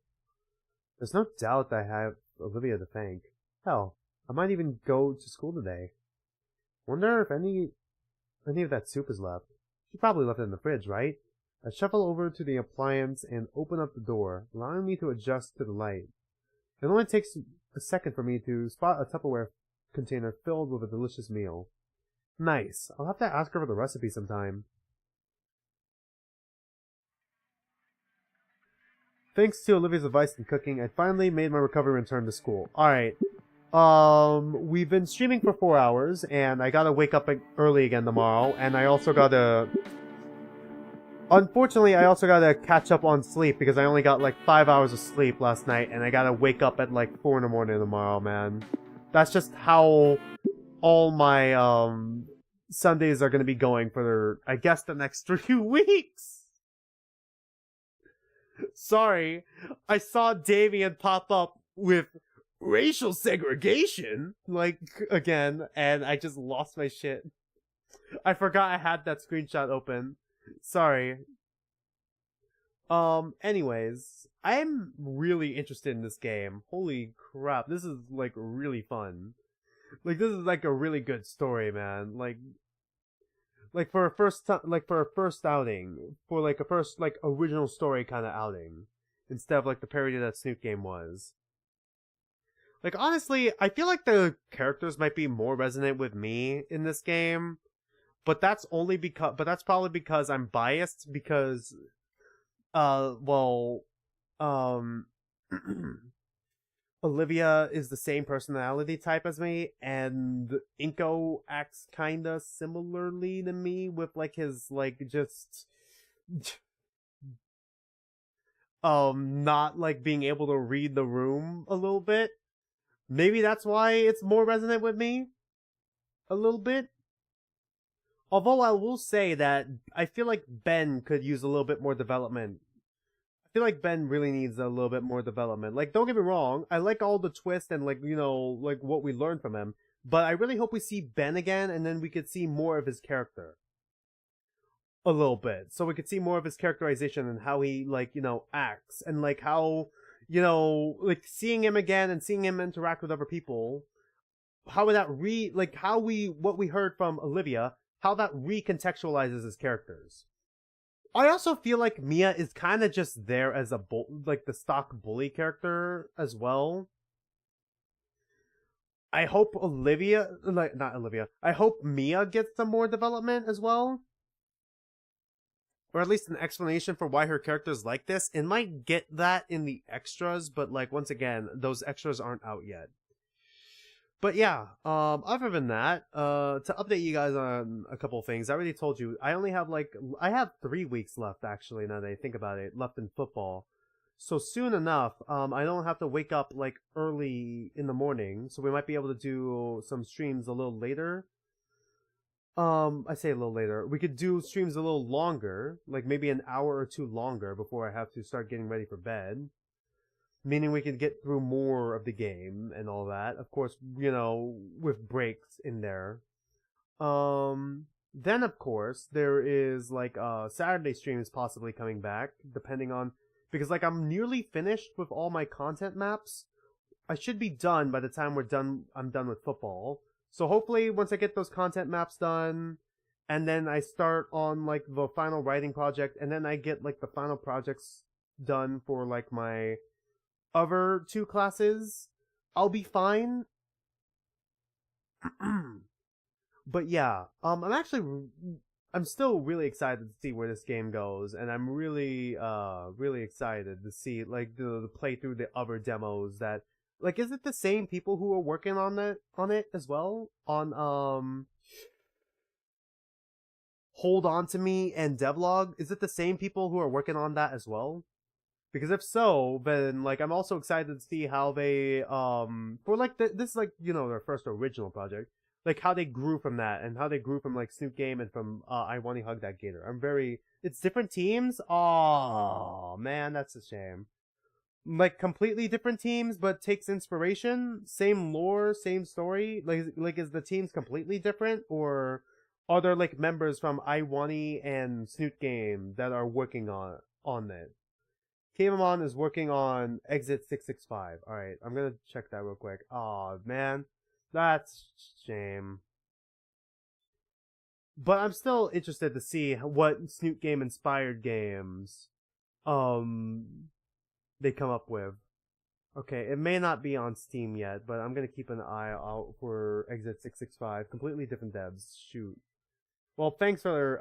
There's no doubt that I have Olivia to thank. Hell, I might even go to school today. Wonder if any of that soup is left. She probably left it in the fridge, right? I shuffle over to the appliance and open up the door, allowing me to adjust to the light. It only takes a second for me to spot a Tupperware container filled with a delicious meal. Nice. I'll have to ask her for the recipe sometime. Thanks to Olivia's advice in cooking, I finally made my recovery return to school. Alright. We've been streaming for 4 hours, and I gotta wake up early again tomorrow, and I also gotta... Unfortunately, I also gotta catch up on sleep, because I only got like 5 hours of sleep last night, and I gotta wake up at like 4 in the morning tomorrow, man. That's just how all my, Sundays are gonna be going for, I guess, the next 3 weeks! Sorry, I saw Damien pop up with racial segregation, like, again, and I just lost my shit. I forgot I had that screenshot open. Sorry. Anyways, I'm really interested in this game. Holy crap, this is, like, really fun. Like, this is, like, a really good story, man. Like for a first outing, for like a first like original story kind of outing, instead of like the parody that Snoop Game was. Like honestly, I feel like the characters might be more resonant with me in this game, but that's probably because I'm biased because, Olivia is the same personality type as me, and Inco acts kinda similarly to me with, like, his, like, just... not, like, being able to read the room a little bit. Maybe that's why it's more resonant with me? a little bit. Although I will say that I feel like Ben could use a little bit more development. I feel like Ben really needs a little bit more development. Like, don't get me wrong, I like all the twists and like, you know, like what we learned from him. But I really hope we see Ben again and then we could see more of his character. A little bit. So we could see more of his characterization and how he, like, you know, acts. And like how, you know, like seeing him again and seeing him interact with other people. How would that what we heard from Olivia, how that recontextualizes his characters. I also feel like Mia is kind of just there as like the stock bully character as well. I hope I hope Mia gets some more development as well. Or at least an explanation for why her character is like this. It might get that in the extras, but like once again, those extras aren't out yet. But yeah, other than that, to update you guys on a couple of things, I already told you, I have 3 weeks left actually, now that I think about it, left in football. So soon enough, I don't have to wake up like early in the morning, so we might be able to do some streams a little later. I say a little later. We could do streams a little longer, like maybe an hour or two longer before I have to start getting ready for bed. Meaning we can get through more of the game and all that. Of course, you know, with breaks in there. Then of course, there is like Saturday streams possibly coming back, depending on, because like I'm nearly finished with all my content maps. I should be done by the time I'm done with football. So hopefully once I get those content maps done, and then I start on like the final writing project, and then I get like the final projects done for like my other 2 classes, I'll be fine. But yeah, I'm still really excited to see where this game goes, and I'm really excited to see like the play through the other demos that, like, is it the same people who are working on it as well? On Hold On To Me and Devlog, is it the same people who are working on that as well? Because if so, then like I'm also excited to see how they for like this is like, you know, their first original project, like how they grew from that and how they grew from like Snoop Game and from I Wani Hug that Gator. It's different teams. Oh man, that's a shame. Like completely different teams, but takes inspiration, same lore, same story. Like is the teams completely different, or are there like members from I Wani and Snoot Game that are working on it? Kamamon is working on Exit 665. Alright, I'm gonna check that real quick. Aw, man. That's a shame. But I'm still interested to see what Snoot Game inspired games they come up with. Okay, it may not be on Steam yet, but I'm gonna keep an eye out for Exit 665. Completely different devs. Shoot. Well, thanks for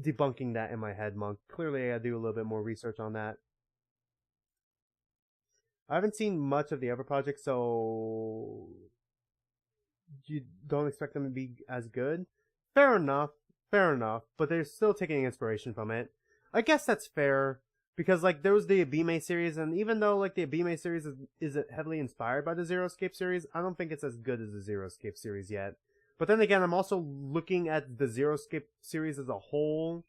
debunking that in my head, Monk. Clearly, I gotta do a little bit more research on that. I haven't seen much of the other projects, so you don't expect them to be as good. Fair enough, but they're still taking inspiration from it. I guess that's fair, because like there was the Abime series, and even though like the Abime series is heavily inspired by the Zero Escape series, I don't think it's as good as the Zero Escape series yet. But then again, I'm also looking at the Zero Escape series as a whole,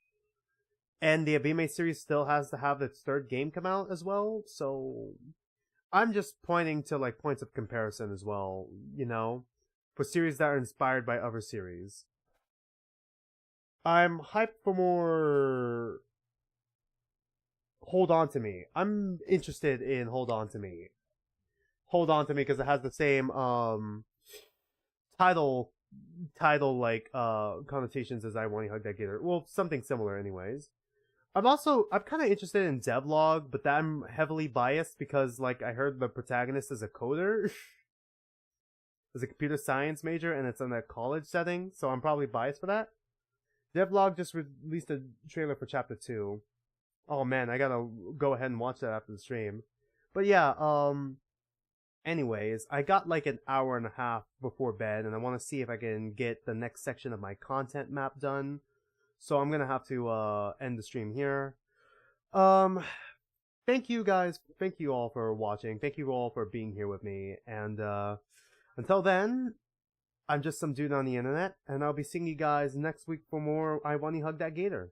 and the Abime series still has to have its 3rd game come out as well, so I'm just pointing to like points of comparison as well, you know, for series that are inspired by other series. I'm hyped for more Hold On To Me. I'm interested in Hold On To Me. Hold On To Me because it has the same title like connotations as I Wani Hug That Gator. Well, something similar anyways. I'm kind of interested in devlog, but I'm heavily biased because like I heard the protagonist is a coder. Is a computer science major and it's in a college setting, so I'm probably biased for that. Devlog just released a trailer for chapter 2. Oh man, I gotta go ahead and watch that after the stream. But yeah, anyways, I got like an hour and a half before bed, and I want to see if I can get the next section of my content map done. So I'm gonna have to end the stream here. Thank you guys. Thank you all for watching. Thank you all for being here with me. And until then, I'm just some dude on the internet, and I'll be seeing you guys next week for more I Wani Hug that Gator.